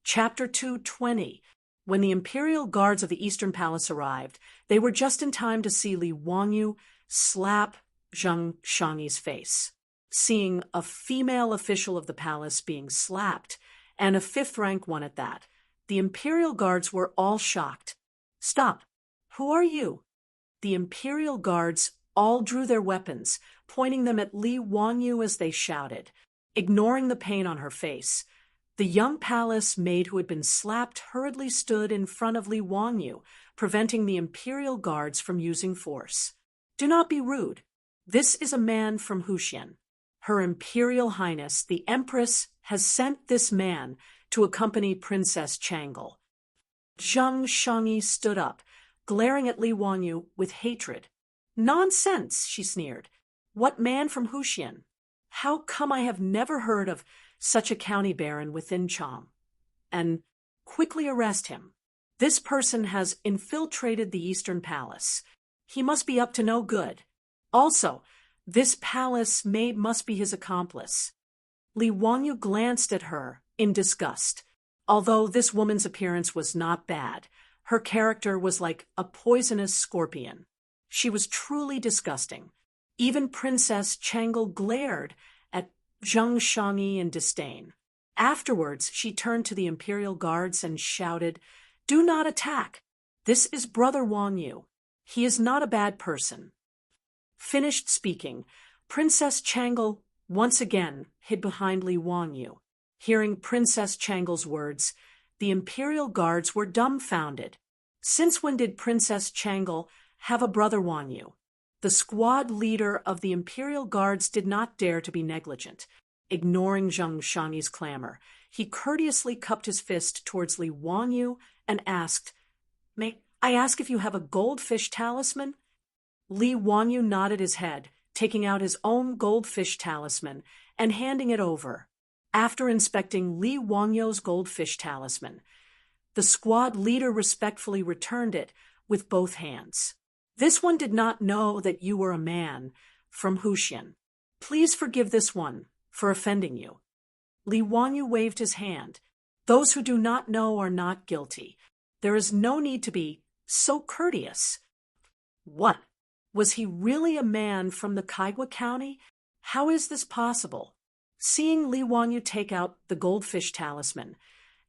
Chapter 220. When the imperial guards of the Eastern Palace arrived, they were just in time to see Li Wangyu slap Zheng Shangyi's face. Seeing a female official of the palace being slapped, and a fifth-rank one at that, the imperial guards were all shocked. "Stop! Who are you?" The imperial guards all drew their weapons, pointing them at Li Wangyu as they shouted. Ignoring the pain on her face, the young palace maid who had been slapped hurriedly stood in front of Li Wangyu, preventing the imperial guards from using force. "Do not be rude. This is a man from Huxian. Her Imperial Highness, the Empress, has sent this man to accompany Princess Changle." Zheng Shangyi stood up, glaring at Li Wangyu with hatred. "Nonsense," she sneered. "What man from Huxian? How come I have never heard of such a county baron within Chang? And quickly arrest him. This person has infiltrated the Eastern Palace. He must be up to no good. Also, this palace maid must be his accomplice." Li Wangyu glanced at her in disgust. Although this woman's appearance was not bad, her character was like a poisonous scorpion. She was truly disgusting. Even Princess Changle glared at Zheng Shangyi in disdain. Afterwards, she turned to the imperial guards and shouted, "Do not attack. This is Brother Wangyu. He is not a bad person." Finished speaking, Princess Changle once again hid behind Li Wangyu. Hearing Princess Changle's words, the imperial guards were dumbfounded. Since when did Princess Changle have a Brother Wangyu? The squad leader of the imperial guards did not dare to be negligent. Ignoring Zheng Shangyi's clamor, he courteously cupped his fist towards Li Wangyu and asked, "May I ask if you have a goldfish talisman?" Li Wangyu nodded his head, taking out his own goldfish talisman and handing it over. After inspecting Li Wangyu's goldfish talisman, the squad leader respectfully returned it with both hands. "This one did not know that you were a man from Huxian. Please forgive this one for offending you." Li Wangyu waved his hand. "Those who do not know are not guilty. There is no need to be so courteous." What? Was he really a man from the Kaigwa County? How is this possible? Seeing Li Wangyu take out the goldfish talisman,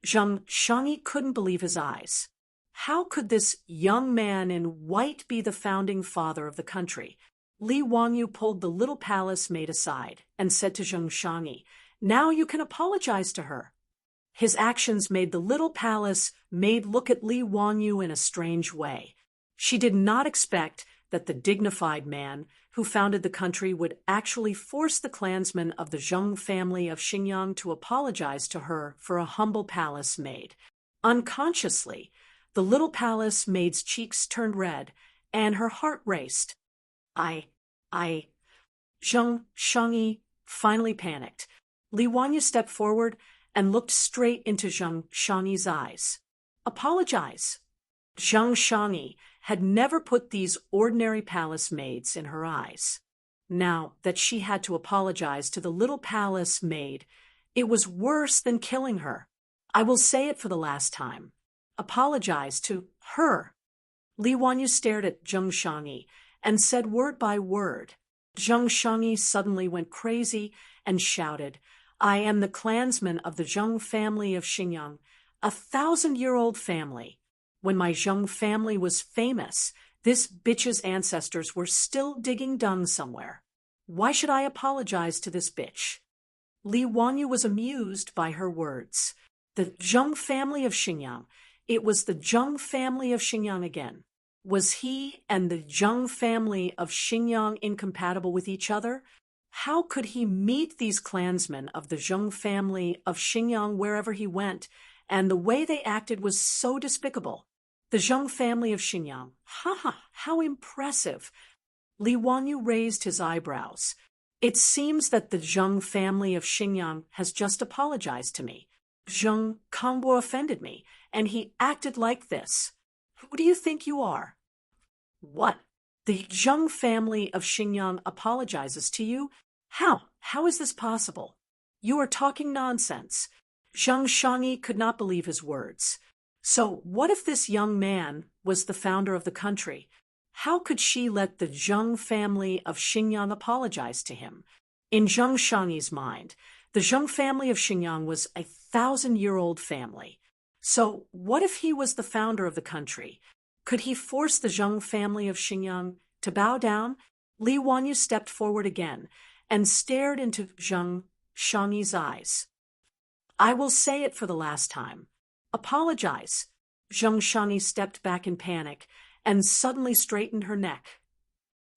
Zheng Shangyi couldn't believe his eyes. How could this young man in white be the founding father of the country? Li Wangyu pulled the little palace maid aside and said to Zheng Shangyi, "Now you can apologize to her." His actions made the little palace maid look at Li Wangyu in a strange way. She did not expect that the dignified man who founded the country would actually force the clansmen of the Zheng family of Xinjiang to apologize to her for a humble palace maid. Unconsciously, the little palace maid's cheeks turned red, and her heart raced. I... Zheng Shangyi finally panicked. Li Wangyu stepped forward and looked straight into Zheng Shangyi's eyes. "Apologize." Zheng Shangyi had never put these ordinary palace maids in her eyes. Now that she had to apologize to the little palace maid, it was worse than killing her. "I will say it for the last time. Apologize to her." Li Wangyu stared at Zheng Shangyi and said word by word. Zheng Shangyi suddenly went crazy and shouted, "I am the clansman of the Zheng family of Xinjiang, a 1,000-year-old family. When my Zheng family was famous, this bitch's ancestors were still digging dung somewhere. Why should I apologize to this bitch?" Li Wangyu was amused by her words. The Zheng family of Xinjiang. It was the Zheng family of Xinjiang again. Was he and the Zheng family of Xinjiang incompatible with each other? How could he meet these clansmen of the Zheng family of Xinjiang wherever he went? And the way they acted was so despicable. The Zheng family of Xinjiang. How impressive. Li Wangyu raised his eyebrows. "It seems that the Zheng family of Xinjiang has just apologized to me. Zheng Kongbo offended me, and he acted like this. Who do you think you are?" "What? The Zheng family of Xinjiang apologizes to you? How? How is this possible? You are talking nonsense." Zheng Shangyi could not believe his words. So what if this young man was the founder of the country? How could she let the Zheng family of Xinjiang apologize to him? In Zheng Shangyi's mind, the Zheng family of Xinjiang was a 1,000-year-old family. So what if he was the founder of the country? Could he force the Zheng family of Xinjiang to bow down? Li Wanyu stepped forward again and stared into Zheng Shangyi's eyes. I will say it for the last time. Apologize. Zheng Shangyi stepped back in panic and suddenly straightened her neck.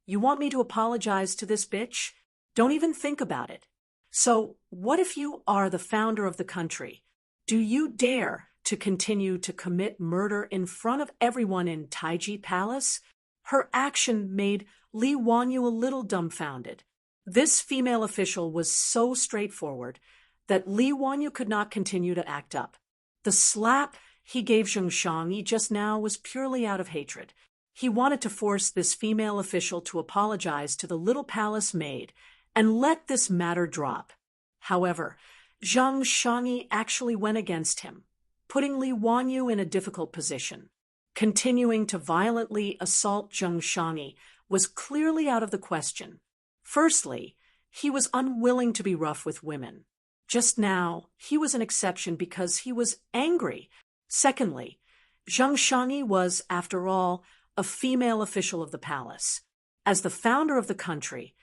You want me to apologize to this bitch? Don't even think about it. So, what if you are the founder of the country? Do you dare to continue to commit murder in front of everyone in Taiji Palace? Her action made Li Wanyu a little dumbfounded. This female official was so straightforward that Li Wanyu could not continue to act up. The slap he gave Zheng Shangyi just now was purely out of hatred. He wanted to force this female official to apologize to the little palace maid and let this matter drop. However, Zheng Shangyi actually went against him, putting Li Wanyu in a difficult position. Continuing to violently assault Zheng Shangyi was clearly out of the question. Firstly, he was unwilling to be rough with women. Just now, he was an exception because he was angry. Secondly, Zheng Shangyi was, after all, a female official of the palace. As the founder of the country,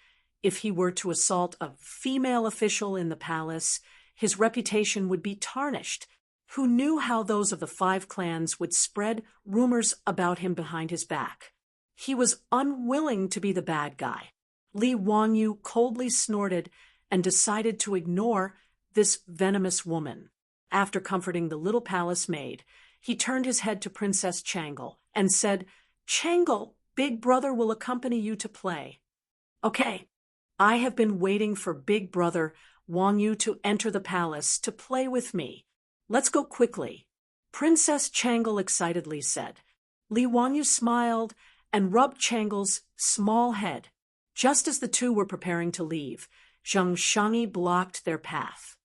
if he were to assault a female official in the palace, his reputation would be tarnished. Who knew how those of the 5 clans would spread rumors about him behind his back? He was unwilling to be the bad guy. Li Wanyu coldly snorted and decided to ignore this venomous woman. After comforting the little palace maid, he turned his head to Princess Changle and said, Changle, Big Brother will accompany you to play. Okay, I have been waiting for Big Brother Wanyu to enter the palace to play with me. Let's go quickly, Princess Changle excitedly said. Li Wanyu smiled and rubbed Changle's small head. Just as the two were preparing to leave, Zheng Shangyi blocked their path.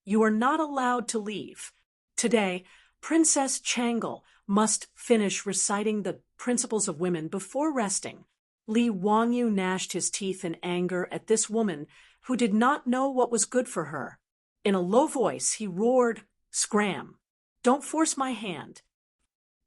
You are not allowed to leave. Today, Princess Changle must finish reciting the principles of women before resting. Li Wanyu gnashed his teeth in anger at this woman who did not know what was good for her. In a low voice, he roared, Scram! Don't force my hand.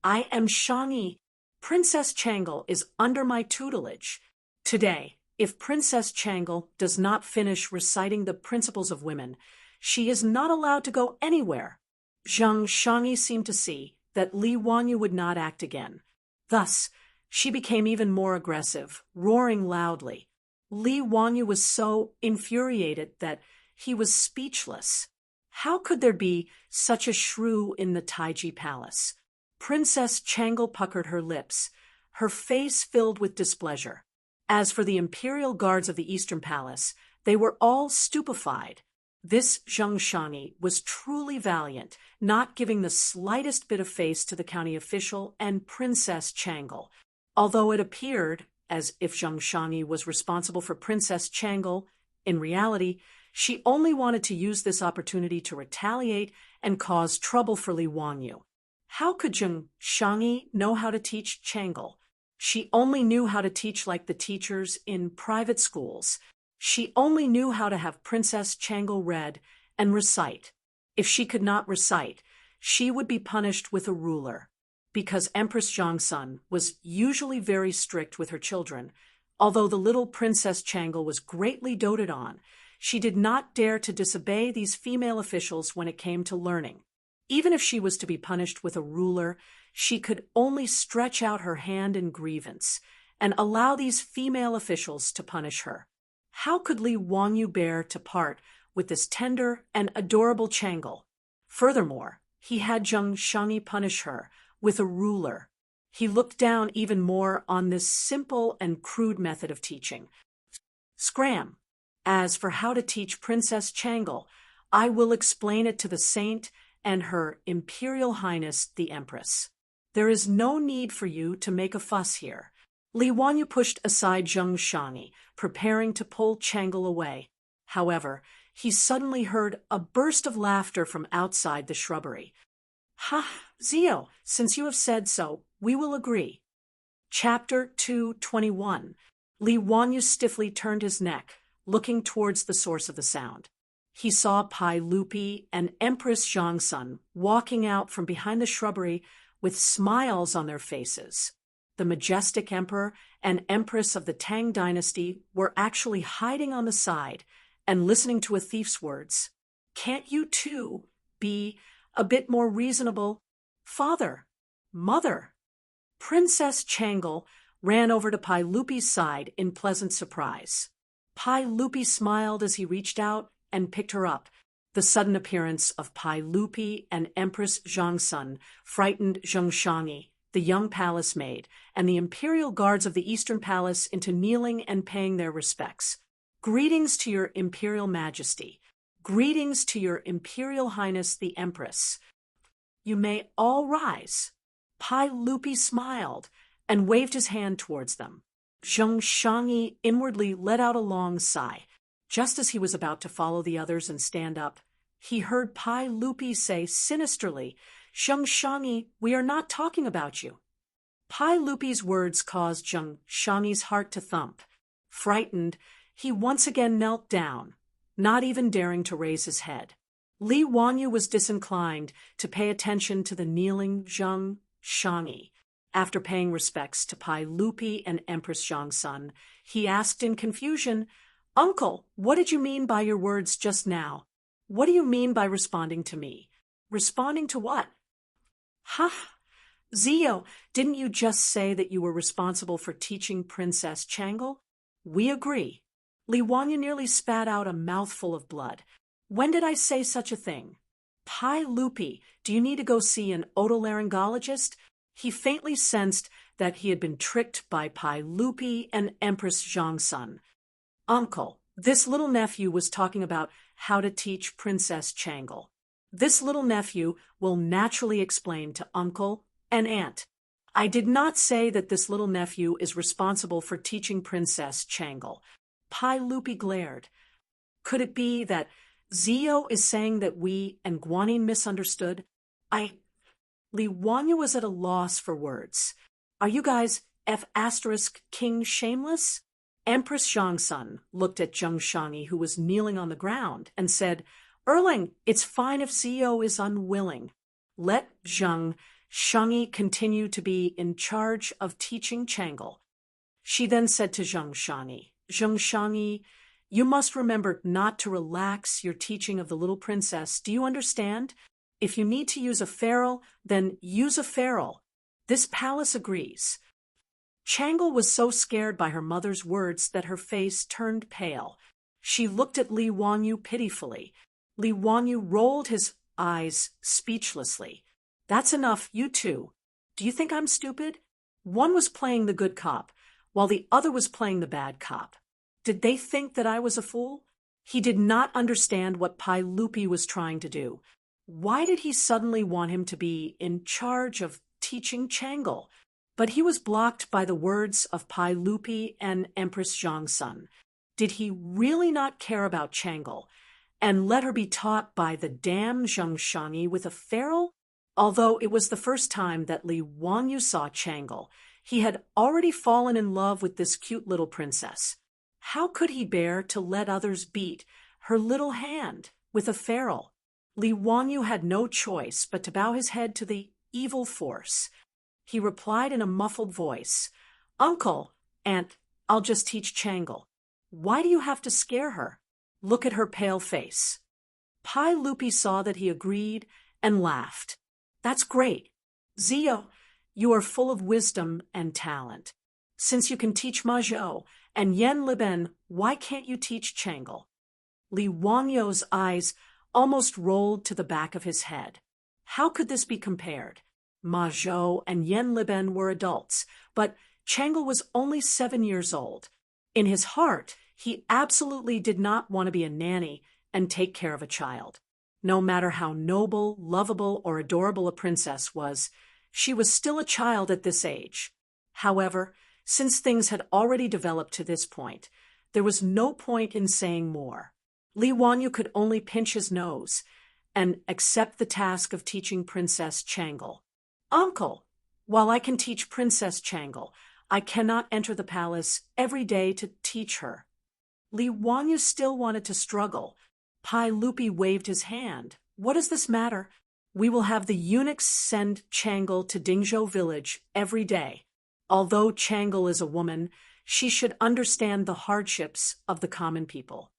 I am Shangyi. Princess Changle is under my tutelage. Today, if Princess Changle does not finish reciting the principles of women, she is not allowed to go anywhere. Zheng Shangyi seemed to see that Li Wanyu would not act again. Thus, she became even more aggressive, roaring loudly. Li Wanyu was so infuriated that he was speechless. How could there be such a shrew in the Taiji Palace? Princess Changle puckered her lips, her face filled with displeasure. As for the imperial guards of the Eastern Palace, they were all stupefied. This Zheng Shangyi was truly valiant, not giving the slightest bit of face to the county official and Princess Changle. Although it appeared as if Zheng Shangyi was responsible for Princess Changle, in reality, she only wanted to use this opportunity to retaliate and cause trouble for Li Wanyu. How could Zheng Shangyi know how to teach Changle? She only knew how to teach like the teachers in private schools. She only knew how to have Princess Changle read and recite. If she could not recite, she would be punished with a ruler. Because Empress Zhongsun was usually very strict with her children, although the little Princess Changle was greatly doted on, she did not dare to disobey these female officials when it came to learning. Even if she was to be punished with a ruler, she could only stretch out her hand in grievance and allow these female officials to punish her. How could Li Wanyu bear to part with this tender and adorable Changle? Furthermore, he had Zheng Shangyi punish her with a ruler. He looked down even more on this simple and crude method of teaching. Scram! As for how to teach Princess Changle, I will explain it to the saint and Her Imperial Highness the Empress. There is no need for you to make a fuss here. Li Wanyu pushed aside Zheng Shangyi, preparing to pull Changle away. However, he suddenly heard a burst of laughter from outside the shrubbery. "Ha, Zio, since you have said so, we will agree." Chapter 221. Li Wanyu stiffly turned his neck, looking towards the source of the sound. He saw Pai Lupi and Empress Zhangsun walking out from behind the shrubbery with smiles on their faces. The majestic emperor and empress of the Tang dynasty were actually hiding on the side and listening to a thief's words. "Can't you, too, be a bit more reasonable? Father, mother." Princess Changle ran over to Pai Lupi's side in pleasant surprise. Pai Lupi smiled as he reached out and picked her up. The sudden appearance of Pai Lupi and Empress Zhangsun frightened Zheng Shangi, the young palace maid, and the imperial guards of the Eastern Palace into kneeling and paying their respects. "Greetings to your Imperial Majesty. Greetings to your Imperial Highness the Empress. You may all rise." Pai Lupi smiled and waved his hand towards them. Zheng Shangi inwardly let out a long sigh. Just as he was about to follow the others and stand up, he heard Pai Lupi say sinisterly, "Zheng Shangi, we are not talking about you." Pai Lupi's words caused Zheng Shangi's heart to thump. Frightened, he once again knelt down, not even daring to raise his head. Li Wanyu was disinclined to pay attention to the kneeling Zheng Shangi. After paying respects to Pai Lupi and Empress Zhangsun, he asked in confusion, "Uncle, what did you mean by your words just now? What do you mean by responding to me?" "Responding to what?" "Ha! Zio, didn't you just say that you were responsible for teaching Princess Changle?" "We agree." Li Wanyu nearly spat out a mouthful of blood. "When did I say such a thing?" "Pai Lupi, do you need to go see an otolaryngologist?" He faintly sensed that he had been tricked by Pai Lupi and Empress Zhangsun. "Uncle, this little nephew was talking about how to teach Princess Changle. This little nephew will naturally explain to uncle and aunt. I did not say that this little nephew is responsible for teaching Princess Changle." Pai Lupi glared. "Could it be that Zio is saying that we and Guanyin misunderstood? Li Wanyu was at a loss for words. "Are you guys King shameless?" Empress Zhangsun looked at Zheng Shangi, who was kneeling on the ground, and said, "Erling, it's fine if Zio is unwilling. Let Zheng Shangi continue to be in charge of teaching Changle." She then said to Zheng Shangi, "Zheng Shangi, you must remember not to relax your teaching of the little princess. Do you understand? If you need to use a ferule, then use a ferule. This palace agrees." Changle was so scared by her mother's words that her face turned pale. She looked at Li Wanyu pitifully. Li Wanyu rolled his eyes speechlessly. "That's enough, you two. Do you think I'm stupid? One was playing the good cop, while the other was playing the bad cop. Did they think that I was a fool?" He did not understand what Pai Lupi was trying to do. Why did he suddenly want him to be in charge of teaching Changle? But he was blocked by the words of Pai Lupi and Empress Zhangsun. Did he really not care about Changle and let her be taught by the damn Zheng Shangi with a ferule? Although it was the first time that Li Wanyu saw Changle, he had already fallen in love with this cute little princess. How could he bear to let others beat her little hand with a ferule? Li Wanyu had no choice but to bow his head to the evil force. He replied in a muffled voice, "Uncle, Aunt, I'll just teach Changle. Why do you have to scare her? Look at her pale face." Pai Lupi saw that he agreed and laughed. "That's great. Zio, you are full of wisdom and talent. Since you can teach Mazhou and Yen Liben, why can't you teach Changle?" Li Wanyu's eyes almost rolled to the back of his head. How could this be compared? Mazhou and Yen Liben were adults, but Changle was only 7 years old. In his heart, he absolutely did not want to be a nanny and take care of a child. No matter how noble, lovable, or adorable a princess was, she was still a child at this age. However, since things had already developed to this point, there was no point in saying more. Li Wanyu could only pinch his nose and accept the task of teaching Princess Changle. Uncle, while I can teach Princess Changle, I cannot enter the palace every day to teach her. Li Wanyu still wanted to struggle. Pai Lupi waved his hand. What does this matter? We will have the eunuchs send Changle to Dingzhou village every day. Although Changle is a woman, she should understand the hardships of the common people.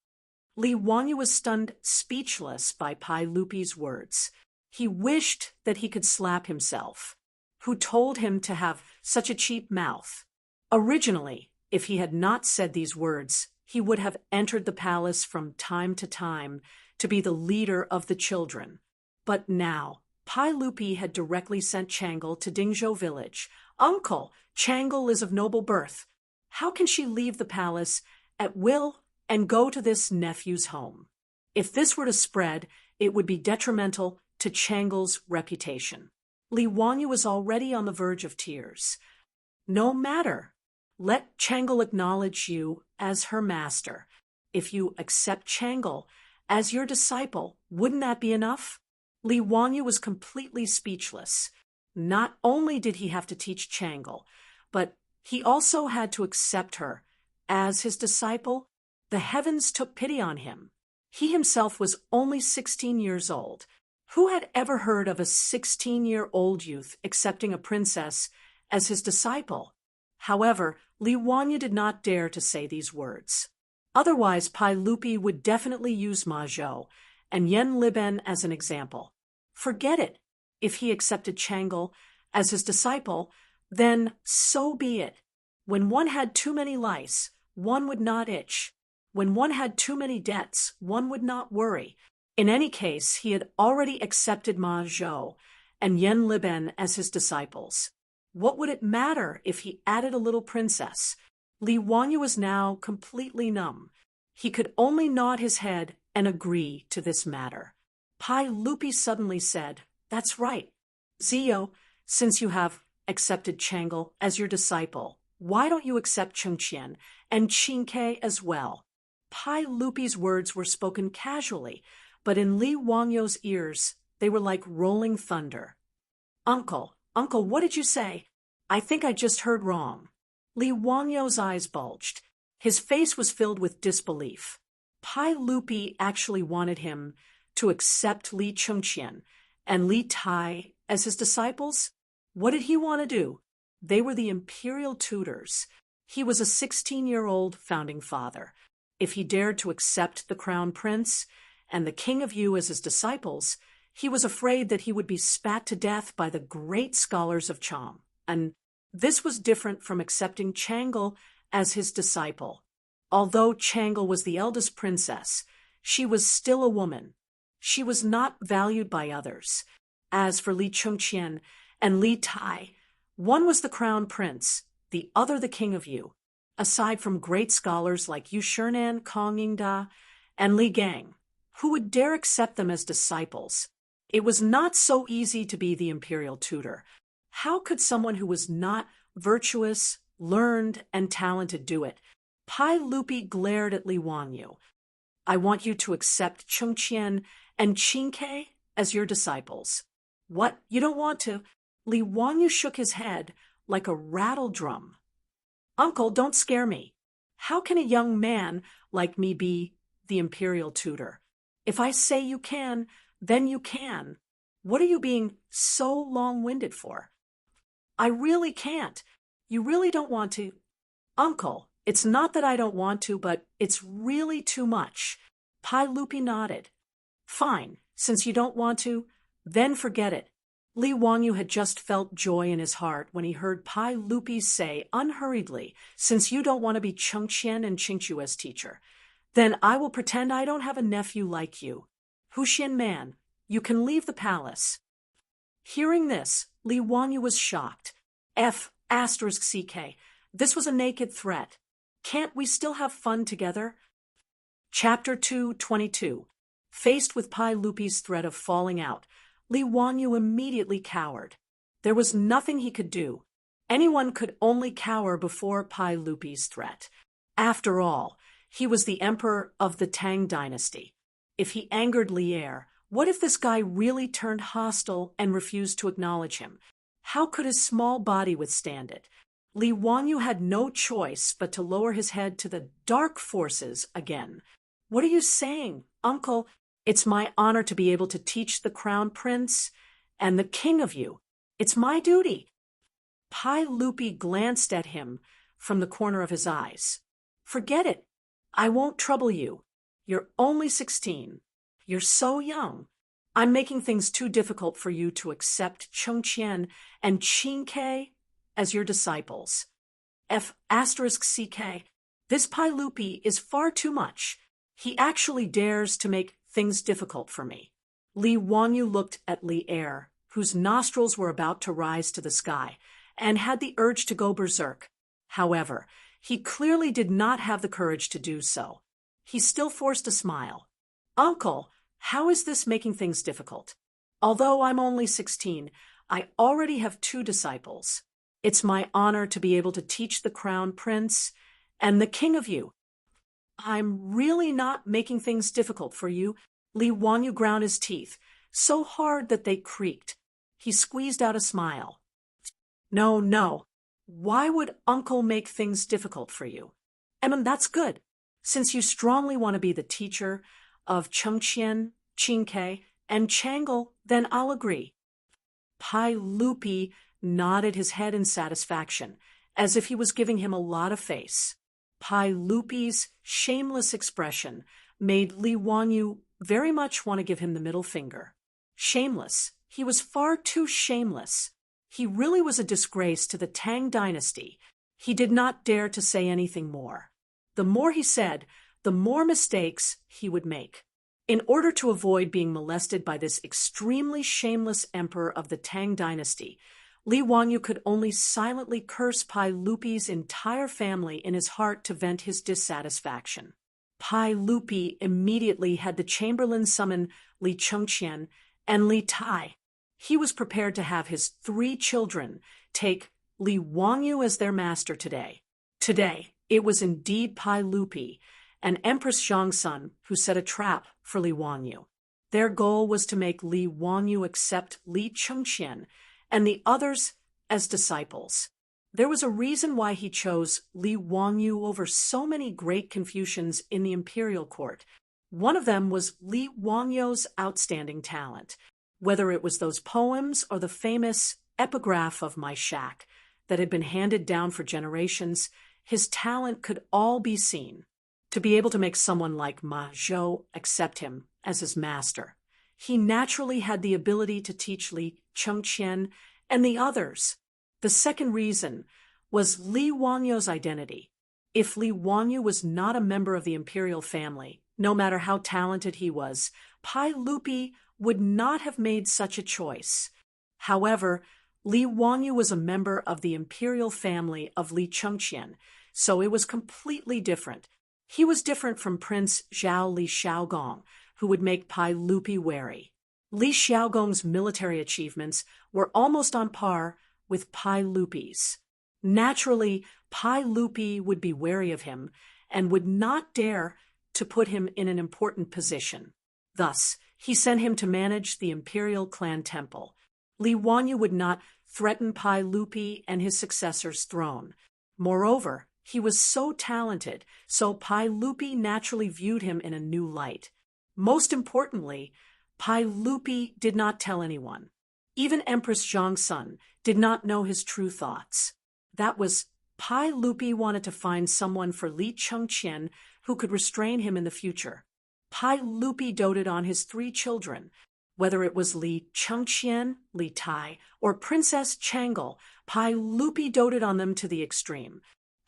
Li Wanyu was stunned speechless by Pai Lupi's words. He wished that he could slap himself. Who told him to have such a cheap mouth? Originally, if he had not said these words, he would have entered the palace from time to time to be the leader of the children. But now, Pai Lupi had directly sent Changle to Dingzhou village. Uncle, Changle is of noble birth. How can she leave the palace at will and go to this nephew's home? If this were to spread, it would be detrimental to Changle's reputation. Li Wanyu was already on the verge of tears. No matter. Let Changle acknowledge you as her master. If you accept Changle as your disciple, wouldn't that be enough? Li Wanyu was completely speechless. Not only did he have to teach Changle, but he also had to accept her as his disciple. The heavens took pity on him. He himself was only 16 years old. Who had ever heard of a 16-year-old youth accepting a princess as his disciple? However, Li Wanyu did not dare to say these words. Otherwise, Pai Lupi would definitely use Ma Zhou and Yen Liben as an example. Forget it. If he accepted Changle as his disciple, then so be it. When one had too many lice, one would not itch. When one had too many debts, one would not worry. In any case, he had already accepted Ma Zhou and Yen Liben as his disciples. What would it matter if he added a little princess? Li Wanyu was now completely numb. He could only nod his head and agree to this matter. Pai Lupi suddenly said, "That's right. Zio, since you have accepted Changle as your disciple, why don't you accept Chengqian and Qingke as well?" Pai Lupi's words were spoken casually, but in Li Wangyu's ears, they were like rolling thunder. Uncle, what did you say? I think I just heard wrong." Li Wangyu's eyes bulged. His face was filled with disbelief. Pai Lupi actually wanted him to accept Li Chengqian and Li Tai as his disciples? What did he want to do? They were the imperial tutors. He was a 16-year-old founding father. If he dared to accept the crown prince and the king of Yu as his disciples, he was afraid that he would be spat to death by the great scholars of Chang. And this was different from accepting Changle as his disciple. Although Changle was the eldest princess, she was still a woman. She was not valued by others. As for Li Chengqian and Li Tai, one was the crown prince, the other the king of Yu. Aside from great scholars like Yu Shernan, Kong Yingda, and Li Gang, who would dare accept them as disciples? It was not so easy to be the imperial tutor. How could someone who was not virtuous, learned, and talented do it? Pai Lupi glared at Li Wanyu. "I want you to accept Chengqian and Qingke as your disciples." "What? You don't want to?" Li Wanyu shook his head like a rattle drum. "Uncle, don't scare me. How can a young man like me be the imperial tutor? If I say you can, then you can. What are you being so long-winded for?" "I really can't. You really don't want to?" "Uncle, it's not that I don't want to, but it's really too much." Pai Lupi nodded. "Fine, since you don't want to, then forget it." Li Wanyu had just felt joy in his heart when he heard Pai Lupi say unhurriedly, "Since you don't want to be Chengqian and Qingchua's teacher, then I will pretend I don't have a nephew like you. Huxian man, you can leave the palace." Hearing this, Li Wanyu was shocked. F***CK. This was a naked threat. Can't we still have fun together? Chapter 222. Faced with Pai Lupi's threat of falling out, Li Wanyu immediately cowered. There was nothing he could do. Anyone could only cower before Pai Lupi's threat. After all, He was the emperor of the Tang dynasty. If he angered Li Er, what if this guy really turned hostile and refused to acknowledge him? How could his small body withstand it? Li Wanyu had no choice but to lower his head to the dark forces again. What are you saying, uncle? It's my honor to be able to teach the crown prince and the king of you. It's my duty. Pai Lupi glanced at him from the corner of his eyes. Forget it. I won't trouble you. You're only 16. You're so young. I'm making things too difficult for you to accept Chengqian and Qingke as your disciples. F***CK. This Pai Lupi is far too much. He actually dares to make things difficult for me. Li Wanyu looked at Li Er, whose nostrils were about to rise to the sky, and had the urge to go berserk. However, he clearly did not have the courage to do so. He still forced a smile. Uncle, how is this making things difficult? Although I'm only 16, I already have 2 disciples. It's my honor to be able to teach the crown prince and the king of you. I'm really not making things difficult for you. Li Wanyu ground his teeth, so hard that they creaked. He squeezed out a smile. No. Why would Uncle make things difficult for you? That's good. Since you strongly want to be the teacher of Chengqian, Qingke, and Changle, then I'll agree. Pai Lupi nodded his head in satisfaction, as if he was giving him a lot of face. Pai Lupi's shameless expression made Li Wanyu very much want to give him the middle finger. Shameless. He was far too shameless. He really was a disgrace to the Tang dynasty. He did not dare to say anything more. The more he said, the more mistakes he would make. In order to avoid being molested by this extremely shameless emperor of the Tang dynasty, Li Wanyu could only silently curse Pai Lupi's entire family in his heart to vent his dissatisfaction. Pai Lupi immediately had the chamberlain summon Li Chengqian and Li Tai. He was prepared to have his 3 children take Li Wanyu as their master today. Today, it was indeed Pai Lupi and Empress Zhongsun who set a trap for Li Wanyu. Their goal was to make Li Wanyu accept Li Chengqian and the others as disciples. There was a reason why he chose Li Wanyu over so many great Confucians in the imperial court. One of them was Li Wangyu's outstanding talent. Whether it was those poems or the famous epigraph of My Shack that had been handed down for generations, his talent could all be seen. To be able to make someone like Ma Zhou accept him as his master, he naturally had the ability to teach Li Chengqian and the others. The second reason was Li Wangyu's identity. If Li Wanyu was not a member of the imperial family, no matter how talented he was, Pai Lupi would not have made such a choice. However, Li Wanyu was a member of the imperial family of Li Chengqian, so it was completely different. He was different from Prince Zhao Li Xiaogong, who would make Pai Lupi wary. Li Xiaogong's military achievements were almost on par with Pai Lupi's. Naturally, Pai Lupi would be wary of him and would not dare to put him in an important position. Thus, he sent him to manage the imperial clan temple. Li Wanyu would not threaten Pai Lupi and his successor's throne. Moreover, he was so talented, so Pai Lupi naturally viewed him in a new light. Most importantly, Pai Lupi did not tell anyone. Even Empress Zhongsun did not know his true thoughts. That was, Pai Lupi wanted to find someone for Li Chengqian who could restrain him in the future. Pai Lupi doted on his 3 children. Whether it was Li Chengqian, Li Tai, or Princess Changle, Pai Lupi doted on them to the extreme.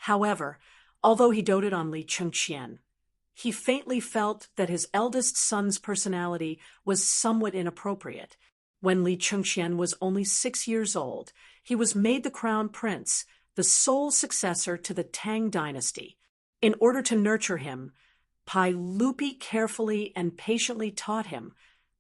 However, although he doted on Li Chengqian, he faintly felt that his eldest son's personality was somewhat inappropriate. When Li Chengqian was only 6 years old, he was made the crown prince, the sole successor to the Tang dynasty. In order to nurture him, Pai Lupi carefully and patiently taught him,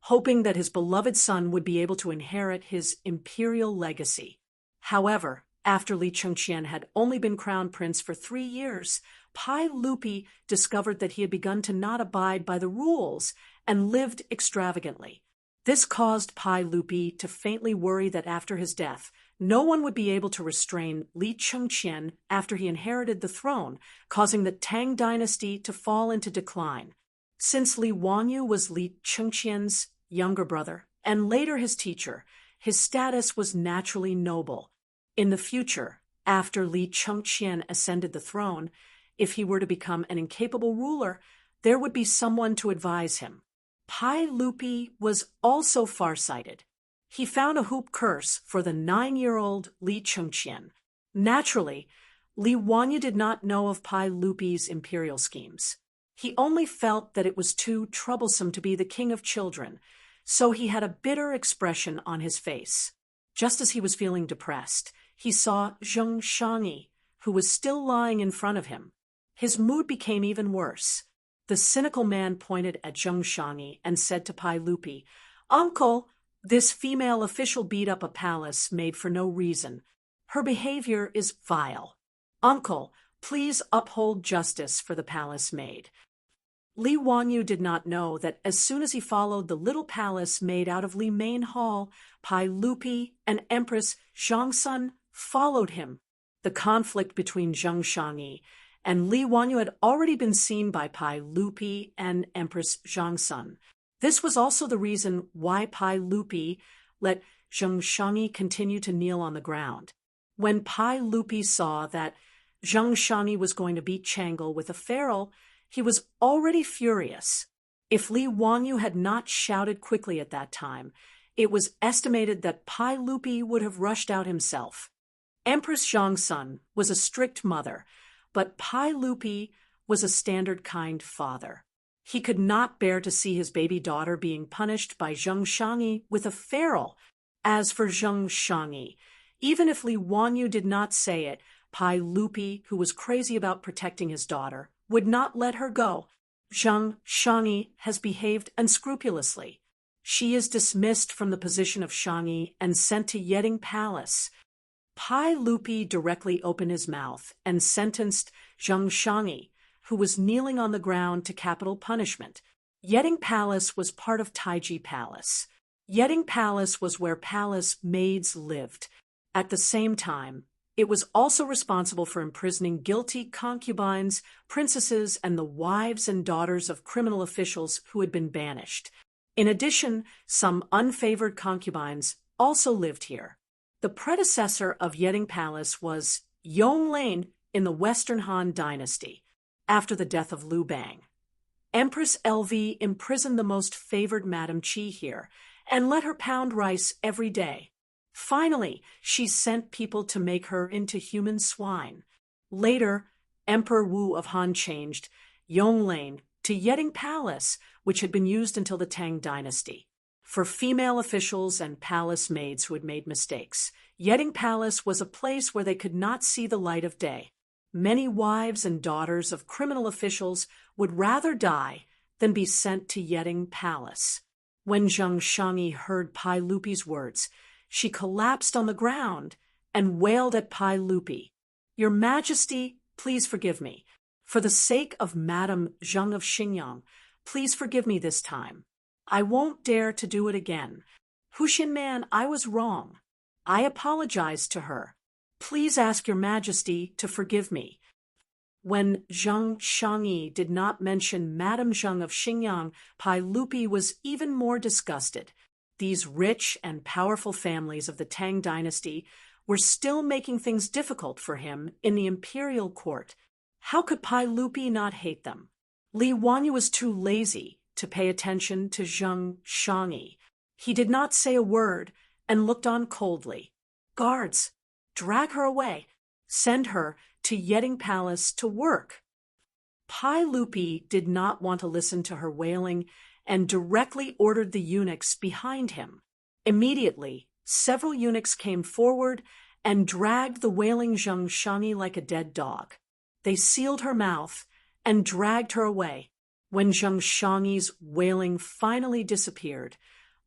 hoping that his beloved son would be able to inherit his imperial legacy. However, After Li Chengqian had only been crowned prince for 3 years, Pai Lupi discovered that he had begun to not abide by the rules and lived extravagantly. This caused Pai Lupi to faintly worry that after his death, no one would be able to restrain Li Chengqian after he inherited the throne, causing the Tang dynasty to fall into decline. Since Li Wanyu was Li Chengqian's younger brother and later his teacher, his status was naturally noble. In the future, after Li Chengqian ascended the throne, if he were to become an incapable ruler, there would be someone to advise him. Pai Lupi was also farsighted. He found a hoop curse for the 9-year-old Li Chengqian. Naturally, Li Wanyu did not know of Pai Lupi's imperial schemes. He only felt that it was too troublesome to be the king of children, so he had a bitter expression on his face. Just as he was feeling depressed, he saw Zheng Shangyi, who was still lying in front of him. His mood became even worse. The cynical man pointed at Zheng Shangyi and said to Pai Lupi, "Uncle, this female official beat up a palace maid for no reason. Her behavior is vile. Uncle, please uphold justice for the palace maid." Li Wanyu did not know that as soon as he followed the little palace made out of Li Main Hall, Pai Lupi and Empress Zhangsun followed him. The conflict between Zheng Shangyi and Li Wanyu had already been seen by Pai Lupi and Empress Zhangsun. This was also the reason why Pai Lupi let Zheng Shangyi continue to kneel on the ground. When Pai Lupi saw that Zheng Shangyi was going to beat Changle with a ferule, he was already furious. If Li Wanyu had not shouted quickly at that time, it was estimated that Pai Lupi would have rushed out himself. Empress Zhangsun was a strict mother, but Pai Lupi was a standard kind father. He could not bear to see his baby daughter being punished by Zheng Shangyi with a ferule. As for Zheng Shangyi, even if Li Wanyu did not say it, Pai Lupi, who was crazy about protecting his daughter, would not let her go. Zheng Shangyi has behaved unscrupulously. She is dismissed from the position of Shangyi and sent to Yeding Palace. Pai Lupi directly opened his mouth and sentenced Zheng Shangyi, who was kneeling on the ground, to capital punishment. Yeding Palace was part of Taiji Palace. Yeding Palace was where palace maids lived. At the same time, it was also responsible for imprisoning guilty concubines, princesses, and the wives and daughters of criminal officials who had been banished. In addition, some unfavored concubines also lived here. The predecessor of Yeding Palace was Yonglane in the Western Han Dynasty. After the death of Liu Bang, Empress LV imprisoned the most favored Madame Qi here and let her pound rice every day. Finally, she sent people to make her into human swine. Later, Emperor Wu of Han changed Yonglane to Yeding Palace, which had been used until the Tang Dynasty. For female officials and palace maids who had made mistakes, Yeding Palace was a place where they could not see the light of day. Many wives and daughters of criminal officials would rather die than be sent to Yeding Palace. When Zheng Shangyi heard Pai Lupi's words, she collapsed on the ground and wailed at Pai Lupi, "Your Majesty, please forgive me. For the sake of Madame Zheng of Xingyang, please forgive me this time. I won't dare to do it again. Huxin Man, I was wrong. I apologize to her. Please ask your Majesty to forgive me." When Zheng Shangyi did not mention Madame Zheng of Xingyang, Pai Lupi was even more disgusted. These rich and powerful families of the Tang Dynasty were still making things difficult for him in the imperial court. How could Pai Lupi not hate them? Li Wanyu was too lazy to pay attention to Zheng Shangyi. He did not say a word and looked on coldly. "Guards, drag her away. Send her to Yeding Palace to work." Pai Lupi did not want to listen to her wailing and directly ordered the eunuchs behind him. Immediately, several eunuchs came forward and dragged the wailing Zheng Shangyi like a dead dog. They sealed her mouth and dragged her away. When Zheng Shangyi's wailing finally disappeared,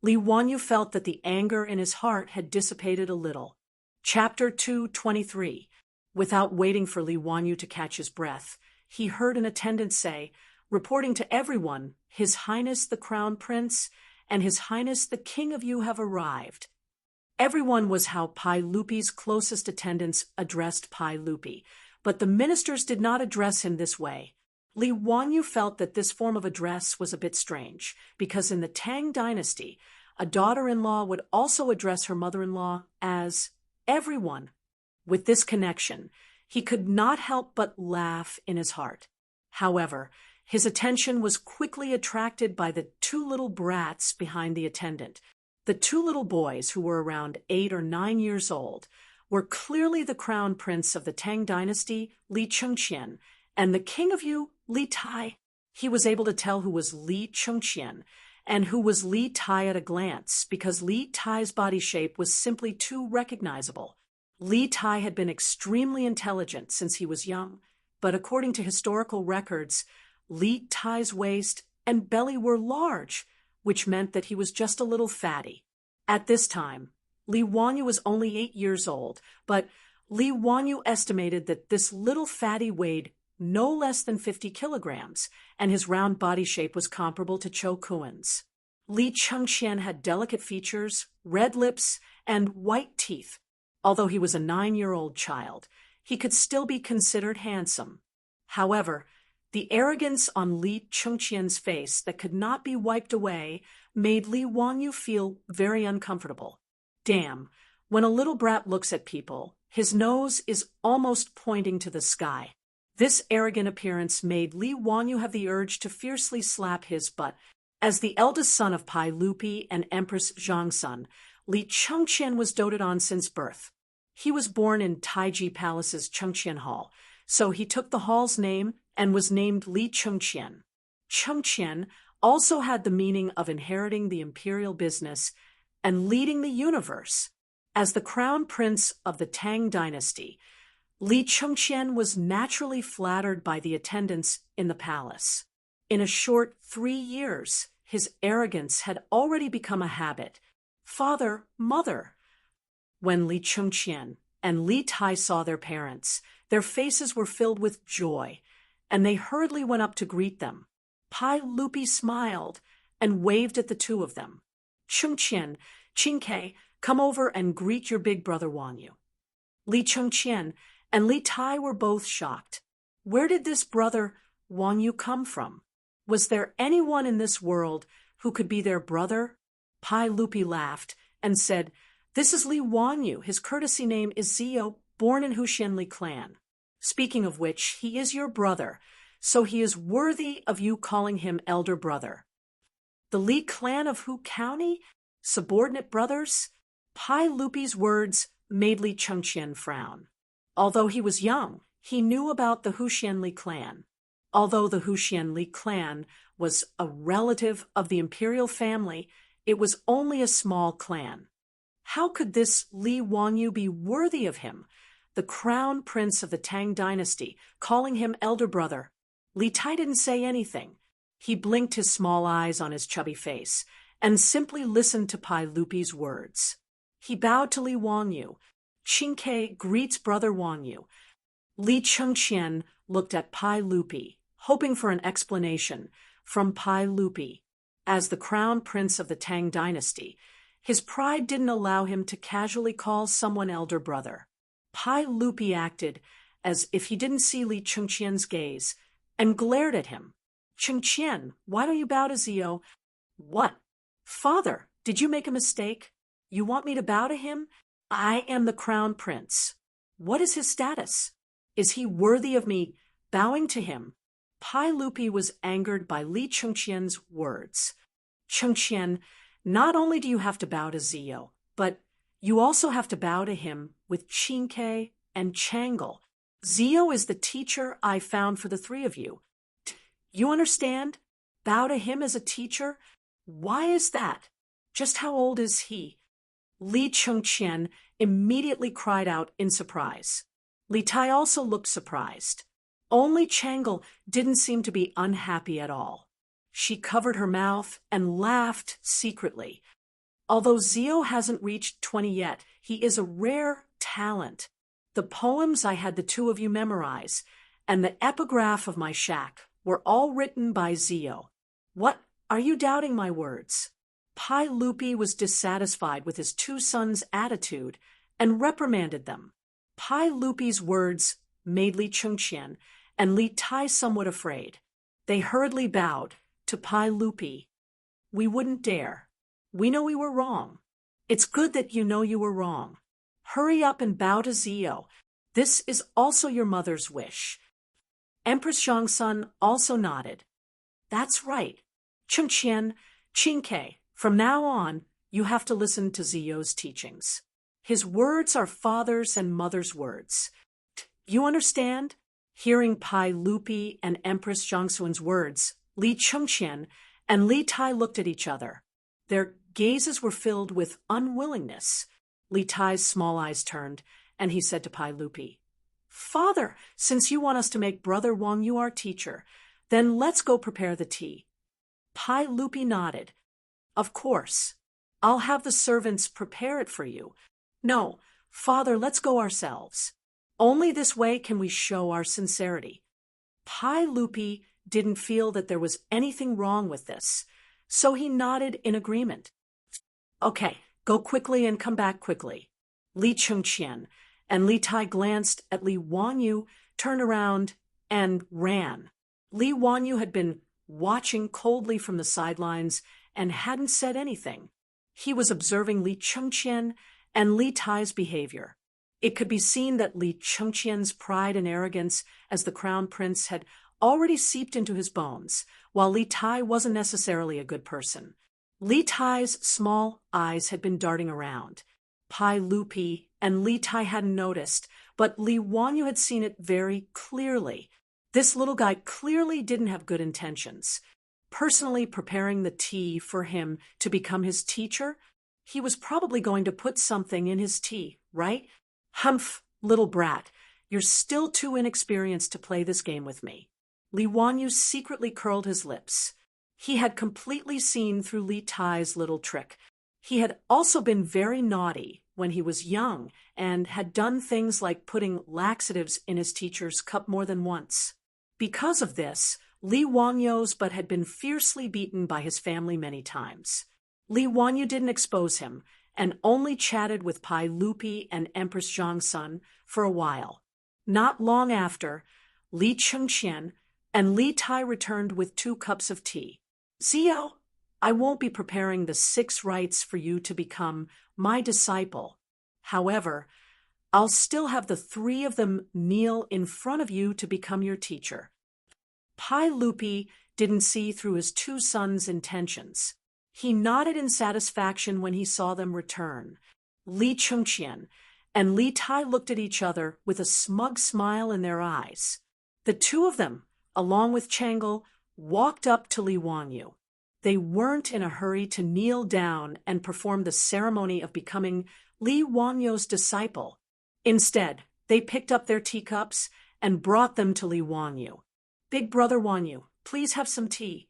Li Wanyu felt that the anger in his heart had dissipated a little. Chapter 223. Without waiting for Li Wanyu to catch his breath, he heard an attendant say, reporting to everyone, His Highness the Crown Prince and His Highness the King of Yu have arrived. Everyone was how Pai Lupi's closest attendants addressed Pai Lupi, but the ministers did not address him this way. Li Wanyu felt that this form of address was a bit strange, because in the Tang dynasty, a daughter-in-law would also address her mother-in-law as everyone. With this connection, he could not help but laugh in his heart. However, his attention was quickly attracted by the two little brats behind the attendant. The two little boys, who were around 8 or 9 years old, were clearly the crown prince of the Tang dynasty, Li Chengqian, and the king of Yu, Li Tai. He was able to tell who was Li Chengqian and who was Li Tai at a glance, because Li Tai's body shape was simply too recognizable. Li Tai had been extremely intelligent since he was young, but according to historical records, Li Tai's waist and belly were large, which meant that he was just a little fatty. At this time, Li Wanyu was only 8 years old, but Li Wanyu estimated that this little fatty weighed no less than 50 kilograms, and his round body shape was comparable to Cho Kuan's. Li Chengqian had delicate features, red lips, and white teeth. Although he was a 9-year-old child, he could still be considered handsome. However, the arrogance on Li Chengqian's face that could not be wiped away made Li Wanyu feel very uncomfortable. Damn, when a little brat looks at people, his nose is almost pointing to the sky. This arrogant appearance made Li Wanyu have the urge to fiercely slap his butt. As the eldest son of Pai Lupi and Empress Zhangsun, Li Chengqian was doted on since birth. He was born in Taiji Palace's Chengqian Hall, so he took the hall's name and was named Li Chengqian. Chengqian also had the meaning of inheriting the imperial business and leading the universe. As the crown prince of the Tang dynasty, Li Chengqian was naturally flattered by the attendants in the palace. In a short 3 years, his arrogance had already become a habit. Father, mother. When Li Chengqian and Li Tai saw their parents, their faces were filled with joy, and they hurriedly went up to greet them. Pai Lupi smiled and waved at the two of them. Chengqian, Qingke, come over and greet your big brother Wanyu. Li Chengqian and Li Tai were both shocked. Where did this brother Wanyu come from? Was there anyone in this world who could be their brother? Pai Lupi laughed and said, This is Li Wanyu. His courtesy name is Zio, born in Huxianli clan. Speaking of which, he is your brother, so he is worthy of you calling him elder brother. The Li clan of Hu County? Subordinate brothers? Pai Lupi's words made Li Chengqian frown. Although he was young, he knew about the Huxianli clan. Although the Huxianli clan was a relative of the imperial family, it was only a small clan. How could this Li Wanyu be worthy of him, the crown prince of the Tang dynasty, calling him elder brother? Li Tai didn't say anything. He blinked his small eyes on his chubby face and simply listened to Pai Lupi's words. He bowed to Li Wanyu. Qingke greets brother Wanyu. Li Chengqian looked at Pai Lupi, hoping for an explanation from Pai Lupi. As the crown prince of the Tang dynasty, his pride didn't allow him to casually call someone elder brother. Pai Lupi acted as if he didn't see Li Chengqian's gaze and glared at him. Chengqian, why don't you bow to Zio? What? Father, did you make a mistake? You want me to bow to him? I am the crown prince. What is his status? Is he worthy of me bowing to him? Pai Lupi was angered by Li Chengqian's words. Chengqian, not only do you have to bow to Zio, but you also have to bow to him with Qingke and Changle. Zio is the teacher I found for the three of you. You understand? Bow to him as a teacher? Why is that? Just how old is he? Li Chengqian immediately cried out in surprise. Li Tai also looked surprised. Only Changle didn't seem to be unhappy at all. She covered her mouth and laughed secretly. Although Zio hasn't reached 20 yet, he is a rare talent. The poems I had the two of you memorize, and the epigraph of my shack were all written by Zio. What, are you doubting my words? Pai Lupi was dissatisfied with his two sons' attitude and reprimanded them. Pai Lupi's words made Li Chengqian and Li Tai somewhat afraid. They hurriedly bowed to Pai Lupi. We wouldn't dare. We know we were wrong. It's good that you know you were wrong. Hurry up and bow to Zio. This is also your mother's wish. Empress Zhongsun also nodded. That's right. Chengqian, Qingke, from now on, you have to listen to Zio's teachings. His words are father's and mother's words. You understand? Hearing Pai Lupi and Empress Zhongsun's words, Li Chengqian and Li Tai looked at each other. Their gazes were filled with unwillingness. Li Tai's small eyes turned, and he said to Pai Lupi, Father, since you want us to make Brother Wang Yu our teacher, then let's go prepare the tea. Pai Lupi nodded. Of course. I'll have the servants prepare it for you. No, Father, let's go ourselves. Only this way can we show our sincerity. Pai Lupi didn't feel that there was anything wrong with this, so he nodded in agreement. Okay, go quickly and come back quickly. Li Chengqian and Li Tai glanced at Li Wangyu, turned around, and ran. Li Wangyu had been watching coldly from the sidelines and hadn't said anything. He was observing Li Chengqian and Li Tai's behavior. It could be seen that Li Chengqian's pride and arrogance as the crown prince had already seeped into his bones, while Li Tai wasn't necessarily a good person. Li Tai's small eyes had been darting around. Pai Lupi and Li Tai hadn't noticed, but Li Wangyu had seen it very clearly. This little guy clearly didn't have good intentions. Personally preparing the tea for him to become his teacher, he was probably going to put something in his tea, right? Humph, little brat, you're still too inexperienced to play this game with me. Li Wangyu secretly curled his lips. He had completely seen through Li Tai's little trick. He had also been very naughty when he was young and had done things like putting laxatives in his teacher's cup more than once. Because of this, Li Wangyu's but had been fiercely beaten by his family many times. Li Wangyu didn't expose him and only chatted with Pai Lupi and Empress Zhongsun for a while. Not long after, Li Chengqian and Li Tai returned with 2 cups of tea. Zio, I won't be preparing the 6 rites for you to become my disciple. However, I'll still have the 3 of them kneel in front of you to become your teacher. Pai Lupi didn't see through his 2 sons' intentions. He nodded in satisfaction when he saw them return. Li Chengqian and Li Tai looked at each other with a smug smile in their eyes. The 2 of them, along with Changle, walked up to Li Wangyu. They weren't in a hurry to kneel down and perform the ceremony of becoming Li Wangyu's disciple. Instead, they picked up their teacups and brought them to Li Wangyu. Big brother Wangyu, please have some tea.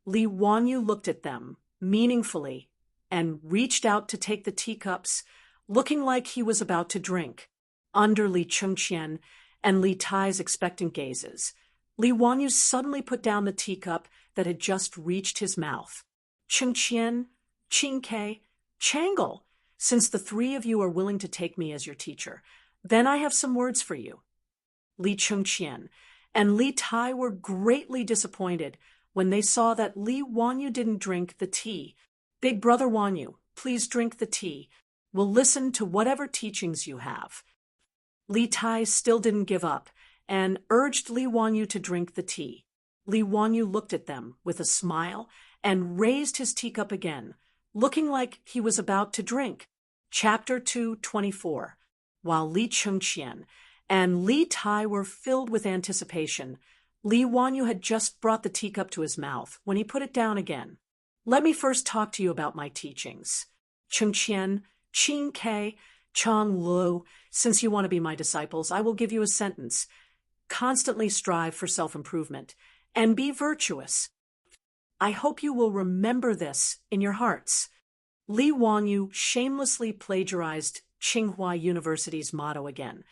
Li Wangyu looked at them meaningfully and reached out to take the teacups, looking like he was about to drink. Under Li Chengqian and Li Tai's expectant gazes, Li Wangyu suddenly put down the teacup that had just reached his mouth. Chengqian, Qingke, Changle, since the 3 of you are willing to take me as your teacher, then I have some words for you. Li Chengqian and Li Tai were greatly disappointed when they saw that Li Wangyu didn't drink the tea. Big brother Wangyu, please drink the tea. We'll listen to whatever teachings you have. Li Tai still didn't give up and urged Li Wangyu to drink the tea. Li Wangyu looked at them with a smile and raised his teacup again, looking like he was about to drink. Chapter 2:24. While Li Chengqian and Li Tai were filled with anticipation, Li Wangyu had just brought the teacup to his mouth when he put it down again. Let me first talk to you about my teachings. Chengqian, Qingke, Chang Lu, since you want to be my disciples, I will give you a sentence. Constantly strive for self-improvement and be virtuous. I hope you will remember this in your hearts. Li Wangyu shamelessly plagiarized Tsinghua University's motto again.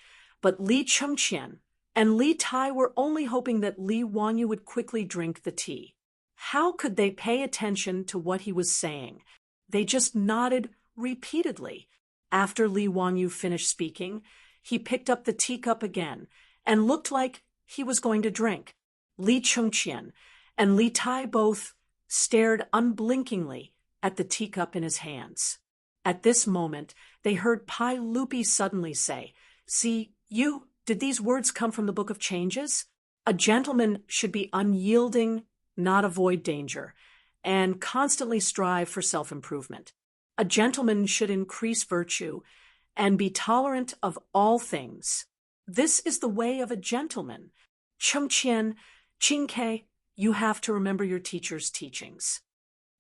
But Li Chengqian and Li Tai were only hoping that Li Wanyu would quickly drink the tea. How could they pay attention to what he was saying? They just nodded repeatedly. After Li Wanyu finished speaking, he picked up the teacup again and looked like he was going to drink. Li Chengqian and Li Tai both stared unblinkingly at the teacup in his hands. At this moment, they heard Pai Lupi suddenly say, "See, did these words come from the Book of Changes? A gentleman should be unyielding, not avoid danger, and constantly strive for self-improvement. A gentleman should increase virtue and be tolerant of all things. This is the way of a gentleman. Chengqian, Qingke, you have to remember your teacher's teachings."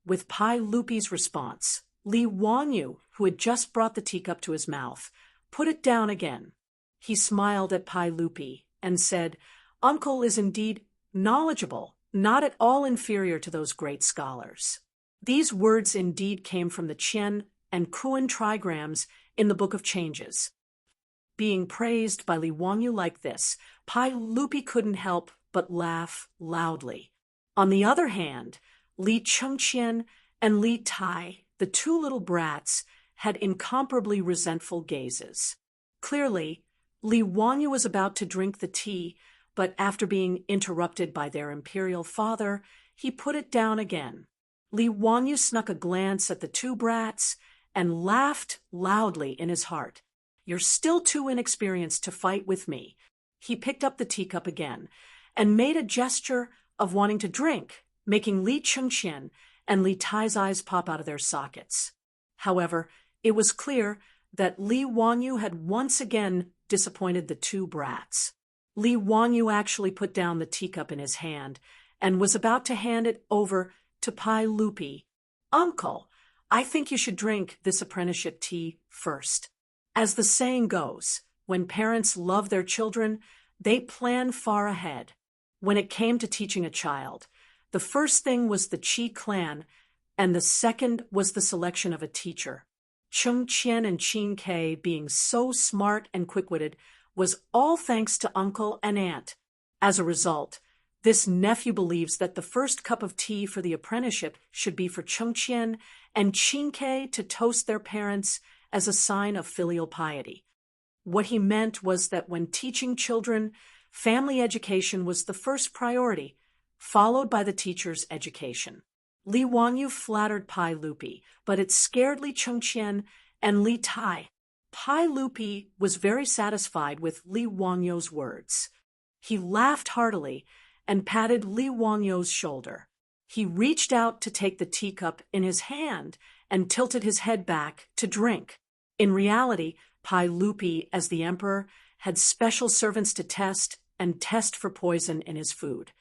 With Pai Lupi's response, Li Wanyu, who had just brought the teacup to his mouth, put it down again. He smiled at Pai Lupi and said, "Uncle is indeed knowledgeable, not at all inferior to those great scholars." These words indeed came from the Qian and Kuan trigrams in the Book of Changes. Being praised by Li Wanyu like this, Pai Lupi couldn't help but laugh loudly. On the other hand, Li Chengqian and Li Tai, the two little brats, had incomparably resentful gazes. Clearly, Li Wanyu was about to drink the tea, but after being interrupted by their imperial father, he put it down again. Li Wanyu snuck a glance at the two brats and laughed loudly in his heart. "You're still too inexperienced to fight with me." He picked up the teacup again and made a gesture of wanting to drink, making Li Chengqian and Li Tai's eyes pop out of their sockets. However, it was clear that Li Wanyu had once again disappointed the two brats. Li Wanyu actually put down the teacup in his hand and was about to hand it over to Pai Lupi. "Uncle, I think you should drink this apprenticeship tea first." As the saying goes, when parents love their children, they plan far ahead. When it came to teaching a child, the first thing was the Qi clan, and the second was the selection of a teacher. Chengqian and Qingke, being so smart and quick-witted, was all thanks to uncle and aunt. As a result, this nephew believes that the first cup of tea for the apprenticeship should be for Chengqian and Qingke to toast their parents as a sign of filial piety. What he meant was that when teaching children, family education was the first priority, followed by the teacher's education. Li Wanyu flattered Pai Lupi, but it scared Li Chengqian and Li Tai. Pai Lupi was very satisfied with Li Wanyu's words. He laughed heartily and patted Li Wanyu's shoulder. He reached out to take the teacup in his hand and tilted his head back to drink. In reality, Pai Lupi, as the emperor, had special servants to test for poison in his food.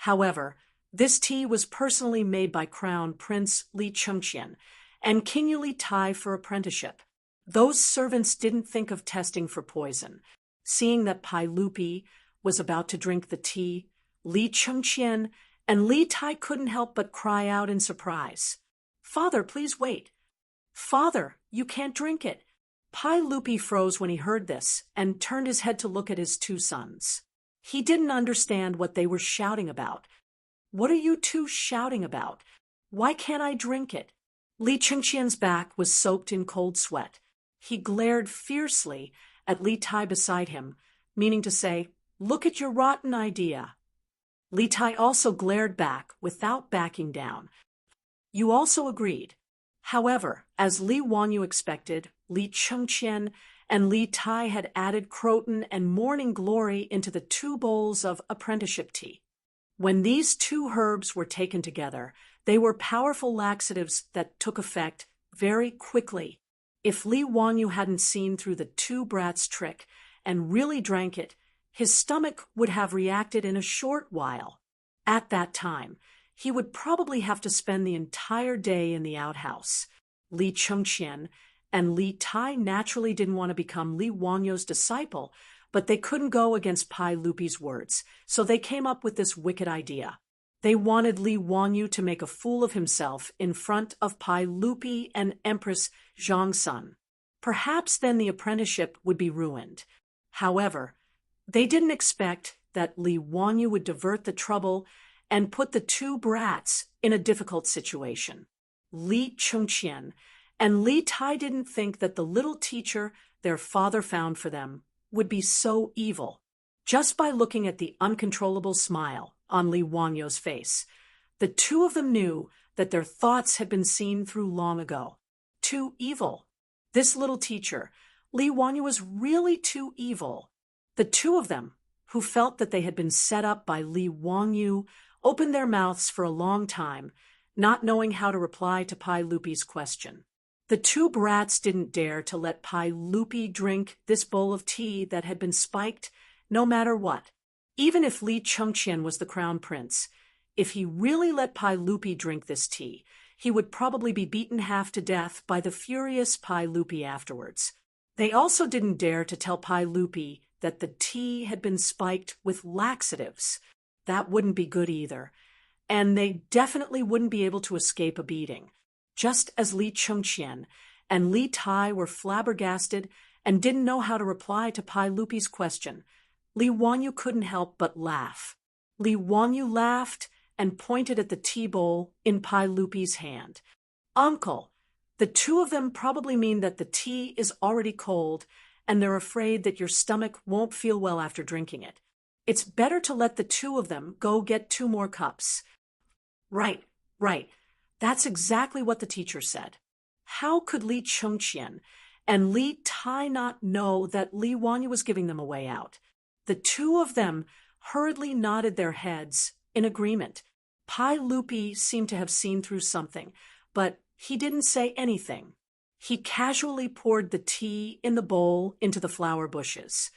However, this tea was personally made by Crown Prince Li Chengqian and King Li Tai for apprenticeship. Those servants didn't think of testing for poison. Seeing that Pai Lupi was about to drink the tea, Li Chengqian and Li Tai couldn't help but cry out in surprise. "Father, please wait." "Father, you can't drink it." Pai Lupi froze when he heard this and turned his head to look at his two sons. He didn't understand what they were shouting about. "What are you two shouting about? Why can't I drink it?" Li Chengqian's back was soaked in cold sweat. He glared fiercely at Li Tai beside him, meaning to say, "Look at your rotten idea." Li Tai also glared back without backing down. "You also agreed." However, as Li Wanyu expected, Li Chengqian and Li Tai had added croton and morning glory into the 2 bowls of apprenticeship tea. When these 2 herbs were taken together, they were powerful laxatives that took effect very quickly. If Li Wanyu hadn't seen through the 2 brats' trick and really drank it, his stomach would have reacted in a short while. At that time, he would probably have to spend the entire day in the outhouse. Li Chengqian and Li Tai naturally didn't want to become Li Wanyu's disciple, but they couldn't go against Pai Lupi's words, so they came up with this wicked idea. They wanted Li Wanyu to make a fool of himself in front of Pai Lupi and Empress Zhongsun. Perhaps then the apprenticeship would be ruined. However, they didn't expect that Li Wanyu would divert the trouble and put the two brats in a difficult situation. Li Chengqian and Li Tai didn't think that the little teacher their father found for them would be so evil. Just by looking at the uncontrollable smile on Li Wanyu's face, the two of them knew that their thoughts had been seen through long ago. Too evil. This little teacher, Li Wanyu, was really too evil. The two of them, who felt that they had been set up by Li Wanyu, opened their mouths for a long time, not knowing how to reply to Pai Lupi's question. The two brats didn't dare to let Pai Lupi drink this bowl of tea that had been spiked, no matter what. Even if Li Chengqian was the crown prince, if he really let Pai Lupi drink this tea, he would probably be beaten half to death by the furious Pai Lupi afterwards. They also didn't dare to tell Pai Lupi that the tea had been spiked with laxatives. That wouldn't be good either. And they definitely wouldn't be able to escape a beating. Just as Li Chengqian and Li Tai were flabbergasted and didn't know how to reply to Pai Lupi's question, Li Wanyu couldn't help but laugh. Li Wanyu laughed and pointed at the tea bowl in Pai Lupi's hand. "Uncle, the two of them probably mean that the tea is already cold and they're afraid that your stomach won't feel well after drinking it. It's better to let the two of them go get 2 more cups." Right. That's exactly what the teacher said. How could Li Chengqian and Li Tai not know that Li Wanyu was giving them a way out? The two of them hurriedly nodded their heads in agreement. Pai Lupi seemed to have seen through something, but he didn't say anything. He casually poured the tea in the bowl into the flower bushes.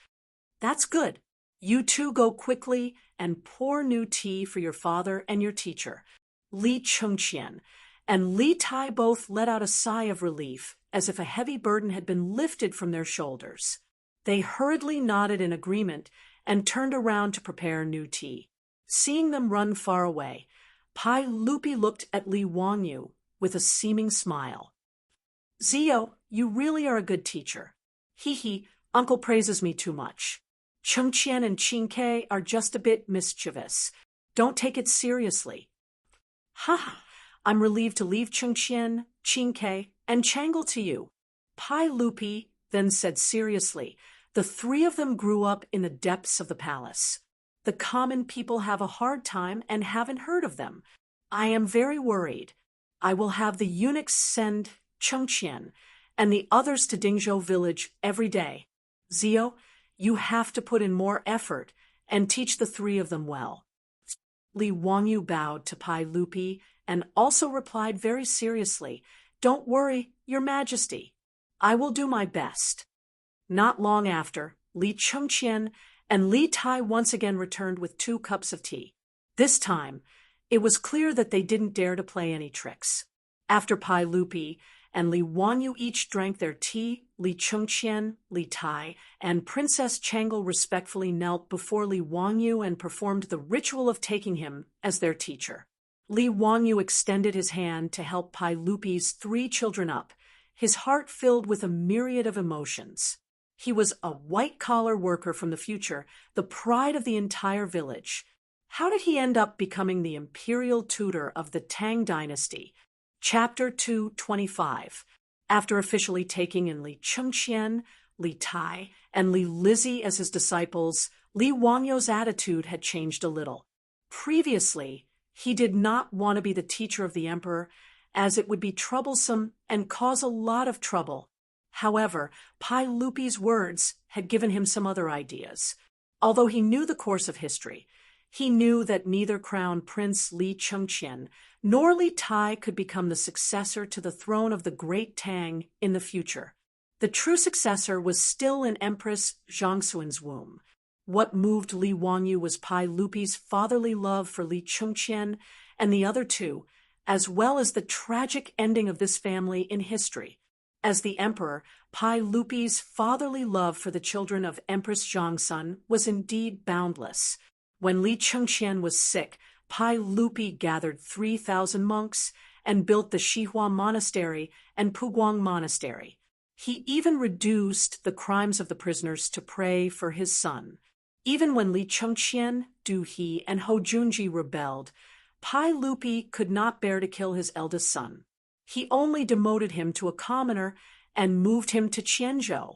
"That's good. You two go quickly and pour new tea for your father and your teacher." Li Chengqian and Li Tai both let out a sigh of relief, as if a heavy burden had been lifted from their shoulders. They hurriedly nodded in agreement and turned around to prepare new tea. Seeing them run far away, Pai Lupi looked at Li Wanyu with a seeming smile. "Zio, you really are a good teacher. Hee, Uncle praises me too much. Chengqian and Qingke are just a bit mischievous. Don't take it seriously." "Ha! I'm relieved to leave Chengqian, Qingke, and Changle to you." Pai Lupi then said seriously, "The 3 of them grew up in the depths of the palace. The common people have a hard time and haven't heard of them. I am very worried. I will have the eunuchs send Chengqian and the others to Dingzhou village every day. Zio, you have to put in more effort and teach the 3 of them well." Li Wanyu bowed to Pai Lupi and also replied very seriously, "Don't worry, Your Majesty. I will do my best." Not long after, Li Chengqian and Li Tai once again returned with 2 cups of tea. This time, it was clear that they didn't dare to play any tricks. After Pai Lupi and Li Wanyu each drank their tea, Li Chengqian, Li Tai, and Princess Changle respectfully knelt before Li Wanyu and performed the ritual of taking him as their teacher. Li Wanyu extended his hand to help Pai Lupi's 3 children up, his heart filled with a myriad of emotions. He was a white-collar worker from the future, the pride of the entire village. How did he end up becoming the imperial tutor of the Tang dynasty? Chapter 225. After officially taking in Li Chengqian, Li Tai, and Li Lizzie as his disciples, Li Wanyu's attitude had changed a little. Previously, he did not want to be the teacher of the emperor, as it would be troublesome and cause a lot of trouble. However, Pai Lupi's words had given him some other ideas. Although he knew the course of history, he knew that neither Crown Prince Li Chengqian nor Li Tai could become the successor to the throne of the Great Tang in the future. The true successor was still in Empress Zhongxuan's womb. What moved Li Wanyu was Pai Lupi's fatherly love for Li Chengqian and the other 2, as well as the tragic ending of this family in history. As the emperor, Pai Lupi's fatherly love for the children of Empress Zhongxun was indeed boundless. When Li Chengqian was sick, Pai Lupi gathered 3,000 monks and built the Xihua Monastery and Puguang Monastery. He even reduced the crimes of the prisoners to prey for his son. Even when Li Chengqian, Du He, and Hou Junji rebelled, Pai Lupi could not bear to kill his eldest son. He only demoted him to a commoner and moved him to Qianzhou.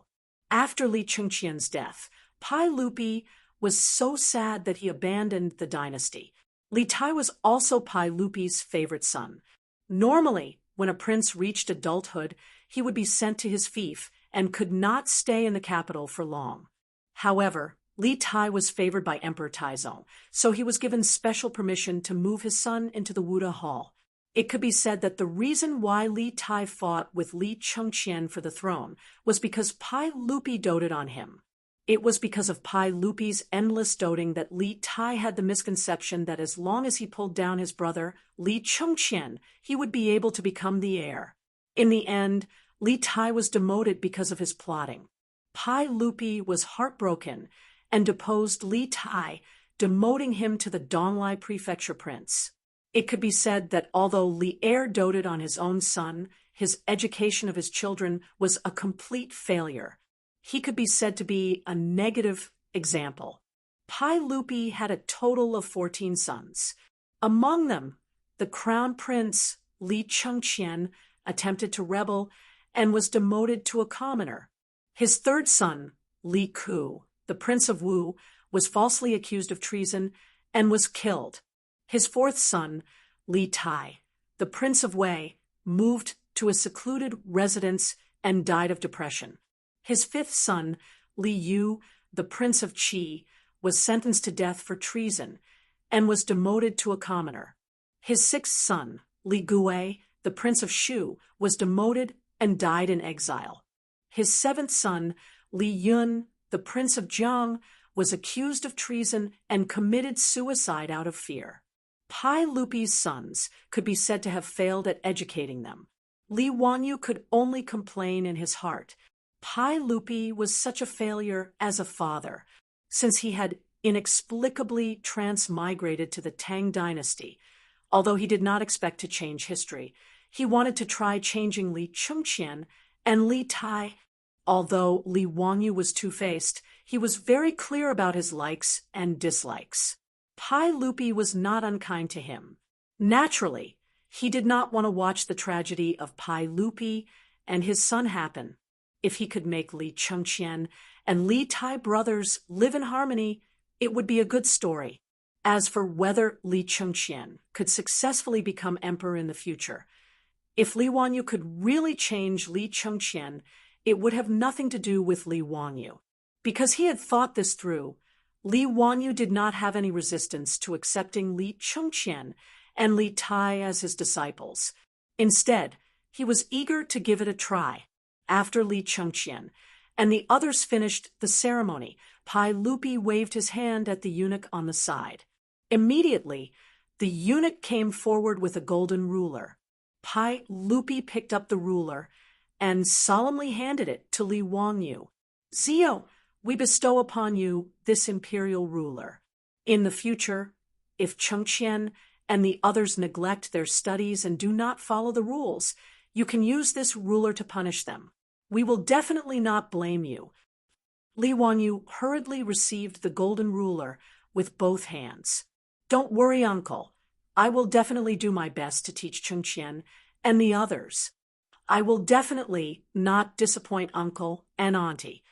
After Li Chengqian's death, Pai Lupi was so sad that he abandoned the dynasty. Li Tai was also Pai Lupi's favorite son. Normally, when a prince reached adulthood, he would be sent to his fief and could not stay in the capital for long. However, Li Tai was favored by Emperor Taizong, so he was given special permission to move his son into the Wuda Hall. It could be said that the reason why Li Tai fought with Li Chengqian for the throne was because Pai Lupi doted on him. It was because of Pai Lupi's endless doting that Li Tai had the misconception that as long as he pulled down his brother, Li Chengqian, he would be able to become the heir. In the end, Li Tai was demoted because of his plotting. Pai Lupi was heartbroken and deposed Li Tai, demoting him to the Donglai prefecture prince. It could be said that although Li Er doted on his own son, his education of his children was a complete failure. He could be said to be a negative example. Pai Lupi had a total of 14 sons. Among them, the crown prince Li Chengqian attempted to rebel and was demoted to a commoner. His third son, Li Ku, the prince of Wu, was falsely accused of treason and was killed. His fourth son, Li Tai, the prince of Wei, moved to a secluded residence and died of depression. His fifth son, Li Yu, the prince of Qi, was sentenced to death for treason and was demoted to a commoner. His sixth son, Li Gui, the prince of Shu, was demoted and died in exile. His seventh son, Li Yun, the prince of Jiang, was accused of treason and committed suicide out of fear. Pai Lupi's sons could be said to have failed at educating them. Li Wanyu could only complain in his heart. Pai Lupi was such a failure as a father, since he had inexplicably transmigrated to the Tang dynasty. Although he did not expect to change history, he wanted to try changing Li Chengqian and Li Tai. Although Li Wanyu was two-faced, he was very clear about his likes and dislikes. Pai Lupi was not unkind to him. Naturally, he did not want to watch the tragedy of Pai Lupi and his son happen. If he could make Li Chengqian and Li Tai brothers live in harmony, it would be a good story. As for whether Li Chengqian could successfully become emperor in the future, if Li Wanyu could really change Li Chengqian, it would have nothing to do with Li Wanyu. Because he had thought this through, Li Wanyu did not have any resistance to accepting Li Chengqian and Li Tai as his disciples. Instead, he was eager to give it a try. After Li Chengqian and the others finished the ceremony, Pai Lupi waved his hand at the eunuch on the side. Immediately, the eunuch came forward with a golden ruler. Pai Lupi picked up the ruler and solemnly handed it to Li Wanyu. "Zio, we bestow upon you this imperial ruler. In the future, if Chengqian and the others neglect their studies and do not follow the rules, you can use this ruler to punish them. We will definitely not blame you." Li Wanyu hurriedly received the golden ruler with both hands. "Don't worry, uncle. I will definitely do my best to teach Chengqian and the others. I will definitely not disappoint uncle and auntie."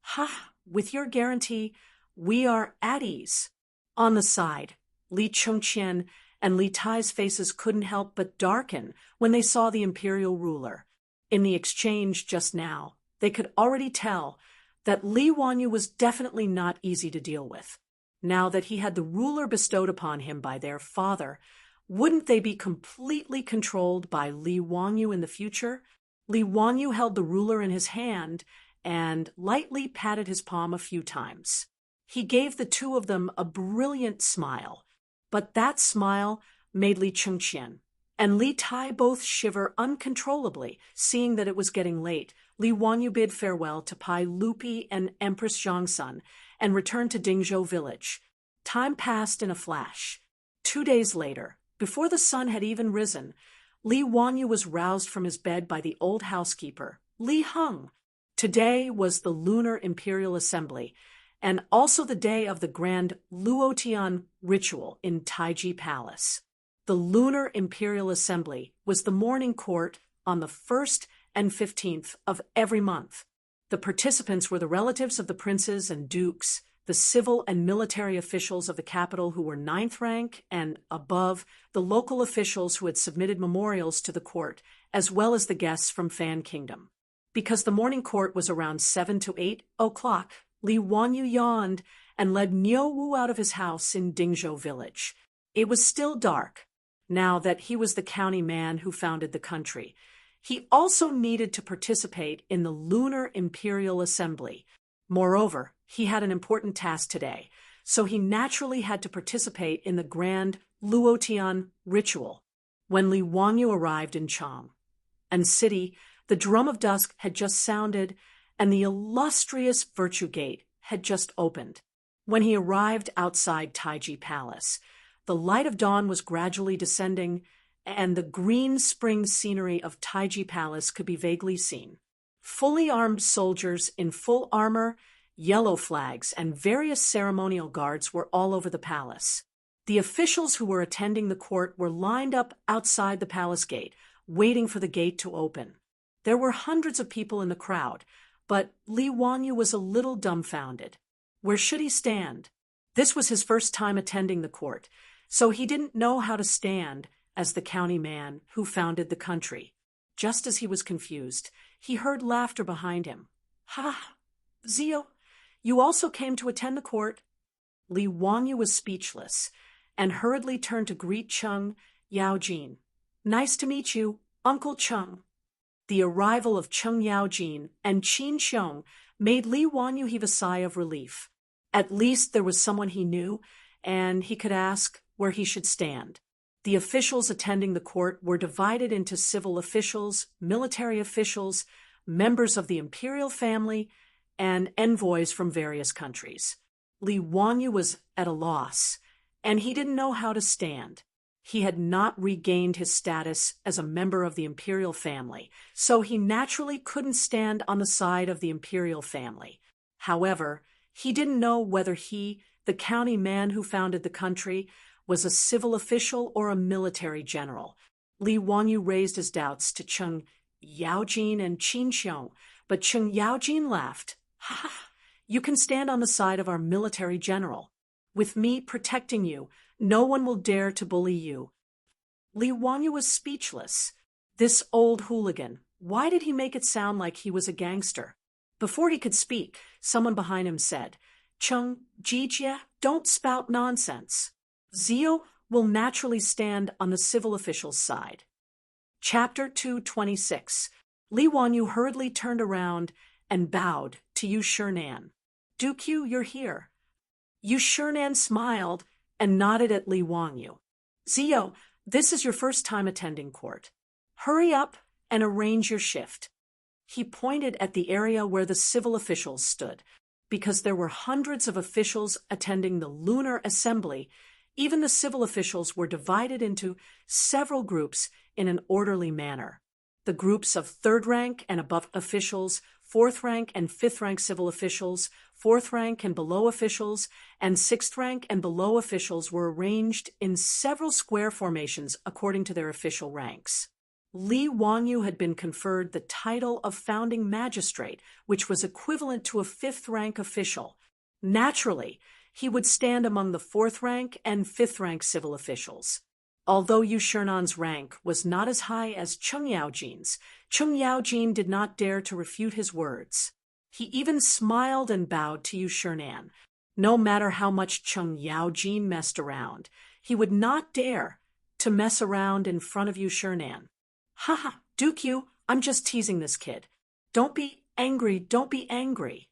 "Ha! With your guarantee, we are at ease." On the side, Li Chengqian and Li Tai's faces couldn't help but darken when they saw the imperial ruler. In the exchange just now, they could already tell that Li Wanyu was definitely not easy to deal with. Now that he had the ruler bestowed upon him by their father, wouldn't they be completely controlled by Li Wanyu in the future? Li Wanyu held the ruler in his hand and lightly patted his palm a few times. He gave the two of them a brilliant smile, but that smile made Li Chengqian and Li Tai both shiver uncontrollably, seeing that it was getting late. Li Wanyu bid farewell to Pai Lupi and Empress Zhongsun and returned to Dingzhou village. Time passed in a flash. 2 days later, before the sun had even risen, Li Wanyu was roused from his bed by the old housekeeper, Li Heng. Today was the Lunar Imperial Assembly, and also the day of the grand Luotian ritual in Taiji Palace. The Lunar Imperial Assembly was the morning court on the 1st and 15th of every month. The participants were the relatives of the princes and dukes, the civil and military officials of the capital who were 9th rank and above, the local officials who had submitted memorials to the court, as well as the guests from Fan Kingdom. Because the morning court was around 7 to 8 o'clock, Li Wanyu yawned and led Niu Wu out of his house in Dingzhou village. It was still dark, now that he was the county man who founded the country. He also needed to participate in the Lunar Imperial Assembly. Moreover, he had an important task today, so he naturally had to participate in the grand Luotian ritual. When Li Wanyu arrived in Chang'an City, the drum of dusk had just sounded, and the illustrious Virtue Gate had just opened. When he arrived outside Taiji Palace, the light of dawn was gradually descending, and the green spring scenery of Taiji Palace could be vaguely seen. Fully armed soldiers in full armor, yellow flags, and various ceremonial guards were all over the palace. The officials who were attending the court were lined up outside the palace gate, waiting for the gate to open. There were hundreds of people in the crowd, but Li Wanyu was a little dumbfounded. Where should he stand? This was his first time attending the court, so he didn't know how to stand as the county man who founded the country. Just as he was confused, he heard laughter behind him. Ha! Zio, you also came to attend the court? Li Wanyu was speechless and hurriedly turned to greet Cheng Yaojin. Nice to meet you, Uncle Cheng. The arrival of Cheng Yaojin and Qin Xiong made Li Wanyu heave a sigh of relief. At least there was someone he knew, and he could ask where he should stand. The officials attending the court were divided into civil officials, military officials, members of the imperial family, and envoys from various countries. Li Wanyu was at a loss, and he didn't know how to stand. He had not regained his status as a member of the imperial family, so he naturally couldn't stand on the side of the imperial family. However, he didn't know whether he, the county man who founded the country, was a civil official or a military general. Li Wanyu raised his doubts to Cheng Yaojin and Qin Xiong, but Cheng Yaojin laughed. Ha! You can stand on the side of our military general. With me protecting you, no one will dare to bully you. Li Wanyu was speechless. This old hooligan, why did he make it sound like he was a gangster? Before he could speak, someone behind him said, Cheng Jijie, don't spout nonsense. Zio will naturally stand on the civil official's side. Chapter 226. Li Wanyu hurriedly turned around and bowed to Yu Shinan. Dukyu, you're here. Yu Shinan smiled and nodded at Li Wanyu. Zio, this is your first time attending court. Hurry up and arrange your shift. He pointed at the area where the civil officials stood. Because there were hundreds of officials attending the Lunar Assembly, even the civil officials were divided into several groups in an orderly manner. The groups of 3rd rank and above officials, 4th rank and 5th rank civil officials, 4th rank and below officials, and 6th rank and below officials were arranged in several square formations according to their official ranks. Li Wanyu had been conferred the title of founding magistrate, which was equivalent to a 5th rank official. Naturally, he would stand among the 4th rank and 5th rank civil officials. Although Yu Shinan's rank was not as high as Cheng Yaojin's, Cheng Yaojin did not dare to refute his words. He even smiled and bowed to Yu Shinan. No matter how much Cheng Yaojin messed around, he would not dare to mess around in front of Yu Shinan. Ha, Dukyu, I'm just teasing this kid. Don't be angry, don't be angry.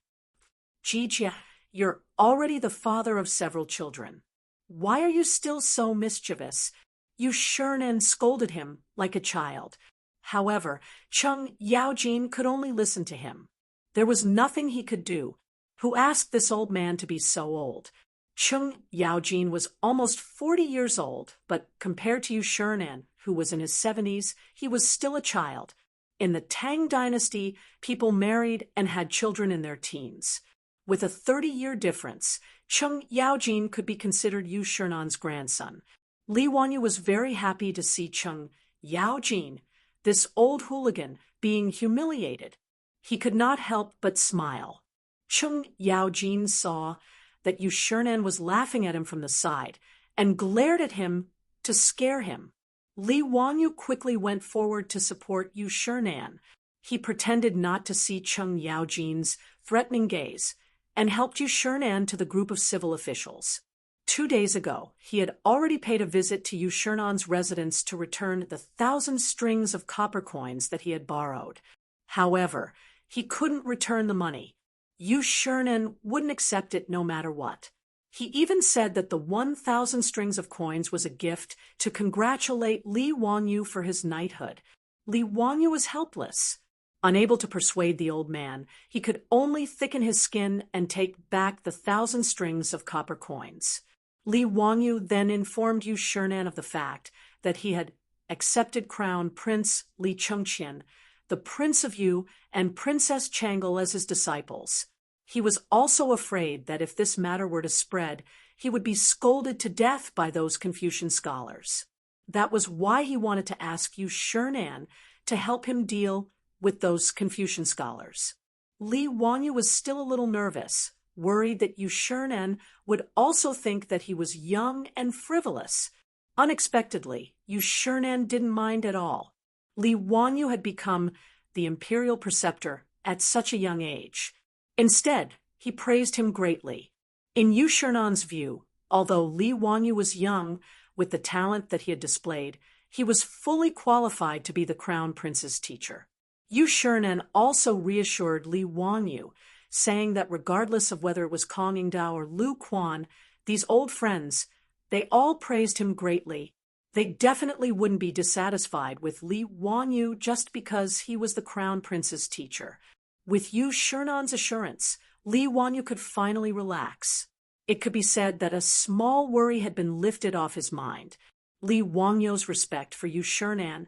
Jijia, you're already the father of several children. Why are you still so mischievous? Yu Shinan scolded him like a child. However, Cheng Yaojin could only listen to him. There was nothing he could do. Who asked this old man to be so old? Cheng Yaojin was almost 40 years old, but compared to Yu Shinan, who was in his 70s, he was still a child. In the Tang dynasty, people married and had children in their teens. With a 30-year difference, Cheng Yaojin could be considered Yu Shernan's grandson. Li Wanyu was very happy to see Cheng Yaojin, this old hooligan, being humiliated. He could not help but smile. Cheng Yaojin saw that Yu Shernan was laughing at him from the side and glared at him to scare him. Li Wanyu quickly went forward to support Yu Shernan. He pretended not to see Cheng Yaojin's threatening gaze and helped Yu Shernan to the group of civil officials. 2 days ago, he had already paid a visit to Yu Shernan's residence to return the 1,000 strings of copper coins that he had borrowed. However, he couldn't return the money. Yu Shernan wouldn't accept it no matter what. He even said that the 1,000 strings of coins was a gift to congratulate Li Wanyu for his knighthood. Li Wanyu was helpless. Unable to persuade the old man, he could only thicken his skin and take back the 1,000 strings of copper coins. Li Wanyu then informed Yu Shernan of the fact that he had accepted Crown Prince Li Chengqian, the Prince of Yu, and Princess Changle as his disciples. He was also afraid that if this matter were to spread, he would be scolded to death by those Confucian scholars. That was why he wanted to ask Yu Shernan to help him deal with those Confucian scholars. Li Wanyu was still a little nervous, worried that Yu Shernan would also think that he was young and frivolous. Unexpectedly, Yu Shernan didn't mind at all. Li Wanyu had become the imperial preceptor at such a young age. Instead, he praised him greatly. In Yu Shernan's view, although Li Wanyu was young, with the talent that he had displayed, he was fully qualified to be the crown prince's teacher. Yu Shernan also reassured Li Wanyu, saying that regardless of whether it was Kong Yingdao or Lu Quan, these old friends, they all praised him greatly. They definitely wouldn't be dissatisfied with Li Wanyu just because he was the crown prince's teacher. With Yu Shernan's assurance, Li Wanyu could finally relax. It could be said that a small worry had been lifted off his mind. Li Wanyu's respect for Yu Shernan,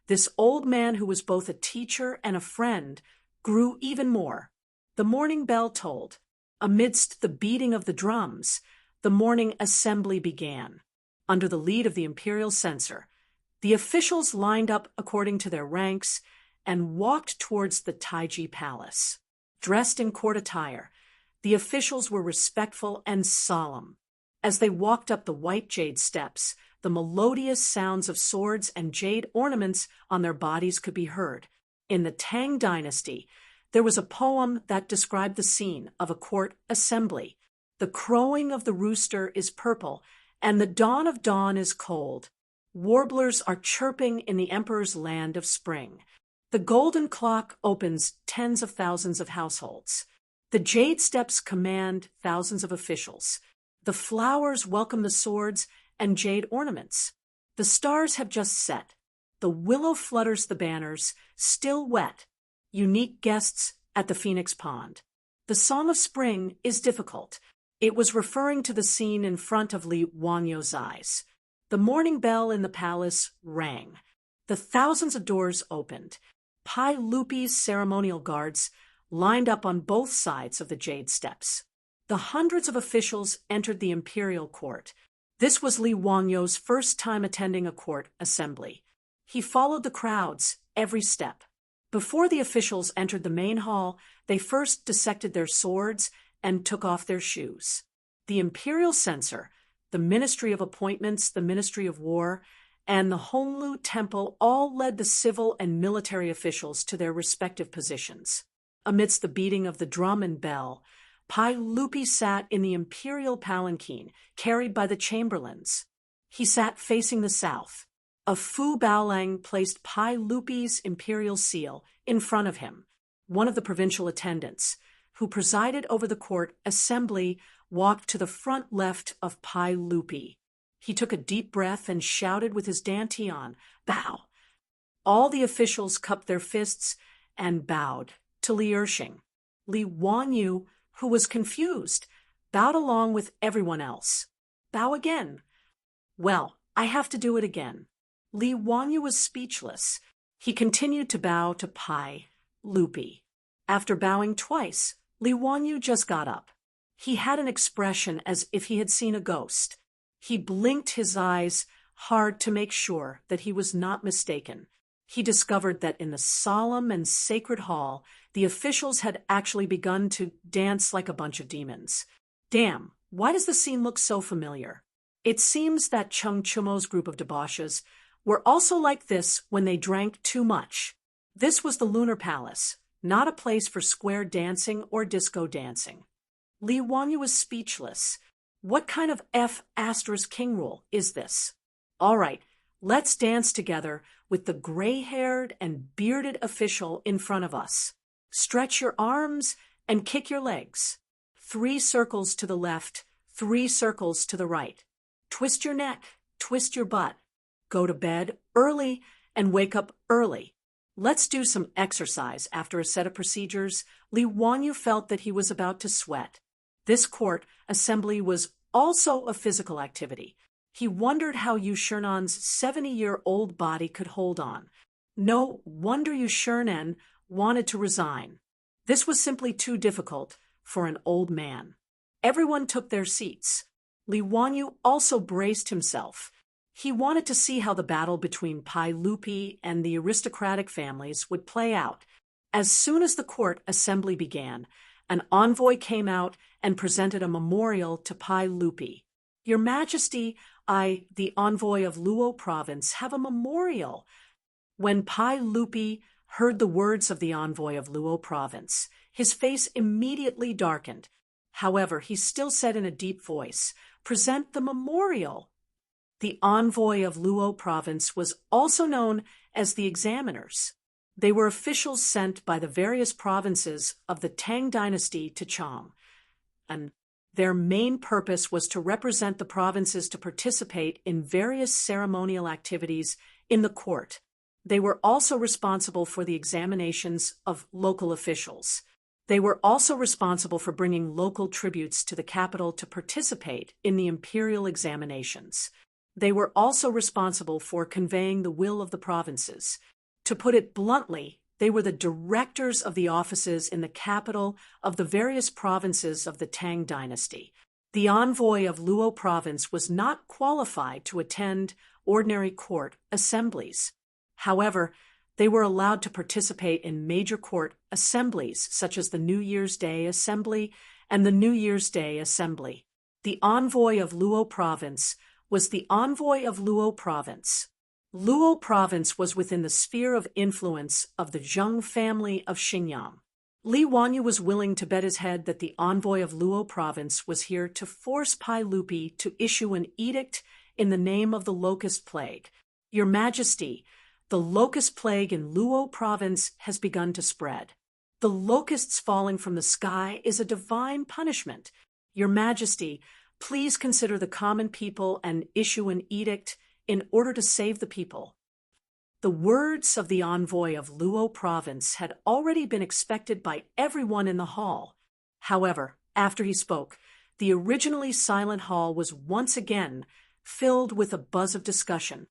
this old man who was both a teacher and a friend, grew even more. The morning bell tolled. Amidst the beating of the drums, the morning assembly began. Under the lead of the imperial censor, the officials lined up according to their ranks and walked towards the Taiji Palace. Dressed in court attire, the officials were respectful and solemn. As they walked up the white jade steps, the melodious sounds of swords and jade ornaments on their bodies could be heard. In the Tang dynasty, there was a poem that described the scene of a court assembly. The crowing of the rooster is purple, and the dawn of dawn is cold. Warblers are chirping in the emperor's land of spring. The golden clock opens tens of thousands of households. The jade steps command thousands of officials. The flowers welcome the swords and jade ornaments. The stars have just set. The willow flutters the banners, still wet. Unique guests at the Phoenix Pond. The song of spring is difficult. It was referring to the scene in front of Li Wanyu's eyes. The morning bell in the palace rang. The thousands of doors opened. Pai Lupi's ceremonial guards lined up on both sides of the jade steps. The hundreds of officials entered the imperial court. This was Li Wanyu's first time attending a court assembly. He followed the crowds every step. Before the officials entered the main hall, they first dissected their swords and took off their shoes. The imperial censor, the Ministry of Appointments, the Ministry of War, and the Honglu Temple all led the civil and military officials to their respective positions. Amidst the beating of the drum and bell, Pai Lupi sat in the imperial palanquin carried by the chamberlains. He sat facing the south. A Fu Baolang placed Pai Lupi's imperial seal in front of him. One of the provincial attendants, who presided over the court assembly, walked to the front left of Pai Lupi. He took a deep breath and shouted with his dantian, "Bow!" All the officials cupped their fists and bowed to Li Ershing. Li Wanyu, who was confused, bowed along with everyone else. "Bow again." "Well, I have to do it again." Li Wanyu was speechless. He continued to bow to Pai Lupi. After bowing twice, Li Wanyu just got up. He had an expression as if he had seen a ghost. He blinked his eyes hard to make sure that he was not mistaken. He discovered that in the solemn and sacred hall, the officials had actually begun to dance like a bunch of demons. Damn, why does the scene look so familiar? It seems that Chung Chumo's group of debauches were also like this when they drank too much. This was the Lunar Palace, not a place for square dancing or disco dancing. Li Wanyu was speechless. What kind of F***king rule is this? All right, let's dance together with the gray-haired and bearded official in front of us. Stretch your arms and kick your legs. 3 circles to the left, 3 circles to the right. Twist your neck, twist your butt. Go to bed early and wake up early. Let's do some exercise. After a set of procedures, Li Wanyu felt that he was about to sweat. This court assembly was also a physical activity. He wondered how Yu Shernan's 70-year-old body could hold on. No wonder Yu Shernan wanted to resign. This was simply too difficult for an old man. Everyone took their seats. Li Wanyu also braced himself. He wanted to see how the battle between Pai Lupi and the aristocratic families would play out. As soon as the court assembly began, an envoy came out and presented a memorial to Pai Lupi. Your Majesty, I, the envoy of Luo province, have a memorial. When Pai Lupi heard the words of the envoy of Luo province, his face immediately darkened. However, he still said in a deep voice, "Present the memorial." The envoy of Luo province was also known as the examiners. They were officials sent by the various provinces of the Tang dynasty to Chang, and their main purpose was to represent the provinces to participate in various ceremonial activities in the court. They were also responsible for the examinations of local officials. They were also responsible for bringing local tributes to the capital to participate in the imperial examinations. They were also responsible for conveying the will of the provinces. To put it bluntly, they were the directors of the offices in the capital of the various provinces of the Tang dynasty. The envoy of Luo province was not qualified to attend ordinary court assemblies. However, they were allowed to participate in major court assemblies such as the New Year's Day Assembly and the New Year's Day Assembly. The envoy of Luo province was the envoy of Luo province. Luo province was within the sphere of influence of the Zheng family of Xinyang. Li Wanyu was willing to bet his head that the envoy of Luo province was here to force Pai Lupi to issue an edict in the name of the locust plague. Your Majesty, the locust plague in Luo province has begun to spread. The locusts falling from the sky is a divine punishment. Your Majesty, please consider the common people and issue an edict in order to save the people. The words of the envoy of Luo province had already been expected by everyone in the hall. However, after he spoke, the originally silent hall was once again filled with a buzz of discussion.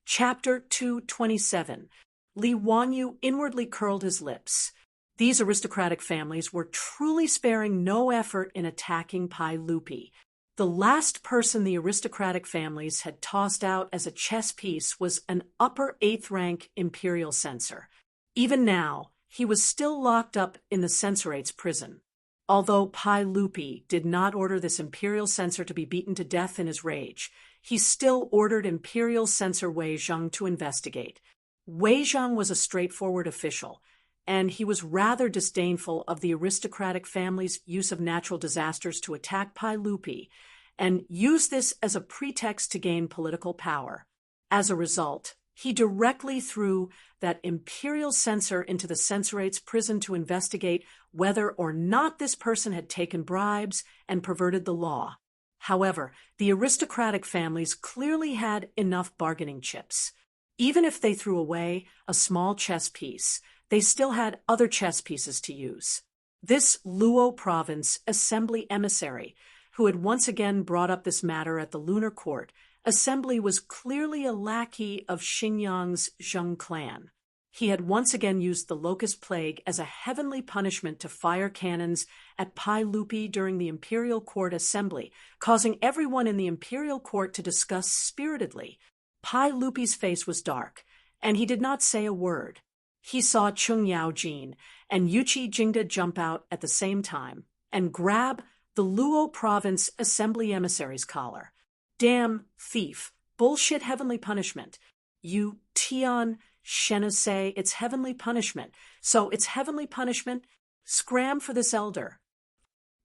Chapter 227. Li Wanyu inwardly curled his lips. These aristocratic families were truly sparing no effort in attacking Pai Lupi. The last person the aristocratic families had tossed out as a chess piece was an upper 8th rank imperial censor. Even now, he was still locked up in the censorate's prison. Although Pai Lupi did not order this imperial censor to be beaten to death in his rage, he still ordered imperial censor Wei Zheng to investigate. Wei Zheng was a straightforward official, and he was rather disdainful of the aristocratic family's use of natural disasters to attack Pai Lupi, and used this as a pretext to gain political power. As a result, he directly threw that imperial censor into the censorate's prison to investigate whether or not this person had taken bribes and perverted the law. However, the aristocratic families clearly had enough bargaining chips. Even if they threw away a small chess piece, they still had other chess pieces to use. This Luo province assembly emissary, who had once again brought up this matter at the lunar court, assembly was clearly a lackey of Xinyang's Zheng clan. He had once again used the locust plague as a heavenly punishment to fire cannons at Pai Lupi during the imperial court assembly, causing everyone in the imperial court to discuss spiritedly. Pai Lupi's face was dark, and he did not say a word. He saw Chung Yaojin and Yuchi Jingda jump out at the same time and grab the Luo province assembly emissary's collar. Damn thief, bullshit heavenly punishment. You Tian Shenase, it's heavenly punishment. So it's heavenly punishment. Scram for this elder.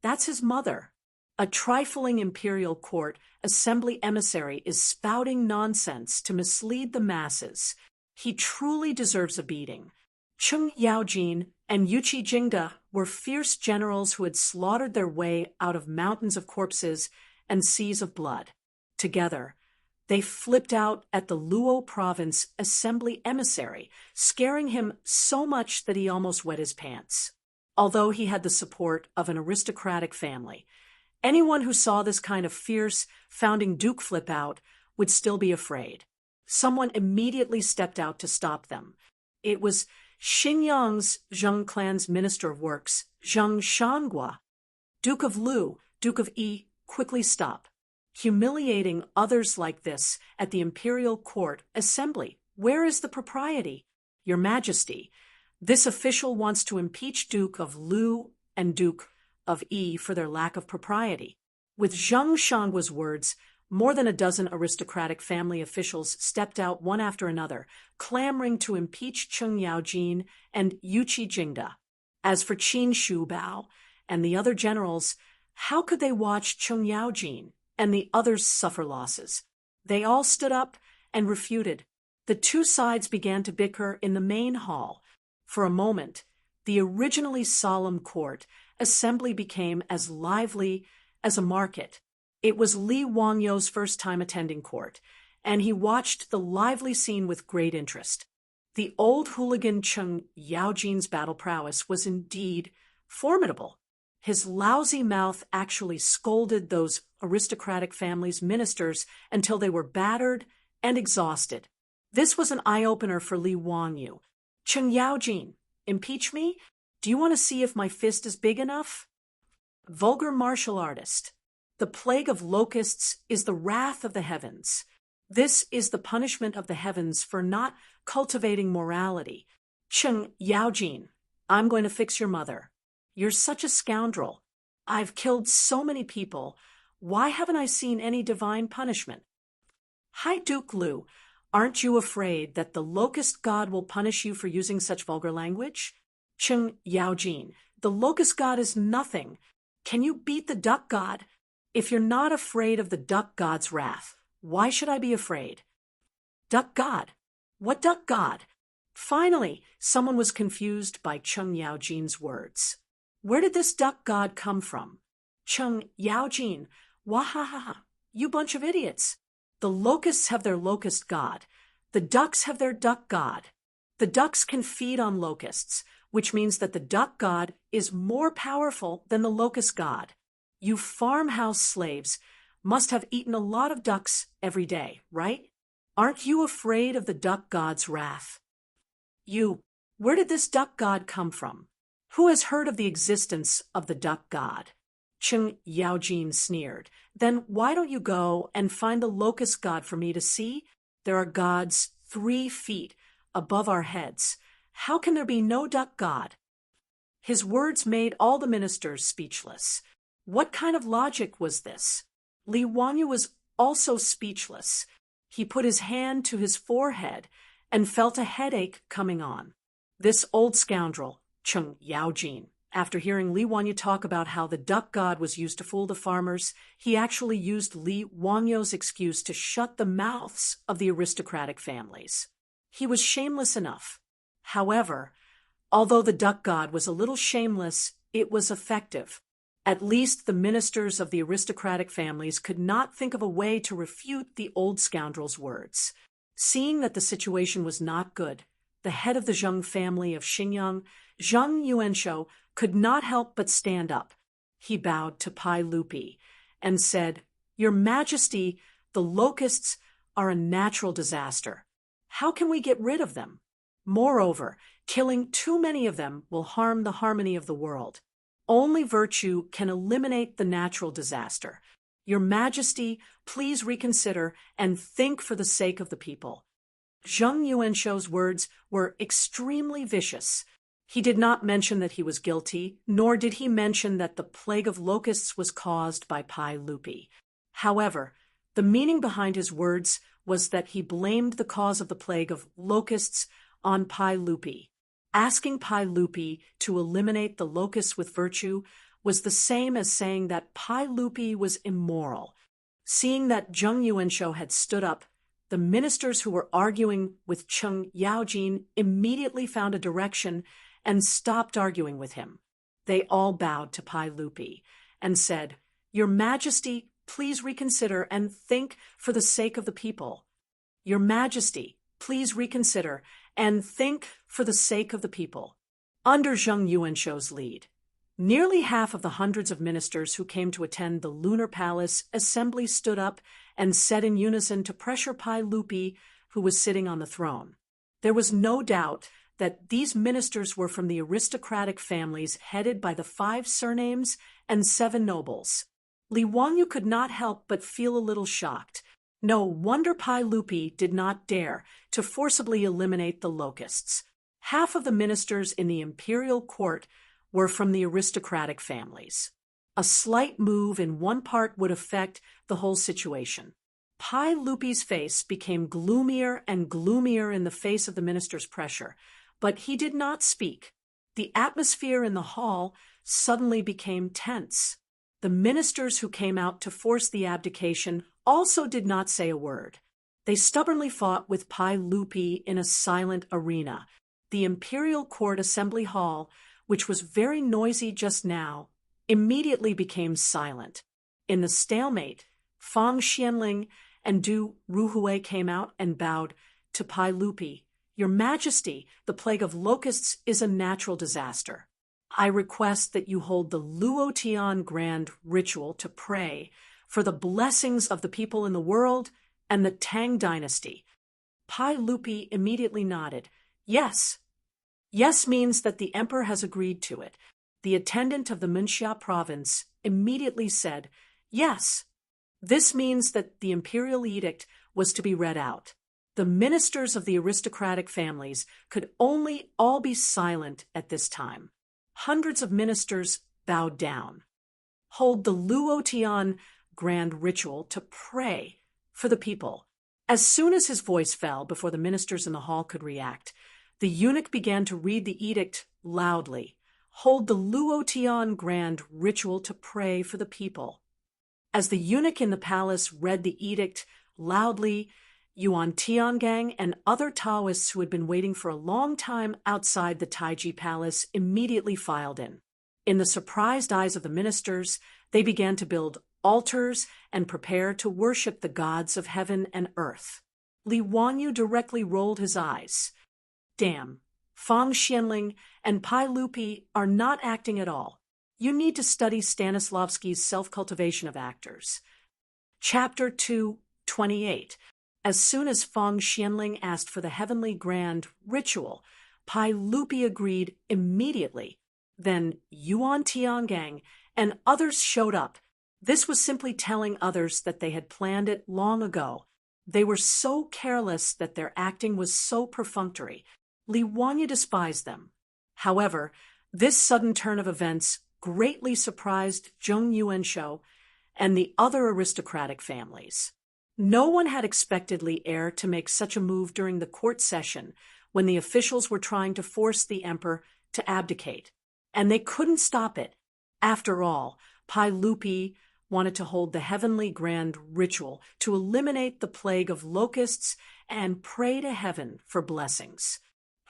That's his mother. A trifling imperial court assembly emissary is spouting nonsense to mislead the masses. He truly deserves a beating. Chung Yaojin and Yuchi Jingda were fierce generals who had slaughtered their way out of mountains of corpses and seas of blood. Together, they flipped out at the Luo province assembly emissary, scaring him so much that he almost wet his pants. Although he had the support of an aristocratic family, anyone who saw this kind of fierce founding duke flip out would still be afraid. Someone immediately stepped out to stop them. It was Xinyang's Zheng clan's Minister of Works, Zheng Shangua. Duke of Lu, Duke of Yi, quickly stop. Humiliating others like this at the imperial court assembly. Where is the propriety? Your Majesty, this official wants to impeach Duke of Lu and Duke of Yi for their lack of propriety. With Zheng Shangua's words, more than a dozen aristocratic family officials stepped out one after another, clamoring to impeach Chung Yaojin and Yuchi Jingda. As for Qin Shubao and the other generals, how could they watch Chung Yaojin and the others suffer losses? They all stood up and refuted. The two sides began to bicker in the main hall. For a moment, the originally solemn court assembly became as lively as a market. It was Li Wangyou's first time attending court, and he watched the lively scene with great interest. The old hooligan Chung Yaojin's battle prowess was indeed formidable. His lousy mouth actually scolded those aristocratic family's ministers until they were battered and exhausted. This was an eye-opener for Li Wangyou. Chung Yaojin, impeach me? Do you want to see if my fist is big enough? Vulgar martial artist. The plague of locusts is the wrath of the heavens. This is the punishment of the heavens for not cultivating morality. Chung Yaojin, I'm going to fix your mother. You're such a scoundrel. I've killed so many people. Why haven't I seen any divine punishment? Hi, Duke Lu. Aren't you afraid that the locust god will punish you for using such vulgar language? Chung Yaojin, the locust god is nothing. Can you beat the duck god? If you're not afraid of the duck god's wrath, why should I be afraid? Duck god? What duck god? Finally, someone was confused by Chung Yaojin's words. Where did this duck god come from? Chung Yaojin, wahaha, you bunch of idiots. The locusts have their locust god. The ducks have their duck god. The ducks can feed on locusts, which means that the duck god is more powerful than the locust god. You farmhouse slaves must have eaten a lot of ducks every day, right? Aren't you afraid of the duck god's wrath? Where did this duck god come from? Who has heard of the existence of the duck god? Chung Yaojin sneered. Then why don't you go and find the locust god for me to see? There are gods 3 feet above our heads. How can there be no duck god? His words made all the ministers speechless. What kind of logic was this? Li Wanyu was also speechless. He put his hand to his forehead and felt a headache coming on. This old scoundrel, Chung Yaojin, after hearing Li Wanyu talk about how the duck god was used to fool the farmers, he actually used Li Wangyou's excuse to shut the mouths of the aristocratic families. He was shameless enough. However, although the duck god was a little shameless, it was effective. At least the ministers of the aristocratic families could not think of a way to refute the old scoundrel's words. Seeing that the situation was not good, the head of the Zheng family of Xinyang, Zheng Yuanshou, could not help but stand up. He bowed to Pai Lupi and said, "Your Majesty, the locusts are a natural disaster. How can we get rid of them? Moreover, killing too many of them will harm the harmony of the world. Only virtue can eliminate the natural disaster. Your Majesty, please reconsider and think for the sake of the people. Zheng Yuanshou's words were extremely vicious. He did not mention that he was guilty, nor did he mention that the plague of locusts was caused by Pai Lupi. However, the meaning behind his words was that he blamed the cause of the plague of locusts on Pai Lupi. Asking Pai Lupi to eliminate the locusts with virtue was the same as saying that Pai Lupi was immoral. Seeing that Zheng Yuanshou had stood up, the ministers who were arguing with Cheng Yaojin immediately found a direction and stopped arguing with him. They all bowed to Pai Lupi and said, "Your Majesty, please reconsider and think for the sake of the people. Your Majesty, please reconsider and think for the sake of the people." Under Zheng Yuanshou's lead, nearly half of the hundreds of ministers who came to attend the Lunar Palace assembly stood up and said in unison to pressure Pai Lupi, who was sitting on the throne. There was no doubt that these ministers were from the aristocratic families headed by the 5 surnames and 7 nobles. Li Wangyu could not help but feel a little shocked. No wonder Pai Lupi did not dare to forcibly eliminate the locusts. Half of the ministers in the imperial court were from the aristocratic families. A slight move in one part would affect the whole situation. Pai Lupi's face became gloomier and gloomier in the face of the minister's pressure, but he did not speak. The atmosphere in the hall suddenly became tense. The ministers who came out to force the abdication also did not say a word. They stubbornly fought with Pai Lupi in a silent arena. The imperial court assembly hall, which was very noisy just now, immediately became silent. In the stalemate, Fang Xianling and Du Ruhui came out and bowed to Pai Lupi. "Your Majesty, the plague of locusts is a natural disaster. I request that you hold the Luotian grand ritual to pray for the blessings of the people in the world and the Tang dynasty." Pai Lupi immediately nodded. "Yes. Yes means that the emperor has agreed to it." The attendant of the Munxia province immediately said, "Yes." This means that the imperial edict was to be read out. The ministers of the aristocratic families could only all be silent at this time. Hundreds of ministers bowed down. "Hold the Luotian grand ritual to pray for the people." As soon as his voice fell before the ministers in the hall could react, the eunuch began to read the edict loudly. "Hold the Luotian grand ritual to pray for the people." As the eunuch in the palace read the edict loudly, Yuan Tiangang and other Taoists who had been waiting for a long time outside the Taiji Palace immediately filed in. In the surprised eyes of the ministers, they began to build altars and prepare to worship the gods of heaven and earth. Li Wangyu directly rolled his eyes. "Damn, Fang Xianling and Pai Lupi are not acting at all. You need to study Stanislavski's Self-Cultivation of Actors." Chapter 228. As soon as Fang Xianling asked for the heavenly grand ritual, Pai Lupi agreed immediately. Then Yuan Tiangang and others showed up. This was simply telling others that they had planned it long ago. They were so careless that their acting was so perfunctory. Li Wangyu despised them. However, this sudden turn of events greatly surprised Zheng Yuanshou and the other aristocratic families. No one had expected Li Er to make such a move during the court session when the officials were trying to force the emperor to abdicate. And they couldn't stop it. After all, Pai Lupi wanted to hold the heavenly grand ritual to eliminate the plague of locusts and pray to heaven for blessings.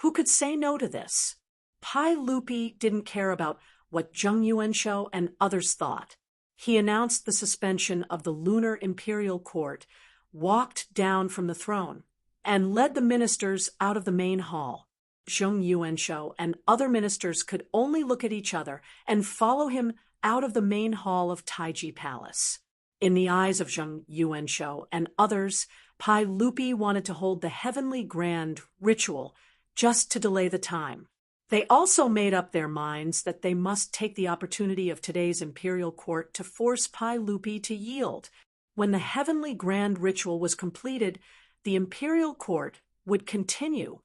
Who could say no to this? Pai Lupi didn't care about what Zheng Yuanshou and others thought. He announced the suspension of the Lunar Imperial Court, walked down from the throne, and led the ministers out of the main hall. Zheng Yuanshou and other ministers could only look at each other and follow him out of the main hall of Taiji Palace. In the eyes of Zheng Yuanshou and others, Pai Lupi wanted to hold the heavenly grand ritual just to delay the time. They also made up their minds that they must take the opportunity of today's imperial court to force Pai Lupi to yield. When the heavenly grand ritual was completed, the imperial court would continue.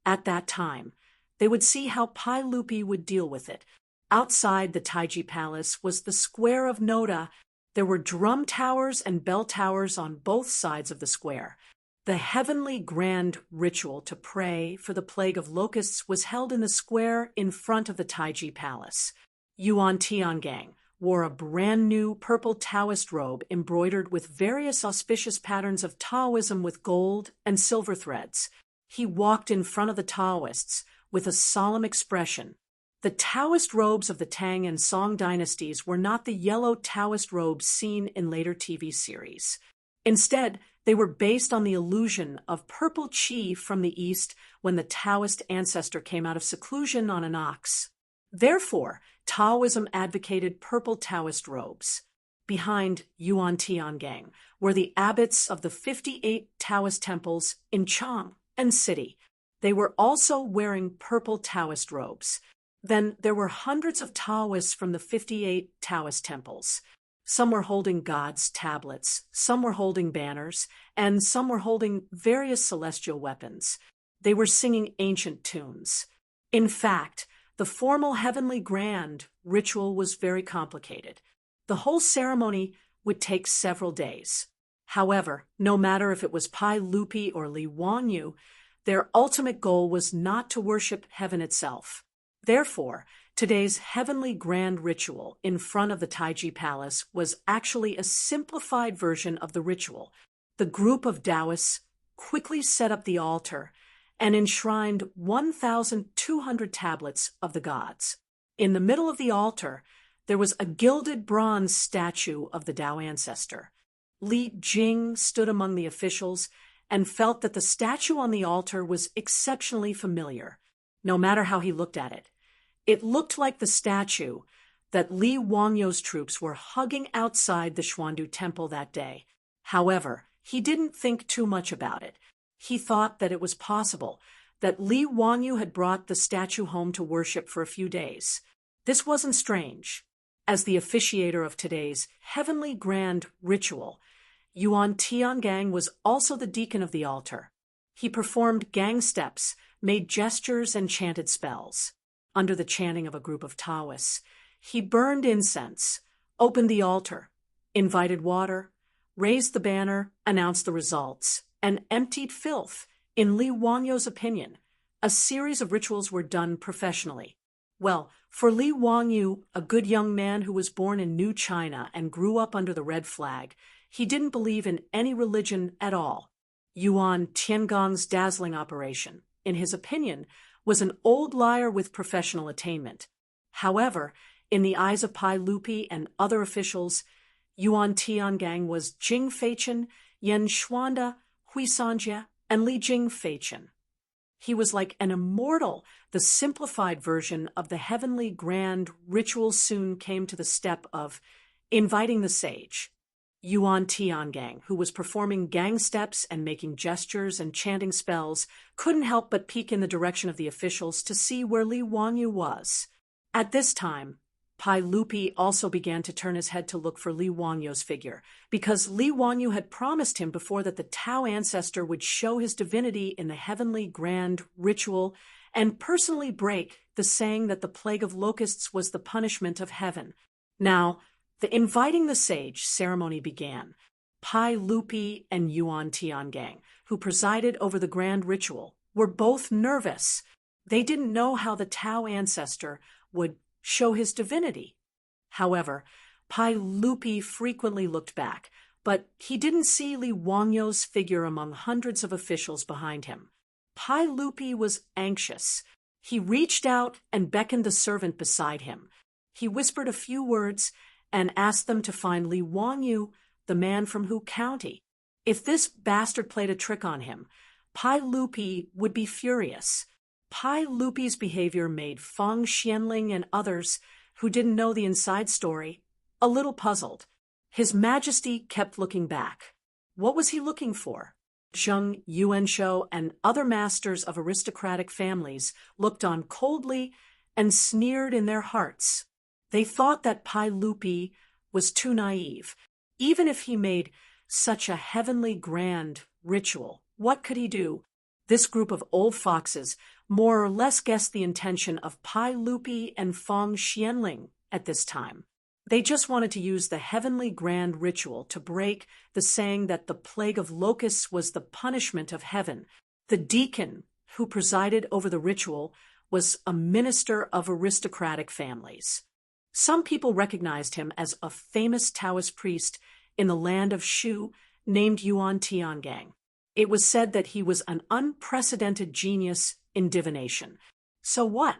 At that time, they would see how Pai Lupi would deal with it. Outside the Taiji Palace was the square of Noda. There were drum towers and bell towers on both sides of the square. The heavenly grand ritual to pray for the plague of locusts was held in the square in front of the Taiji Palace. Yuan Tiangang wore a brand new purple Taoist robe embroidered with various auspicious patterns of Taoism with gold and silver threads. He walked in front of the Taoists with a solemn expression. The Taoist robes of the Tang and Song dynasties were not the yellow Taoist robes seen in later TV series. Instead, they were based on the illusion of purple qi from the east when the Taoist ancestor came out of seclusion on an ox. Therefore, Taoism advocated purple Taoist robes. Behind Yuan Tiangang were the abbots of the 58 Taoist temples in Chang and City. They were also wearing purple Taoist robes. Then there were hundreds of Taoists from the 58 Taoist temples. Some were holding God's tablets, some were holding banners, and some were holding various celestial weapons. They were singing ancient tunes. In fact, the formal heavenly grand ritual was very complicated. The whole ceremony would take several days. However, no matter if it was Pai Lupi or Li Wangyu, their ultimate goal was not to worship heaven itself. Therefore, today's heavenly grand ritual in front of the Taiji Palace was actually a simplified version of the ritual. The group of Taoists quickly set up the altar and enshrined 1,200 tablets of the gods. In the middle of the altar, there was a gilded bronze statue of the Tao ancestor. Li Jing stood among the officials and felt that the statue on the altar was exceptionally familiar, no matter how he looked at it. It looked like the statue that Li Wangyu's troops were hugging outside the Xuandu temple that day. However, he didn't think too much about it. He thought that it was possible that Li Wangyu had brought the statue home to worship for a few days. This wasn't strange. As the officiator of today's heavenly grand ritual, Yuan Tiangang was also the deacon of the altar. He performed gang steps, made gestures, and chanted spells. Under the chanting of a group of Taoists, he burned incense, opened the altar, invited water, raised the banner, announced the results, and emptied filth. In Li Wangyu's opinion, a series of rituals were done professionally. Well, for Li Wangyu, a good young man who was born in New China and grew up under the red flag, he didn't believe in any religion at all. Yuan Tiangong's dazzling operation, in his opinion, was an old liar with professional attainment. However, in the eyes of Pai Lupi and other officials, Yuan Tiangang was Jing Feichen, Yan Xuanda, Hui Sanjie, and Li Jing Feichen. He was like an immortal. The simplified version of the heavenly grand ritual soon came to the step of inviting the sage. Yuan Tiangang, who was performing gang steps and making gestures and chanting spells, couldn't help but peek in the direction of the officials to see where Li Wangyu was. At this time, Pai Lupi also began to turn his head to look for Li Wangyu's figure, because Li Wangyu had promised him before that the Tao ancestor would show his divinity in the heavenly grand ritual and personally break the saying that the plague of locusts was the punishment of heaven. Now, the inviting the sage ceremony began. Pai Lupi and Yuan Tiangang, who presided over the grand ritual, were both nervous. They didn't know how the Tao ancestor would show his divinity. However, Pai Lupi frequently looked back, but he didn't see Li Wangyu's figure among hundreds of officials behind him. Pai Lupi was anxious. He reached out and beckoned the servant beside him. He whispered a few words and asked them to find Li Wangyu, the man from Hu County. If this bastard played a trick on him, Pai Lupi would be furious. Pai Lupi's behavior made Feng Xianling and others, who didn't know the inside story, a little puzzled. His Majesty kept looking back. What was he looking for? Zheng Yuanshou and other masters of aristocratic families looked on coldly and sneered in their hearts. They thought that Pai Lupi was too naive. Even if he made such a heavenly grand ritual, what could he do? This group of old foxes more or less guessed the intention of Pai Lupi and Feng Xianling at this time. They just wanted to use the heavenly grand ritual to break the saying that the plague of locusts was the punishment of heaven. The deacon who presided over the ritual was a minister of aristocratic families. Some people recognized him as a famous Taoist priest in the land of Shu named Yuan Tiangang. It was said that he was an unprecedented genius in divination. So what?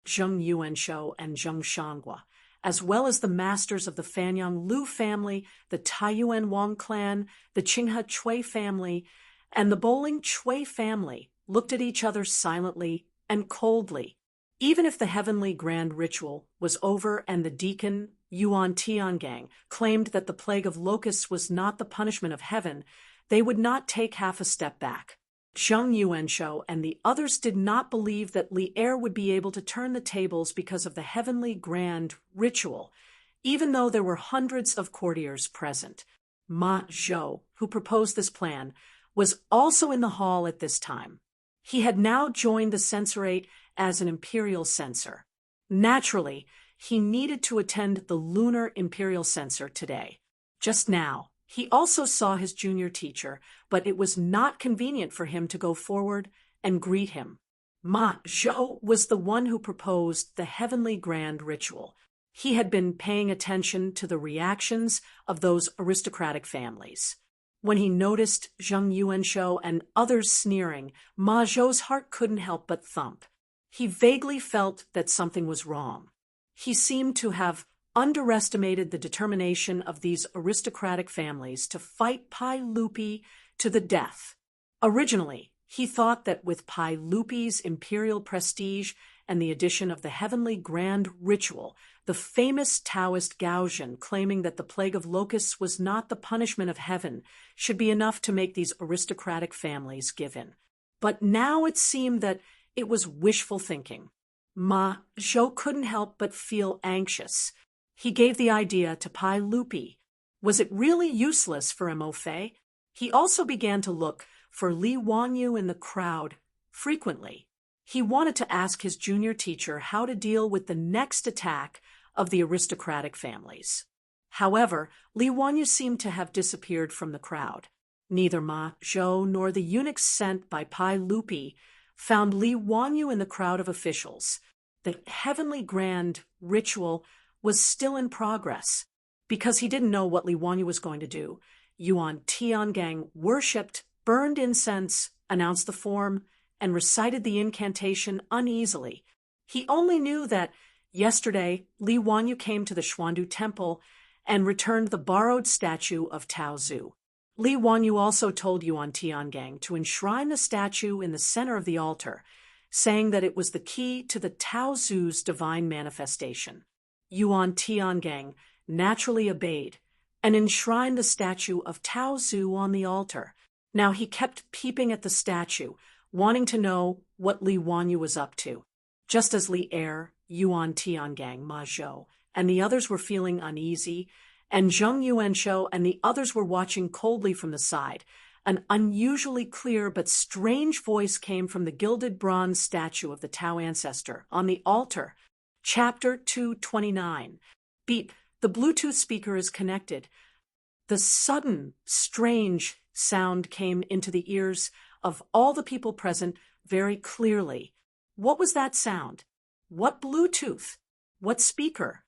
Zheng Yuanshou and Zheng Shanghua, as well as the masters of the Fanyang Lu family, the Taiyuan Wang clan, the Qinghe Chui family, and the Bowling Chui family, looked at each other silently and coldly. Even if the heavenly grand ritual was over and the deacon, Yuan Tiangang, claimed that the plague of locusts was not the punishment of heaven, they would not take half a step back. Zheng Yuanshou and the others did not believe that Li Er would be able to turn the tables because of the heavenly grand ritual, even though there were hundreds of courtiers present. Ma Zhou, who proposed this plan, was also in the hall at this time. He had now joined the censorate as an imperial censor. Naturally, he needed to attend the lunar imperial censor today. Just now, he also saw his junior teacher, but it was not convenient for him to go forward and greet him. Ma Zhou was the one who proposed the heavenly grand ritual. He had been paying attention to the reactions of those aristocratic families. When he noticed Zheng Yuanshou and others sneering, Ma Zhou's heart couldn't help but thump. He vaguely felt that something was wrong. He seemed to have underestimated the determination of these aristocratic families to fight Pai Lupi to the death. Originally, he thought that with Pai Lupi's imperial prestige and the addition of the heavenly grand ritual, the famous Taoist Gaozhen claiming that the plague of locusts was not the punishment of heaven should be enough to make these aristocratic families give in. But now it seemed that it was wishful thinking. Ma Zhou couldn't help but feel anxious. He gave the idea to Pai Lupi. Was it really useless for Mo Fei? He also began to look for Li Wangyu in the crowd frequently. He wanted to ask his junior teacher how to deal with the next attack of the aristocratic families. However, Li Wangyu seemed to have disappeared from the crowd. Neither Ma Zhou nor the eunuchs sent by Pai Lupi found Li Wangyu in the crowd of officials. The heavenly grand ritual was still in progress. Because he didn't know what Li Wangyu was going to do, Yuan Tiangang worshipped, burned incense, announced the form, and recited the incantation uneasily. He only knew that yesterday Li Wangyu came to the Xuandu temple and returned the borrowed statue of Tao Zu. Li Wangyu also told Yuan Tiangang to enshrine the statue in the center of the altar, saying that it was the key to the Tao Zu's divine manifestation. Yuan Tiangang naturally obeyed and enshrined the statue of Tao Zu on the altar. Now he kept peeping at the statue, wanting to know what Li Wangyu was up to. Just as Li Er, Yuan Tiangang, Ma Zhou, and the others were feeling uneasy, and Zheng Yuanshou and the others were watching coldly from the side, an unusually clear but strange voice came from the gilded bronze statue of the Tao ancestor on the altar. Chapter 229. Beep, the Bluetooth speaker is connected. The sudden, strange sound came into the ears of all the people present very clearly. What was that sound? What Bluetooth? What speaker?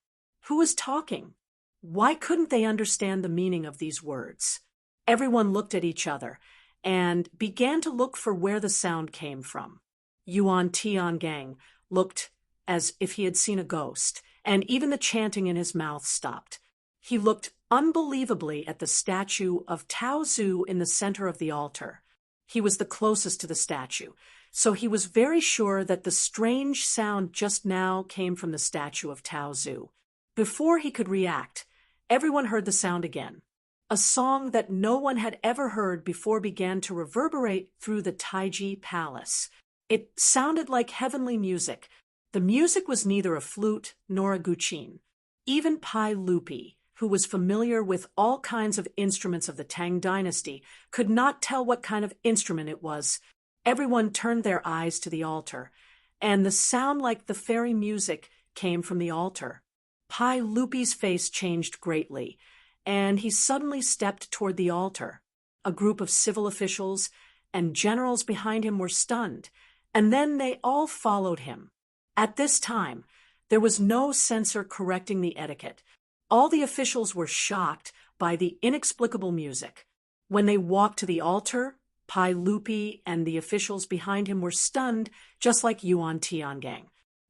Who was talking? Why couldn't they understand the meaning of these words? Everyone looked at each other and began to look for where the sound came from. Yuan Tiangang looked as if he had seen a ghost, and even the chanting in his mouth stopped. He looked unbelievably at the statue of Tao Zu in the center of the altar. He was the closest to the statue, so he was very sure that the strange sound just now came from the statue of Tao Zu. Before he could react, everyone heard the sound again. A song that no one had ever heard before began to reverberate through the Taiji palace. It sounded like heavenly music. The music was neither a flute nor a guqin. Even Pai Lupi, who was familiar with all kinds of instruments of the Tang dynasty, could not tell what kind of instrument it was. Everyone turned their eyes to the altar, and the sound like the fairy music came from the altar. Pai Lupi's face changed greatly, and he suddenly stepped toward the altar. A group of civil officials and generals behind him were stunned, and then they all followed him. At this time, there was no censor correcting the etiquette. All the officials were shocked by the inexplicable music. When they walked to the altar, Pai Lupi and the officials behind him were stunned, just like Yuan Tiangang.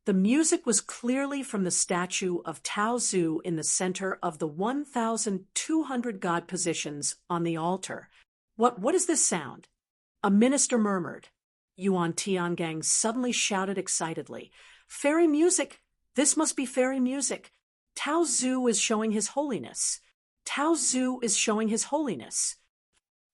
The music was clearly from the statue of Tao Zu in the center of the 1,200 god positions on the altar. What is this sound? A minister murmured. Yuan Tiangang suddenly shouted excitedly, "Fairy music! This must be fairy music! Tao Zu is showing his holiness! Tao Zu is showing his holiness!"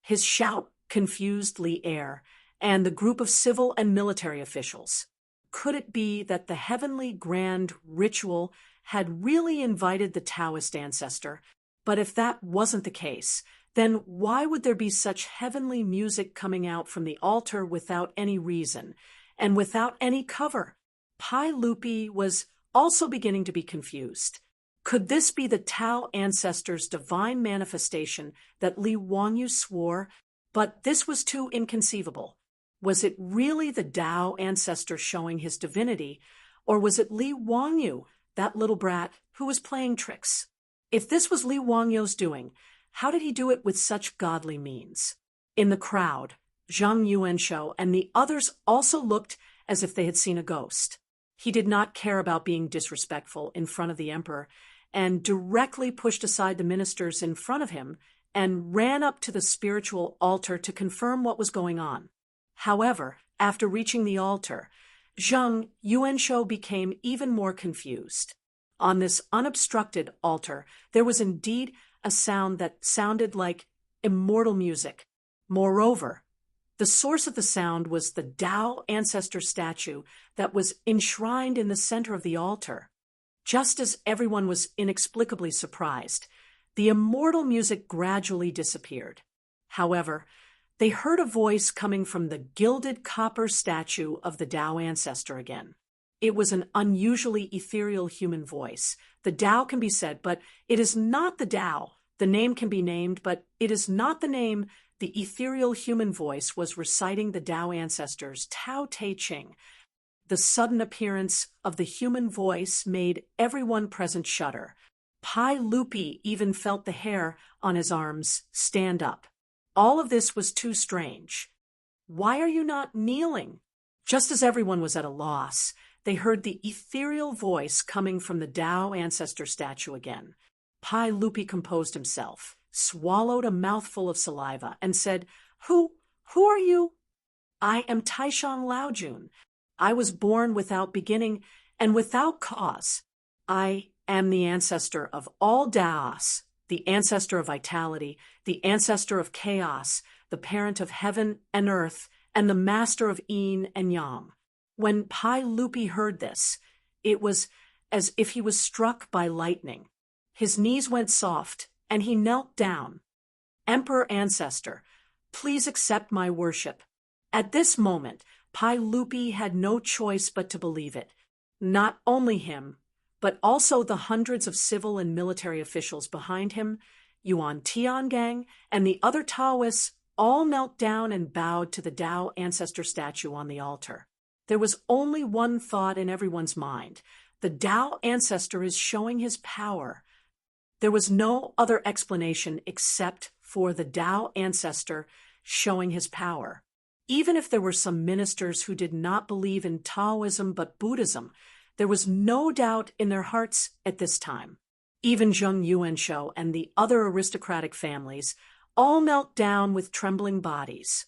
His shout confused Li Er and the group of civil and military officials. Could it be that the heavenly grand ritual had really invited the Taoist ancestor? But if that wasn't the case, then why would there be such heavenly music coming out from the altar without any reason and without any cover? Pai Lupi was also beginning to be confused. Could this be the Tao ancestor's divine manifestation that Li Wangyu swore? But this was too inconceivable. Was it really the Tao ancestor showing his divinity, or was it Li Wangyu, that little brat, who was playing tricks? If this was Li Wangyu's doing, how did he do it with such godly means? In the crowd, Zhang Yuanshou and the others also looked as if they had seen a ghost. He did not care about being disrespectful in front of the emperor, and directly pushed aside the ministers in front of him and ran up to the spiritual altar to confirm what was going on. However, after reaching the altar, Zhang Yuanshou became even more confused. On this unobstructed altar, there was indeed a sound that sounded like immortal music. Moreover, the source of the sound was the Tao ancestor statue that was enshrined in the center of the altar. Just as everyone was inexplicably surprised, the immortal music gradually disappeared. However, they heard a voice coming from the gilded copper statue of the Tao ancestor again. It was an unusually ethereal human voice. The Tao can be said, but it is not the Tao. The name can be named, but it is not the name. The ethereal human voice was reciting the Tao ancestors' Tao Te Ching. The sudden appearance of the human voice made everyone present shudder. Pai Lupi even felt the hair on his arms stand up. All of this was too strange. "Why are you not kneeling?" Just as everyone was at a loss, they heard the ethereal voice coming from the Tao ancestor statue again. Pai Lupi composed himself, swallowed a mouthful of saliva, and said, Who are you?" "I am Taishan Laojun. I was born without beginning and without cause. I am the ancestor of all Taos, the ancestor of vitality, the ancestor of chaos, the parent of heaven and earth, and the master of yin and yang." When Pai Lupi heard this, it was as if he was struck by lightning. His knees went soft, and he knelt down. "Emperor Ancestor, please accept my worship." At this moment, Pai Lupi had no choice but to believe it. Not only him, but also the hundreds of civil and military officials behind him, Yuan Tiangang, and the other Taoists all knelt down and bowed to the Tao ancestor statue on the altar. There was only one thought in everyone's mind. The Tao ancestor is showing his power. There was no other explanation except for the Tao ancestor showing his power. Even if there were some ministers who did not believe in Taoism but Buddhism, there was no doubt in their hearts at this time. Even Zheng Yuanshou and the other aristocratic families all knelt down with trembling bodies.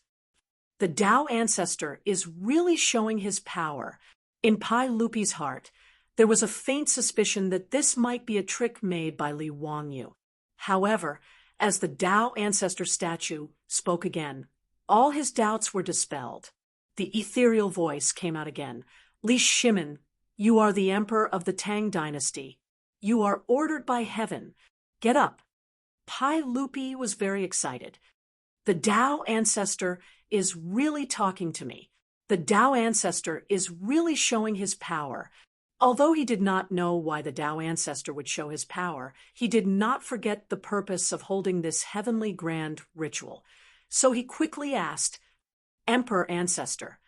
The Tao ancestor is really showing his power. In Pai Lupi's heart, there was a faint suspicion that this might be a trick made by Li Wangyu. However, as the Tao ancestor statue spoke again. All his doubts were dispelled. The ethereal voice came out again. Li Shimin, you are the emperor of the Tang dynasty. You are ordered by heaven. Get up. Pai Lupi was very excited. The Tao ancestor is really talking to me. The Tao ancestor is really showing his power. Although he did not know why the Tao ancestor would show his power, he did not forget the purpose of holding this heavenly grand ritual. So he quickly asked, Emperor Ancestor,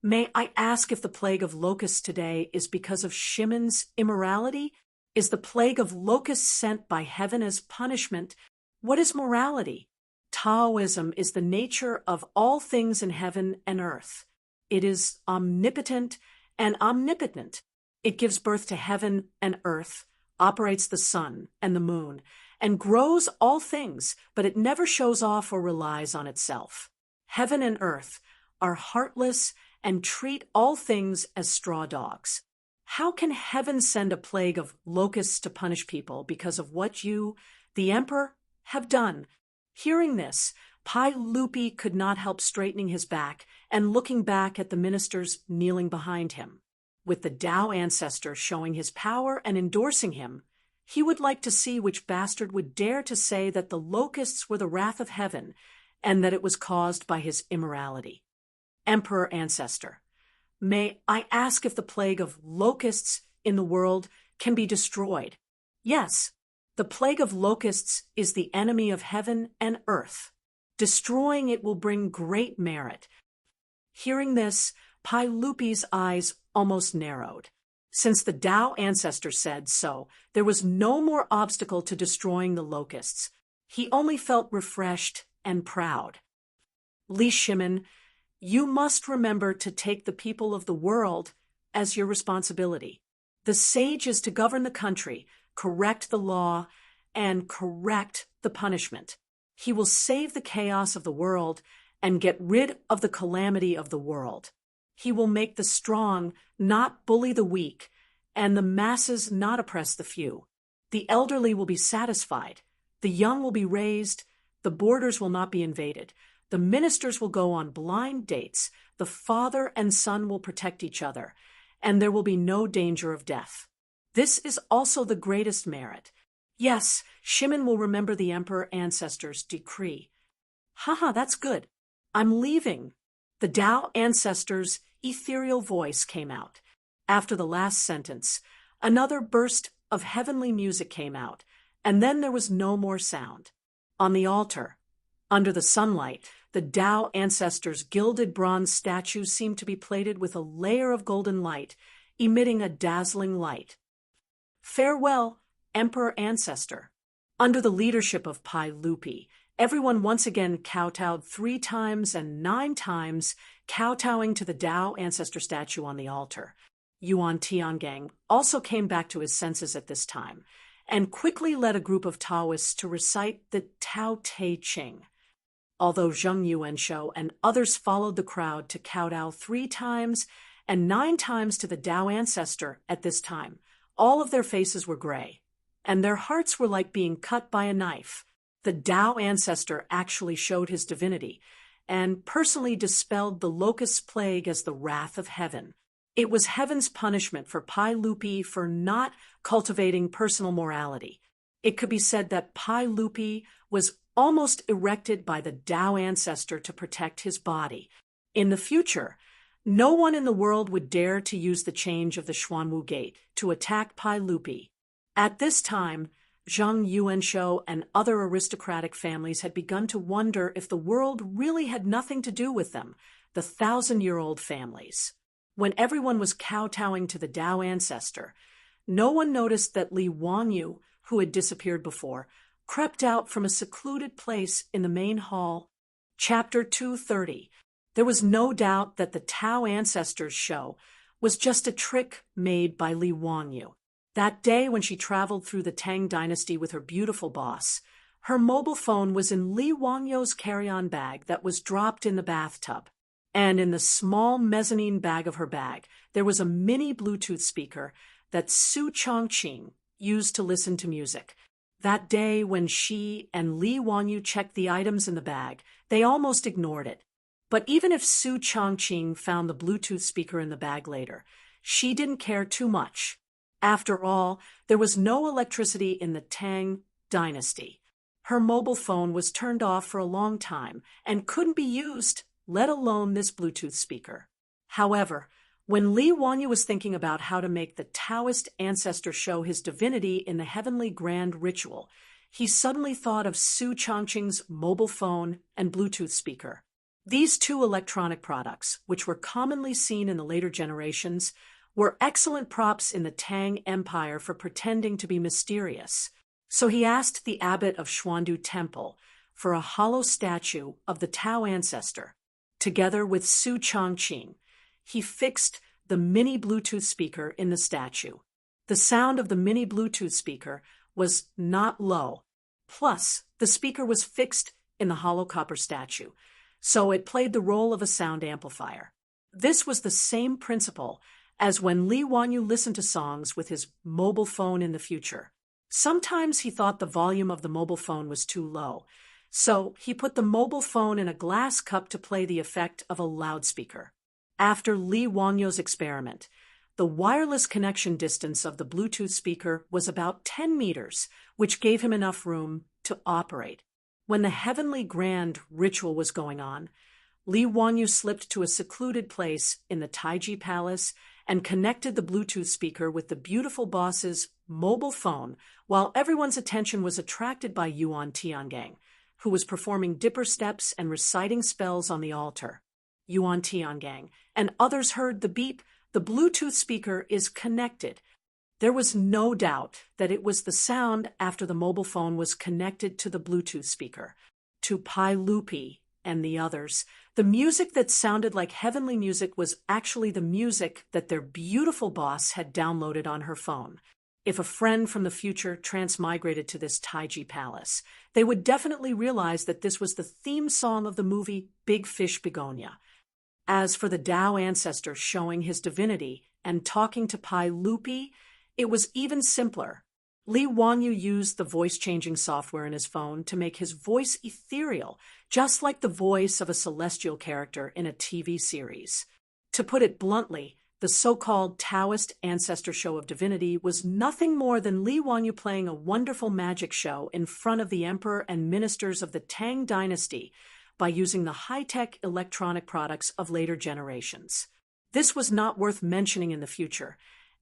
may I ask if the plague of locusts today is because of Shimon's immorality? Is the plague of locusts sent by heaven as punishment? What is morality? Taoism is the nature of all things in heaven and earth. It is omnipotent and omnipotent. It gives birth to heaven and earth, operates the sun and the moon, and grows all things, but it never shows off or relies on itself. Heaven and earth are heartless and treat all things as straw dogs. How can heaven send a plague of locusts to punish people because of what you, the emperor, have done? Hearing this, Pai Lupi could not help straightening his back and looking back at the ministers kneeling behind him. With the Tao ancestor showing his power and endorsing him, he would like to see which bastard would dare to say that the locusts were the wrath of heaven and that it was caused by his immorality. Emperor Ancestor, may I ask if the plague of locusts in the world can be destroyed? Yes, the plague of locusts is the enemy of heaven and earth. Destroying it will bring great merit. Hearing this, Pai Lupi's eyes almost narrowed. Since the Tao ancestor said so, there was no more obstacle to destroying the locusts. He only felt refreshed and proud. Li Shimin, you must remember to take the people of the world as your responsibility. The sage is to govern the country, correct the law, and correct the punishment. He will save the chaos of the world and get rid of the calamity of the world. He will make the strong not bully the weak, and the masses not oppress the few. The elderly will be satisfied. The young will be raised. The borders will not be invaded. The ministers will go on blind dates. The father and son will protect each other, and there will be no danger of death. This is also the greatest merit. Yes, Shimin will remember the emperor ancestor's decree. Haha, that's good. I'm leaving. The Tao ancestor's ethereal voice came out. After the last sentence, another burst of heavenly music came out, and then there was no more sound. On the altar, under the sunlight, the Tao ancestor's gilded bronze statue seemed to be plated with a layer of golden light, emitting a dazzling light. Farewell, Emperor Ancestor. Under the leadership of Pai Lupi, everyone once again kowtowed 3 times and 9 times, kowtowing to the Tao ancestor statue on the altar. Yuan Tiangang also came back to his senses at this time, and quickly led a group of Taoists to recite the Tao Te Ching. Although Zheng Yuanshou and others followed the crowd to kowtow 3 times and 9 times to the Tao ancestor at this time, all of their faces were gray, and their hearts were like being cut by a knife. The Tao ancestor actually showed his divinity and personally dispelled the locust plague as the wrath of heaven. It was heaven's punishment for Pai Lupi for not cultivating personal morality. It could be said that Pai Lupi was almost erected by the Tao ancestor to protect his body. In the future, no one in the world would dare to use the change of the Xuanwu Gate to attack Pai Lupi. At this time, Zheng Yuanshou and other aristocratic families had begun to wonder if the world really had nothing to do with them, the 1,000-year-old families. When everyone was kowtowing to the Tao ancestor, no one noticed that Li Wangyu, who had disappeared before, crept out from a secluded place in the main hall. Chapter 230. There was no doubt that the Tao ancestors show was just a trick made by Li Wangyu. That day when she traveled through the Tang dynasty with her beautiful boss, her mobile phone was in Li Wangyu's carry-on bag that was dropped in the bathtub. And in the small mezzanine bag of her bag, there was a mini Bluetooth speaker that Su Chongqing used to listen to music. That day when she and Li Wanyu checked the items in the bag, they almost ignored it. But even if Su Chongqing found the Bluetooth speaker in the bag later, she didn't care too much. After all, there was no electricity in the Tang dynasty. Her mobile phone was turned off for a long time and couldn't be used, let alone this Bluetooth speaker. However, when Li Wanyu was thinking about how to make the Taoist ancestor show his divinity in the heavenly grand ritual, he suddenly thought of Su Chongqing's mobile phone and Bluetooth speaker. These two electronic products, which were commonly seen in the later generations, were excellent props in the Tang Empire for pretending to be mysterious. So he asked the abbot of Xuandu Temple for a hollow statue of the Tao ancestor. Together with Su Chongqing, he fixed the mini Bluetooth speaker in the statue. The sound of the mini Bluetooth speaker was not low. Plus, the speaker was fixed in the hollow copper statue, so it played the role of a sound amplifier. This was the same principle as when Li Wanyu listened to songs with his mobile phone in the future. Sometimes he thought the volume of the mobile phone was too low, so he put the mobile phone in a glass cup to play the effect of a loudspeaker. After Li Wanyu's experiment, the wireless connection distance of the Bluetooth speaker was about 10 meters, which gave him enough room to operate. When the heavenly grand ritual was going on, Li Wanyu slipped to a secluded place in the Taiji Palace and connected the Bluetooth speaker with the beautiful boss's mobile phone while everyone's attention was attracted by Yuan Tiangang, who was performing dipper steps and reciting spells on the altar. Yuan Tiangang and others heard the beep, the Bluetooth speaker is connected. There was no doubt that it was the sound after the mobile phone was connected to the Bluetooth speaker. To Pai Lupi and the others, the music that sounded like heavenly music was actually the music that their beautiful boss had downloaded on her phone. If a friend from the future transmigrated to this Taiji Palace, they would definitely realize that this was the theme song of the movie Big Fish Begonia. As for the Tao ancestor showing his divinity and talking to Pai Lupi, it was even simpler. Li Wanyu used the voice-changing software in his phone to make his voice ethereal, just like the voice of a celestial character in a TV series. To put it bluntly, the so-called Taoist ancestor show of divinity was nothing more than Li Wanyu playing a wonderful magic show in front of the emperor and ministers of the Tang dynasty by using the high-tech electronic products of later generations. This was not worth mentioning in the future,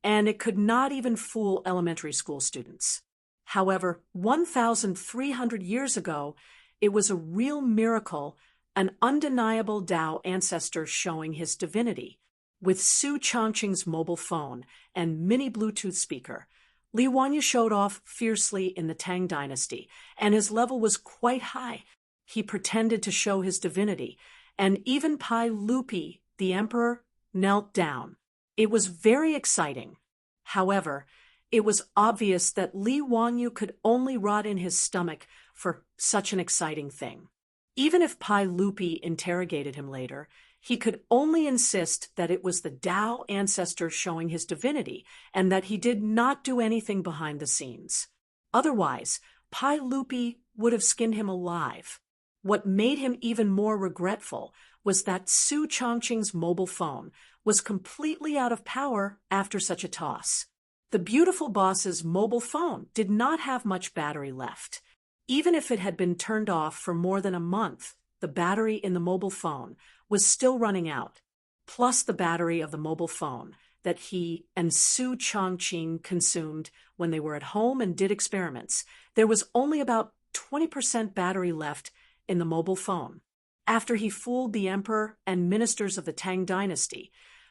and it could not even fool elementary school students. However, 1,300 years ago, it was a real miracle, an undeniable Tao ancestor showing his divinity. With Su Chongqing's mobile phone and mini Bluetooth speaker, Li Wanyu showed off fiercely in the Tang dynasty, and his level was quite high. He pretended to show his divinity, and even Pai Lupi, the emperor, knelt down. It was very exciting. However, it was obvious that Li Wanyu could only rot in his stomach for such an exciting thing. Even if Pai Lupi interrogated him later, he could only insist that it was the Tao ancestor showing his divinity and that he did not do anything behind the scenes. Otherwise, Pai Lupi would have skinned him alive. What made him even more regretful was that Su Chongqing's mobile phone was completely out of power after such a toss. The beautiful boss's mobile phone did not have much battery left. Even if it had been turned off for more than a month, the battery in the mobile phone was still running out. Plus the battery of the mobile phone that he and Su Chongqing consumed when they were at home and did experiments, there was only about 20% battery left in the mobile phone. After he fooled the emperor and ministers of the Tang dynasty,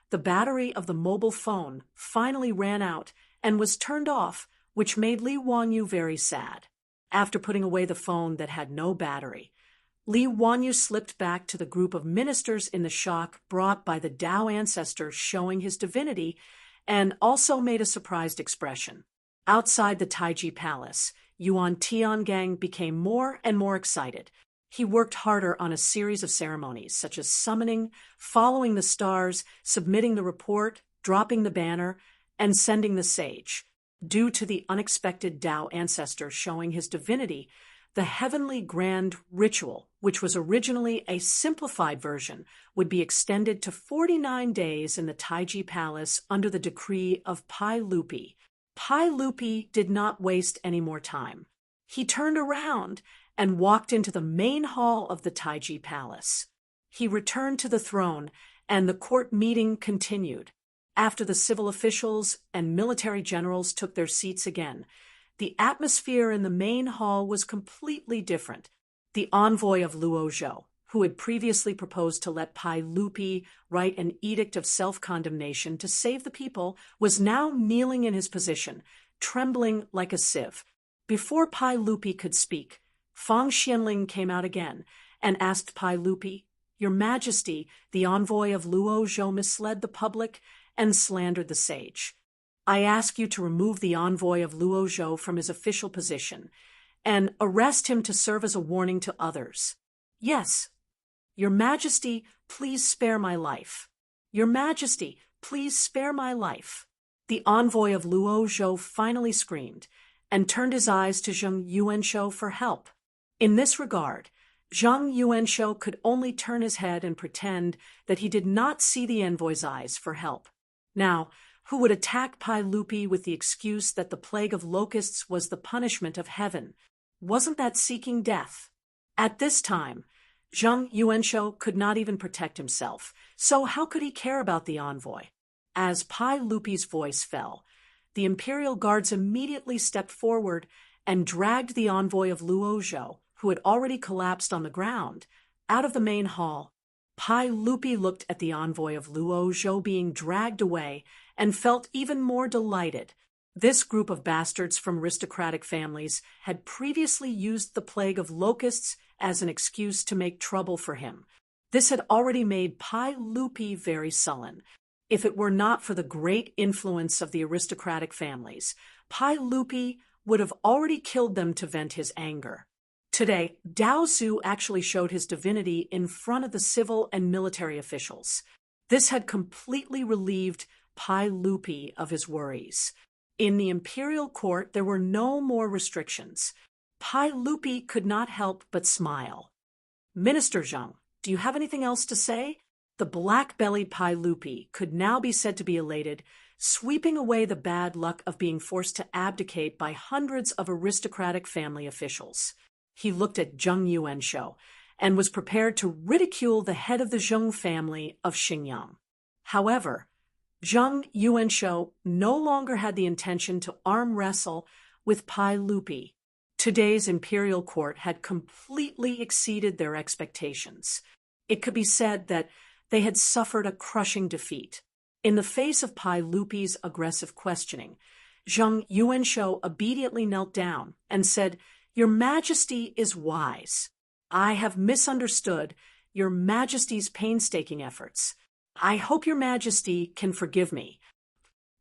the battery of the mobile phone finally ran out and was turned off, which made Li Wanyu very sad. After putting away the phone that had no battery, Li Wanyu slipped back to the group of ministers in the shock brought by the Tao ancestor showing his divinity, and also made a surprised expression. Outside the Taiji Palace, Yuan Tiangang became more and more excited. He worked harder on a series of ceremonies, such as summoning, following the stars, submitting the report, dropping the banner, and sending the sage. Due to the unexpected Tao ancestor showing his divinity, the heavenly grand ritual, which was originally a simplified version, would be extended to 49 days in the Taiji Palace under the decree of Pai Lupi. Pai Lupi did not waste any more time. He turned around and walked into the main hall of the Taiji Palace. He returned to the throne, and the court meeting continued. After the civil officials and military generals took their seats again, the atmosphere in the main hall was completely different. The envoy of Luozhou, who had previously proposed to let Pai Lupi write an edict of self-condemnation to save the people, was now kneeling in his position, trembling like a sieve. Before Pai Lupi could speak, Fang Xianling came out again and asked Pai Lupi, "Your Majesty, the envoy of Luozhou misled the public and slandered the sage. I ask you to remove the envoy of Luozhou from his official position and arrest him to serve as a warning to others." "Yes. Your Majesty, please spare my life. Your Majesty, please spare my life." The envoy of Luozhou finally screamed and turned his eyes to Zheng Yuanshou for help. In this regard, Zheng Yuanshou could only turn his head and pretend that he did not see the envoy's eyes for help. Now, who would attack Pai Lupi with the excuse that the plague of locusts was the punishment of heaven? Wasn't that seeking death? At this time, Zheng Yuanshou could not even protect himself, so how could he care about the envoy? As Pai Lupi's voice fell, the imperial guards immediately stepped forward and dragged the envoy of Luozhou, who had already collapsed on the ground, out of the main hall. Pai Lupi looked at the envoy of Luozhou being dragged away and felt even more delighted. This group of bastards from aristocratic families had previously used the plague of locusts as an excuse to make trouble for him. This had already made Pai Lupi very sullen. If it were not for the great influence of the aristocratic families, Pai Lupi would have already killed them to vent his anger. Today, Dao Zhu actually showed his divinity in front of the civil and military officials. This had completely relieved Pai Lupi of his worries. In the imperial court, there were no more restrictions. Pai Lupi could not help but smile. "Minister Zheng, do you have anything else to say?" The black-bellied Pai Lupi could now be said to be elated, sweeping away the bad luck of being forced to abdicate by hundreds of aristocratic family officials. He looked at Zheng Yuanshou and was prepared to ridicule the head of the Zheng family of Xingyang. However, Zheng Yuanshou no longer had the intention to arm wrestle with Pai Lupi. Today's imperial court had completely exceeded their expectations. It could be said that they had suffered a crushing defeat. In the face of Pai Lupi's aggressive questioning, Zheng Yuanshou obediently knelt down and said, "Your Majesty is wise. I have misunderstood Your Majesty's painstaking efforts. I hope Your Majesty can forgive me."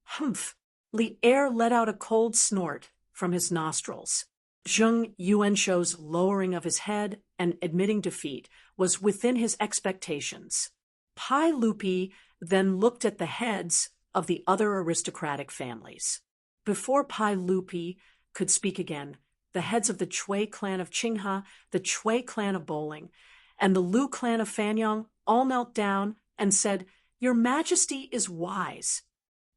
Humph! Li Er let out a cold snort from his nostrils. Zheng Yuanshou's lowering of his head and admitting defeat was within his expectations. Pai Lupi then looked at the heads of the other aristocratic families. Before Pai Lupi could speak again, the heads of the Chui clan of Qinghe, the Chui clan of Bowling, and the Lu clan of Fanyang all knelt down and said, "Your Majesty is wise."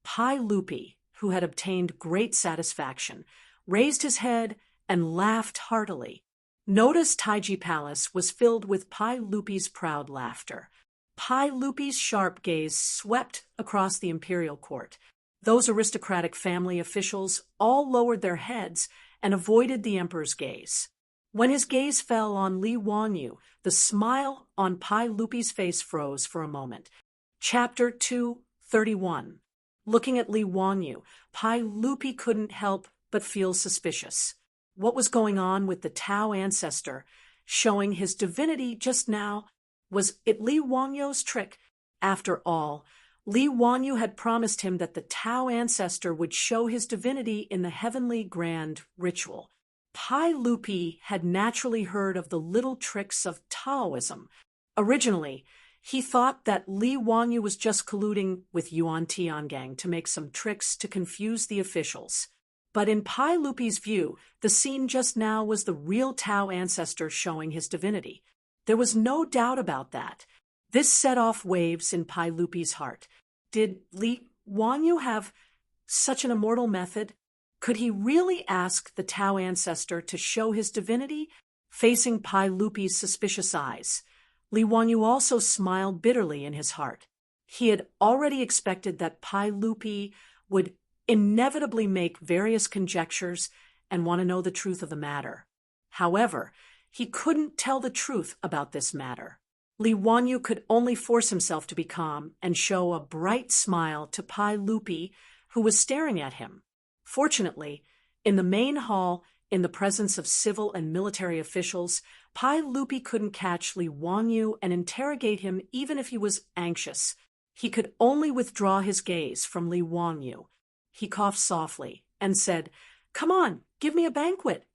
Pai Lupi, who had obtained great satisfaction, raised his head and laughed heartily. Notice Taiji Palace was filled with Pai Lupi's proud laughter. Pai Lupi's sharp gaze swept across the imperial court. Those aristocratic family officials all lowered their heads and avoided the emperor's gaze. When his gaze fell on Li Wangyu, the smile on Pai Lupi's face froze for a moment. Chapter 231. Looking at Li Wangyu, Pai Lupi couldn't help but feel suspicious. What was going on with the Tao ancestor showing his divinity just now? Was it Li Wangyu's trick? After all, Li Wangyu had promised him that the Tao ancestor would show his divinity in the heavenly grand ritual. Pai Lupi had naturally heard of the little tricks of Taoism. Originally, he thought that Li Wangyu was just colluding with Yuan Tiangang to make some tricks to confuse the officials. But in Pai Lupi's view, the scene just now was the real Tao ancestor showing his divinity. There was no doubt about that. This set off waves in Pai Lupi's heart. Did Li Wanyu have such an immortal method? Could he really ask the Tao ancestor to show his divinity? Facing Pai Lupi's suspicious eyes, Li Wanyu also smiled bitterly in his heart. He had already expected that Pai Lupi would inevitably make various conjectures and want to know the truth of the matter. However, he couldn't tell the truth about this matter. Li Wanyu could only force himself to be calm and show a bright smile to Pai Lupi, who was staring at him. Fortunately, in the main hall, in the presence of civil and military officials, Pai Lupi couldn't catch Li Wanyu and interrogate him even if he was anxious. He could only withdraw his gaze from Li Wanyu. He coughed softly and said, "Come on, give me a banquet.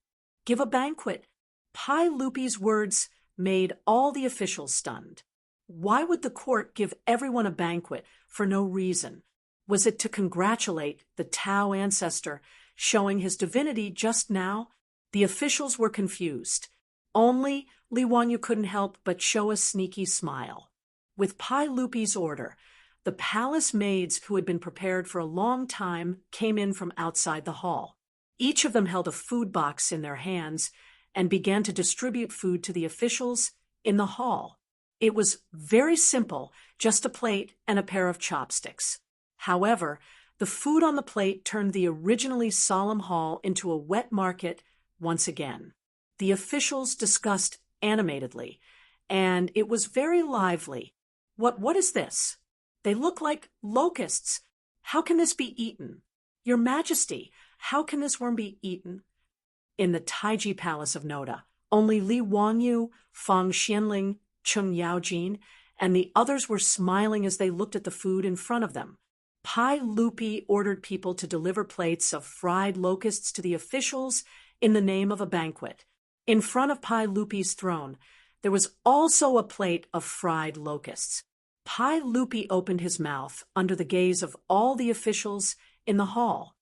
Give a banquet." Pai Lupi's words made all the officials stunned. Why would the court give everyone a banquet for no reason? Was it to congratulate the Tao ancestor showing his divinity just now? The officials were confused. Only Li Wanyu couldn't help but show a sneaky smile. With Pai Lupi's order, the palace maids who had been prepared for a long time came in from outside the hall. Each of them held a food box in their hands and began to distribute food to the officials in the hall. It was very simple, just a plate and a pair of chopsticks. However, the food on the plate turned the originally solemn hall into a wet market once again. The officials discussed animatedly, and it was very lively. What is this? They look like locusts. How can this be eaten? Your Majesty, how can this worm be eaten? In the Taiji Palace of Noda, only Li Wanyu, Fang Xianling, Cheng Yaojin, and the others were smiling as they looked at the food in front of them. Pai Lupi ordered people to deliver plates of fried locusts to the officials in the name of a banquet. In front of Pai Lupi's throne, there was also a plate of fried locusts. Pai Lupi opened his mouth under the gaze of all the officials in the hall.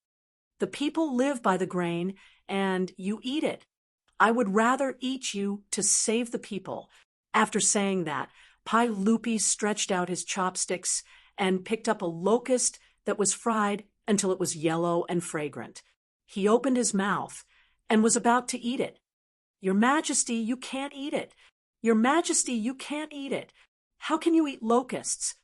The people live by the grain, and you eat it. I would rather eat you to save the people. After saying that, Pai Lupi stretched out his chopsticks and picked up a locust that was fried until it was yellow and fragrant. He opened his mouth and was about to eat it. Your Majesty, you can't eat it. Your Majesty, you can't eat it. How can you eat locusts?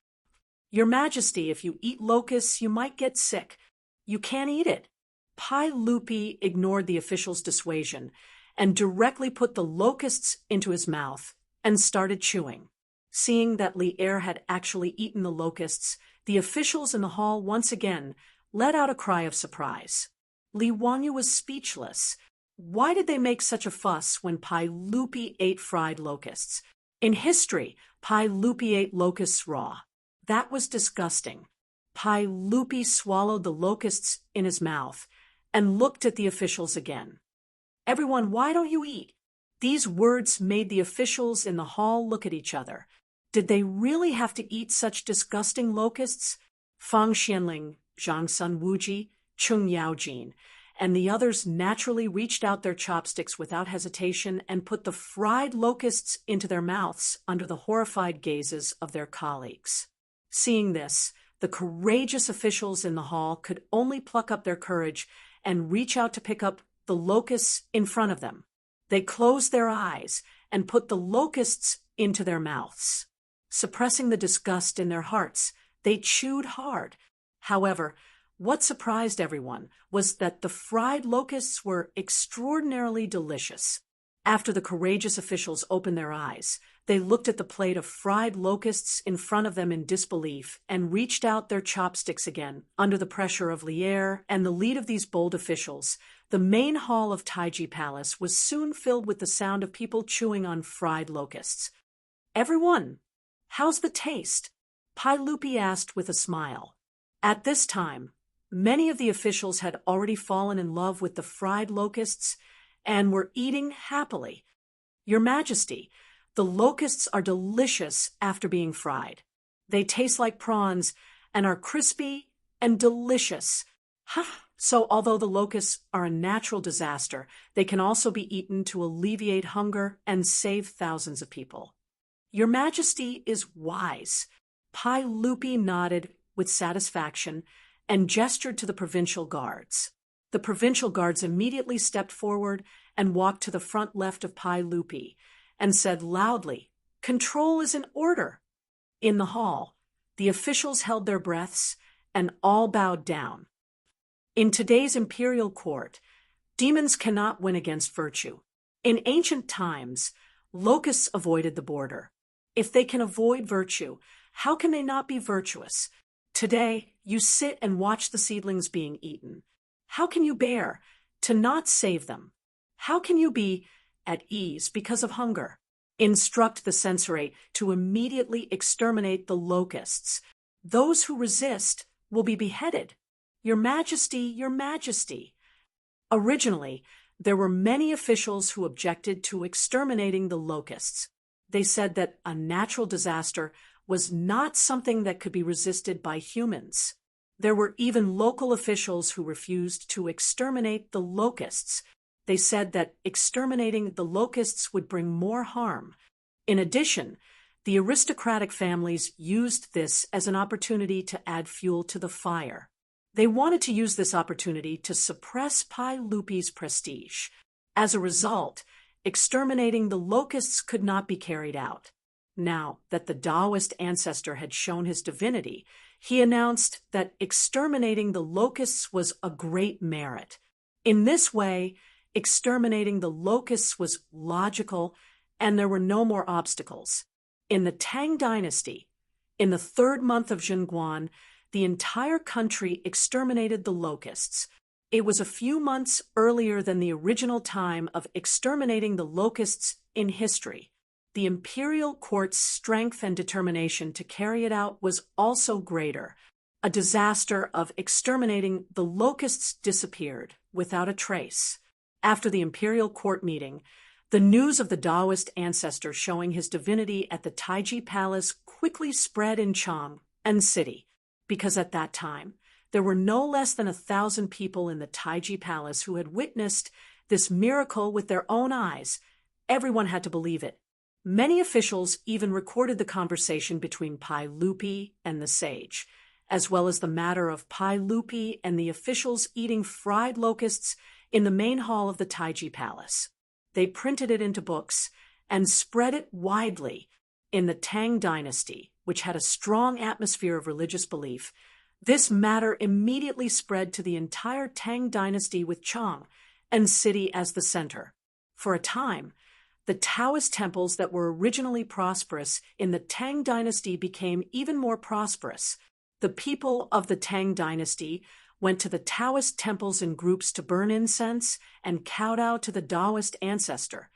Your Majesty, if you eat locusts, you might get sick. You can't eat it. Pai Lupi ignored the official's dissuasion and directly put the locusts into his mouth and started chewing. Seeing that Li Er had actually eaten the locusts, the officials in the hall once again let out a cry of surprise. Li Wanyu was speechless. Why did they make such a fuss when Pai Lupi ate fried locusts? In history, Pai Lupi ate locusts raw. That was disgusting. Pai Lupi swallowed the locusts in his mouth and looked at the officials again. Everyone, why don't you eat? These words made the officials in the hall look at each other. Did they really have to eat such disgusting locusts? Fang Xianling, Zhang Sun Wuji, Cheng Yaojin, and the others naturally reached out their chopsticks without hesitation and put the fried locusts into their mouths under the horrified gazes of their colleagues. Seeing this, the courageous officials in the hall could only pluck up their courage and reach out to pick up the locusts in front of them. They closed their eyes and put the locusts into their mouths. Suppressing the disgust in their hearts, they chewed hard. However, what surprised everyone was that the fried locusts were extraordinarily delicious. After the courageous officials opened their eyes, they looked at the plate of fried locusts in front of them in disbelief and reached out their chopsticks again. Under the pressure of Li Er and the lead of these bold officials, the main hall of Taiji Palace was soon filled with the sound of people chewing on fried locusts. Everyone, how's the taste? Pai Lupi asked with a smile. At this time, many of the officials had already fallen in love with the fried locusts and were eating happily. Your Majesty, the locusts are delicious after being fried. They taste like prawns and are crispy and delicious. Ha! So although the locusts are a natural disaster, they can also be eaten to alleviate hunger and save thousands of people. Your Majesty is wise. Pai Lupi nodded with satisfaction and gestured to the provincial guards. The provincial guards immediately stepped forward and walked to the front left of Pai Lupi and said loudly, "Control is in order." In the hall, the officials held their breaths and all bowed down. In today's imperial court, demons cannot win against virtue. In ancient times, locusts avoided the border. If they can avoid virtue, how can they not be virtuous? Today, you sit and watch the seedlings being eaten. How can you bear to not save them? How can you be at ease because of hunger? Instruct the censorate to immediately exterminate the locusts. Those who resist will be beheaded. Your Majesty, Your Majesty. Originally, there were many officials who objected to exterminating the locusts. They said that a natural disaster was not something that could be resisted by humans. There were even local officials who refused to exterminate the locusts. They said that exterminating the locusts would bring more harm. In addition, the aristocratic families used this as an opportunity to add fuel to the fire. They wanted to use this opportunity to suppress Pai Lupi's prestige. As a result, exterminating the locusts could not be carried out. Now that the Taoist ancestor had shown his divinity, he announced that exterminating the locusts was a great merit. In this way, exterminating the locusts was logical, and there were no more obstacles. In the Tang dynasty, in the 3rd month of Zhenguan, the entire country exterminated the locusts. It was a few months earlier than the original time of exterminating the locusts in history. The imperial court's strength and determination to carry it out was also greater. A disaster of exterminating the locusts disappeared without a trace. After the imperial court meeting, the news of the Taoist ancestor showing his divinity at the Taiji Palace quickly spread in Chang and city, because at that time, there were no less than 1,000 people in the Taiji Palace who had witnessed this miracle with their own eyes. Everyone had to believe it. Many officials even recorded the conversation between Pai Lupi and the sage, as well as the matter of Pai Lupi and the officials eating fried locusts in the main hall of the Taiji Palace. They printed it into books and spread it widely. In the Tang dynasty, which had a strong atmosphere of religious belief, this matter immediately spread to the entire Tang dynasty with Chang and city as the center. For a time, the Taoist temples that were originally prosperous in the Tang dynasty became even more prosperous. The people of the Tang dynasty went to the Taoist temples in groups to burn incense and kowtow to the Taoist ancestor,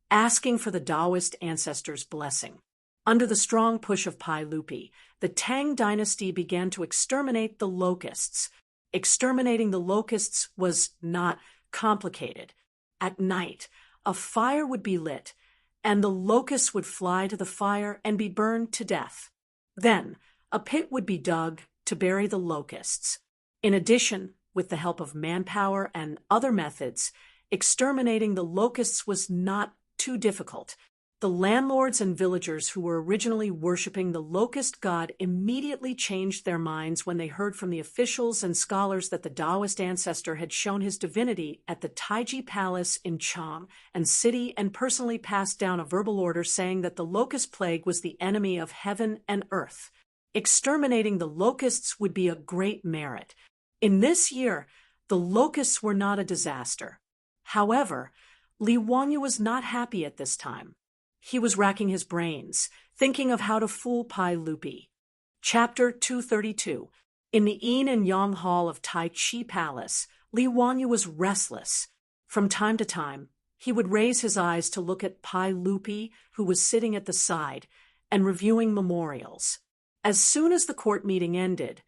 asking for the Taoist ancestor's blessing. Under the strong push of Pai Lupi, the Tang dynasty began to exterminate the locusts. Exterminating the locusts was not complicated. At night, a fire would be lit, and the locusts would fly to the fire and be burned to death. Then, a pit would be dug to bury the locusts. In addition, with the help of manpower and other methods, exterminating the locusts was not too difficult. The landlords and villagers who were originally worshipping the locust god immediately changed their minds when they heard from the officials and scholars that the Taoist ancestor had shown his divinity at the Taiji Palace in Chang and city and personally passed down a verbal order saying that the locust plague was the enemy of heaven and earth. Exterminating the locusts would be a great merit. In this year, the locusts were not a disaster. However, Li Wangyu was not happy at this time. He was racking his brains, thinking of how to fool Pai Lupi. Chapter 232. In the Yin and Yang Hall of Tai Chi Palace, Li Wangyu was restless. From time to time, he would raise his eyes to look at Pai Lupi, who was sitting at the side, and reviewing memorials. As soon as the court meeting ended,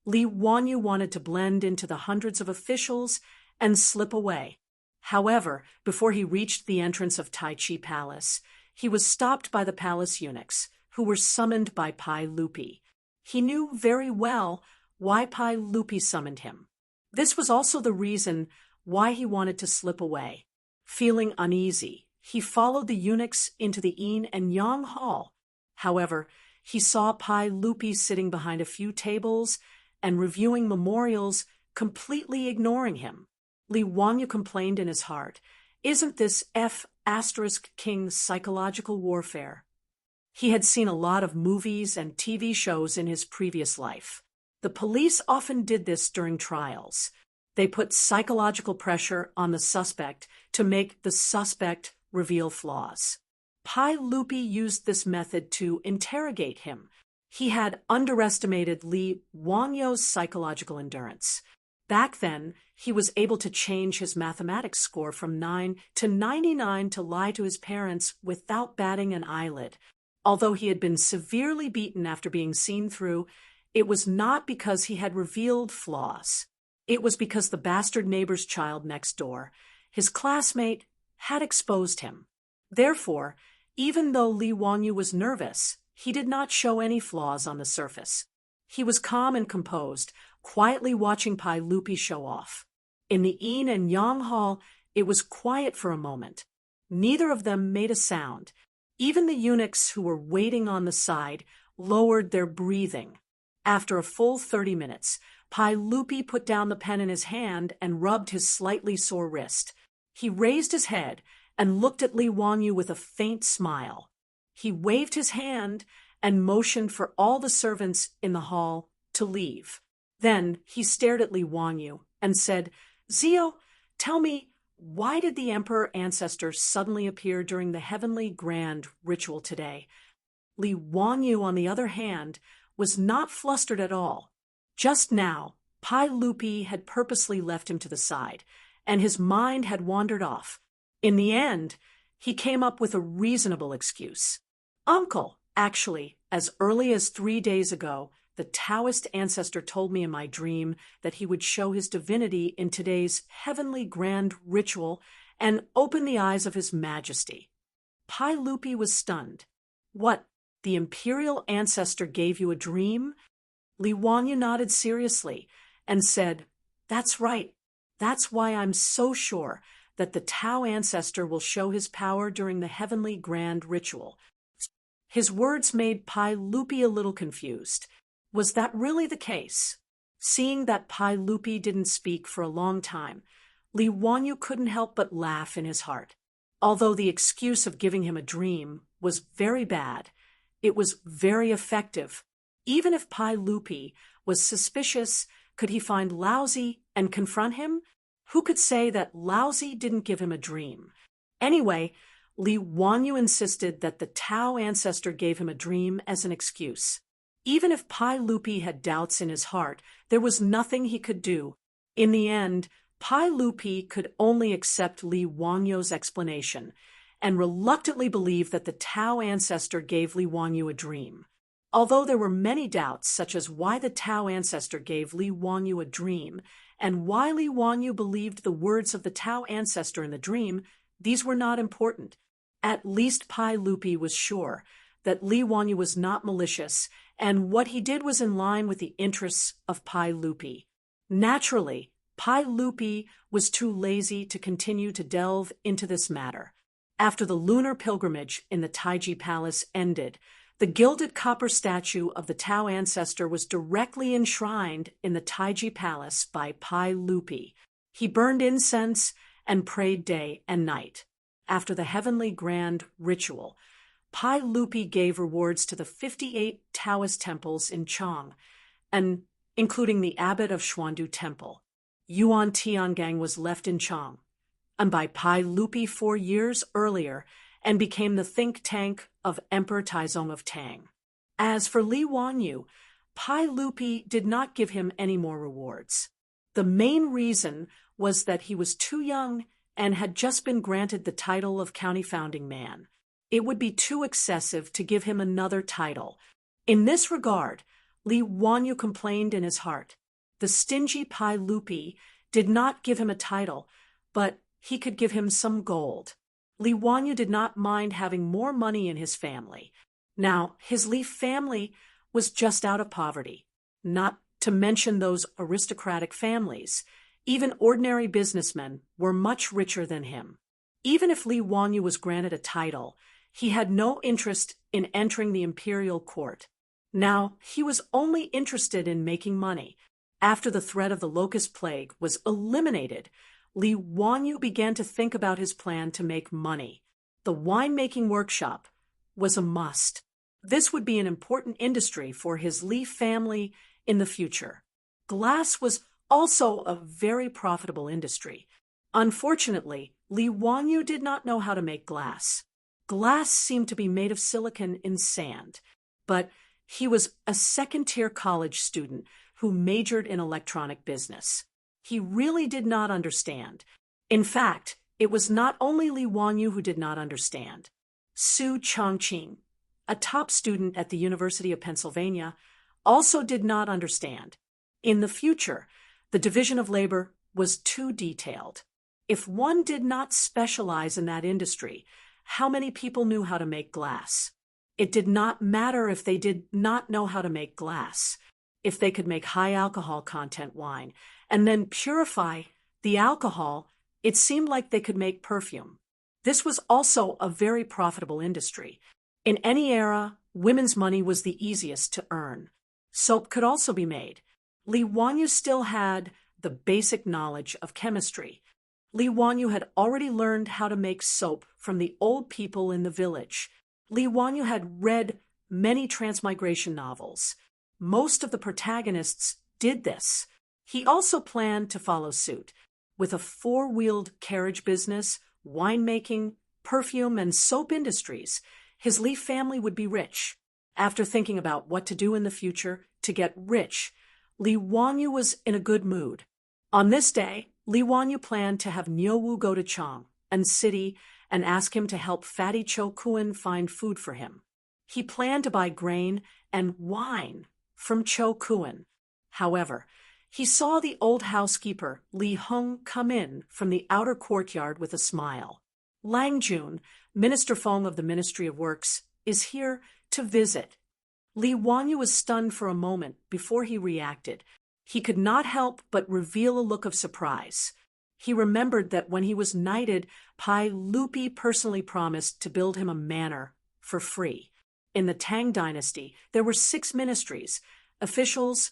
Li Wangyu wanted to blend into the hundreds of officials and slip away. However, before he reached the entrance of Tai Chi Palace, he was stopped by the palace eunuchs, who were summoned by Pai Lupi. He knew very well why Pai Lupi summoned him. This was also the reason why he wanted to slip away. Feeling uneasy, he followed the eunuchs into the Yin and Yang Hall. However, he saw Pai Lupi sitting behind a few tables and reviewing memorials, completely ignoring him. Li Wangyu complained in his heart, "Isn't this King's psychological warfare?" He had seen a lot of movies and TV shows in his previous life. The police often did this during trials. They put psychological pressure on the suspect to make the suspect reveal flaws. Pai Lupi used this method to interrogate him. He had underestimated Li Wangyu's psychological endurance. Back then, he was able to change his mathematics score from 9 to 99 to lie to his parents without batting an eyelid. Although he had been severely beaten after being seen through, it was not because he had revealed flaws. It was because the bastard neighbor's child next door, his classmate, had exposed him. Therefore, even though Li Wangyu was nervous, he did not show any flaws on the surface. He was calm and composed, quietly watching Pai Lupi show off. In the Yin and Yang Hall, it was quiet for a moment. Neither of them made a sound. Even the eunuchs who were waiting on the side lowered their breathing. After a full 30 minutes, Pai Lupi put down the pen in his hand and rubbed his slightly sore wrist. He raised his head and looked at Li Wangyu with a faint smile. He waved his hand and motioned for all the servants in the hall to leave. Then he stared at Li Wangyu and said, "Zio, tell me, why did the Emperor Ancestor suddenly appear during the Heavenly Grand ritual today?" Li Wangyu, on the other hand, was not flustered at all. Just now, Pai Lupi had purposely left him to the side, and his mind had wandered off. In the end, he came up with a reasonable excuse. "Uncle, actually, as early as 3 days ago, the Taoist ancestor told me in my dream that he would show his divinity in today's Heavenly Grand ritual and open the eyes of His Majesty." Pai Lupi was stunned. "What, the imperial ancestor gave you a dream?" Li Wangyu nodded seriously and said, "That's right. That's why I'm so sure that the Tao ancestor will show his power during the Heavenly Grand ritual." His words made Pai Lupi a little confused. Was that really the case? Seeing that Pai Lupi didn't speak for a long time, Li Wangyu couldn't help but laugh in his heart. Although the excuse of giving him a dream was very bad, it was very effective. Even if Pai Lupi was suspicious, could he find Laozi and confront him? Who could say that Laozi didn't give him a dream? Anyway, Li Wangyu insisted that the Tao ancestor gave him a dream as an excuse. Even if Pai Lupi had doubts in his heart, there was nothing he could do. In the end, Pai Lupi could only accept Li Wangyu's explanation and reluctantly believe that the Tao ancestor gave Li Wangyu a dream. Although there were many doubts, such as why the Tao ancestor gave Li Wangyu a dream and why Li Wangyu believed the words of the Tao ancestor in the dream, these were not important. At least Pai Lupi was sure that Li Wangyu was not malicious, and what he did was in line with the interests of Pai Lupi. Naturally, Pai Lupi was too lazy to continue to delve into this matter. After the lunar pilgrimage in the Taiji Palace ended, the gilded copper statue of the Tao ancestor was directly enshrined in the Taiji Palace by Pai Lupi. He burned incense and prayed day and night. After the Heavenly Grand ritual, Pai Lupi gave rewards to the 58 Taoist temples in Chang, and including the abbot of Xuandu Temple. Yuan Tiangang was left in Chang, and by Pai Lupi 4 years earlier, and became the think tank of Emperor Taizong of Tang. As for Li Wangyu, Pai Lupi did not give him any more rewards. The main reason was that he was too young and had just been granted the title of county founding man. It would be too excessive to give him another title. In this regard, Li Wangyu complained in his heart. The stingy Pai Lupi did not give him a title, but he could give him some gold. Li Wangyu did not mind having more money in his family. Now, his Li family was just out of poverty, not to mention those aristocratic families. Even ordinary businessmen were much richer than him. Even if Li Wanyu was granted a title, he had no interest in entering the imperial court. Now, he was only interested in making money. After the threat of the locust plague was eliminated, Li Wanyu began to think about his plan to make money. The winemaking workshop was a must. This would be an important industry for his Li family in the future. Glass was also a very profitable industry. Unfortunately, Li Wanyu did not know how to make glass. Glass seemed to be made of silicon in sand, but he was a second-tier college student who majored in electronic business. He really did not understand. In fact, it was not only Li Wanyu who did not understand. Su Chongqing, a top student at the University of Pennsylvania, also did not understand. In the future, the division of labor was too detailed. If one did not specialize in that industry, how many people knew how to make glass? It did not matter if they did not know how to make glass. If they could make high alcohol content wine and then purify the alcohol, it seemed like they could make perfume. This was also a very profitable industry. In any era, women's money was the easiest to earn. Soap could also be made. Li Wanyu still had the basic knowledge of chemistry. Li Wanyu had already learned how to make soap from the old people in the village. Li Wanyu had read many transmigration novels. Most of the protagonists did this. He also planned to follow suit. With a four-wheeled carriage business, winemaking, perfume, and soap industries, his Li family would be rich. After thinking about what to do in the future to get rich, Li Wanyu was in a good mood. On this day, Li Wanyu planned to have Niuwu go to Chang and city and ask him to help Fatty Cho Kuan find food for him. He planned to buy grain and wine from Cho Kuan. However, he saw the old housekeeper, Li Heng, come in from the outer courtyard with a smile. Lang Jun, Minister Feng of the Ministry of Works, is here to visit. Li Wanyu was stunned for a moment before he reacted. He could not help but reveal a look of surprise. He remembered that when he was knighted, Pai Lupi personally promised to build him a manor for free. In the Tang dynasty, there were 6 ministries: officials,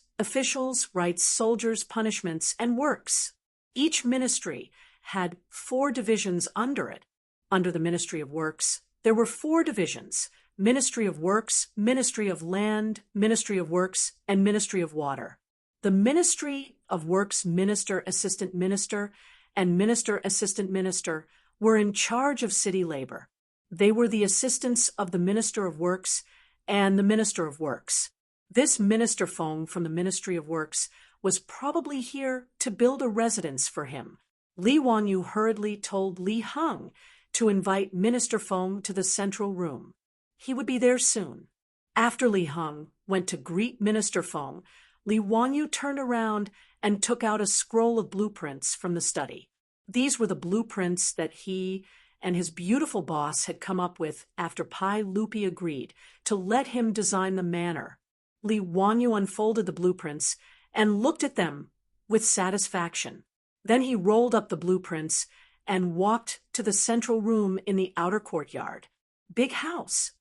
rights, soldiers, punishments, and works. Each ministry had 4 divisions under it. Under the Ministry of Works, there were 4 divisions: Ministry of Works, Ministry of Land, Ministry of Works, and Ministry of Water. The Ministry of Works Minister, Assistant Minister, and Minister, Assistant Minister were in charge of city labor. They were the assistants of the Minister of Works and the Minister of Works. This Minister Feng from the Ministry of Works was probably here to build a residence for him. Li Wanyu hurriedly told Li Heng to invite Minister Feng to the central room. He would be there soon. After Li Heng went to greet Minister Feng, Li Wanyu turned around and took out a scroll of blueprints from the study. These were the blueprints that he and his beautiful boss had come up with after Pai Lupi agreed to let him design the manor. Li Wanyu unfolded the blueprints and looked at them with satisfaction. Then he rolled up the blueprints and walked to the central room in the outer courtyard. Big house.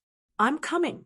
I'm coming.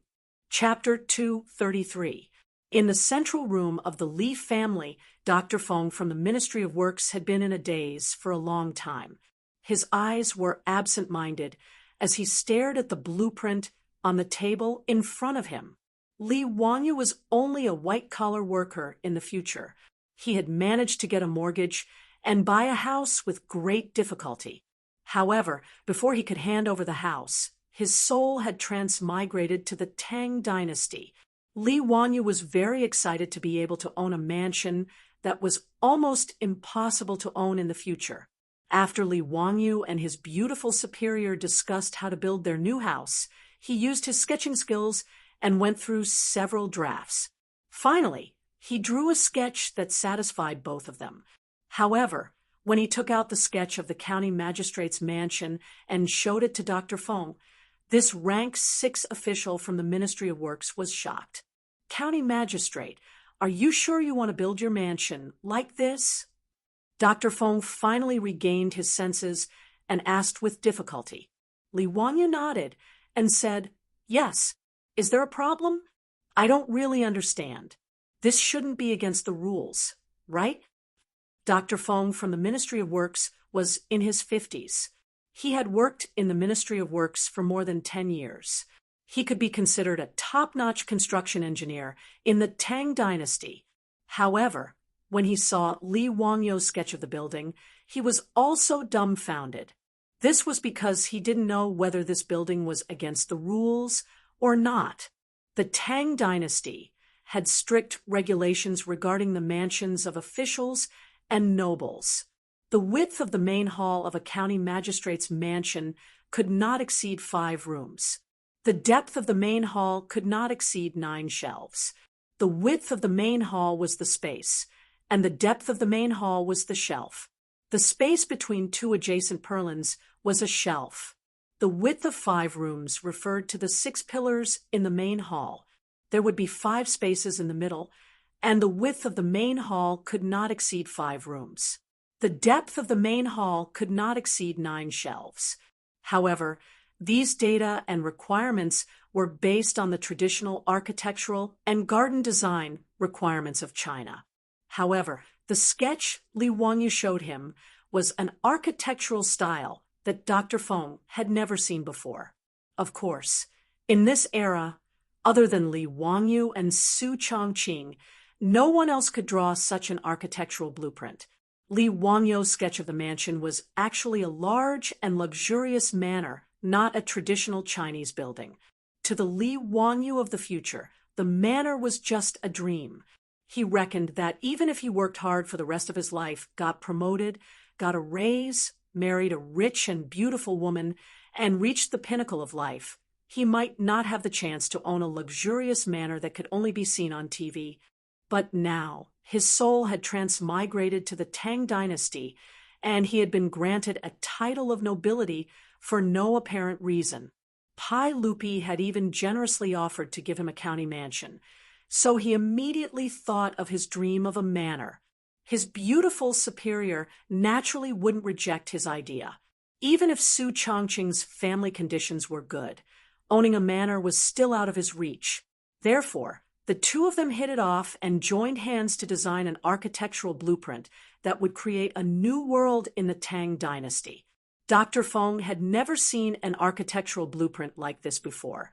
Chapter 233. In the central room of the Li family, Dr. Feng from the Ministry of Works had been in a daze for a long time. His eyes were absent-minded as he stared at the blueprint on the table in front of him. Li Wanyu was only a white-collar worker in the future. He had managed to get a mortgage and buy a house with great difficulty. However, before he could hand over the house, his soul had transmigrated to the Tang dynasty. Li Wanyu was very excited to be able to own a mansion that was almost impossible to own in the future. After Li Wanyu and his beautiful superior discussed how to build their new house, he used his sketching skills and went through several drafts. Finally, he drew a sketch that satisfied both of them. However, when he took out the sketch of the county magistrate's mansion and showed it to Dr. Feng, this rank 6 official from the Ministry of Works was shocked. "County magistrate, are you sure you want to build your mansion like this?" Dr. Feng finally regained his senses and asked with difficulty. Li Wangyu nodded and said, "Yes. Is there a problem? I don't really understand. This shouldn't be against the rules, right?" Dr. Feng from the Ministry of Works was in his 50s. He had worked in the Ministry of Works for more than 10 years. He could be considered a top-notch construction engineer in the Tang Dynasty. However, when he saw Li Wangyu's sketch of the building, he was also dumbfounded. This was because he didn't know whether this building was against the rules or not. The Tang Dynasty had strict regulations regarding the mansions of officials and nobles. The width of the main hall of a county magistrate's mansion could not exceed 5 rooms. The depth of the main hall could not exceed 9 shelves. The width of the main hall was the space, and the depth of the main hall was the shelf. The space between 2 adjacent purlins was a shelf. The width of 5 rooms referred to the 6 pillars in the main hall. There would be 5 spaces in the middle, and the width of the main hall could not exceed 5 rooms. The depth of the main hall could not exceed 9 shelves. However, these data and requirements were based on the traditional architectural and garden design requirements of China. However, the sketch Li Wangyu showed him was an architectural style that Dr. Feng had never seen before. Of course, in this era, other than Li Wangyu and Su Chongqing, no one else could draw such an architectural blueprint. Li Wangyu's sketch of the mansion was actually a large and luxurious manor, not a traditional Chinese building. To the Li Wangyu of the future, the manor was just a dream. He reckoned that even if he worked hard for the rest of his life, got promoted, got a raise, married a rich and beautiful woman, and reached the pinnacle of life, he might not have the chance to own a luxurious manor that could only be seen on TV. But now, his soul had transmigrated to the Tang Dynasty, and he had been granted a title of nobility for no apparent reason. Pai Lupi had even generously offered to give him a county mansion, so he immediately thought of his dream of a manor. His beautiful superior naturally wouldn't reject his idea. Even if Su Chongqing's family conditions were good, owning a manor was still out of his reach. Therefore, the two of them hit it off and joined hands to design an architectural blueprint that would create a new world in the Tang Dynasty. Dr. Feng had never seen an architectural blueprint like this before,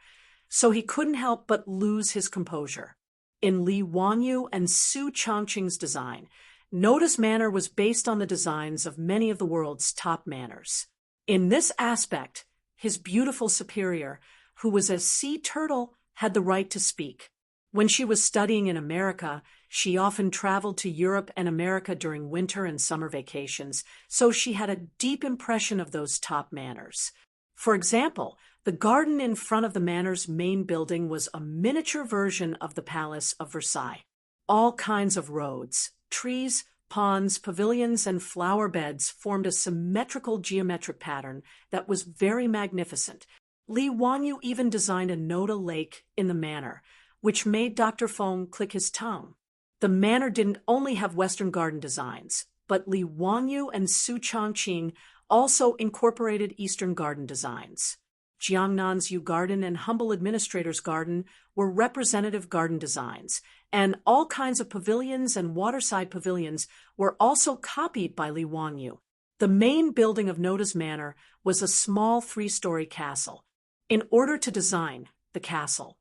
so he couldn't help but lose his composure. In Li Wangyu and Su Chongqing's design, Noda's manor was based on the designs of many of the world's top manors. In this aspect, his beautiful superior, who was a sea turtle, had the right to speak. When she was studying in America, she often traveled to Europe and America during winter and summer vacations, so she had a deep impression of those top manors. For example, the garden in front of the manor's main building was a miniature version of the Palace of Versailles. All kinds of roads, trees, ponds, pavilions, and flower beds formed a symmetrical geometric pattern that was very magnificent. Li Wangyu even designed a Noda lake in the manor, which made Dr. Feng click his tongue. The manor didn't only have Western garden designs, but Li Wangyu and Su Chongqing also incorporated Eastern garden designs. Jiangnan's Yu Garden and Humble Administrator's Garden were representative garden designs, and all kinds of pavilions and waterside pavilions were also copied by Li Wangyu. The main building of Noda's manor was a small 3-story castle. In order to design the castle,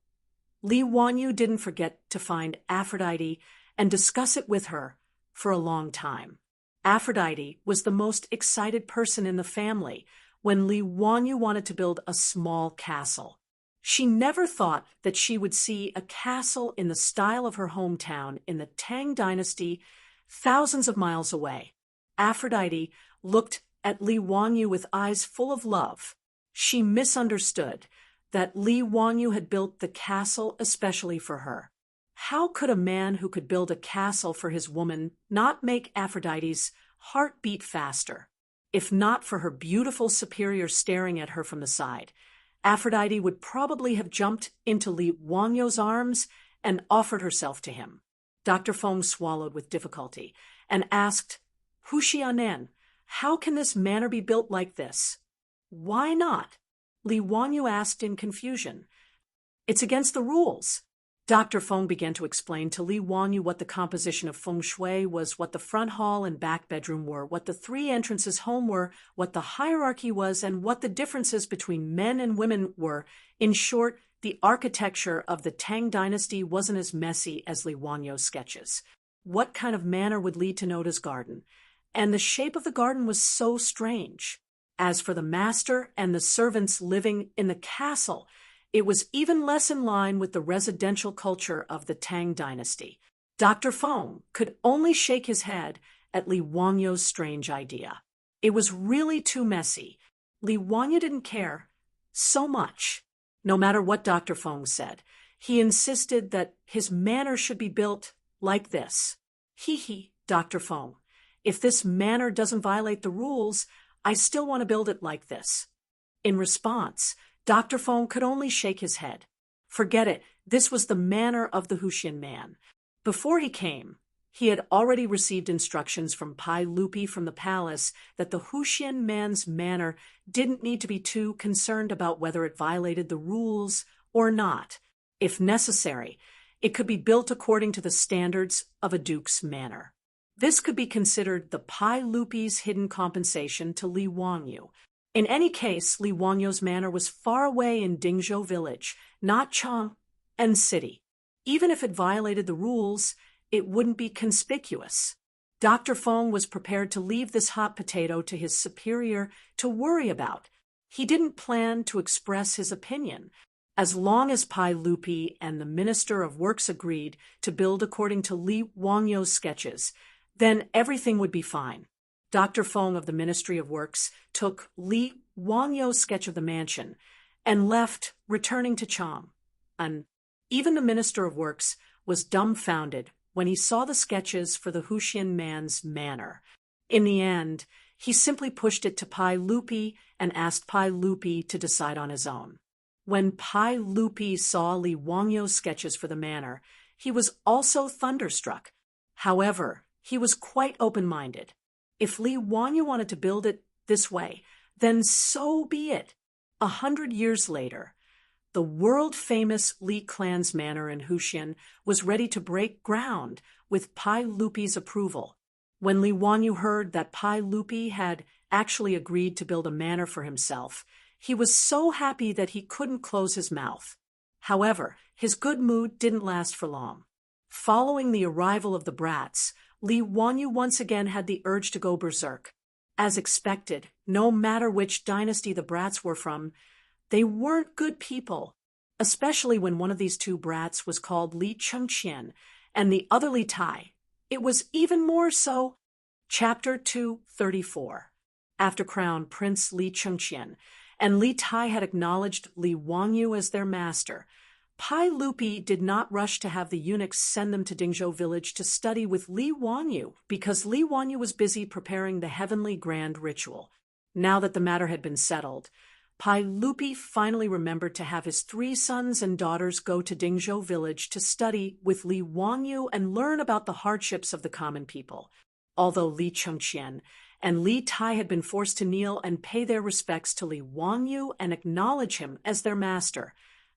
Li Wangyu didn't forget to find Aphrodite and discuss it with her for a long time. Aphrodite was the most excited person in the family when Li Wangyu wanted to build a small castle. She never thought that she would see a castle in the style of her hometown in the Tang Dynasty thousands of miles away. Aphrodite looked at Li Wangyu with eyes full of love. She misunderstood that Li Wangyu had built the castle especially for her. How could a man who could build a castle for his woman not make Aphrodite's heart beat faster? If not for her beautiful superior staring at her from the side, Aphrodite would probably have jumped into Li Wangyu's arms and offered herself to him. Dr. Feng swallowed with difficulty and asked, Huxianen, how can this manor be built like this? Why not? Li Wanyu asked in confusion. It's against the rules. Dr. Feng began to explain to Li Wanyu what the composition of feng shui was, what the front hall and back bedroom were, what the 3 entrances home were, what the hierarchy was, and what the differences between men and women were. In short, the architecture of the Tang dynasty wasn't as messy as Li Wanyu's sketches. What kind of manor would lead to Noda's garden? And the shape of the garden was so strange. As for the master and the servants living in the castle, it was even less in line with the residential culture of the Tang dynasty. Dr. Feng could only shake his head at Li Wanyu's strange idea. It was really too messy. Li Wanyu didn't care so much. No matter what Dr. Feng said, he insisted that his manor should be built like this. Hee, Dr. Feng. If this manor doesn't violate the rules, I still want to build it like this. In response, Dr. Feng could only shake his head. Forget it, this was the manor of the Huxian man. Before he came, he had already received instructions from Pai Lupi from the palace that the Huxian man's manor didn't need to be too concerned about whether it violated the rules or not. If necessary, it could be built according to the standards of a duke's manor. This could be considered the Pai Lupi's hidden compensation to Li Wanyu. In any case, Li Wanyu's manor was far away in Dingzhou village, not Chang'an city. Even if it violated the rules, it wouldn't be conspicuous. Dr. Feng was prepared to leave this hot potato to his superior to worry about. He didn't plan to express his opinion. As long as Pai Lupi and the Minister of Works agreed to build according to Li Wanyu's sketches, then everything would be fine. Dr. Feng of the Ministry of Works took Li Wanyu's sketch of the mansion and left, returning to Chang'an. Even the Minister of Works was dumbfounded when he saw the sketches for the Huxian man's manor. In the end, he simply pushed it to Pai Lupi and asked Pai Lupi to decide on his own. When Pai Lupi saw Li Wanyu's sketches for the manor, he was also thunderstruck. However, he was quite open-minded. If Li Wanyu wanted to build it this way, then so be it. 100 years later, the world-famous Li clan's manor in Huxian was ready to break ground with Pai Lupi's approval. When Li Wanyu heard that Pai Lupi had actually agreed to build a manor for himself, he was so happy that he couldn't close his mouth. However, his good mood didn't last for long. Following the arrival of the brats, Li Wanyu once again had the urge to go berserk. As expected, no matter which dynasty the brats were from, they weren't good people, especially when one of these 2 brats was called Li Chengqian and the other Li Tai. It was even more so. Chapter 234. After Crown Prince Li Chengqian and Li Tai had acknowledged Li Wanyu as their master, Pai Lupi did not rush to have the eunuchs send them to Dingzhou village to study with Li Wanyu because Li Wanyu was busy preparing the heavenly grand ritual. Now that the matter had been settled, Pai Lupi finally remembered to have his 3 sons and daughters go to Dingzhou village to study with Li Wanyu and learn about the hardships of the common people. Although Li Chengqian and Li Tai had been forced to kneel and pay their respects to Li Wanyu and acknowledge him as their master,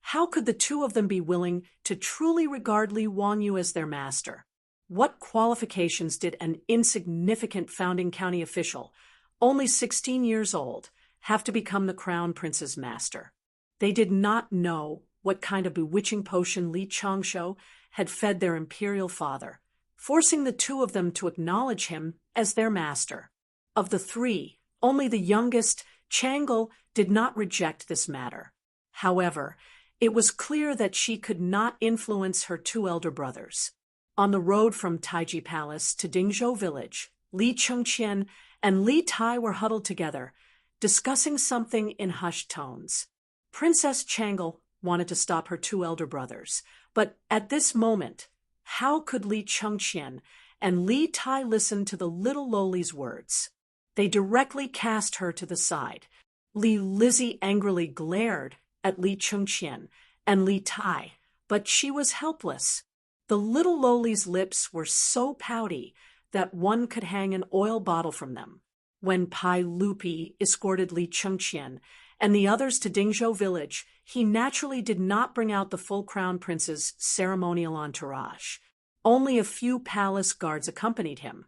how could the 2 of them be willing to truly regard Li Wanyu as their master? What qualifications did an insignificant founding county official, only 16 years old, have to become the crown prince's master? They did not know what kind of bewitching potion Li Changshu had fed their imperial father, forcing the 2 of them to acknowledge him as their master. Of the 3, only the youngest, Changle, did not reject this matter. However, it was clear that she could not influence her 2 elder brothers. On the road from Taiji Palace to Dingzhou village, Li Chengqian and Li Tai were huddled together, discussing something in hushed tones. Princess Changle wanted to stop her 2 elder brothers, but at this moment, how could Li Chengqian and Li Tai listen to the little lowly's words? They directly cast her to the side. Li Lizzie angrily glared at Li Chengqian and Li Tai, but she was helpless. The little lowly's lips were so pouty that one could hang an oil bottle from them. When Pai Lupi escorted Li Chengqian and the others to Dingzhou village, he naturally did not bring out the full crown prince's ceremonial entourage. Only a few palace guards accompanied him,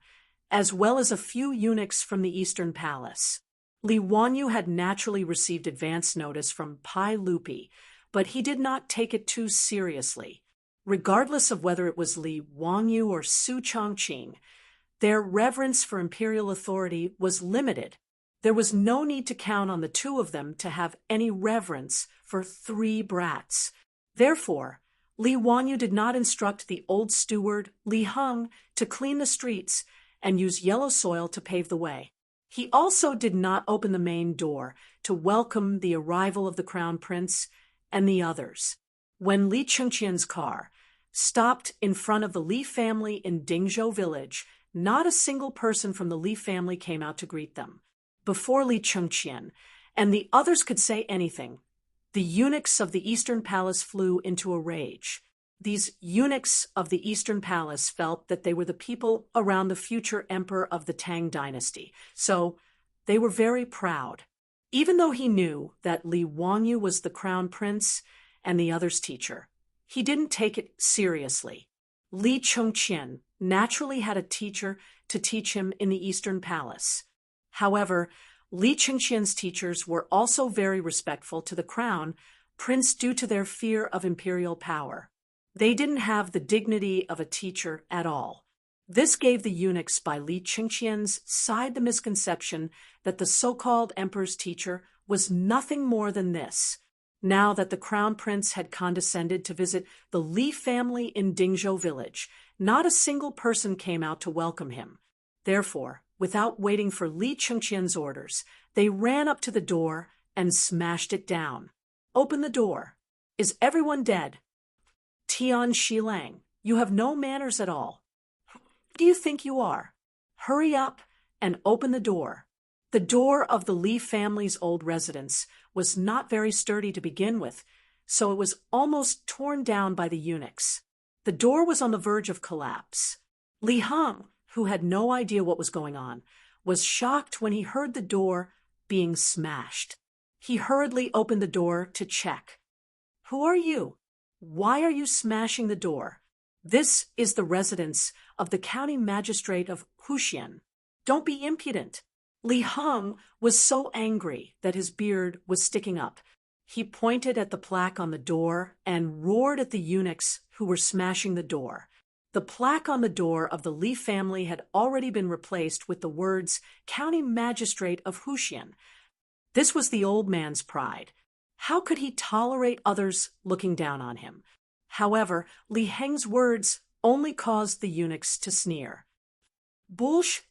as well as a few eunuchs from the Eastern Palace. Li Wanyu had naturally received advance notice from Pai Lupi, but he did not take it too seriously. Regardless of whether it was Li Wanyu or Su Chongqing, their reverence for imperial authority was limited. There was no need to count on the two of them to have any reverence for three brats. Therefore, Li Wanyu did not instruct the old steward, Li Heng, to clean the streets and use yellow soil to pave the way. He also did not open the main door to welcome the arrival of the crown prince and the others. When Li Chengqian's car stopped in front of the Li family in Dingzhou village, not a single person from the Li family came out to greet them. Before Li Chengqian and the others could say anything, the eunuchs of the Eastern Palace flew into a rage. These eunuchs of the Eastern Palace felt that they were the people around the future emperor of the Tang dynasty, so they were very proud. Even though he knew that Li Wanyu was the crown prince and the others' teacher, he didn't take it seriously. Li Chengqian naturally had a teacher to teach him in the Eastern Palace. However, Li Chengqian's teachers were also very respectful to the crown prince due to their fear of imperial power. They didn't have the dignity of a teacher at all. This gave the eunuchs by Li Chengqian's side the misconception that the so-called emperor's teacher was nothing more than this. Now that the crown prince had condescended to visit the Li family in Dingzhou village, not a single person came out to welcome him. Therefore, without waiting for Li Chengqian's orders, they ran up to the door and smashed it down. "Open the door. Is everyone dead? Tian Shilang, you have no manners at all. Who do you think you are? Hurry up and open the door." The door of the Li family's old residence was not very sturdy to begin with, so it was almost torn down by the eunuchs. The door was on the verge of collapse. Li Heng, who had no idea what was going on, was shocked when he heard the door being smashed. He hurriedly opened the door to check. "Who are you? Why are you smashing the door? This is the residence of the county magistrate of Huxian. Don't be impudent." Li Heng was so angry that his beard was sticking up. He pointed at the plaque on the door and roared at the eunuchs who were smashing the door. The plaque on the door of the Li family had already been replaced with the words County Magistrate of Huxian. This was the old man's pride. How could he tolerate others looking down on him? However, Li Heng's words only caused the eunuchs to sneer. Bulsh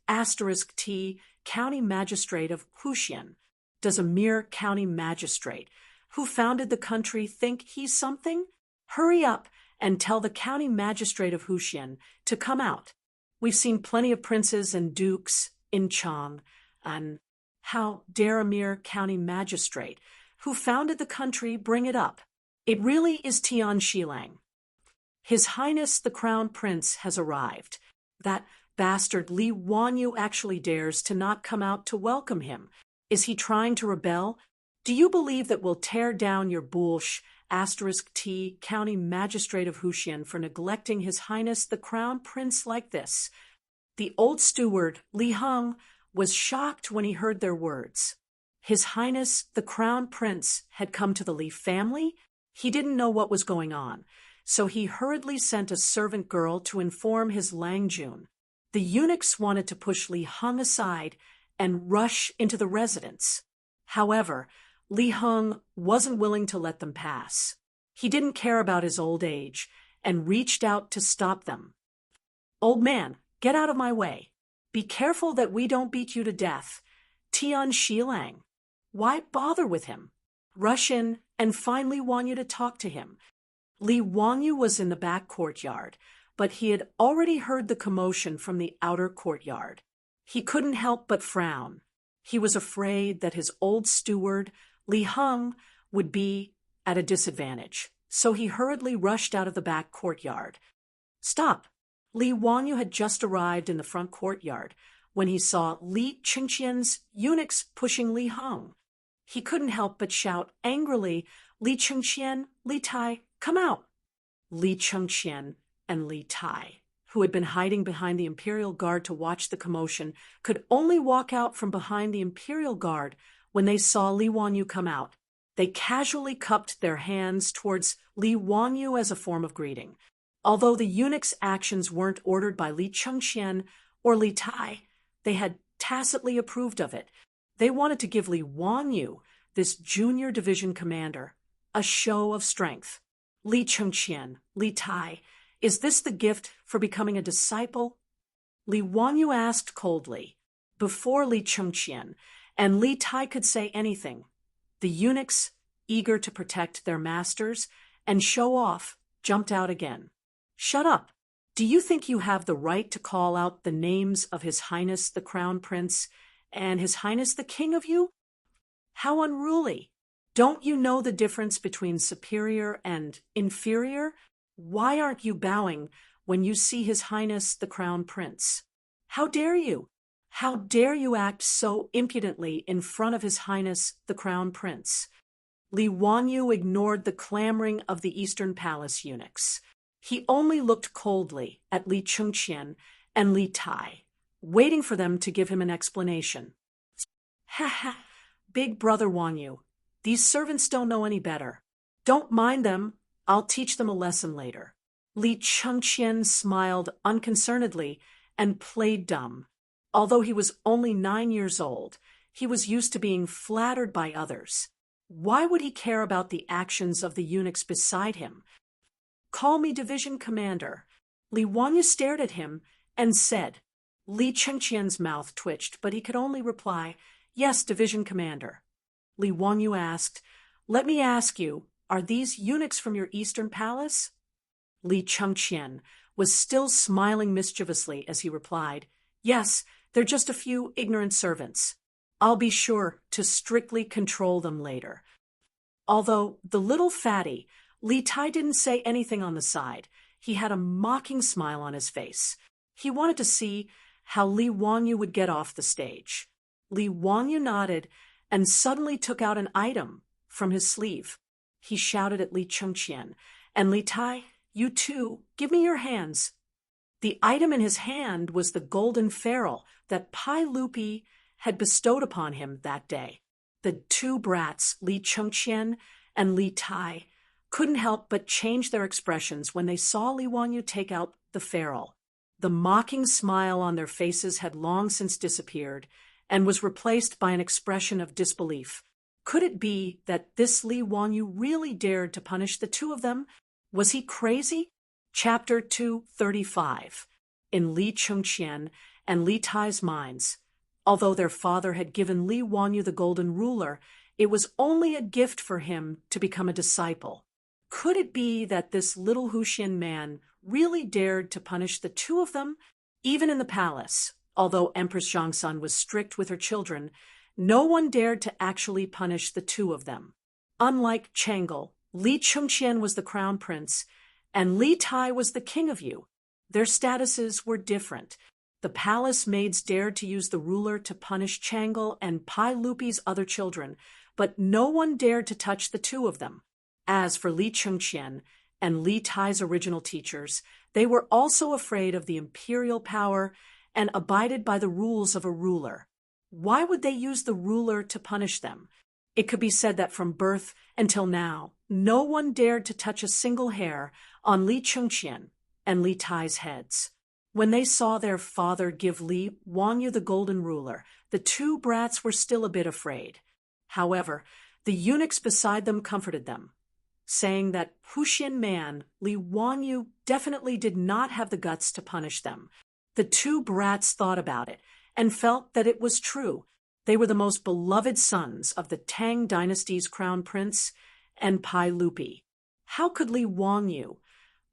*T, County Magistrate of Huxian. Does a mere county magistrate who founded the country think he's something? Hurry up and tell the county magistrate of Huxian to come out. We've seen plenty of princes and dukes in Chang, and how dare a mere county magistrate who founded the country bring it up? It really is Tian Shilang. His Highness the Crown Prince has arrived. That bastard Li Wanyu actually dares to not come out to welcome him. Is he trying to rebel? Do you believe that we'll tear down your Bulsh *T, County Magistrate of Huxian for neglecting His Highness the Crown Prince like this? The old steward, Li Heng, was shocked when he heard their words. His Highness the Crown Prince had come to the Li family? He didn't know what was going on, so he hurriedly sent a servant girl to inform his Langjun. The eunuchs wanted to push Li Heng aside and rush into the residence. However, Li Heng wasn't willing to let them pass. He didn't care about his old age and reached out to stop them. "Old man, get out of my way. Be careful that we don't beat you to death. Tian Shilang. Why bother with him? Rush in and find Li Wanyu to talk to him." Li Wanyu was in the back courtyard, but he had already heard the commotion from the outer courtyard. He couldn't help but frown. He was afraid that his old steward, Li Heng, would be at a disadvantage, so he hurriedly rushed out of the back courtyard. "Stop! Li Wanyu had just arrived in the front courtyard when he saw Li Chengqian's eunuchs pushing Li Hong. He couldn't help but shout angrily, "Li Chengqian, Li Tai, come out!" Li Chengqian and Li Tai, who had been hiding behind the Imperial Guard to watch the commotion, could only walk out from behind the Imperial Guard when they saw Li Wanyu come out. They casually cupped their hands towards Li Wanyu as a form of greeting. Although the eunuch's actions weren't ordered by Li Chengqian or Li Tai, they had tacitly approved of it. They wanted to give Li Wanyu, this junior division commander, a show of strength. Li Chengqian, Li Tai, is this the gift for becoming a disciple? Li Wanyu asked coldly. Before Li Chengqian and Li Tai could say anything, the eunuchs, eager to protect their masters and show off, jumped out again. "Shut up! Do you think you have the right to call out the names of His Highness the Crown Prince and His Highness the King of you? How unruly! Don't you know the difference between superior and inferior? Why aren't you bowing when you see His Highness the Crown Prince? How dare you? How dare you act so impudently in front of His Highness the Crown Prince?" Li Wanyu ignored the clamoring of the Eastern Palace eunuchs. He only looked coldly at Li Chengqian and Li Tai, waiting for them to give him an explanation. "Ha ha, big brother Wanyu, these servants don't know any better. Don't mind them, I'll teach them a lesson later." Li Chengqian smiled unconcernedly and played dumb. Although he was only 9 years old, he was used to being flattered by others. Why would he care about the actions of the eunuchs beside him? "Call me division commander." Li Wanyu stared at him and said. Li Chengqian's mouth twitched, but he could only reply, "Yes, division commander." Li Wanyu asked, "Let me ask you, are these eunuchs from your Eastern Palace?" Li Chengqian was still smiling mischievously as he replied, "Yes, they're just a few ignorant servants. I'll be sure to strictly control them later." Although the little fatty, Li Tai didn't say anything on the side. He had a mocking smile on his face. He wanted to see how Li Wanyu would get off the stage. Li Wanyu nodded and suddenly took out an item from his sleeve. He shouted at Li Chengqian, "And Li Tai, you too, give me your hands." The item in his hand was the golden ferrule that Pai Lupi had bestowed upon him that day. The two brats, Li Chengqian and Li Tai, couldn't help but change their expressions when they saw Li Wanyu take out the ferrule. The mocking smile on their faces had long since disappeared and was replaced by an expression of disbelief. Could it be that this Li Wanyu really dared to punish the two of them? Was he crazy? Chapter 235. In Li Chengqian and Li Tai's minds, although their father had given Li Wanyu the golden ruler, it was only a gift for him to become a disciple. Could it be that this little Huxian man really dared to punish the two of them? Even in the palace, although Empress Zhangsun was strict with her children, no one dared to actually punish the two of them. Unlike Chang'e, Li Chengqian was the crown prince, and Li Tai was the king of Yu. Their statuses were different. The palace maids dared to use the ruler to punish Chang'e and Pai Lupi's other children, but no one dared to touch the two of them. As for Li Chengqian and Li Tai's original teachers, they were also afraid of the imperial power and abided by the rules of a ruler. Why would they use the ruler to punish them? It could be said that from birth until now, no one dared to touch a single hair on Li Chengqian and Li Tai's heads. When they saw their father give Li Wanyu the golden ruler, the two brats were still a bit afraid. However, the eunuchs beside them comforted them, saying that Huxian man Li Wanyu definitely did not have the guts to punish them. The two brats thought about it and felt that it was true. They were the most beloved sons of the Tang dynasty's crown prince and Pai Lupi. How could Li Wanyu,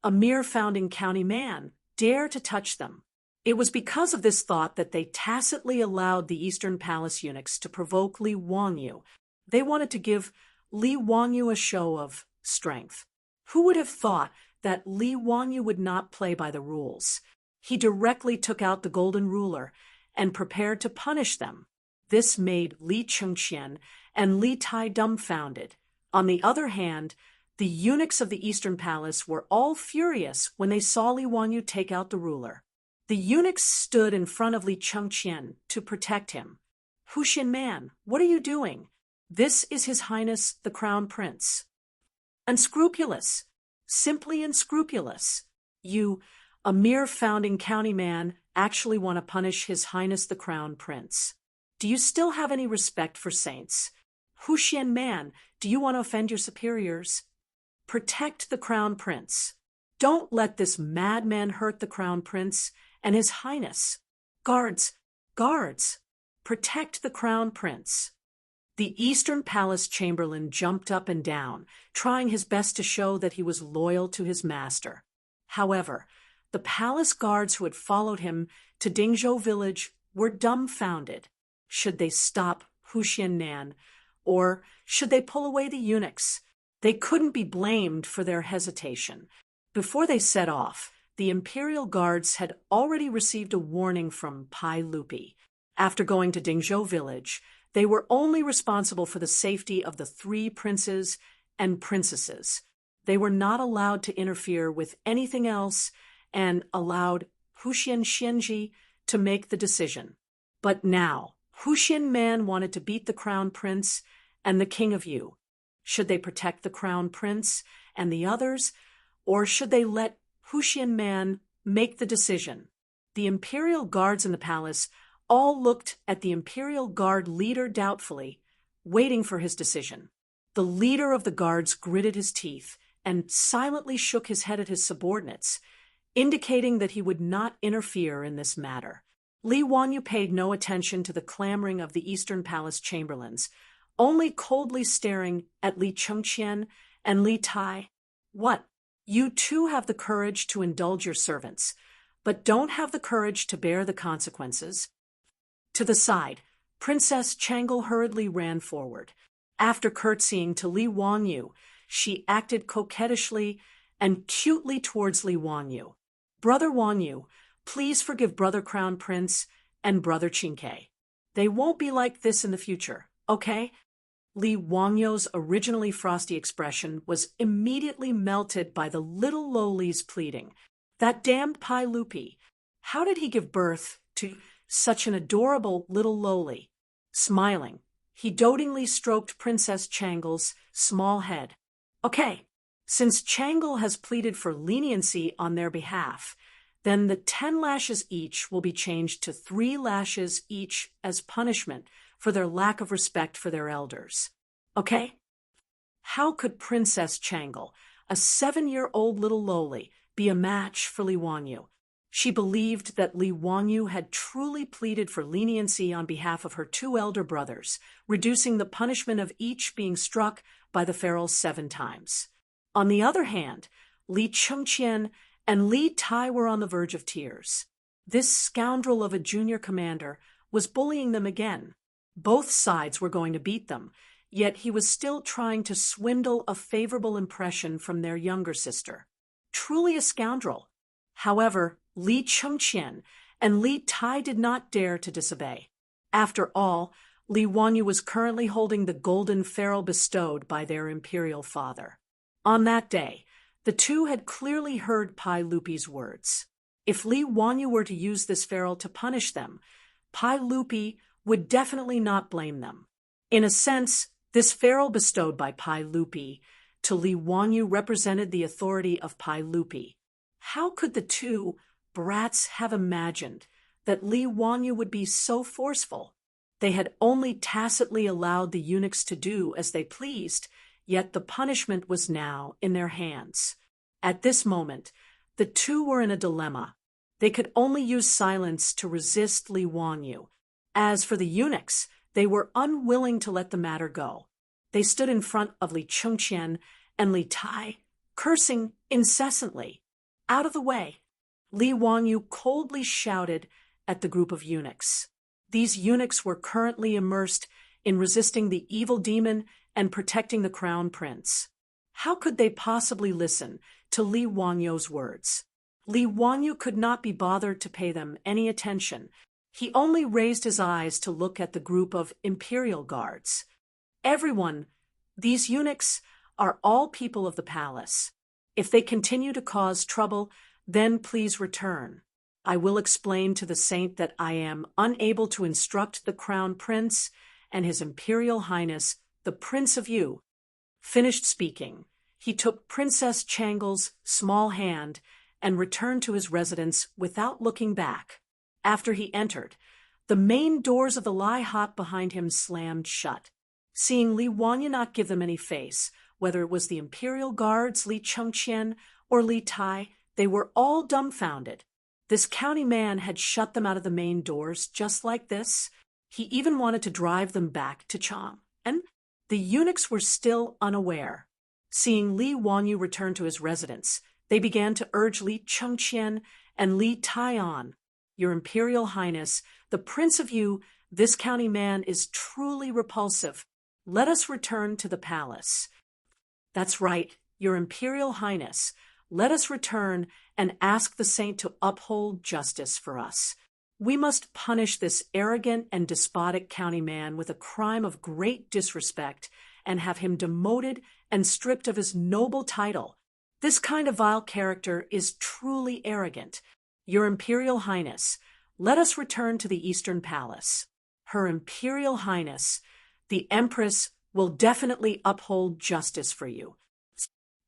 a mere founding county man, dare to touch them? It was because of this thought that they tacitly allowed the Eastern Palace eunuchs to provoke Li Wanyu. They wanted to give Li Wanyu a show of strength. Who would have thought that Li Wanyu would not play by the rules? He directly took out the golden ruler and prepared to punish them. This made Li Chengqian and Li Tai dumbfounded. On the other hand, the eunuchs of the Eastern Palace were all furious when they saw Li Wanyu take out the ruler. The eunuchs stood in front of Li Chengqian to protect him. "Huxian man, what are you doing? This is His Highness the Crown Prince." "Unscrupulous. Simply unscrupulous. You, a mere founding county man, actually want to punish His Highness the Crown Prince. Do you still have any respect for saints? Huxian man, do you want to offend your superiors? Protect the Crown Prince. Don't let this madman hurt the Crown Prince and His Highness. Guards, guards, protect the Crown Prince." The Eastern Palace Chamberlain jumped up and down, trying his best to show that he was loyal to his master. However, the palace guards who had followed him to Dingzhou village were dumbfounded. Should they stop Huxian Nan, or should they pull away the eunuchs? They couldn't be blamed for their hesitation. Before they set off, the imperial guards had already received a warning from Pai Lupi. After going to Dingzhou village, they were only responsible for the safety of the 3 princes and princesses. They were not allowed to interfere with anything else and allowed Huxian Xianji to make the decision. But now, Huxian Man wanted to beat the Crown Prince and the King of Yu. Should they protect the Crown Prince and the others, or should they let Huxian Man make the decision? The imperial guards in the palace all looked at the imperial guard leader doubtfully, waiting for his decision. The leader of the guards gritted his teeth and silently shook his head at his subordinates, indicating that he would not interfere in this matter. Li Wanyu paid no attention to the clamoring of the Eastern Palace chamberlains, only coldly staring at Li Chengqian and Li Tai. "What? You too have the courage to indulge your servants, but don't have the courage to bear the consequences." To the side, Princess Changle hurriedly ran forward. After curtsying to Li Wanyu, she acted coquettishly and cutely towards Li Wanyu. "Brother Wanyu, please forgive Brother Crown Prince and Brother Qingke. They won't be like this in the future, okay?" Li Wangyu's originally frosty expression was immediately melted by the little lowly's pleading. That damned Pai Lupi. How did he give birth to such an adorable little lowly? Smiling, he dotingly stroked Princess Changle's small head. "Okay, since Changle has pleaded for leniency on their behalf, then the 10 lashes each will be changed to 3 lashes each as punishment for their lack of respect for their elders. Okay?" How could Princess Changle, a 7-year-old little lowly, be a match for Li Wanyu? She believed that Li Wanyu had truly pleaded for leniency on behalf of her 2 elder brothers, reducing the punishment of each being struck by the ferule 7 times. On the other hand, Li Chengqian and Li Tai were on the verge of tears. This scoundrel of a junior commander was bullying them again. Both sides were going to beat them, yet he was still trying to swindle a favorable impression from their younger sister. Truly a scoundrel. However, Li Chengqian and Li Tai did not dare to disobey. After all, Li Wanyu was currently holding the golden ferule bestowed by their imperial father. On that day, the 2 had clearly heard Pai Lupi's words. If Li Wanyu were to use this ferule to punish them, Pai Lupi would definitely not blame them. In a sense, this ferule bestowed by Pai Lupi to Li Wanyu represented the authority of Pai Lupi. How could the 2 brats have imagined that Li Wanyu would be so forceful? They had only tacitly allowed the eunuchs to do as they pleased, yet the punishment was now in their hands. At this moment, the 2 were in a dilemma. They could only use silence to resist Li Wanyu. As for the eunuchs, they were unwilling to let the matter go. They stood in front of Li Chengqian and Li Tai, cursing incessantly. "Out of the way!" Li Wanyu coldly shouted at the group of eunuchs. These eunuchs were currently immersed in resisting the evil demon and protecting the crown prince. How could they possibly listen to Li Wanyu's words? Li Wanyu could not be bothered to pay them any attention. He only raised his eyes to look at the group of imperial guards. Everyone, these eunuchs, are all people of the palace. If they continue to cause trouble, then please return. I will explain to the saint that I am unable to instruct the crown prince and his imperial highness, the Prince of Yu. Finished speaking, he took Princess Changle's small hand and returned to his residence without looking back. After he entered, the main doors of the Lai hut behind him slammed shut. Seeing Li Wanyu not give them any face, whether it was the imperial guards, Li Chengqian, or Li Tai, they were all dumbfounded. This county man had shut them out of the main doors just like this. He even wanted to drive them back to Chang, and the eunuchs were still unaware. Seeing Li Wanyu return to his residence, they began to urge Li Chengqian and Li Tai on. Your Imperial Highness, the Prince of Yu, this county man is truly repulsive. Let us return to the palace. That's right, Your Imperial Highness. Let us return and ask the saint to uphold justice for us. We must punish this arrogant and despotic county man with a crime of great disrespect and have him demoted and stripped of his noble title. This kind of vile character is truly arrogant. Your Imperial Highness, let us return to the Eastern Palace. Her Imperial Highness, the Empress, will definitely uphold justice for you.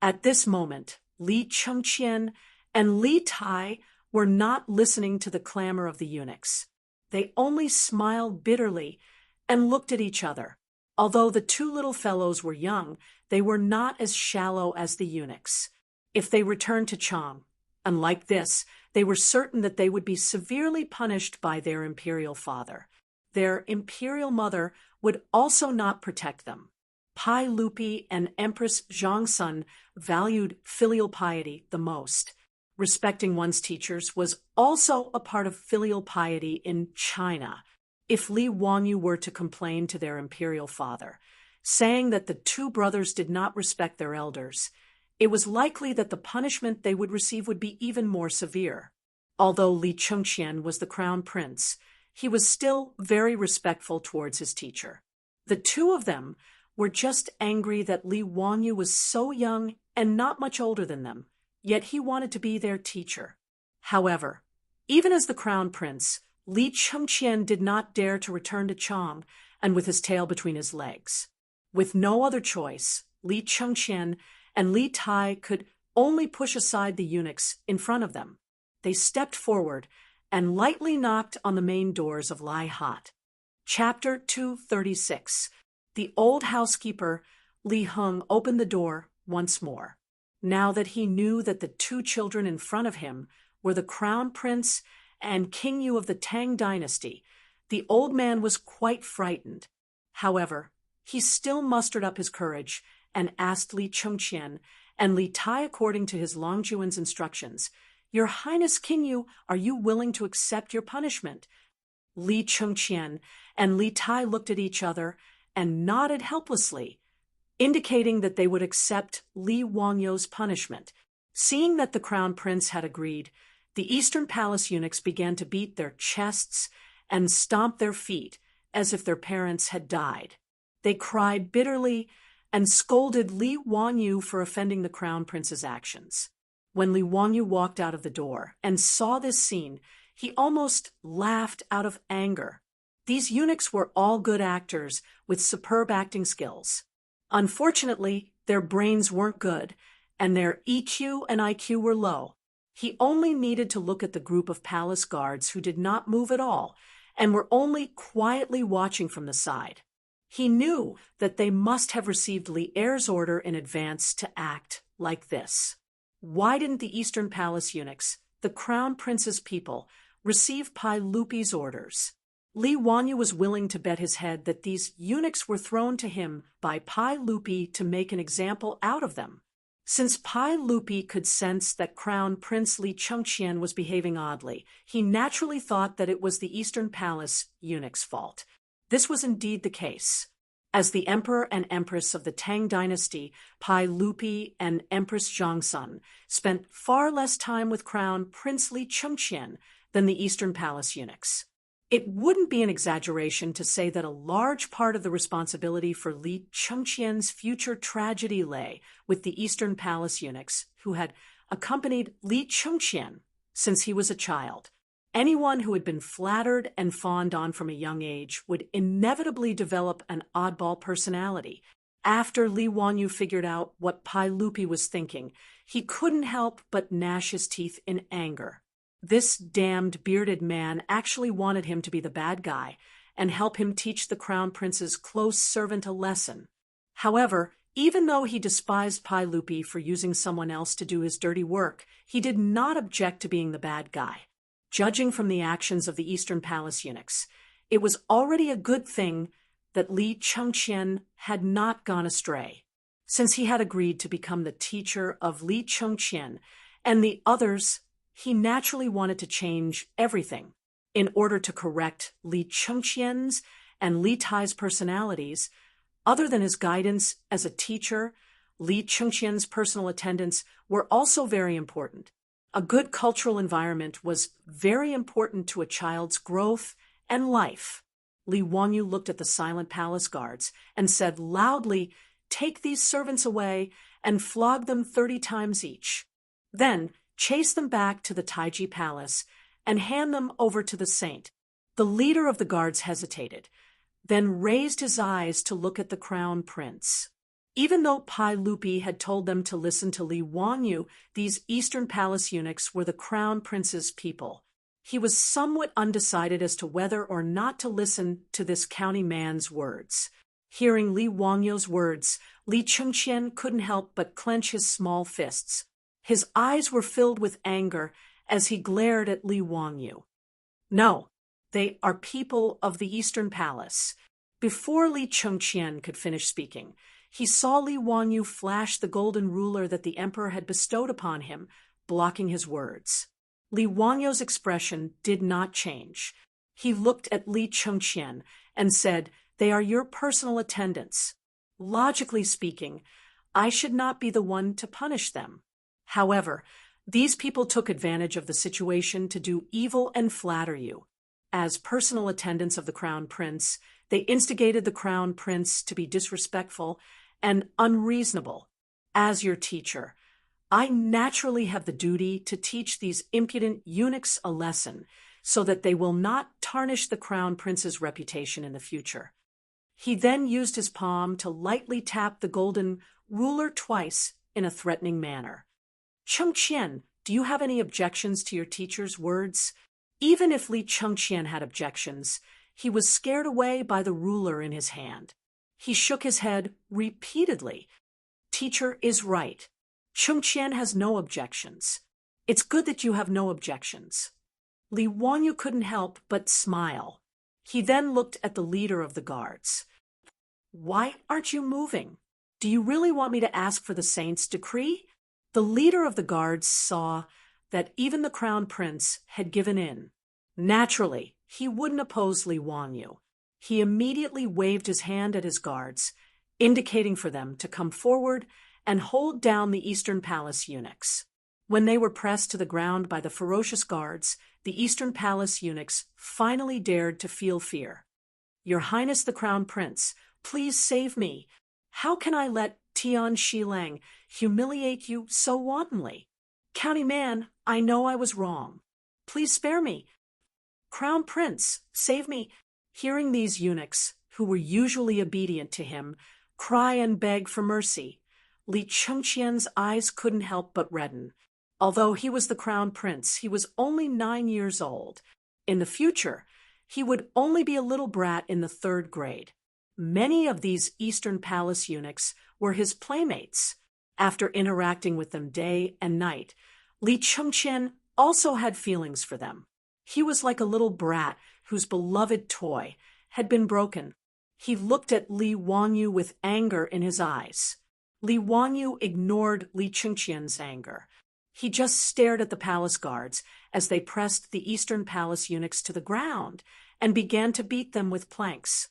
At this moment, Li Chengqian and Li Tai were not listening to the clamor of the eunuchs. They only smiled bitterly and looked at each other. Although the two little fellows were young, they were not as shallow as the eunuchs. If they returned to Chang, unlike this, they were certain that they would be severely punished by their imperial father. Their imperial mother would also not protect them. Pai Lupi and Empress Zhongsun valued filial piety the most. Respecting one's teachers was also a part of filial piety in China. If Li Wanyu were to complain to their imperial father, saying that the two brothers did not respect their elders, it was likely that the punishment they would receive would be even more severe. Although Li Chengqian was the crown prince, he was still very respectful towards his teacher. The two of them were just angry that Li Wanyu was so young and not much older than them, yet he wanted to be their teacher. However, even as the crown prince, Li Chengqian did not dare to return to Chang and with his tail between his legs. With no other choice, Li Chengqian and Li Tai could only push aside the eunuchs in front of them. They stepped forward and lightly knocked on the main doors of Lai hut. Chapter 236. The old housekeeper, Li Heng, opened the door once more. Now that he knew that the two children in front of him were the crown prince and King Yu of the Tang dynasty, the old man was quite frightened. However, he still mustered up his courage and asked Li Chengqian and Li Tai according to his Longjuan's instructions, "Your Highness King Yu, are you willing to accept your punishment?" Li Chengqian and Li Tai looked at each other and nodded helplessly, indicating that they would accept Li Wangyu's punishment. Seeing that the crown prince had agreed, the Eastern Palace eunuchs began to beat their chests and stomp their feet as if their parents had died. They cried bitterly and scolded Li Wanyu for offending the crown prince's actions. When Li Wanyu walked out of the door and saw this scene, he almost laughed out of anger. These eunuchs were all good actors with superb acting skills. Unfortunately, their brains weren't good, and their EQ and IQ were low. He only needed to look at the group of palace guards who did not move at all and were only quietly watching from the side. He knew that they must have received Li Er's order in advance to act like this. Why didn't the Eastern Palace eunuchs, the crown prince's people, receive Pai Lupi's orders? Li Wanyu was willing to bet his head that these eunuchs were thrown to him by Pai Lupi to make an example out of them. Since Pai Lupi could sense that Crown Prince Li Chengqian was behaving oddly, he naturally thought that it was the Eastern Palace eunuch's fault. This was indeed the case. As the emperor and empress of the Tang dynasty, Pai Lupi and Empress Zhongsun spent far less time with Crown Prince Li Chengqian than the Eastern Palace eunuchs. It wouldn't be an exaggeration to say that a large part of the responsibility for Li Chengqian's future tragedy lay with the Eastern Palace eunuchs who had accompanied Li Chengqian since he was a child. Anyone who had been flattered and fawned on from a young age would inevitably develop an oddball personality. After Li Wanyu figured out what Pai Lupi was thinking, he couldn't help but gnash his teeth in anger. This damned bearded man actually wanted him to be the bad guy and help him teach the crown prince's close servant a lesson. However, even though he despised Pai Lupi for using someone else to do his dirty work, he did not object to being the bad guy. Judging from the actions of the Eastern Palace eunuchs, it was already a good thing that Li Chengqian had not gone astray, since he had agreed to become the teacher of Li Chengqian and the others. He naturally wanted to change everything in order to correct Li Chengqian's and Li Tai's personalities. Other than his guidance as a teacher, Li Chengqian's personal attendants were also very important. A good cultural environment was very important to a child's growth and life. Li Wanyu looked at the silent palace guards and said loudly, "Take these servants away and flog them 30 times each. Then chase them back to the Taiji Palace and hand them over to the saint." The leader of the guards hesitated, then raised his eyes to look at the crown prince. Even though Pai Lupi had told them to listen to Li Wanyu, these Eastern Palace eunuchs were the crown prince's people. He was somewhat undecided as to whether or not to listen to this county man's words. Hearing Li Wanyu's words, Li Chengqian couldn't help but clench his small fists. His eyes were filled with anger as he glared at Li Wanyu. "No, they are people of the Eastern Palace." Before Li Chengqian could finish speaking, he saw Li Wanyu flash the golden ruler that the emperor had bestowed upon him, blocking his words. Li Wanyu's expression did not change. He looked at Li Chengqian and said, "They are your personal attendants. Logically speaking, I should not be the one to punish them. However, these people took advantage of the situation to do evil and flatter you. As personal attendants of the crown prince, they instigated the crown prince to be disrespectful and unreasonable. As your teacher, I naturally have the duty to teach these impudent eunuchs a lesson so that they will not tarnish the crown prince's reputation in the future." He then used his palm to lightly tap the golden ruler twice in a threatening manner. "Chengqian, do you have any objections to your teacher's words?" Even if Li Chengqian had objections, he was scared away by the ruler in his hand. He shook his head repeatedly. "Teacher is right. Chengqian has no objections. It's good that you have no objections." Li Wanyu couldn't help but smile. He then looked at the leader of the guards. "Why aren't you moving? Do you really want me to ask for the saint's decree?" The leader of the guards saw that even the crown prince had given in. Naturally, he wouldn't oppose Li Wanyu. He immediately waved his hand at his guards, indicating for them to come forward and hold down the Eastern Palace eunuchs. When they were pressed to the ground by the ferocious guards, the Eastern Palace eunuchs finally dared to feel fear. "Your Highness the Crown Prince, please save me. How can I let Tian Shilang humiliate you so wantonly? County man, I know I was wrong. Please spare me. Crown Prince, save me." Hearing these eunuchs, who were usually obedient to him, cry and beg for mercy, Li Chengqian's eyes couldn't help but redden. Although he was the crown prince, he was only 9 years old. In the future, he would only be a little brat in the 3rd grade. Many of these Eastern Palace eunuchs were his playmates. After interacting with them day and night, Li Chengqian also had feelings for them. He was like a little brat whose beloved toy had been broken. He looked at Li Wanyu with anger in his eyes. Li Wanyu ignored Li Chengqian's anger. He just stared at the palace guards as they pressed the Eastern Palace eunuchs to the ground and began to beat them with planks.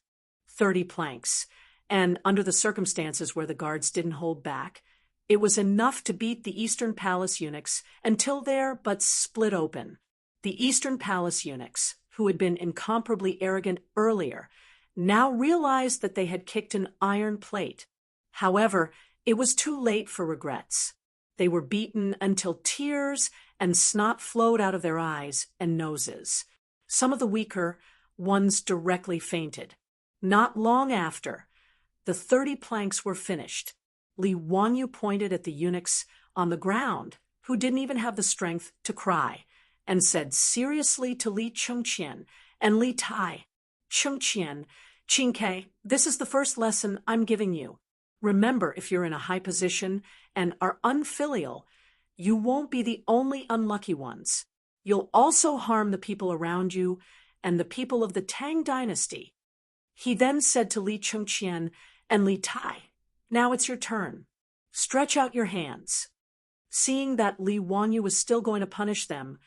30 planks. and under the circumstances where the guards didn't hold back, it was enough to beat the Eastern Palace eunuchs until they're but split open. The Eastern Palace eunuchs, who had been incomparably arrogant earlier, now realized that they had kicked an iron plate. However, it was too late for regrets. They were beaten until tears and snot flowed out of their eyes and noses. Some of the weaker ones directly fainted. Not long after, the 30 planks were finished. Li Wanyu pointed at the eunuchs on the ground, who didn't even have the strength to cry, and said seriously to Li Chengqian and Li Tai, "Chengqian, Qingke, this is the first lesson I'm giving you. Remember, if you're in a high position and are unfilial, you won't be the only unlucky ones. You'll also harm the people around you and the people of the Tang dynasty." He then said to Li Chengqian and Li Tai, "Now it's your turn. Stretch out your hands." Seeing that Li Wanyu was still going to punish them,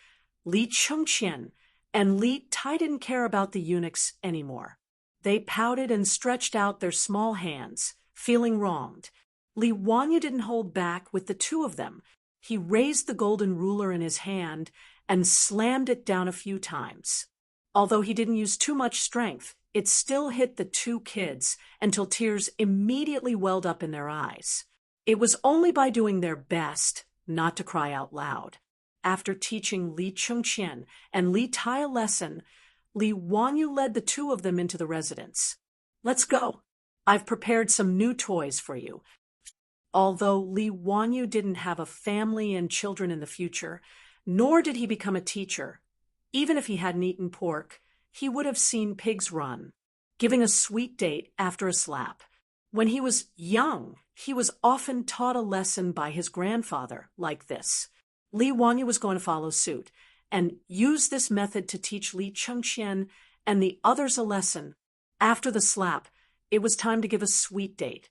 Li Chengqian and Li Tai didn't care about the eunuchs anymore. They pouted and stretched out their small hands, feeling wronged. Li Wanyu didn't hold back with the two of them. He raised the golden ruler in his hand and slammed it down a few times. Although he didn't use too much strength, it still hit the two kids until tears immediately welled up in their eyes. It was only by doing their best not to cry out loud. After teaching Li Chengqian and Li Tai a lesson, Li Wanyu led the two of them into the residence. "Let's go. I've prepared some new toys for you." Although Li Wanyu didn't have a family and children in the future, nor did he become a teacher, even if he hadn't eaten pork, he would have seen pigs run, giving a sweet date after a slap. When he was young, he was often taught a lesson by his grandfather like this. Li Wanyu was going to follow suit and use this method to teach Li Chengqian and the others a lesson. After the slap, it was time to give a sweet date.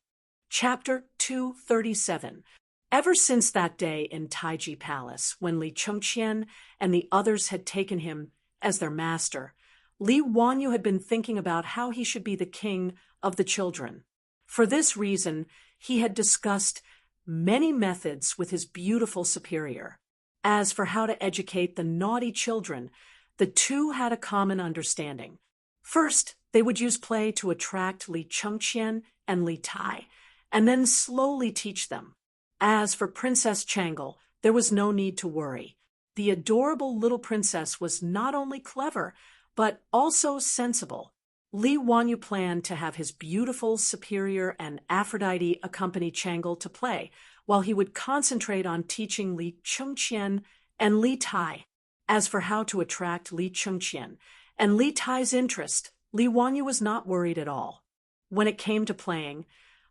Chapter 237. Ever since that day in Taiji Palace, when Li Chengqian and the others had taken him as their master, Li Wanyu had been thinking about how he should be the king of the children. For this reason, he had discussed many methods with his beautiful superior. As for how to educate the naughty children, the two had a common understanding. First, they would use play to attract Li Chengqian and Li Tai, and then slowly teach them. As for Princess Changle, there was no need to worry. The adorable little princess was not only clever, but also sensible. Li Wanyu planned to have his beautiful superior and Aphrodite accompany Changle to play, while he would concentrate on teaching Li Chengqian and Li Tai. As for how to attract Li Chengqian and Li Tai's interest, Li Wanyu was not worried at all. When it came to playing,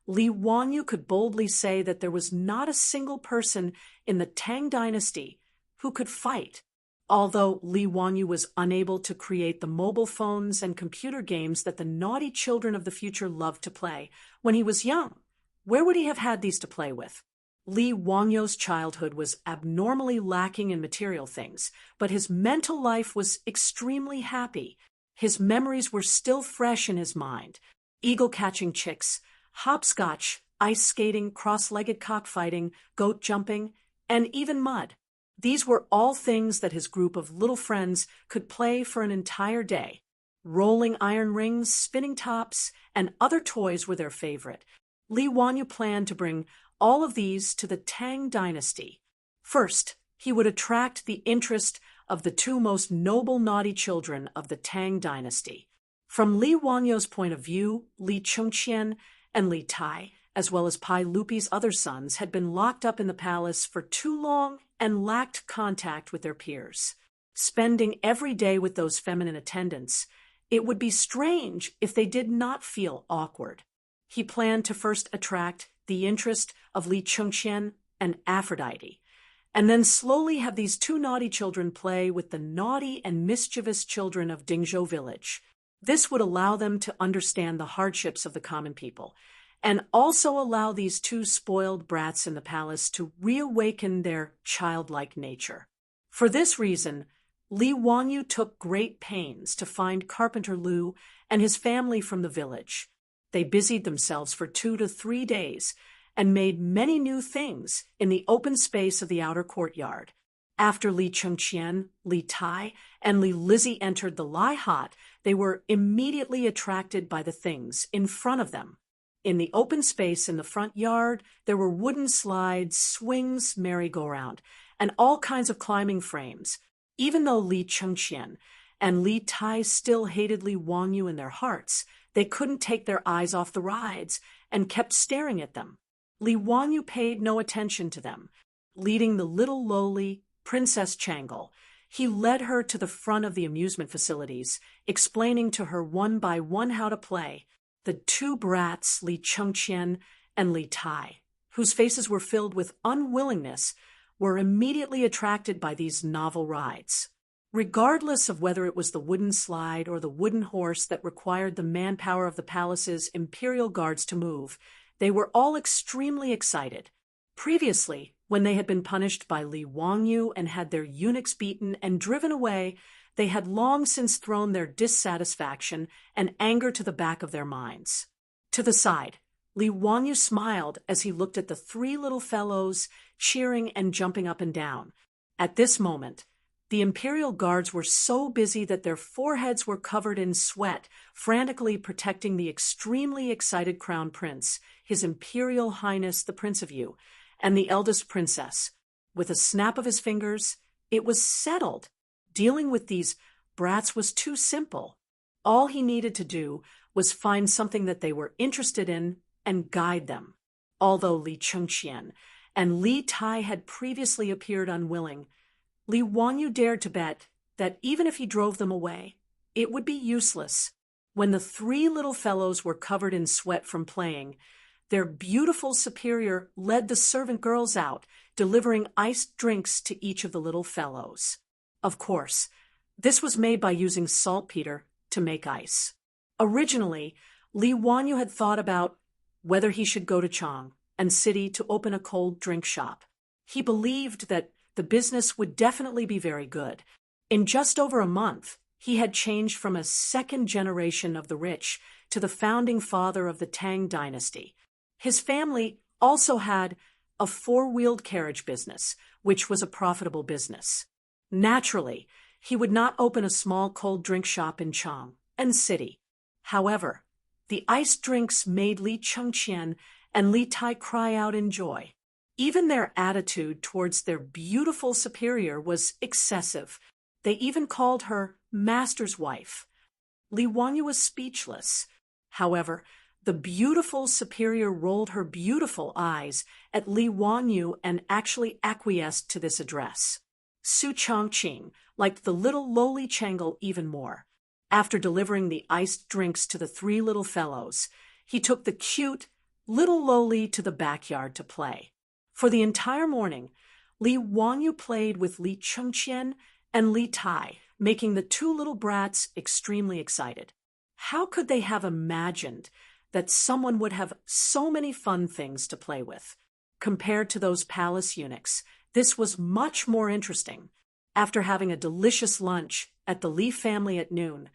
Li Wanyu could boldly say that there was not a single person in the Tang dynasty who could fight. Although Li Wanyu was unable to create the mobile phones and computer games that the naughty children of the future loved to play when he was young, where would he have had these to play with? Li Wanyu's childhood was abnormally lacking in material things, but his mental life was extremely happy. His memories were still fresh in his mind. Eagle-catching chicks, hopscotch, ice skating, cross-legged cockfighting, goat jumping, and even mud. These were all things that his group of little friends could play for an entire day. Rolling iron rings, spinning tops, and other toys were their favorite. Li Wanyu planned to bring all of these to the Tang dynasty. First, he would attract the interest of the two most noble naughty children of the Tang dynasty. From Li Wanyu's point of view, Li Chengqian and Li Tai, as well as Pai Lupi's other sons, had been locked up in the palace for too long and lacked contact with their peers. Spending every day with those feminine attendants, it would be strange if they did not feel awkward. He planned to first attract the interest of Li Chengqian and Aphrodite, and then slowly have these two naughty children play with the naughty and mischievous children of Dingzhou village. This would allow them to understand the hardships of the common people, and also allow these two spoiled brats in the palace to reawaken their childlike nature. For this reason, Li Wanyu took great pains to find Carpenter Lu and his family from the village. they busied themselves for 2 to 3 days and made many new things in the open space of the outer courtyard. After Li Chengqian, Li Tai, and Li Lizzie entered the Lai Hot, they were immediately attracted by the things in front of them. In the open space in the front yard, there were wooden slides, swings, merry-go-round, and all kinds of climbing frames. Even though Li Chengqian and Li Tai still hated Li Wangyu in their hearts, they couldn't take their eyes off the rides and kept staring at them. Li Wangyu paid no attention to them. Leading the little lowly Princess Changle, he led her to the front of the amusement facilities, explaining to her one by one how to play. The two brats, Li Chengqian and Li Tai, whose faces were filled with unwillingness, were immediately attracted by these novel rides. Regardless of whether it was the wooden slide or the wooden horse that required the manpower of the palace's imperial guards to move, they were all extremely excited. Previously, when they had been punished by Li Wangyu and had their eunuchs beaten and driven away, they had long since thrown their dissatisfaction and anger to the back of their minds. To the side, Li Wangyu smiled as he looked at the three little fellows cheering and jumping up and down. At this moment, the imperial guards were so busy that their foreheads were covered in sweat, frantically protecting the extremely excited crown prince, His Imperial Highness the Prince of Yu, and the eldest princess. With a snap of his fingers, it was settled. Dealing with these brats was too simple. All he needed to do was find something that they were interested in and guide them. Although Li Chengqian and Li Tai had previously appeared unwilling, Li Wangyu dared to bet that even if he drove them away, it would be useless. When the three little fellows were covered in sweat from playing, their beautiful superior led the servant girls out, delivering iced drinks to each of the little fellows. Of course, this was made by using saltpeter to make ice. Originally, Li Wangyu had thought about whether he should go to Chang and City to open a cold drink shop. He believed that the business would definitely be very good. In just over a month, he had changed from a second generation of the rich to the founding father of the Tang dynasty. His family also had a four-wheeled carriage business, which was a profitable business. Naturally, he would not open a small cold drink shop in Chang and City. However, the iced drinks made Li Chengqian and Li Tai cry out in joy. Even their attitude towards their beautiful superior was excessive. They even called her master's wife. Li Wangyu was speechless. However, the beautiful superior rolled her beautiful eyes at Li Wangyu and actually acquiesced to this address. Su Chongqing liked the little lowly Changle even more. After delivering the iced drinks to the three little fellows, he took the cute little lowly to the backyard to play. For the entire morning, Li Wangyu played with Li Chengqian and Li Tai, making the two little brats extremely excited. How could they have imagined that someone would have so many fun things to play with? Compared to those palace eunuchs, this was much more interesting. After having a delicious lunch at the Li family at noon,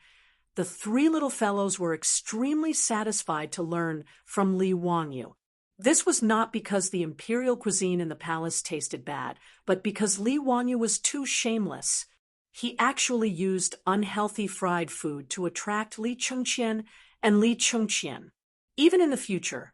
the three little fellows were extremely satisfied to learn from Li Wangyu. This was not because the imperial cuisine in the palace tasted bad, but because Li Wangyu was too shameless. He actually used unhealthy fried food to attract Li Chengqian and Li Chengqian. Even in the future,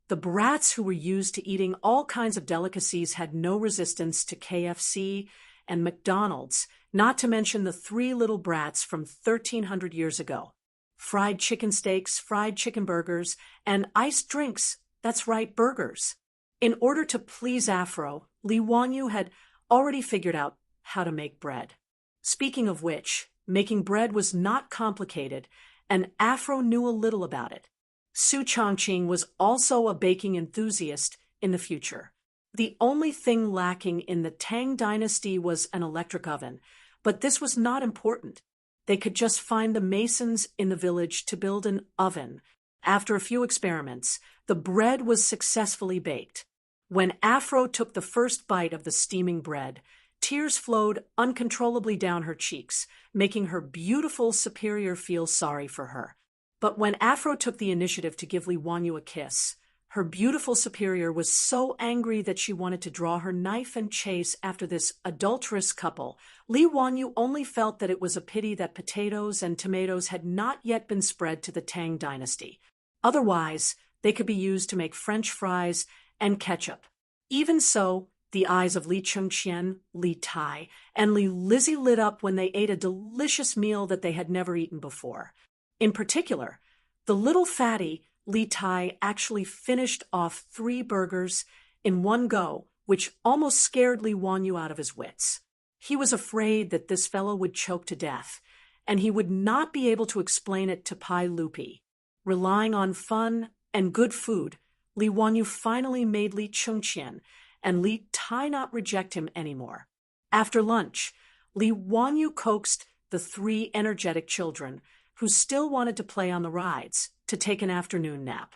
the brats who were used to eating all kinds of delicacies had no resistance to KFC and McDonald's, not to mention the three little brats from 1300 years ago. Fried chicken steaks, fried chicken burgers, and iced drinks. That's right, burgers. In order to please Afro, Li Wangyu had already figured out how to make bread. Speaking of which, making bread was not complicated, and Afro knew a little about it. Su Chongqing was also a baking enthusiast in the future. The only thing lacking in the Tang dynasty was an electric oven, but this was not important. They could just find the masons in the village to build an oven. After a few experiments, the bread was successfully baked. When Afro took the first bite of the steaming bread, tears flowed uncontrollably down her cheeks, making her beautiful superior feel sorry for her. But when Afro took the initiative to give Li Wanyu a kiss, her beautiful superior was so angry that she wanted to draw her knife and chase after this adulterous couple. Li Wanyu only felt that it was a pity that potatoes and tomatoes had not yet been spread to the Tang dynasty. Otherwise, they could be used to make French fries and ketchup. Even so, the eyes of Li Chengqian, Li Tai, and Li Lizzie lit up when they ate a delicious meal that they had never eaten before. In particular, the little fatty, Li Tai, actually finished off 3 burgers in one go, which almost scared Li Wanyu out of his wits. He was afraid that this fellow would choke to death, and he would not be able to explain it to Pai Lupi. Relying on fun and good food, Li Wanyu finally made Li Chengqian and Li Tai not reject him anymore. After lunch, Li Wanyu coaxed the 3 energetic children, who still wanted to play on the rides, to take an afternoon nap.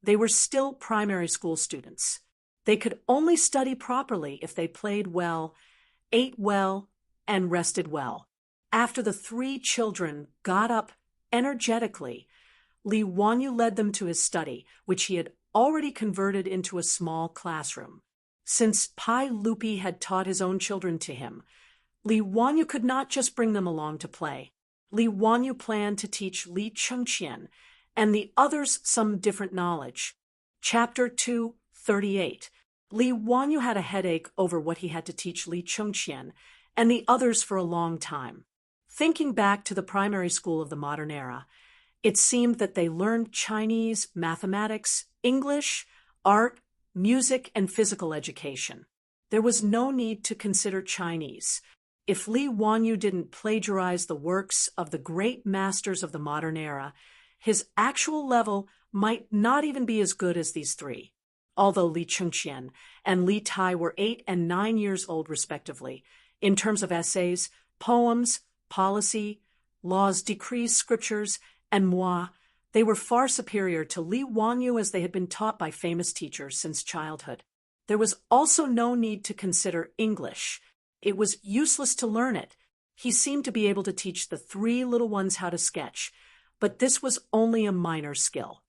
They were still primary school students. They could only study properly if they played well, ate well, and rested well. After the 3 children got up energetically, Li Wanyu led them to his study, which he had already converted into a small classroom. Since Pai Lupi had taught his own children to him, Li Wanyu could not just bring them along to play. Li Wanyu planned to teach Li Chengqian and the others some different knowledge. Chapter 238. Li Wanyu had a headache over what he had to teach Li Chengqian and the others for a long time. Thinking back to the primary school of the modern era, it seemed that they learned Chinese, mathematics, English, art, music, and physical education. There was no need to consider Chinese. If Li Wanyu didn't plagiarize the works of the great masters of the modern era, his actual level might not even be as good as these 3. Although Li Chengqian and Li Tai were 8 and 9 years old respectively, in terms of essays, poems, policy, laws, decrees, scriptures, and moi, they were far superior to Li Wanyu as they had been taught by famous teachers since childhood. There was also no need to consider English. It was useless to learn it. He seemed to be able to teach the 3 little ones how to sketch, but this was only a minor skill.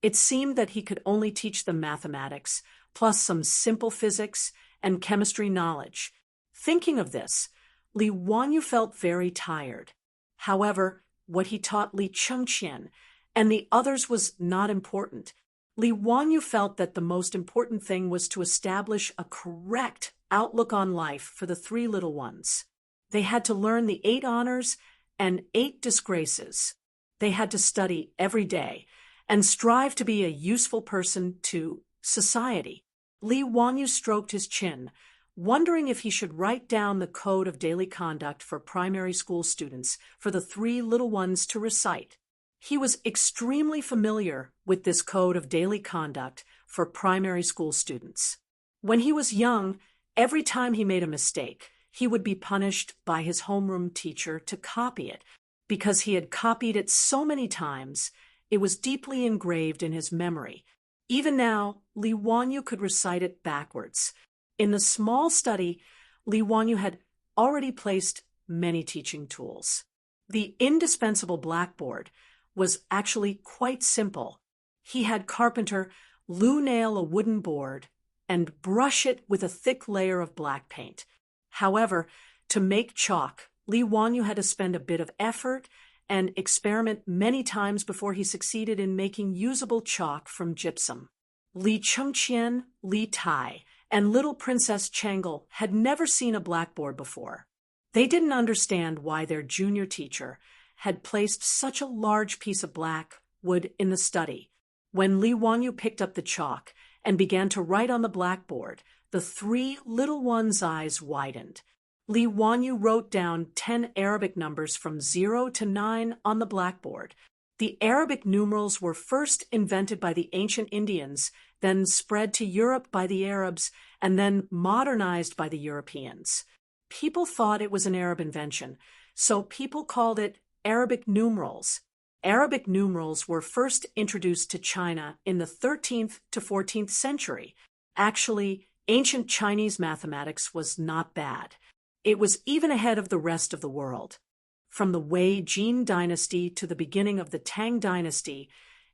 It seemed that he could only teach them mathematics, plus some simple physics and chemistry knowledge. Thinking of this, Li Wanyu felt very tired. However, what he taught Li Chengqian and the others was not important. Li Wanyu felt that the most important thing was to establish a correct outlook on life for the 3 little ones. They had to learn the 8 honors and 8 disgraces. They had to study every day and strive to be a useful person to society. Li Wanyu stroked his chin, wondering if he should write down the code of daily conduct for primary school students for the 3 little ones to recite. He was extremely familiar with this code of daily conduct for primary school students. When he was young, every time he made a mistake, he would be punished by his homeroom teacher to copy it. Because he had copied it so many times, it was deeply engraved in his memory. Even now, Li Wanyu could recite it backwards. In the small study, Li Wanyu had already placed many teaching tools. The indispensable blackboard was actually quite simple. He had carpenter Lu nail a wooden board and brush it with a thick layer of black paint. However, to make chalk, Li Wanyu had to spend a bit of effort and experiment many times before he succeeded in making usable chalk from gypsum. Li Chengqian, Li Tai, and little Princess Changle had never seen a blackboard before. They didn't understand why their junior teacher had placed such a large piece of black wood in the study. When Li Wanyu picked up the chalk and began to write on the blackboard, the 3 little ones' eyes widened. Li Wanyu wrote down 10 Arabic numbers from 0 to 9 on the blackboard. The Arabic numerals were first invented by the ancient Indians, then spread to Europe by the Arabs, and then modernized by the Europeans. People thought it was an Arab invention, so people called it Arabic numerals. Arabic numerals were first introduced to China in the 13th to 14th century. Actually, ancient Chinese mathematics was not bad. It was even ahead of the rest of the world. from the Wei Jin dynasty to the beginning of the Tang dynasty,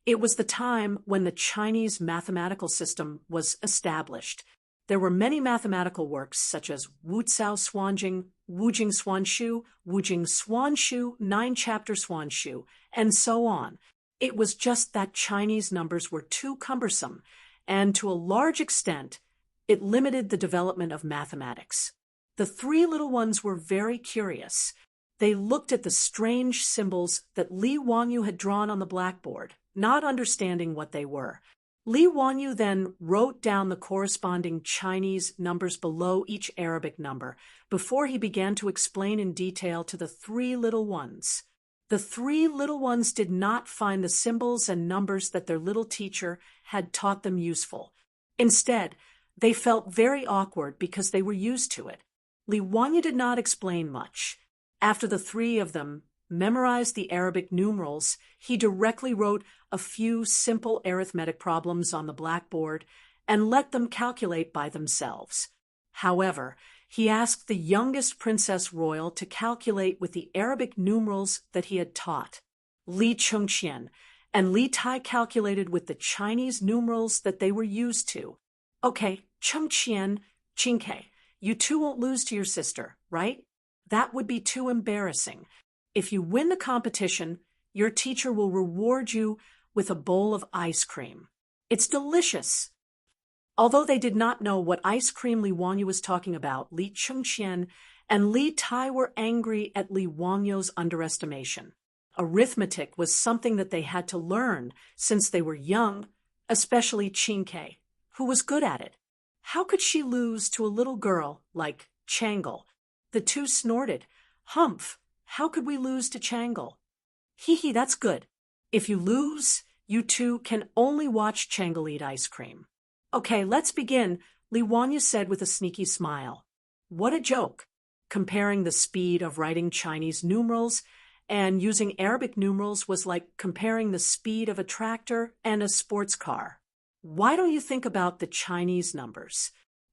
it was the time when the Chinese mathematical system was established. There were many mathematical works such as Wu Cao Suanjing, Wujing Suanshu, Wujing Suanshu, 9-chapter Suanshu, and so on. It was just that Chinese numbers were too cumbersome, and to a large extent, it limited the development of mathematics. The three little ones were very curious. They looked at the strange symbols that Li Wangyu had drawn on the blackboard, not understanding what they were. Li Wangyu then wrote down the corresponding Chinese numbers below each Arabic number before he began to explain in detail to the three little ones. The three little ones did not find the symbols and numbers that their little teacher had taught them useful. Instead, they felt very awkward because they were used to it. Li Wangyu did not explain much. After the three of them memorized the Arabic numerals, he directly wrote a few simple arithmetic problems on the blackboard and let them calculate by themselves. However, he asked the youngest princess royal to calculate with the Arabic numerals that he had taught. Li Chengqian and Li Tai calculated with the Chinese numerals that they were used to. Okay, Chengqian, Qingke, you two won't lose to your sister, right? That would be too embarrassing. If you win the competition, your teacher will reward you with a bowl of ice cream. It's delicious. Although they did not know what ice cream Li Wangyu was talking about, Li Chengqian and Li Tai were angry at Li Wangyu's underestimation. Arithmetic was something that they had to learn since they were young, especially Qingke, who was good at it. How could she lose to a little girl like Changle? The two snorted. Humph! How could we lose to Changle? Hee hee, that's good. If you lose, you two can only watch Changle eat ice cream. Okay, let's begin, Li Wangyu said with a sneaky smile. What a joke! Comparing the speed of writing Chinese numerals and using Arabic numerals was like comparing the speed of a tractor and a sports car. Why don't you think about the Chinese numbers?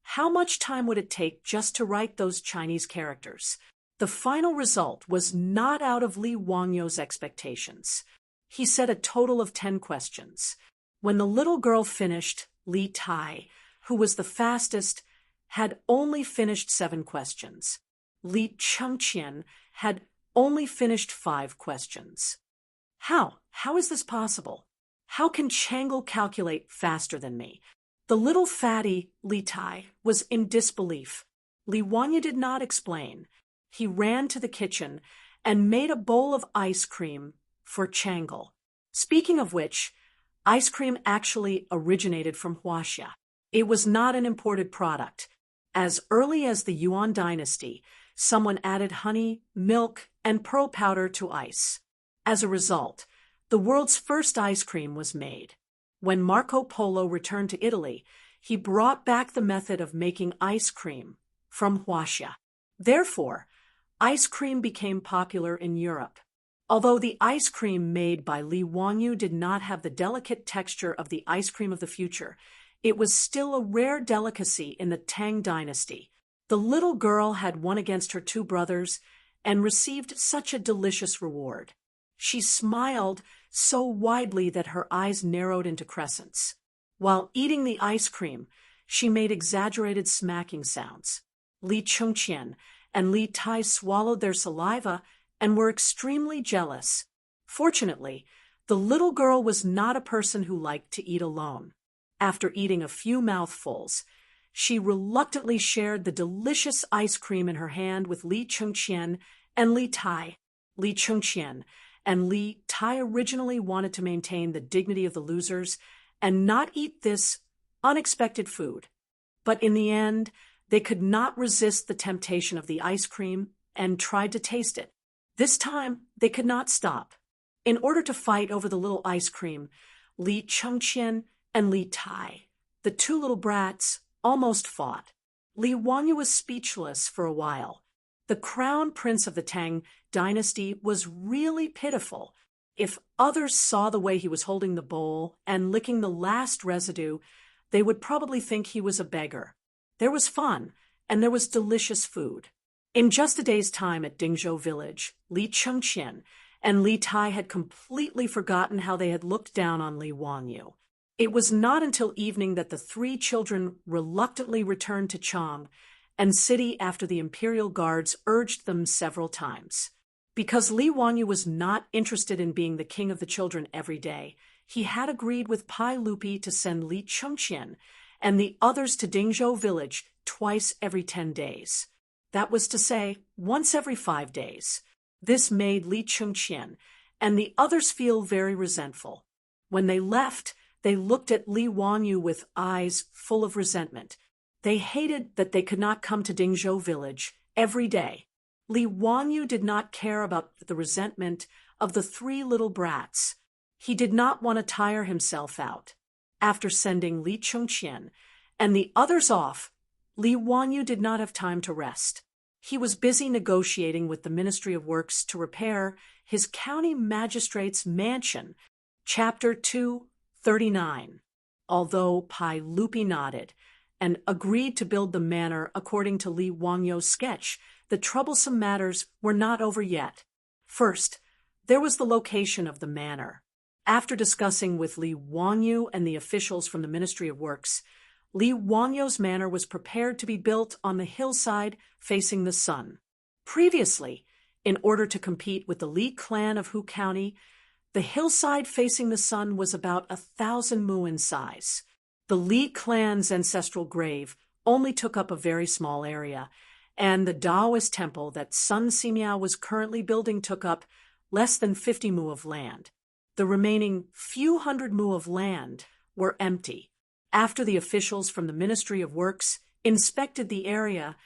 How much time would it take just to write those Chinese characters? The final result was not out of Li Wangyu's expectations. He said a total of 10 questions. When the little girl finished, Li Tai, who was the fastest, had only finished 7 questions. Li Chengqian had only finished 5 questions. How? How is this possible? How can Changle calculate faster than me? The little fatty, Li Tai, was in disbelief. Li Wangyu did not explain. He ran to the kitchen and made a bowl of ice cream for Changle. Speaking of which, ice cream actually originated from Huaxia. It was not an imported product. As early as the Yuan dynasty, someone added honey, milk, and pearl powder to ice. As a result, the world's first ice cream was made. When Marco Polo returned to Italy, he brought back the method of making ice cream from Huaxia. Therefore, ice cream became popular in Europe. Although the ice cream made by Li Wangyu did not have the delicate texture of the ice cream of the future, it was still a rare delicacy in the Tang dynasty. The little girl had won against her 2 brothers and received such a delicious reward. She smiled so widely that her eyes narrowed into crescents. While eating the ice cream, she made exaggerated smacking sounds. Li Chengqian and Li Tai swallowed their saliva and were extremely jealous. Fortunately, the little girl was not a person who liked to eat alone. After eating a few mouthfuls, she reluctantly shared the delicious ice cream in her hand with Li Chengqian and Li Tai. Li Chengqian and Li Tai originally wanted to maintain the dignity of the losers and not eat this unexpected food. But in the end, they could not resist the temptation of the ice cream and tried to taste it. This time, they could not stop. In order to fight over the little ice cream, Li Chengqian and Li Tai, the 2 little brats, almost fought. Li Wangyu was speechless for a while. The crown prince of the Tang dynasty was really pitiful. If others saw the way he was holding the bowl and licking the last residue, they would probably think he was a beggar. There was fun, and there was delicious food. In just a day's time at Dingzhou village, Li Chengqian and Li Tai had completely forgotten how they had looked down on Li Wangyu. It was not until evening that the three children reluctantly returned to Chang and city after the imperial guards urged them several times. Because Li Wangyu was not interested in being the king of the children every day, he had agreed with Pai Lupi to send Li Chengqian and the others to Dingzhou village twice every 10 days. That was to say, once every 5 days. This made Li Chengqian and the others feel very resentful. When they left, they looked at Li Wangyu with eyes full of resentment. They hated that they could not come to Dingzhou village every day. Li Wangyu did not care about the resentment of the three little brats. He did not want to tire himself out. After sending Li Chengqian and the others off, Li Wangyu did not have time to rest. He was busy negotiating with the Ministry of Works to repair his county magistrate's mansion. Chapter 239. Although Pai Lupi nodded and agreed to build the manor according to Li Wangyu's sketch, the troublesome matters were not over yet. First, there was the location of the manor. After discussing with Li Wangyu and the officials from the Ministry of Works, Li Wangyu's manor was prepared to be built on the hillside facing the sun. Previously, in order to compete with the Li clan of Hu County, the hillside facing the sun was about 1,000 mu in size. The Li clan's ancestral grave only took up a very small area, and the Taoist temple that Sun Simiao was currently building took up less than 50 mu of land. The remaining few hundred mu of land were empty. After the officials from the Ministry of Works inspected the area,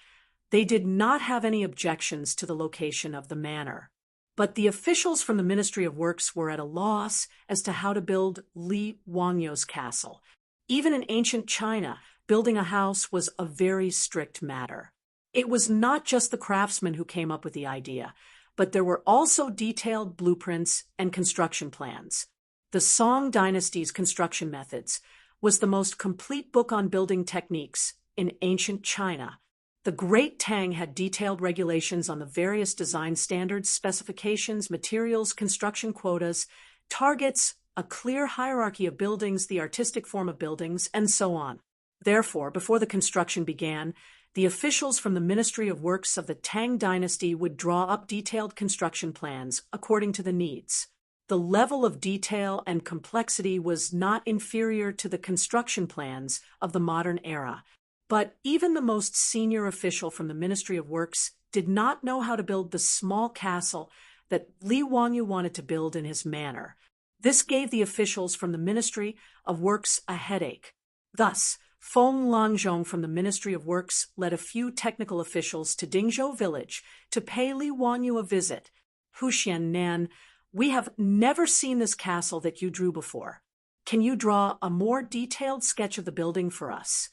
they did not have any objections to the location of the manor. But the officials from the Ministry of Works were at a loss as to how to build Li Wangyu's castle. Even in ancient China, building a house was a very strict matter. It was not just the craftsmen who came up with the idea, but there were also detailed blueprints and construction plans. The Song Dynasty's construction methods was the most complete book on building techniques in ancient China. The Great Tang had detailed regulations on the various design standards, specifications, materials, construction quotas, targets, a clear hierarchy of buildings, the artistic form of buildings, and so on. Therefore, before the construction began, the officials from the Ministry of Works of the Tang Dynasty would draw up detailed construction plans according to the needs. The level of detail and complexity was not inferior to the construction plans of the modern era, but even the most senior official from the Ministry of Works did not know how to build the small castle that Li Wangyu wanted to build in his manor. This gave the officials from the Ministry of Works a headache. Thus, Feng Langzhong from the Ministry of Works led a few technical officials to Dingzhou village to pay Li Wangyu a visit. Huxian Nan, we have never seen this castle that you drew before. Can you draw a more detailed sketch of the building for us?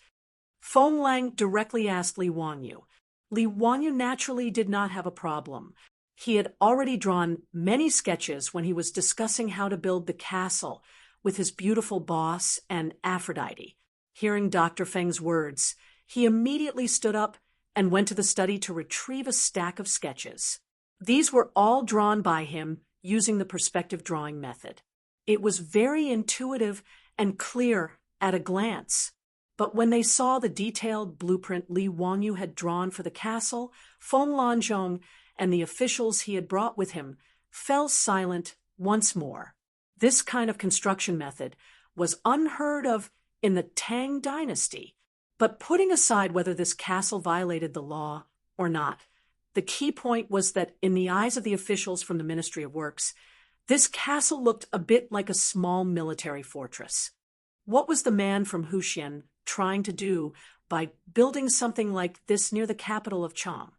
Feng Lang directly asked Li Wangyu. Li Wangyu naturally did not have a problem. He had already drawn many sketches when he was discussing how to build the castle with his beautiful boss and Aphrodite. Hearing Dr. Feng's words, he immediately stood up and went to the study to retrieve a stack of sketches. These were all drawn by him using the perspective drawing method. It was very intuitive and clear at a glance. But when they saw the detailed blueprint Li Wangyu had drawn for the castle, Feng Langzhong and the officials he had brought with him fell silent once more. This kind of construction method was unheard of in the Tang Dynasty. But putting aside whether this castle violated the law or not, the key point was that in the eyes of the officials from the Ministry of Works, this castle looked a bit like a small military fortress. What was the man from Huxian trying to do by building something like this near the capital of Chang?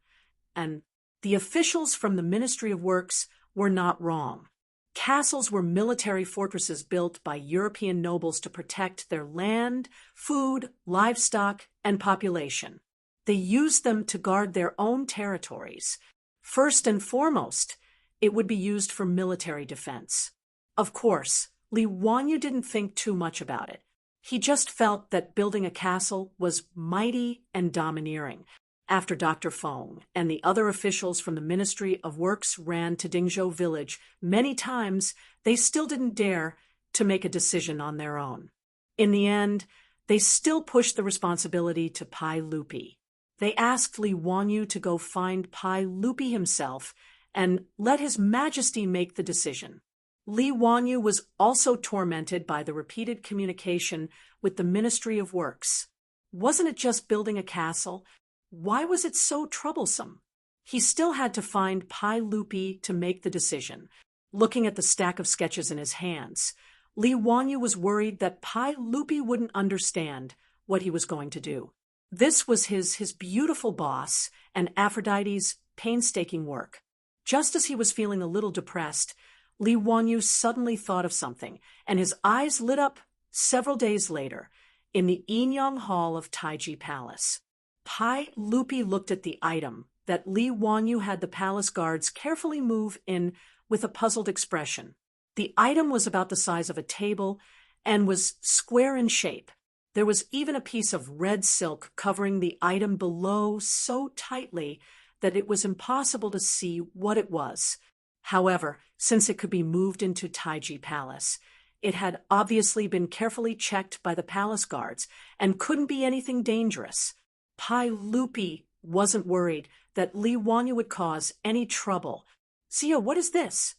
And the officials from the Ministry of Works were not wrong. Castles were military fortresses built by European nobles to protect their land, food, livestock, and population. They used them to guard their own territories. First and foremost, it would be used for military defense. Of course, Li Wangyu didn't think too much about it. He just felt that building a castle was mighty and domineering. After Dr. Feng and the other officials from the Ministry of Works ran to Dingzhou village many times, they still didn't dare to make a decision on their own. In the end, they still pushed the responsibility to Pai Lupi. They asked Li Wanyu to go find Pai Lupi himself and let His Majesty make the decision. Li Wanyu was also tormented by the repeated communication with the Ministry of Works. Wasn't it just building a castle? Why was it so troublesome? He still had to find Pai Lupi to make the decision. Looking at the stack of sketches in his hands, Li Wanyu was worried that Pai Lupi wouldn't understand what he was going to do. This was his beautiful boss and Aphrodite's painstaking work. Just as he was feeling a little depressed, Li Wanyu suddenly thought of something, and his eyes lit up several days later in the Yinyang Hall of Taiji Palace. Pai Lupi looked at the item that Li Wanyu had the palace guards carefully move in with a puzzled expression. The item was about the size of a table and was square in shape. There was even a piece of red silk covering the item below so tightly that it was impossible to see what it was. However, since it could be moved into Taiji Palace, it had obviously been carefully checked by the palace guards and couldn't be anything dangerous. Pai Lupi wasn't worried that Li Wanyu would cause any trouble. "Zia, what is this?"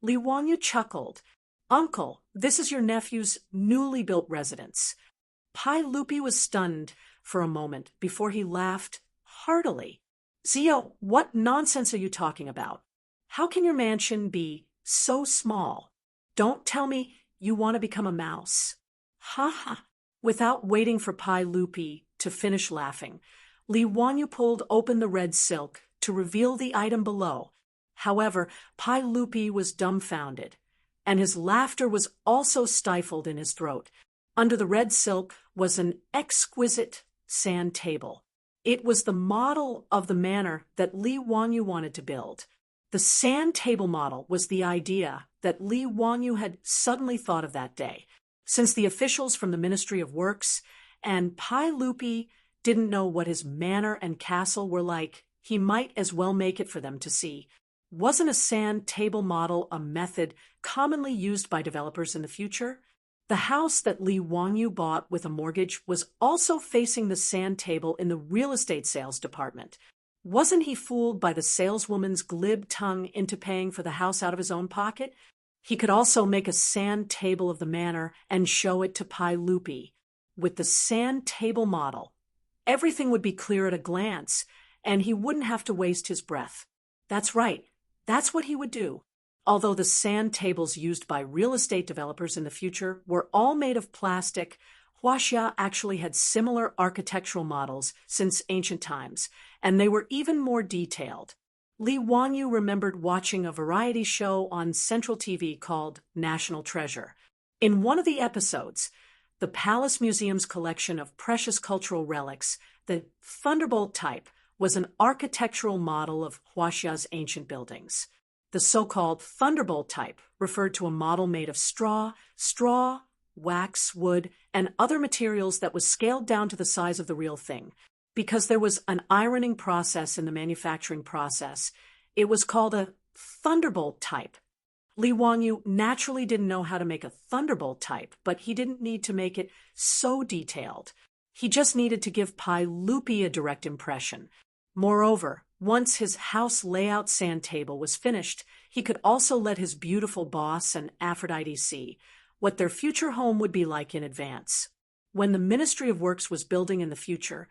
Li Wanyu chuckled. "Uncle, this is your nephew's newly built residence." Pai Lupi was stunned for a moment before he laughed heartily. "Zia, what nonsense are you talking about? How can your mansion be so small? Don't tell me you want to become a mouse." "Ha ha." Without waiting for Pai Lupi to finish laughing, Li Wanyu pulled open the red silk to reveal the item below. However, Pai Lupi was dumbfounded, and his laughter was also stifled in his throat. Under the red silk was an exquisite sand table. It was the model of the manor that Li Wanyu wanted to build. The sand table model was the idea that Li Wanyu had suddenly thought of that day. Since the officials from the Ministry of Works and Pai Lupi didn't know what his manor and castle were like, he might as well make it for them to see. Wasn't a sand table model a method commonly used by developers in the future? The house that Li Wanyu bought with a mortgage was also facing the sand table in the real estate sales department. Wasn't he fooled by the saleswoman's glib tongue into paying for the house out of his own pocket? He could also make a sand table of the manor and show it to Pai Lupi. With the sand table model, everything would be clear at a glance, and he wouldn't have to waste his breath. That's right, that's what he would do. Although the sand tables used by real estate developers in the future were all made of plastic, Huaxia actually had similar architectural models since ancient times, and they were even more detailed. Li Wanyu remembered watching a variety show on Central TV called National Treasure. In one of the episodes, the Palace Museum's collection of precious cultural relics, the Thunderbolt type, was an architectural model of Huaxia's ancient buildings. The so-called Thunderbolt type referred to a model made of straw, wax, wood, and other materials that was scaled down to the size of the real thing. Because there was an ironing process in the manufacturing process, it was called a Thunderbolt type. Li Wanyu naturally didn't know how to make a Thunderbolt type, but he didn't need to make it so detailed. He just needed to give Pai Lupi a direct impression. Moreover, once his house layout sand table was finished, he could also let his beautiful boss and Aphrodite see what their future home would be like in advance. When the Ministry of Works was building in the future,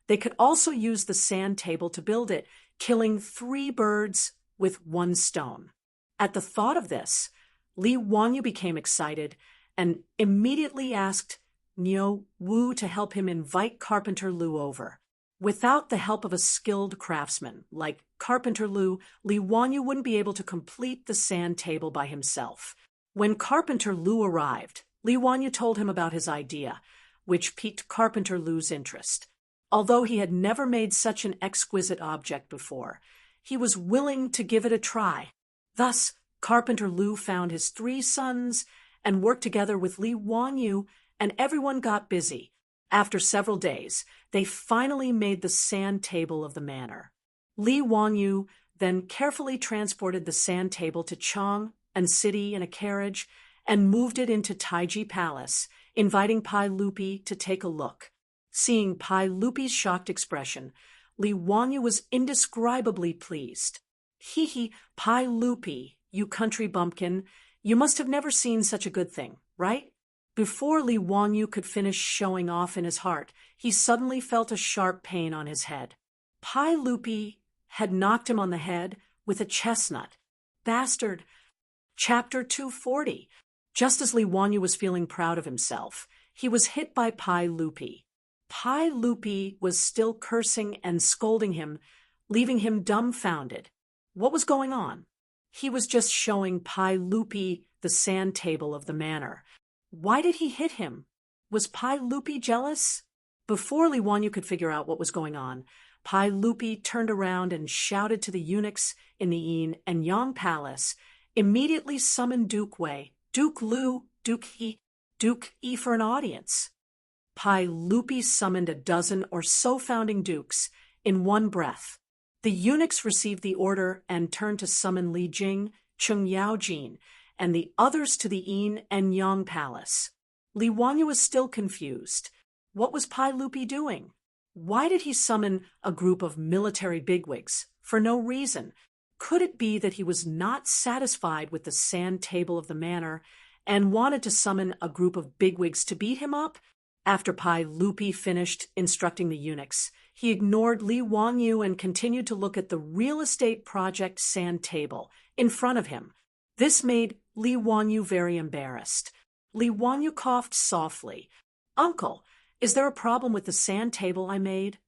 they could also use the sand table to build it, killing 3 birds with 1 stone. At the thought of this, Li Wanyu became excited and immediately asked Niu Wu to help him invite Carpenter Lu over. Without the help of a skilled craftsman like Carpenter Lu, Li Wanyu wouldn't be able to complete the sand table by himself. When Carpenter Lu arrived, Li Wanyu told him about his idea, which piqued Carpenter Lu's interest. Although he had never made such an exquisite object before, he was willing to give it a try. Thus, Carpenter Lu found his 3 sons and worked together with Li Wanyu, and everyone got busy. After several days, they finally made the sand table of the manor. Li Wangyu then carefully transported the sand table to Chang and City in a carriage and moved it into Taiji Palace, inviting Pai Lupi to take a look. Seeing Pai Lupi's shocked expression, Li Wangyu was indescribably pleased. Hee, Pai Lupi, you country bumpkin, you must have never seen such a good thing, right? Before Li Wangyu could finish showing off in his heart, he suddenly felt a sharp pain on his head. Pai Lupi had knocked him on the head with a chestnut. Bastard! Chapter 240. Just as Li Wangyu was feeling proud of himself, he was hit by Pai Lupi. Pai Lupi was still cursing and scolding him, leaving him dumbfounded. What was going on? He was just showing Pai Lupi the sand table of the manor. Why did he hit him? Was Pai Lupi jealous? Before Li Wangyu could figure out what was going on, Pai Lupi turned around and shouted to the eunuchs in the Yin and Yang Palace, immediately summoned Duke Wei, Duke Lu, Duke Yi for an audience. Pai Lupi summoned a dozen or so founding dukes in one breath. The eunuchs received the order and turned to summon Li Jing, Cheng Yaojin, and the others to the Yin and Yang Palace. Li Wangyu was still confused. What was Pai Lupi doing? Why did he summon a group of military bigwigs? For no reason. Could it be that he was not satisfied with the sand table of the manor and wanted to summon a group of bigwigs to beat him up? After Pai Lupi finished instructing the eunuchs, he ignored Li Wangyu and continued to look at the real estate project sand table in front of him. This made Li Wangyu very embarrassed. Li Wangyu coughed softly. "Uncle, is there a problem with the sand table I made?"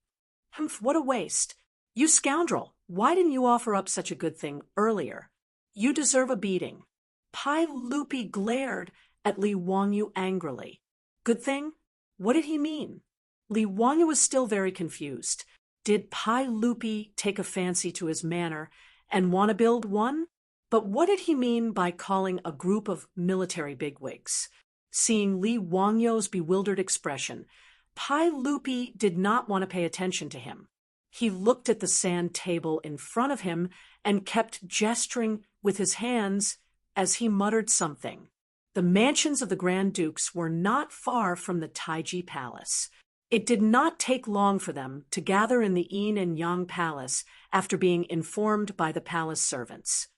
"Humph, what a waste. You scoundrel, why didn't you offer up such a good thing earlier? You deserve a beating." Pai Lupi glared at Li Wangyu angrily. Good thing? What did he mean? Li Wangyu was still very confused. Did Pai Lupi take a fancy to his manor and want to build one? But what did he mean by calling a group of military bigwigs? Seeing Li Wangyu's bewildered expression, Pai Lupi did not want to pay attention to him. He looked at the sand table in front of him and kept gesturing with his hands as he muttered something. The mansions of the Grand Dukes were not far from the Taiji Palace. It did not take long for them to gather in the Yin and Yang Palace after being informed by the palace servants.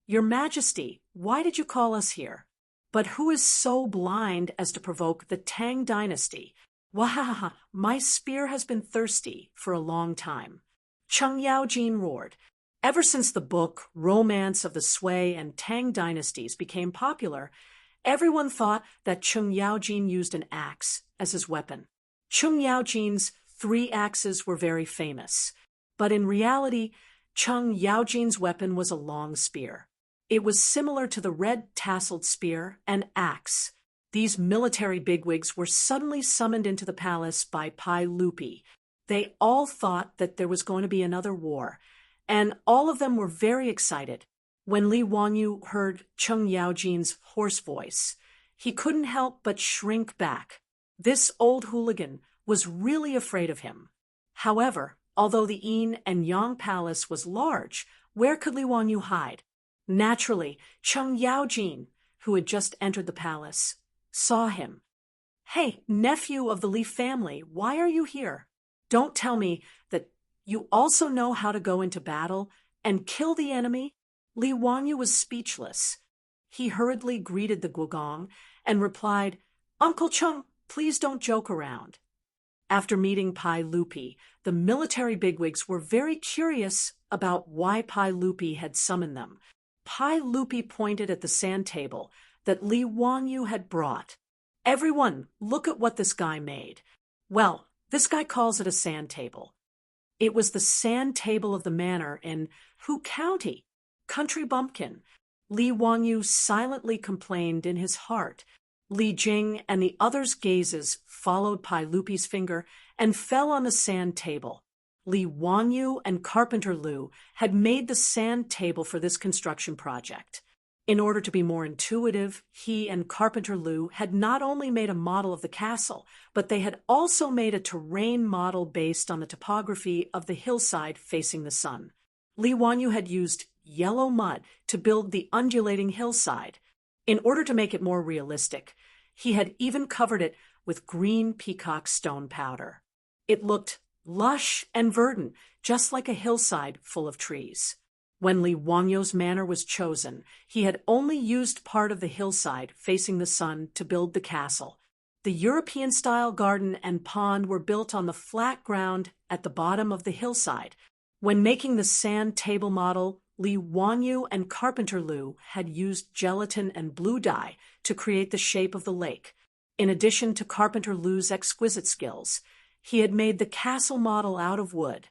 "Your Majesty, why did you call us here? But who is so blind as to provoke the Tang dynasty? Wahaha, my spear has been thirsty for a long time." Cheng Yaojin roared. Ever since the book Romance of the Sui and Tang Dynasties became popular, everyone thought that Cheng Yaojin used an axe as his weapon. Cheng Yaojin's 3 axes were very famous, but in reality, Cheng Yaojin's weapon was a long spear. It was similar to the red tasseled spear and axe. These military bigwigs were suddenly summoned into the palace by Pai Lupi. They all thought that there was going to be another war, and all of them were very excited. When Li Wangyu heard Cheng Yaojin's hoarse voice, he couldn't help but shrink back. This old hooligan was really afraid of him. However, although the Yin and Yang Palace was large, where could Li Wangyu hide? Naturally, Cheng Yaojin, who had just entered the palace, saw him. "Hey, nephew of the Li family, why are you here? Don't tell me that you also know how to go into battle and kill the enemy?" Li Wangyu was speechless. He hurriedly greeted the Gugong and replied, "Uncle Cheng, please don't joke around." After meeting Pai Lupi, the military bigwigs were very curious about why Pai Lupi had summoned them. Pai Lupi pointed at the sand table that Li Wangyu had brought. "Everyone, look at what this guy made." Well, this guy calls it a sand table. It was the sand table of the manor in Hu County. Country bumpkin. Li Wangyu silently complained in his heart. Li Jing and the others' gazes followed Pai Lupi's finger and fell on the sand table. Li Wangyu and Carpenter Lu had made the sand table for this construction project. In order to be more intuitive, he and Carpenter Liu had not only made a model of the castle, but they had also made a terrain model based on the topography of the hillside facing the sun. Li Wanyu had used yellow mud to build the undulating hillside. In order to make it more realistic, he had even covered it with green peacock stone powder. It looked lush and verdant, just like a hillside full of trees. When Li Wangyu's manor was chosen, he had only used part of the hillside facing the sun to build the castle. The European-style garden and pond were built on the flat ground at the bottom of the hillside. When making the sand table model, Li Wanyu and Carpenter Liu had used gelatin and blue dye to create the shape of the lake. In addition to Carpenter Liu's exquisite skills, he had made the castle model out of wood.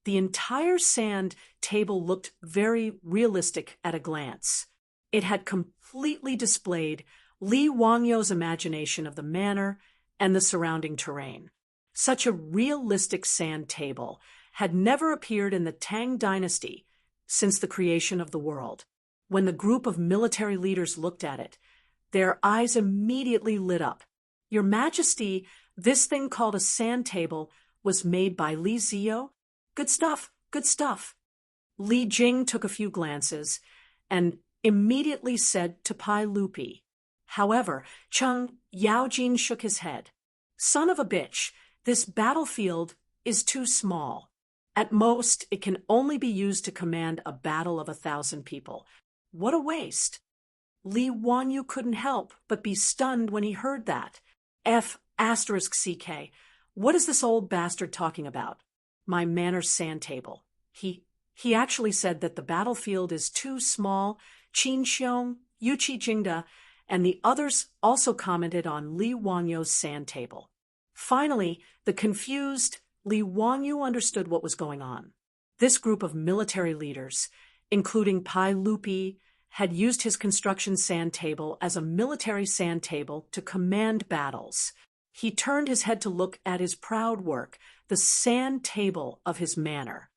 The entire sand table looked very realistic at a glance. It had completely displayed Li Wangyu's imagination of the manor and the surrounding terrain. Such a realistic sand table had never appeared in the Tang dynasty since the creation of the world. When the group of military leaders looked at it, their eyes immediately lit up. "Your Majesty, this thing called a sand table was made by Li Ziyo? Good stuff, good stuff." Li Jing took a few glances and immediately said to Pai Lupi. However, Cheng Yaojin shook his head. "Son of a bitch, this battlefield is too small. At most, it can only be used to command a battle of 1,000 people. What a waste." Li Wanyu couldn't help but be stunned when he heard that. F***CK, what is this old bastard talking about? My manor's sand table. He actually said that the battlefield is too small. Qin Xiong, Yuqi Jingda, and the others also commented on Li Wangyu's sand table. Finally, the confused Li Wanyu understood what was going on. This group of military leaders, including Pai Lupi, had used his construction sand table as a military sand table to command battles. He turned his head to look at his proud work, the sand table of his manor.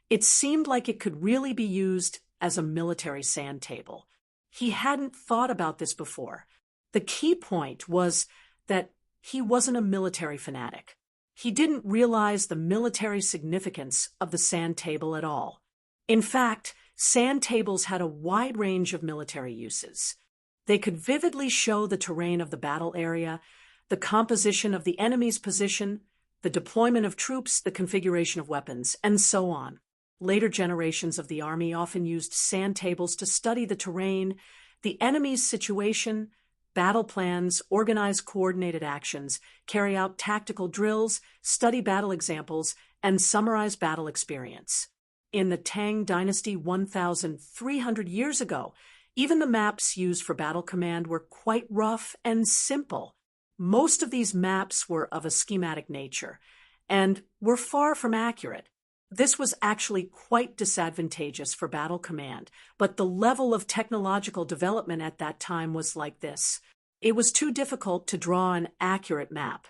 It seemed like it could really be used as a military sand table. He hadn't thought about this before. The key point was that he wasn't a military fanatic. He didn't realize the military significance of the sand table at all. In fact, sand tables had a wide range of military uses. They could vividly show the terrain of the battle area, the composition of the enemy's position, the deployment of troops, the configuration of weapons, and so on. Later generations of the army often used sand tables to study the terrain, the enemy's situation, battle plans, organize coordinated actions, carry out tactical drills, study battle examples, and summarize battle experience. In the Tang dynasty 1,300 years ago, even the maps used for battle command were quite rough and simple. Most of these maps were of a schematic nature and were far from accurate. This was actually quite disadvantageous for battle command, but the level of technological development at that time was like this. It was too difficult to draw an accurate map.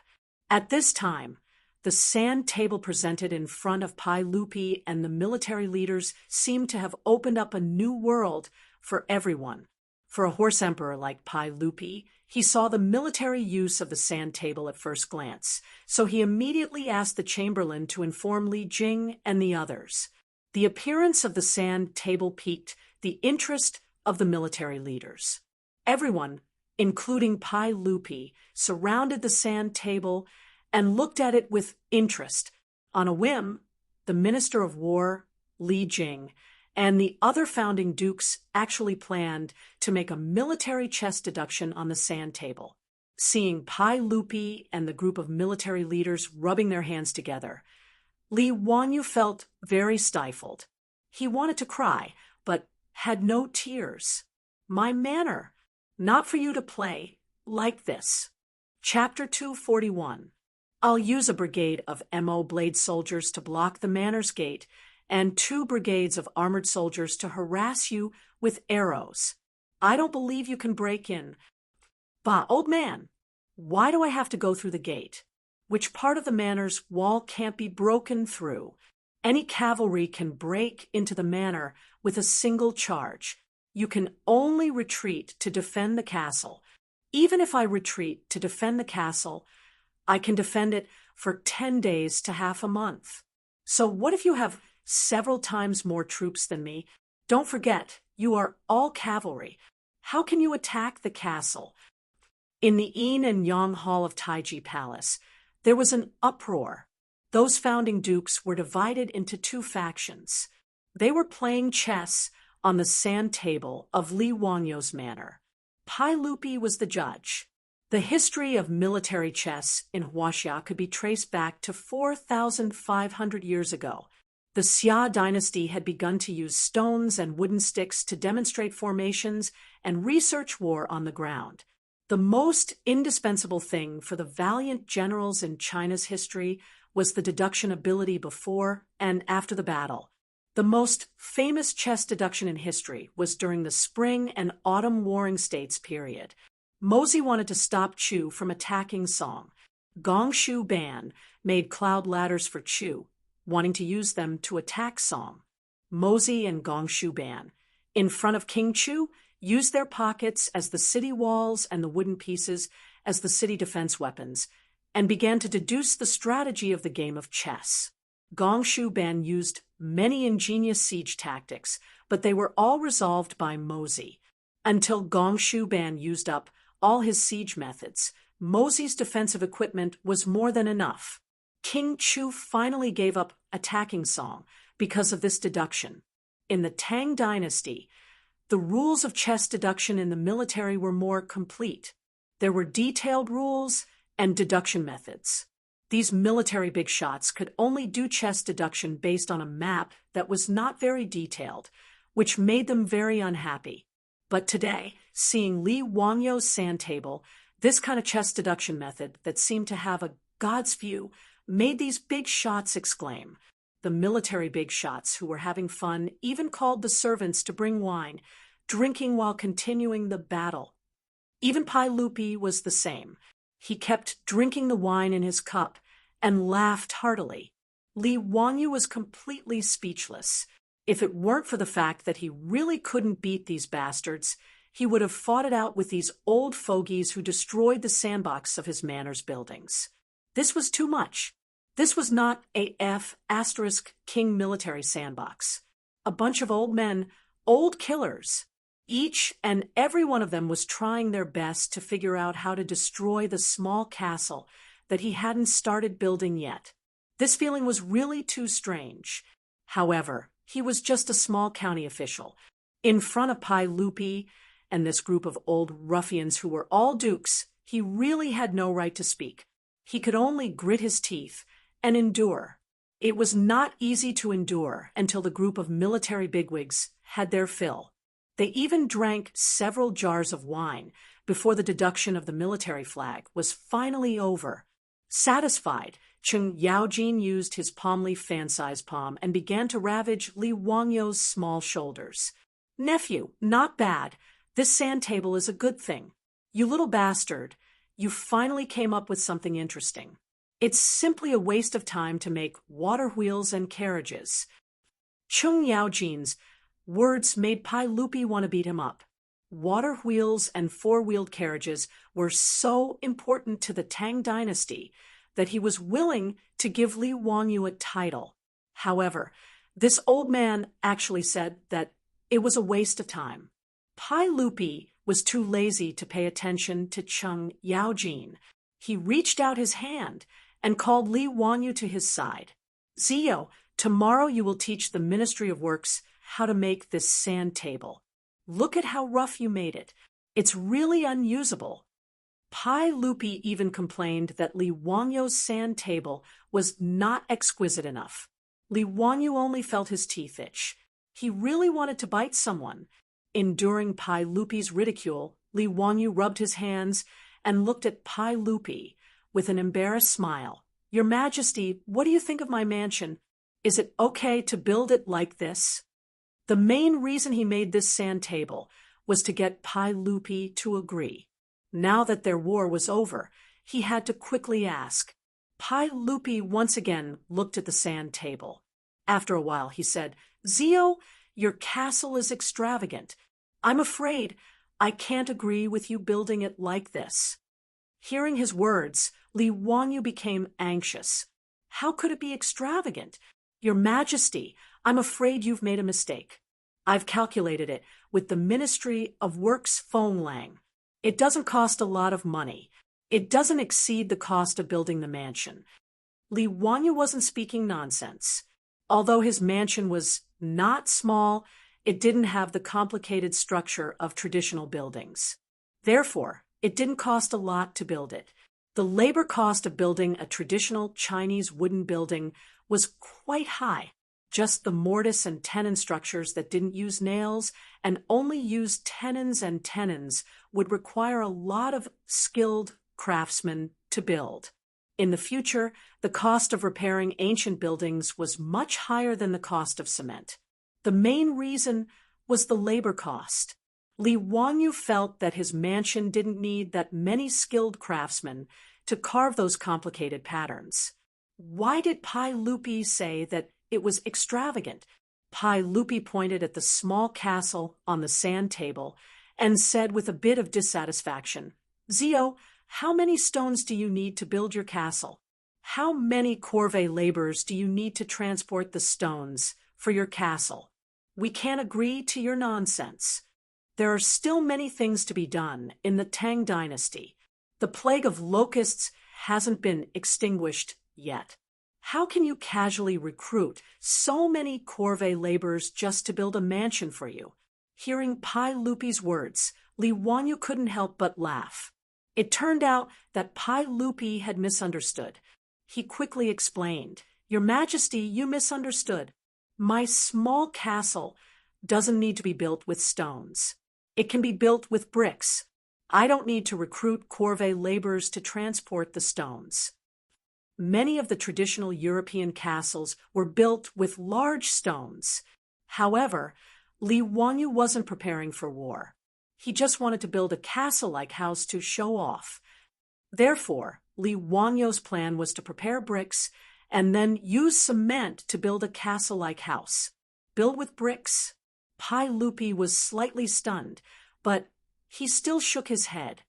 At this time, the sand table presented in front of Pai Lupi and the military leaders seemed to have opened up a new world for everyone. For a horse emperor like Pai Lupi, he saw the military use of the sand table at first glance, so he immediately asked the chamberlain to inform Li Jing and the others. The appearance of the sand table piqued the interest of the military leaders. Everyone, including Pai Lupi, surrounded the sand table and looked at it with interest. On a whim, the Minister of War, Li Jing, and the other founding dukes actually planned to make a military chess deduction on the sand table. Seeing Pai Lupi and the group of military leaders rubbing their hands together, Li Wanyu felt very stifled. He wanted to cry, but had no tears. My manor, not for you to play like this. Chapter 241. I'll use a brigade of MO blade soldiers to block the manor's gate and 2 brigades of armored soldiers to harass you with arrows. I don't believe you can break in. Bah, old man, why do I have to go through the gate? Which part of the manor's wall can't be broken through? Any cavalry can break into the manor with a single charge. You can only retreat to defend the castle. Even if I retreat to defend the castle, I can defend it for 10 days to half a month. So what if you have several times more troops than me? Don't forget, you are all cavalry. How can you attack the castle? In the Yin and Yang Hall of Taiji Palace, there was an uproar. Those founding dukes were divided into two factions. They were playing chess on the sand table of Li Wangyou's manor. Pai Lupi was the judge. The history of military chess in Huaxia could be traced back to 4,500 years ago. The Xia dynasty had begun to use stones and wooden sticks to demonstrate formations and research war on the ground. The most indispensable thing for the valiant generals in China's history was the deduction ability before and after the battle. The most famous chess deduction in history was during the Spring and Autumn Warring States period. Mozi wanted to stop Chu from attacking Song. Gong Shu Ban made cloud ladders for Chu, wanting to use them to attack Song. Mozi and Gong Shu Ban, in front of King Chu, used their pockets as the city walls and the wooden pieces as the city defense weapons, and began to deduce the strategy of the game of chess. Gong Shu Ban used many ingenious siege tactics, but they were all resolved by Mozi. Until Gong Shu Ban used up all his siege methods, Mozi's defensive equipment was more than enough. King Chu finally gave up attacking Song because of this deduction. In the Tang dynasty, the rules of chess deduction in the military were more complete. There were detailed rules and deduction methods. These military big shots could only do chess deduction based on a map that was not very detailed, which made them very unhappy. But today, seeing Li Wangyou's sand table, this kind of chess deduction method that seemed to have a God's view made these big shots exclaim. The military big shots who were having fun even called the servants to bring wine, drinking while continuing the battle. Even Pai Lupi was the same. He kept drinking the wine in his cup and laughed heartily. Li Wangyou was completely speechless. If it weren't for the fact that he really couldn't beat these bastards, he would have fought it out with these old fogies who destroyed the sandbox of his manor's buildings. This was too much. This was not a F***king military sandbox. A bunch of old men, old killers. Each and every one of them was trying their best to figure out how to destroy the small castle that he hadn't started building yet. This feeling was really too strange. However, he was just a small county official, in front of Pai Lupi and this group of old ruffians who were all dukes. He really had no right to speak. He could only grit his teeth and endure. It was not easy to endure until the group of military bigwigs had their fill. They even drank several jars of wine before the deduction of the military flag was finally over. Satisfied, Cheng Yaojin used his palm leaf fan-sized palm and began to ravage Li Wangyou's small shoulders. "Nephew, not bad. This sand table is a good thing. You little bastard, you finally came up with something interesting. It's simply a waste of time to make water wheels and carriages." Cheng Yaojin's words made Pai Lupi want to beat him up. Water wheels and four-wheeled carriages were so important to the Tang dynasty that he was willing to give Li Wangyou a title. However, this old man actually said that it was a waste of time. Pai Lupi was too lazy to pay attention to Cheng Yaojin. He reached out his hand and called Li Wangyou to his side. "Zio, tomorrow you will teach the Ministry of Works how to make this sand table. Look at how rough you made it. It's really unusable." Pai Lupi even complained that Li Wangyou's sand table was not exquisite enough. Li Wangyou only felt his teeth itch. He really wanted to bite someone. Enduring Pai Lupi's ridicule, Li Wangyou rubbed his hands and looked at Pai Lupi with an embarrassed smile. "Your Majesty, what do you think of my mansion? Is it okay to build it like this?" The main reason he made this sand table was to get Pai Lupi to agree. Now that their war was over, he had to quickly ask. Pai Lupi once again looked at the sand table. After a while, he said, "Zio, your castle is extravagant. I'm afraid I can't agree with you building it like this. Hearing his words, Li Wangyu became anxious. How could it be extravagant? Your Majesty, I'm afraid you've made a mistake. I've calculated it with the Ministry of Works phone lang. It doesn't cost a lot of money. It doesn't exceed the cost of building the mansion. Li Wangyu wasn't speaking nonsense. Although his mansion was not small, it didn't have the complicated structure of traditional buildings. Therefore, it didn't cost a lot to build it. The labor cost of building a traditional Chinese wooden building was quite high. Just the mortise and tenon structures that didn't use nails and only used tenons and tenons would require a lot of skilled craftsmen to build. In the future, the cost of repairing ancient buildings was much higher than the cost of cement. The main reason was the labor cost. Li Wangyu felt that his mansion didn't need that many skilled craftsmen to carve those complicated patterns. Why did Pai Lupi say that it was extravagant? Pai Lupi pointed at the small castle on the sand table and said with a bit of dissatisfaction, "Zio, how many stones do you need to build your castle? How many corvée laborers do you need to transport the stones for your castle? We can't agree to your nonsense. There are still many things to be done in the Tang dynasty. The plague of locusts hasn't been extinguished yet. How can you casually recruit so many corvée laborers just to build a mansion for you?" Hearing Pai Lupi's words, Li Wangyu couldn't help but laugh. It turned out that Pai Lupi had misunderstood. He quickly explained, "Your Majesty, you misunderstood. My small castle doesn't need to be built with stones. It can be built with bricks. I don't need to recruit corvée laborers to transport the stones." Many of the traditional European castles were built with large stones. However, Li Wangyu wasn't preparing for war. He just wanted to build a castle-like house to show off. Therefore, Li Wangyu's plan was to prepare bricks and then use cement to build a castle-like house. Build with bricks? Pai Lupi was slightly stunned, but he still shook his head.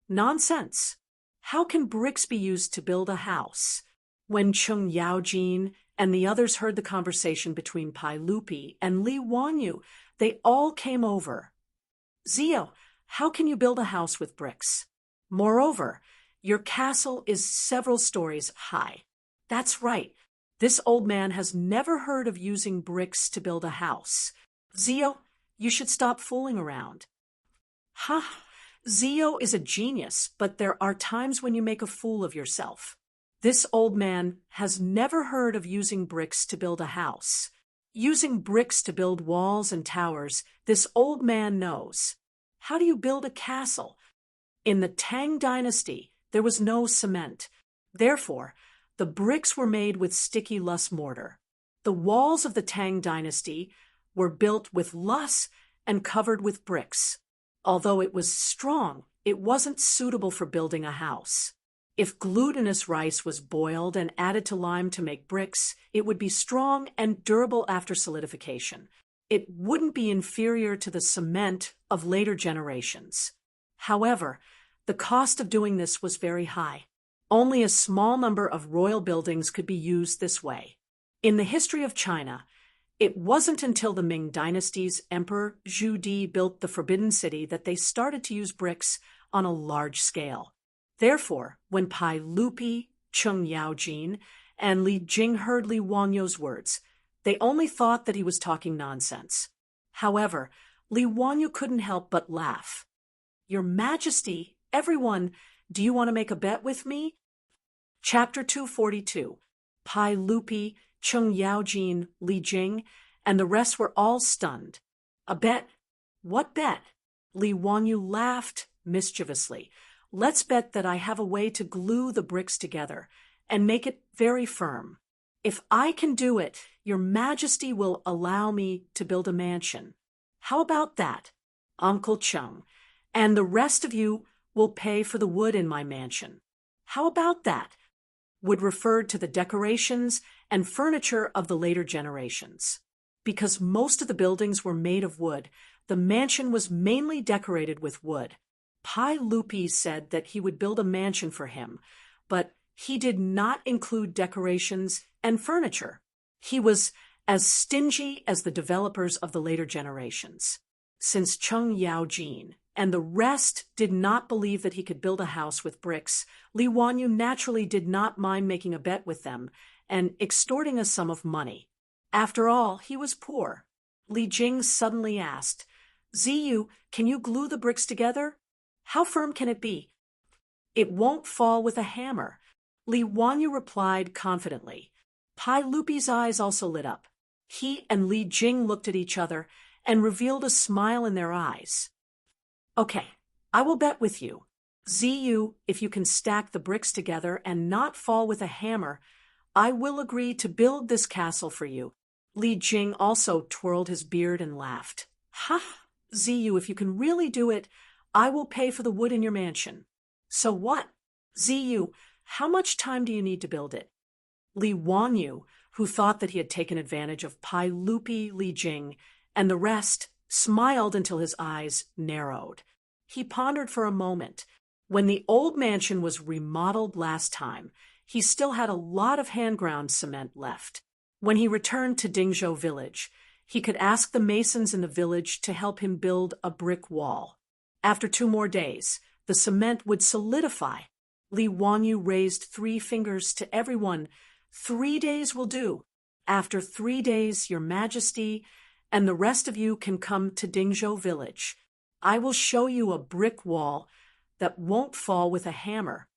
Nonsense! How can bricks be used to build a house? When Chung Yaojin and the others heard the conversation between Pai Lupi and Li Wangyu, they all came over. "Zio, how can you build a house with bricks? Moreover, your castle is several stories high." "That's right. This old man has never heard of using bricks to build a house. Zio, you should stop fooling around." "Ha! Zio is a genius, but there are times when you make a fool of yourself. This old man has never heard of using bricks to build a house. Using bricks to build walls and towers, this old man knows. How do you build a castle? In the Tang dynasty, there was no cement. Therefore, the bricks were made with sticky loess mortar. The walls of the Tang dynasty were built with loess and covered with bricks. Although it was strong, it wasn't suitable for building a house. If glutinous rice was boiled and added to lime to make bricks, it would be strong and durable after solidification. It wouldn't be inferior to the cement of later generations. However, the cost of doing this was very high. Only a small number of royal buildings could be used this way. In the history of China, it wasn't until the Ming dynasty's Emperor Zhu Di built the Forbidden City that they started to use bricks on a large scale. Therefore, when Pai Lupi, Chung Yaojin, and Li Jing heard Li Wangyu's words, they only thought that he was talking nonsense. However, Li Wangyu couldn't help but laugh. "Your Majesty, everyone, do you want to make a bet with me?" Chapter 242. Pai Lupi, Chung Yaojin, Li Jing, and the rest were all stunned. "A bet? What bet?" Li Wangyu laughed mischievously. "Let's bet that I have a way to glue the bricks together and make it very firm. If I can do it, your Majesty will allow me to build a mansion. How about that, Uncle Chung? And the rest of you will pay for the wood in my mansion. How about that?" Wood referred to the decorations and furniture of the later generations. Because most of the buildings were made of wood, the mansion was mainly decorated with wood. Pai Lupi said that he would build a mansion for him, but he did not include decorations and furniture. He was as stingy as the developers of the later generations. Since Cheng Yaojin and the rest did not believe that he could build a house with bricks, Li Wanyu naturally did not mind making a bet with them and extorting a sum of money. After all, he was poor. Li Jing suddenly asked, "Ziyu, can you glue the bricks together? How firm can it be?" "It won't fall with a hammer," Li Wanyu replied confidently. Pai Lupi's eyes also lit up. He and Li Jing looked at each other and revealed a smile in their eyes. "Okay, I will bet with you. Ziyu, if you can stack the bricks together and not fall with a hammer, I will agree to build this castle for you." Li Jing also twirled his beard and laughed. "Ha! Ziyu, if you can really do it, I will pay for the wood in your mansion." "So what? Ziyu, how much time do you need to build it?" Li Wanyu, who thought that he had taken advantage of Pai Lupi, Li Jing, and the rest, smiled until his eyes narrowed. He pondered for a moment. When the old mansion was remodeled last time, he still had a lot of hand-ground cement left. When he returned to Dingzhou village, he could ask the masons in the village to help him build a brick wall. After 2 more days, the cement would solidify. Li Wanyu raised 3 fingers to everyone. 3 days will do. After 3 days, Your Majesty and the rest of you can come to Dingzhou village. I will show you a brick wall that won't fall with a hammer."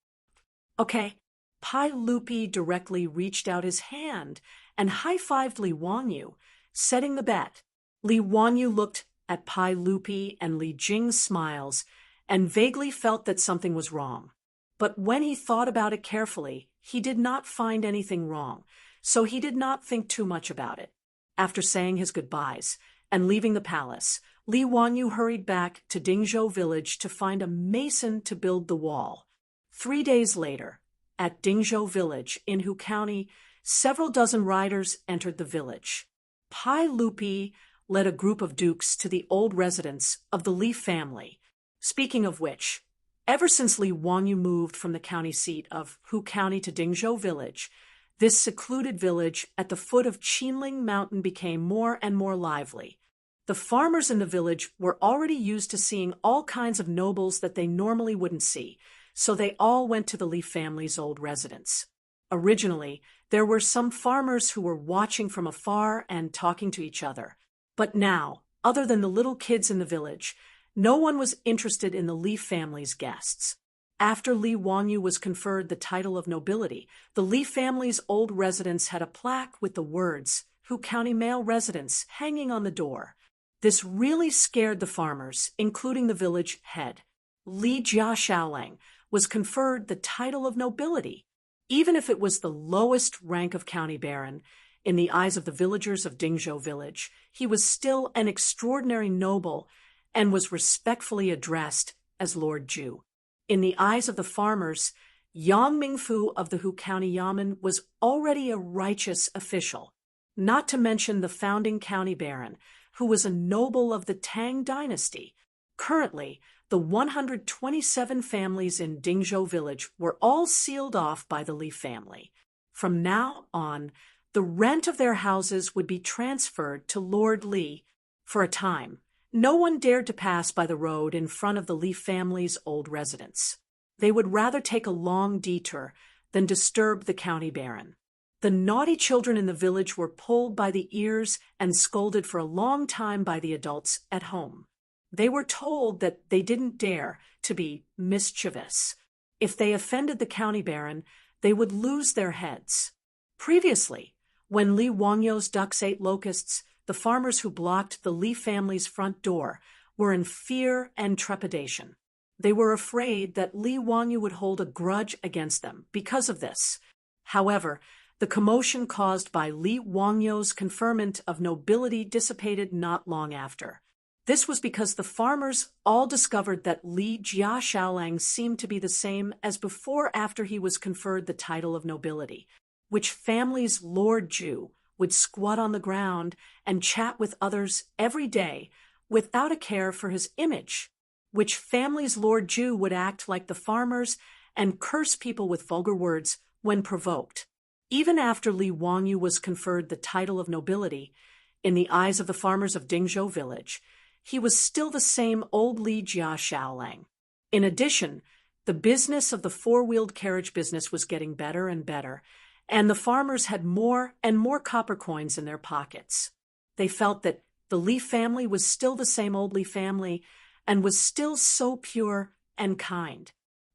"Okay." Pai Lupi directly reached out his hand and high-fived Li Wanyu, setting the bet. Li Wanyu looked at Pai Lupi and Li Jing's smiles and vaguely felt that something was wrong. But when he thought about it carefully, he did not find anything wrong, so he did not think too much about it. After saying his goodbyes and leaving the palace, Li Wanyu hurried back to Dingzhou village to find a mason to build the wall. 3 days later, at Dingzhou village in Hu County, several dozen riders entered the village. Pai Lupi led a group of dukes to the old residence of the Li family. Speaking of which, ever since Li Wanyu moved from the county seat of Hu County to Dingzhou village, this secluded village at the foot of Qinling Mountain became more and more lively. The farmers in the village were already used to seeing all kinds of nobles that they normally wouldn't see, so they all went to the Li family's old residence. Originally, there were some farmers who were watching from afar and talking to each other. But now, other than the little kids in the village, no one was interested in the Li family's guests. After Li Wanyu was conferred the title of nobility, the Li family's old residence had a plaque with the words, "Hu County Male Residence," hanging on the door. This really scared the farmers, including the village head. Li Jia Shaolang was conferred the title of nobility. Even if it was the lowest rank of county baron, in the eyes of the villagers of Dingzhou village, he was still an extraordinary noble and was respectfully addressed as Lord Ju. In the eyes of the farmers, Yang Mingfu of the Hu County Yamen was already a righteous official, not to mention the founding county baron, who was a noble of the Tang dynasty. Currently, the 127 families in Dingzhou village were all sealed off by the Li family. From now on, the rent of their houses would be transferred to Lord Li. For a time, no one dared to pass by the road in front of the Li family's old residence. They would rather take a long detour than disturb the county baron. The naughty children in the village were pulled by the ears and scolded for a long time by the adults at home. They were told that they didn't dare to be mischievous. If they offended the county baron, they would lose their heads. Previously, when Li Wangyu's ducks ate locusts, the farmers who blocked the Li family's front door were in fear and trepidation. They were afraid that Li Wanyu would hold a grudge against them because of this. However, the commotion caused by Li Wangyu's conferment of nobility dissipated not long after. This was because the farmers all discovered that Li Jia Shaolang seemed to be the same as before after he was conferred the title of nobility, which family's Lord Ju would squat on the ground and chat with others every day without a care for his image, which family's Lord Jew would act like the farmers and curse people with vulgar words when provoked. Even after Li Wangyu was conferred the title of nobility, in the eyes of the farmers of Dingzhou village, he was still the same old Li Jia Shaolang. In addition, the business of the four-wheeled carriage business was getting better and better, and the farmers had more and more copper coins in their pockets. They felt that the Li family was still the same old Li family and was still so pure and kind.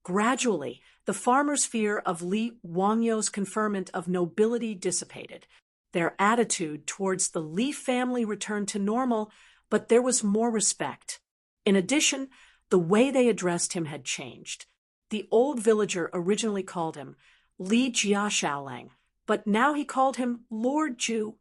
Gradually, the farmers' fear of Li Wangyou's conferment of nobility dissipated. Their attitude towards the Li family returned to normal, but there was more respect. In addition, the way they addressed him had changed. The old villager originally called him Li Jia Shaolang, but now he called him Lord Jew.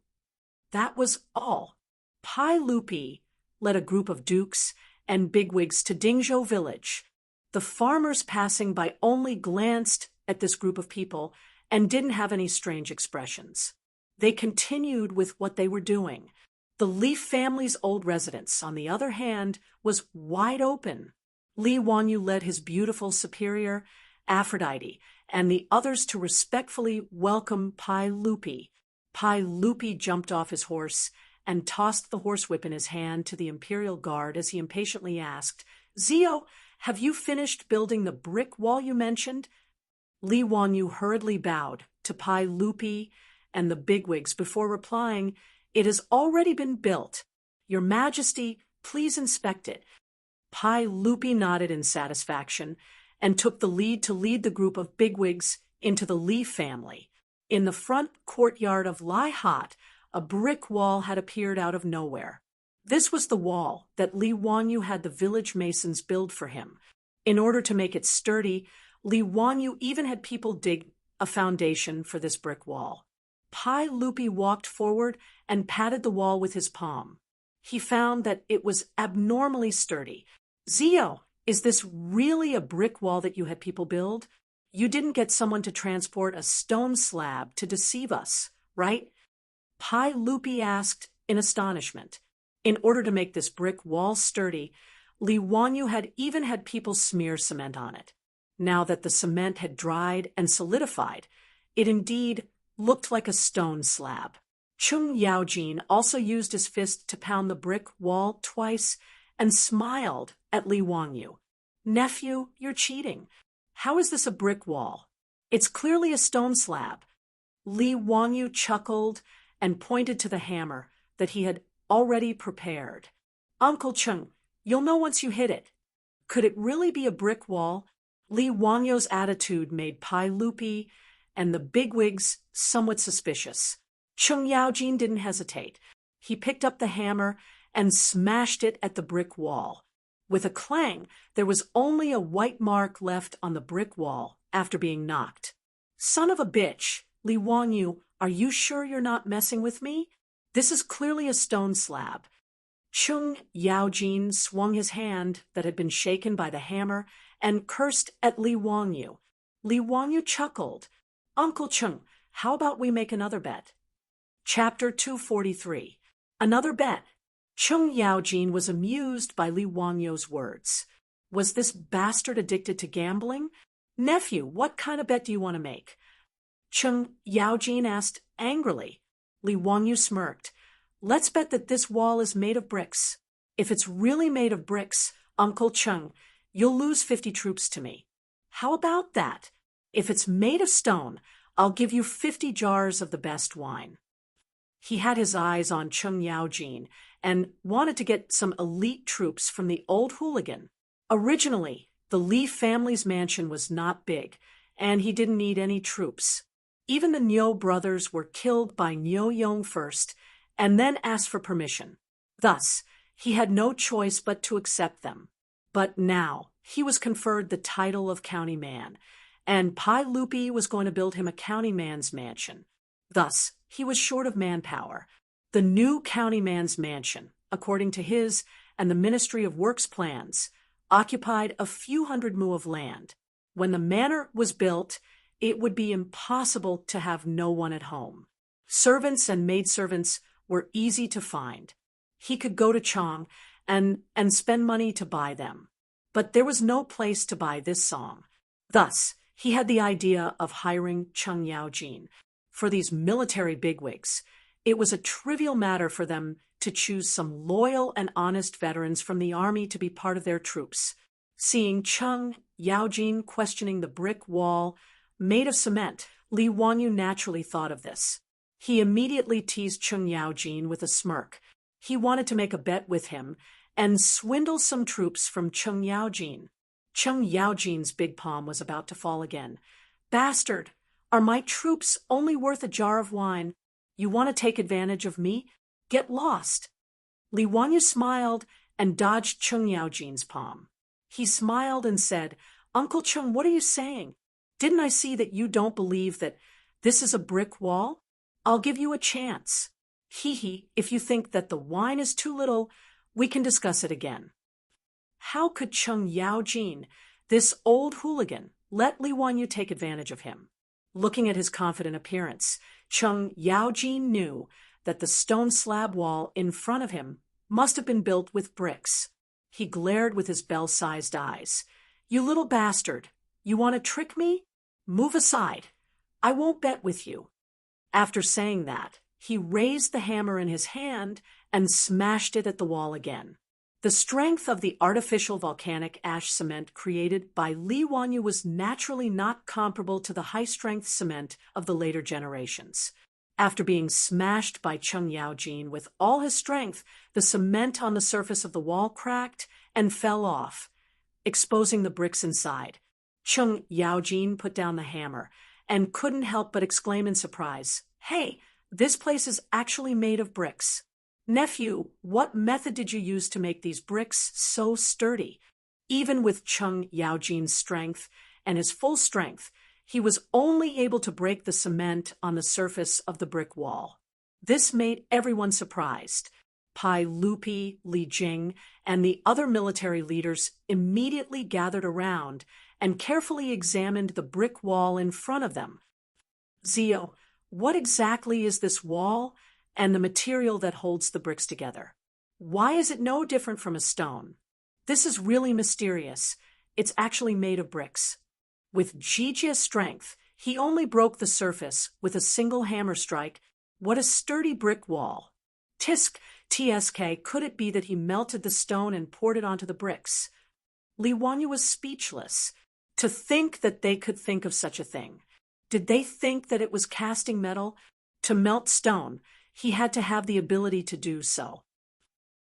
That was all. Pai Lupi led a group of dukes and bigwigs to Dingzhou village. The farmers passing by only glanced at this group of people and didn't have any strange expressions. They continued with what they were doing. The Li family's old residence, on the other hand, was wide open. Li Wangyu led his beautiful superior, Aphrodite, and the others to respectfully welcome Pai Lupi. Pai Lupi jumped off his horse and tossed the horsewhip in his hand to the imperial guard as he impatiently asked, "Zio, have you finished building the brick wall you mentioned?" Li Wangyu hurriedly bowed to Pai Lupi and the bigwigs before replying, "It has already been built. Your Majesty, please inspect it." Pai Lupi nodded in satisfaction and took the lead to lead the group of bigwigs into the Li family. In the front courtyard of Lai Hat, a brick wall had appeared out of nowhere. This was the wall that Li Wangyu had the village masons build for him. In order to make it sturdy, Li Wangyu even had people dig a foundation for this brick wall. Pai Lupi walked forward and patted the wall with his palm. He found that it was abnormally sturdy. "Zio, is this really a brick wall that you had people build? You didn't get someone to transport a stone slab to deceive us, right?" Pai Lupi asked in astonishment. In order to make this brick wall sturdy, Li Wangyu had even had people smear cement on it. Now that the cement had dried and solidified, it indeed looked like a stone slab. Chung Yaojin also used his fist to pound the brick wall twice and smiled at Li Wangyu. "Nephew, you're cheating. How is this a brick wall? It's clearly a stone slab." Li Wangyu chuckled and pointed to the hammer that he had already prepared. "Uncle Chung, you'll know once you hit it." Could it really be a brick wall? Li Wangyou's attitude made Pai Lupi and the bigwigs somewhat suspicious. Chung Yaojin didn't hesitate. He picked up the hammer and smashed it at the brick wall. With a clang, there was only a white mark left on the brick wall after being knocked. "Son of a bitch, Li Wangyu, are you sure you're not messing with me? This is clearly a stone slab." Chung Yaojin swung his hand that had been shaken by the hammer and cursed at Li Wangyu. Li Wangyu chuckled. "Uncle Chung, how about we make another bet?" Chapter 243. Another bet. Chung Yaojin was amused by Li Wangyou's words. Was this bastard addicted to gambling? "Nephew, what kind of bet do you want to make?" Chung Yaojin asked angrily. Li Wangyu smirked. "Let's bet that this wall is made of bricks. If it's really made of bricks, Uncle Chung, you'll lose 50 troops to me." "How about that? If it's made of stone, I'll give you 50 jars of the best wine." He had his eyes on Chung Yaojin and wanted to get some elite troops from the old hooligan. Originally, the Li family's mansion was not big, and he didn't need any troops. Even the Niu brothers were killed by Niu Yong first, and then asked for permission. Thus, he had no choice but to accept them. But now, he was conferred the title of county man, and Pai Lupi was going to build him a county man's mansion. Thus, he was short of manpower. The new county man's mansion, according to his and the Ministry of Works plans, occupied a few hundred mu of land. When the manor was built, it would be impossible to have no one at home. Servants and maidservants were easy to find. He could go to Chang and spend money to buy them. But there was no place to buy this song. Thus, he had the idea of hiring Cheng Yaojin. For these military bigwigs, it was a trivial matter for them to choose some loyal and honest veterans from the army to be part of their troops. Seeing Cheng Yaojin questioning the brick wall made of cement, Li Wanyu naturally thought of this. He immediately teased Cheng Yaojin with a smirk. He wanted to make a bet with him and swindle some troops from Cheng Yaojin. Cheng Yaojin's big palm was about to fall again. "Bastard! Are my troops only worth a jar of wine? You want to take advantage of me? Get lost!" Li Wanyu smiled and dodged Cheng Yaojin's palm. He smiled and said, "Uncle Cheng, what are you saying? Didn't I see that you don't believe that this is a brick wall? I'll give you a chance. Hee, if you think that the wine is too little, we can discuss it again." How could Cheng Yaojin, this old hooligan, let Li Wanyu take advantage of him? Looking at his confident appearance, Cheng Yaojin knew that the stone slab wall in front of him must have been built with bricks. He glared with his bell-sized eyes. "You little bastard! You want to trick me? Move aside. I won't bet with you." After saying that, he raised the hammer in his hand and smashed it at the wall again. The strength of the artificial volcanic ash cement created by Li Wanyu was naturally not comparable to the high-strength cement of the later generations. After being smashed by Cheng Yaojin with all his strength, the cement on the surface of the wall cracked and fell off, exposing the bricks inside. Cheng Yaojin put down the hammer and couldn't help but exclaim in surprise, "Hey, this place is actually made of bricks. Nephew, what method did you use to make these bricks so sturdy?" Even with Cheng Yaojin's strength and his full strength, he was only able to break the cement on the surface of the brick wall. This made everyone surprised. Pai Lupi, Li Jing, and the other military leaders immediately gathered around and carefully examined the brick wall in front of them. "Zio, what exactly is this wall and the material that holds the bricks together? Why is it no different from a stone? This is really mysterious. It's actually made of bricks." With Jijia's strength, he only broke the surface with a single hammer strike. What a sturdy brick wall! Tsk, could it be that he melted the stone and poured it onto the bricks? Li Wanyu was speechless. To think that they could think of such a thing. Did they think that it was casting metal? To melt stone, he had to have the ability to do so.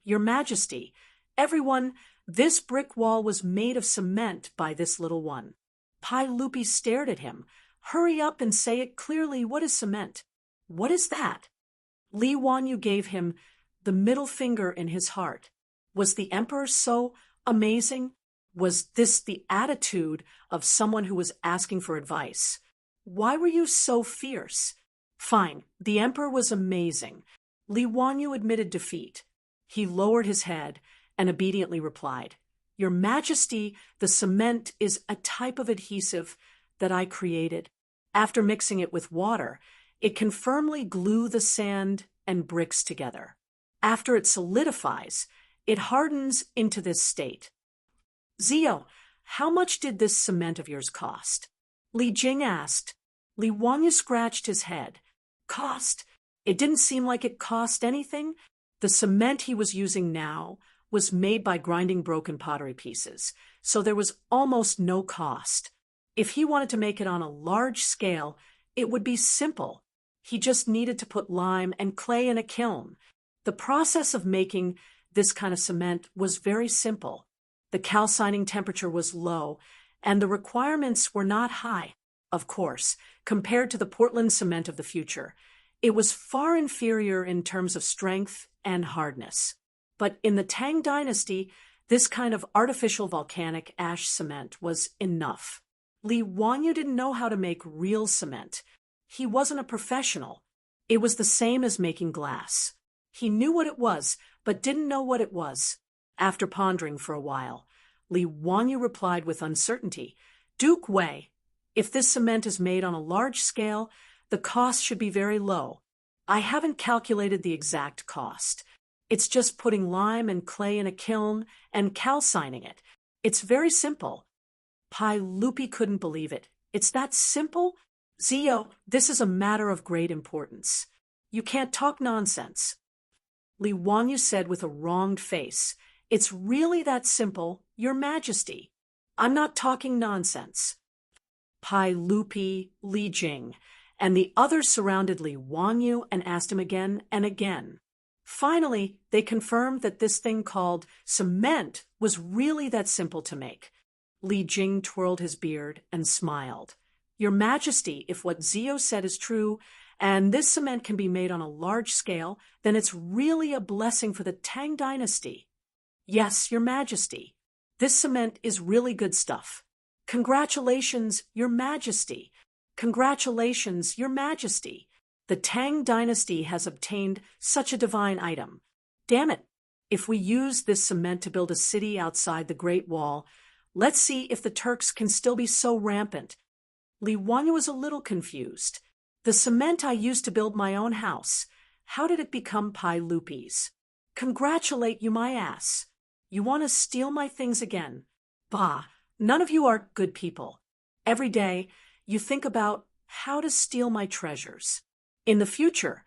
"Your Majesty, everyone, this brick wall was made of cement by this little one." Pai Lupi stared at him. "Hurry up and say it clearly. What is cement? What is that?" Li Wanyu gave him the middle finger in his heart. Was the emperor so amazing? Was this the attitude of someone who was asking for advice? Why were you so fierce? Fine, the emperor was amazing. Li Wanyu admitted defeat. He lowered his head and obediently replied, "Your Majesty, the cement is a type of adhesive that I created. After mixing it with water, it can firmly glue the sand and bricks together. After it solidifies, it hardens into this state." "Zio, how much did this cement of yours cost?" Li Jing asked. Li Wanyu scratched his head. "Cost? It didn't seem like it cost anything. The cement he was using now was made by grinding broken pottery pieces, so there was almost no cost. If he wanted to make it on a large scale, it would be simple. He just needed to put lime and clay in a kiln. The process of making this kind of cement was very simple. The calcining temperature was low, and the requirements were not high. Of course, compared to the Portland cement of the future, it was far inferior in terms of strength and hardness. But in the Tang Dynasty, this kind of artificial volcanic ash cement was enough. Li Wanyu didn't know how to make real cement. He wasn't a professional. It was the same as making glass. He knew what it was, but didn't know what it was. After pondering for a while, Li Wanyu replied with uncertainty, "Duke Wei, if this cement is made on a large scale, the cost should be very low. I haven't calculated the exact cost. It's just putting lime and clay in a kiln and calcining it. It's very simple. Pai Lupi couldn't believe it. It's that simple? Zio, this is a matter of great importance. You can't talk nonsense. Li Wanyu said with a wronged face. It's really that simple, Your Majesty. I'm not talking nonsense. Pai Lupi, Li Jing, and the others surrounded Li Wanyu and asked him again and again. Finally, they confirmed that this thing called cement was really that simple to make. Li Jing twirled his beard and smiled. Your Majesty, if what Zio said is true, and this cement can be made on a large scale, then it's really a blessing for the Tang dynasty. Yes, Your Majesty. This cement is really good stuff. Congratulations, Your Majesty. Congratulations, Your Majesty. The Tang dynasty has obtained such a divine item. Damn it, if we use this cement to build a city outside the Great Wall, let's see if the Turks can still be so rampant. Li Wanyu was a little confused. The cement I used to build my own house, how did it become Pai Lupi's? Congratulate you, my ass. You want to steal my things again? Bah, none of you are good people. Every day, you think about how to steal my treasures. In the future,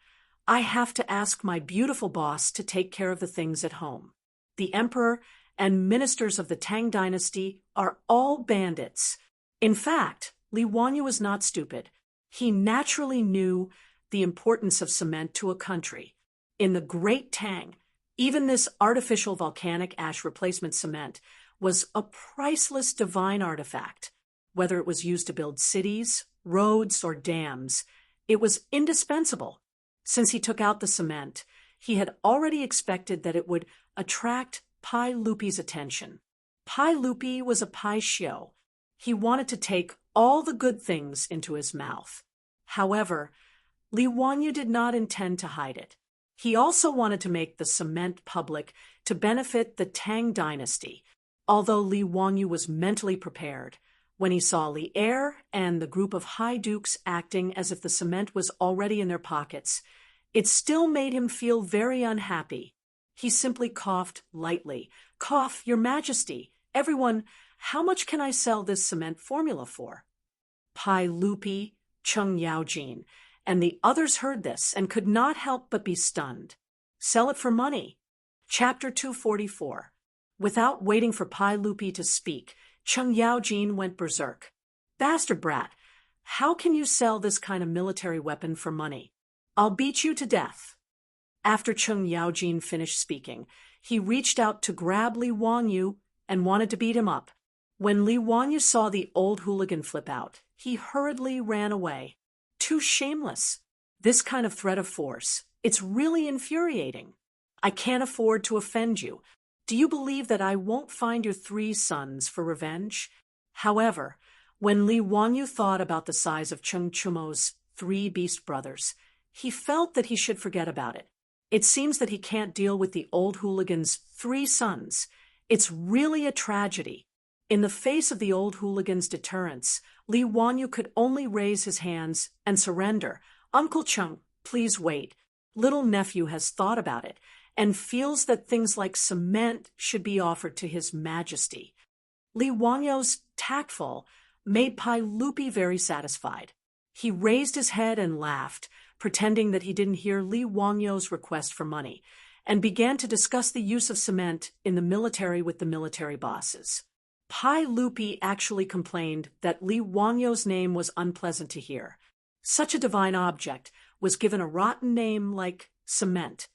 I have to ask my beautiful boss to take care of the things at home. The emperor and ministers of the Tang dynasty are all bandits. In fact, Li Wanyu was not stupid. He naturally knew the importance of cement to a country. In the Great Tang, even this artificial volcanic ash replacement cement was a priceless divine artifact. Whether it was used to build cities, roads, or dams, it was indispensable. Since he took out the cement, he had already expected that it would attract Pai Lupi's attention. Pai Lupi was a Pai Xiu. He wanted to take all the good things into his mouth. However, Li Wanyu did not intend to hide it. He also wanted to make the cement public to benefit the Tang dynasty, although Li Wanyu was mentally prepared. When he saw Li Er and the group of high dukes acting as if the cement was already in their pockets, it still made him feel very unhappy. He simply coughed lightly. Cough, Your Majesty. Everyone, how much can I sell this cement formula for? Pai Lupi, Chung Yaojin, and the others heard this and could not help but be stunned. Sell it for money. Chapter 244. Without waiting for Pai Lupi to speak, Chung Yaojin went berserk. Bastard brat, how can you sell this kind of military weapon for money? I'll beat you to death. After Chung Yaojin finished speaking, he reached out to grab Li Wanyu and wanted to beat him up. When Li Wanyu saw the old hooligan flip out, he hurriedly ran away. Too shameless. This kind of threat of force, it's really infuriating. I can't afford to offend you. Do you believe that I won't find your 3 sons for revenge? However, when Li Wanyu thought about the size of Chung Chumo's 3 beast brothers, he felt that he should forget about it. It seems that he can't deal with the old hooligan's 3 sons. It's really a tragedy. In the face of the old hooligan's deterrence, Li Wanyu could only raise his hands and surrender. Uncle Chung, please wait. Little nephew has thought about it and feels that things like cement should be offered to His Majesty. Li Wanyu's tactful made Pai Lupi very satisfied. He raised his head and laughed, pretending that he didn't hear Li Wanyu's request for money, and began to discuss the use of cement in the military with the military bosses. Pai Lupi actually complained that Li Wanyu's name was unpleasant to hear. Such a divine object was given a rotten name like cement.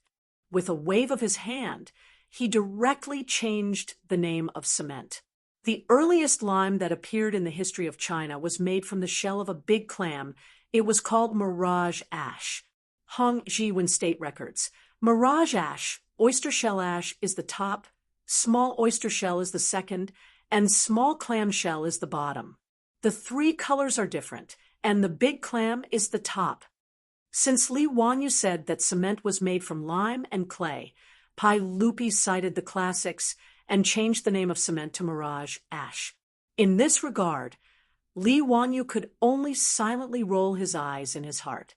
With a wave of his hand, he directly changed the name of cement. The earliest lime that appeared in the history of China was made from the shell of a big clam. It was called mirage ash. Hong Jiwen State Records. Mirage ash, oyster shell ash, is the top, small oyster shell is the second, and small clam shell is the bottom. The 3 colors are different, and the big clam is the top. Since Li Wanyu said that cement was made from lime and clay, Pai Lupi cited the classics and changed the name of cement to mirage ash. In this regard, Li Wanyu could only silently roll his eyes in his heart.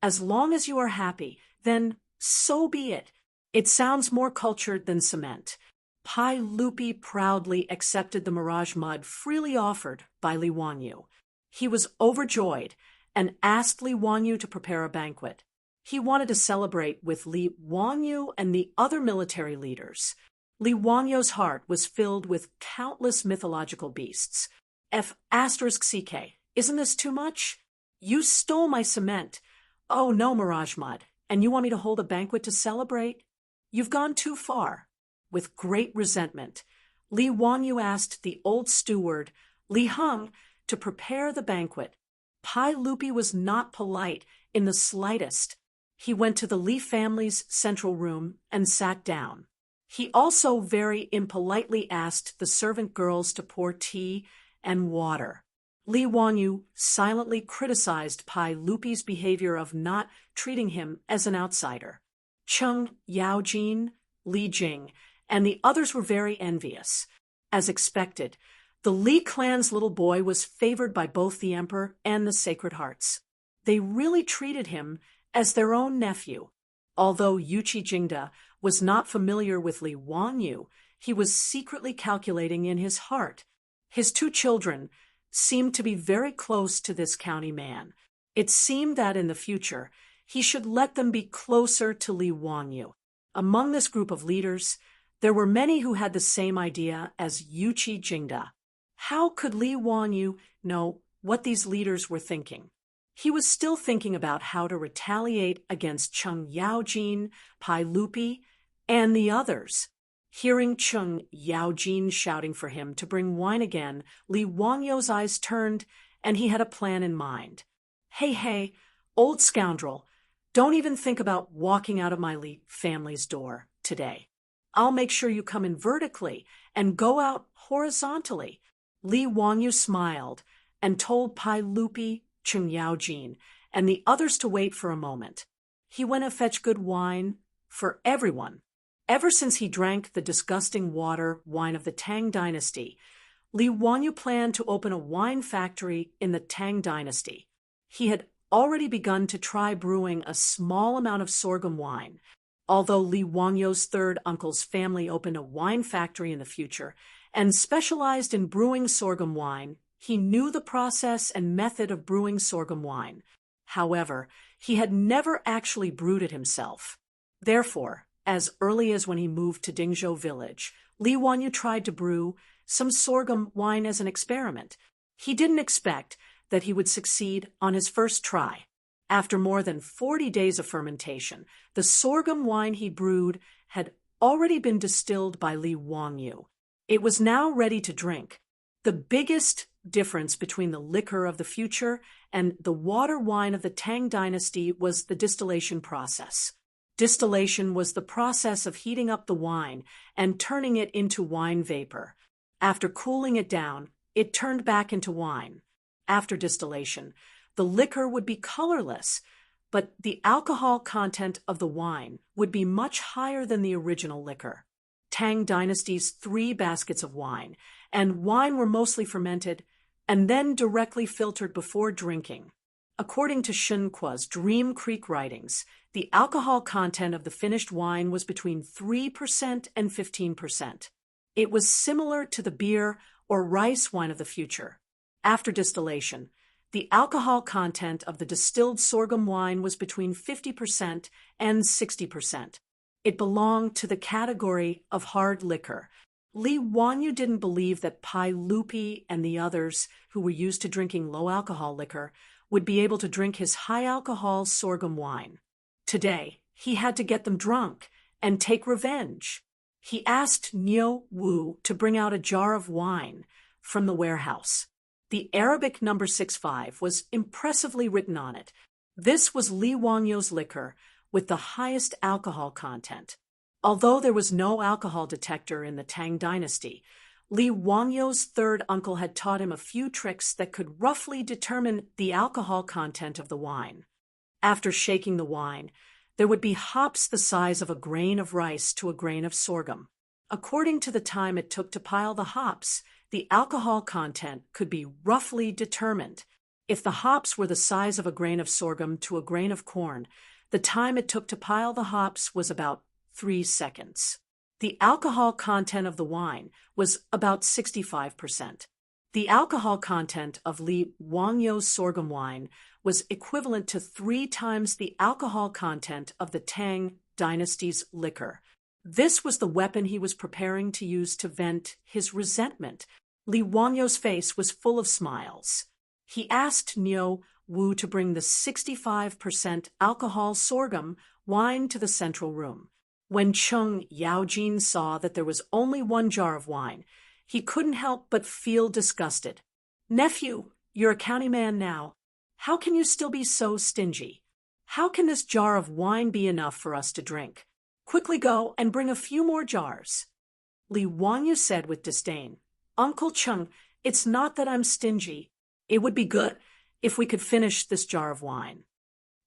As long as you are happy, then so be it. It sounds more cultured than cement. Pai Lupi proudly accepted the mirage mud freely offered by Li Wanyu. He was overjoyed and asked Li Wanyu to prepare a banquet. He wanted to celebrate with Li Wanyu and the other military leaders. Li Wanyu's heart was filled with countless mythological beasts. F***CK, isn't this too much? You stole my cement. Oh no, Mirage Mud, and you want me to hold a banquet to celebrate? You've gone too far. With great resentment, Li Wanyu asked the old steward, Li Heng, to prepare the banquet. Pai Lupi was not polite in the slightest. He went to the Li family's central room and sat down. He also very impolitely asked the servant girls to pour tea and water. Li Wanyu silently criticized Pai Lupi's behavior of not treating him as an outsider. Cheng Yaojin, Li Jing, and the others were very envious. As expected, the Li clan's little boy was favored by both the emperor and the Sacred Hearts. They really treated him as their own nephew. Although Yuchi Jingda was not familiar with Li Wanyu, he was secretly calculating in his heart. His two children seemed to be very close to this county man. It seemed that in the future, he should let them be closer to Li Wanyu. Among this group of leaders, there were many who had the same idea as Yuchi Jingda. How could Li Wanyu know what these leaders were thinking? He was still thinking about how to retaliate against Cheng Yaojin, Pai Lupi, and the others. Hearing Cheng Yaojin shouting for him to bring wine again, Li Wanyu's eyes turned, and he had a plan in mind. Hey, old scoundrel, don't even think about walking out of my Li family's door today. I'll make sure you come in vertically and go out horizontally. Li Wanyu smiled and told Pai Lupi, Cheng Yaojin, and the others to wait for a moment. He went to fetch good wine for everyone. Ever since he drank the disgusting wine of the Tang dynasty, Li Wanyu planned to open a wine factory in the Tang dynasty. He had already begun to try brewing a small amount of sorghum wine. Although Li Wanyu's third uncle's family opened a wine factory in the future and specialized in brewing sorghum wine, he knew the process and method of brewing sorghum wine. However, he had never actually brewed it himself. Therefore, as early as when he moved to Dingzhou village, Li Wanyu tried to brew some sorghum wine as an experiment. He didn't expect that he would succeed on his first try. After more than 40 days of fermentation, the sorghum wine he brewed had already been distilled by Li Wanyu. It was now ready to drink. The biggest difference between the liquor of the future and the water wine of the Tang dynasty was the distillation process. Distillation was the process of heating up the wine and turning it into wine vapor. After cooling it down, it turned back into wine. After distillation, the liquor would be colorless, but the alcohol content of the wine would be much higher than the original liquor. Tang dynasty's 3 baskets of wine and wine were mostly fermented and then directly filtered before drinking. According to Shen Kuo's Dream Creek writings, the alcohol content of the finished wine was between 3% and 15%. It was similar to the beer or rice wine of the future. After distillation, the alcohol content of the distilled sorghum wine was between 50% and 60%. It belonged to the category of hard liquor. Li Wanyu didn't believe that Pai Lupi and the others who were used to drinking low-alcohol liquor would be able to drink his high-alcohol sorghum wine. Today, he had to get them drunk and take revenge. He asked Niu Wu to bring out a jar of wine from the warehouse. The Arabic number 65 was impressively written on it. This was Li Wanyu's liquor with the highest alcohol content. Although there was no alcohol detector in the Tang dynasty, Li Wanyu's third uncle had taught him a few tricks that could roughly determine the alcohol content of the wine. After shaking the wine, there would be hops the size of a grain of rice to a grain of sorghum. According to the time it took to pile the hops, the alcohol content could be roughly determined. If the hops were the size of a grain of sorghum to a grain of corn, the time it took to pile the hops was about 3 seconds. The alcohol content of the wine was about 65%. The alcohol content of Li Wangyo's sorghum wine was equivalent to 3 times the alcohol content of the Tang dynasty's liquor. This was the weapon he was preparing to use to vent his resentment. Li Wangyo's face was full of smiles. He asked Niu Wu to bring the 65% alcohol sorghum wine to the central room. When Cheng Yaojin saw that there was only 1 jar of wine, he couldn't help but feel disgusted. "Nephew, you're a county man now. How can you still be so stingy? How can this jar of wine be enough for us to drink? Quickly go and bring a few more jars." Li Wangyu said with disdain, "Uncle Cheng, it's not that I'm stingy. It would be good if we could finish this jar of wine."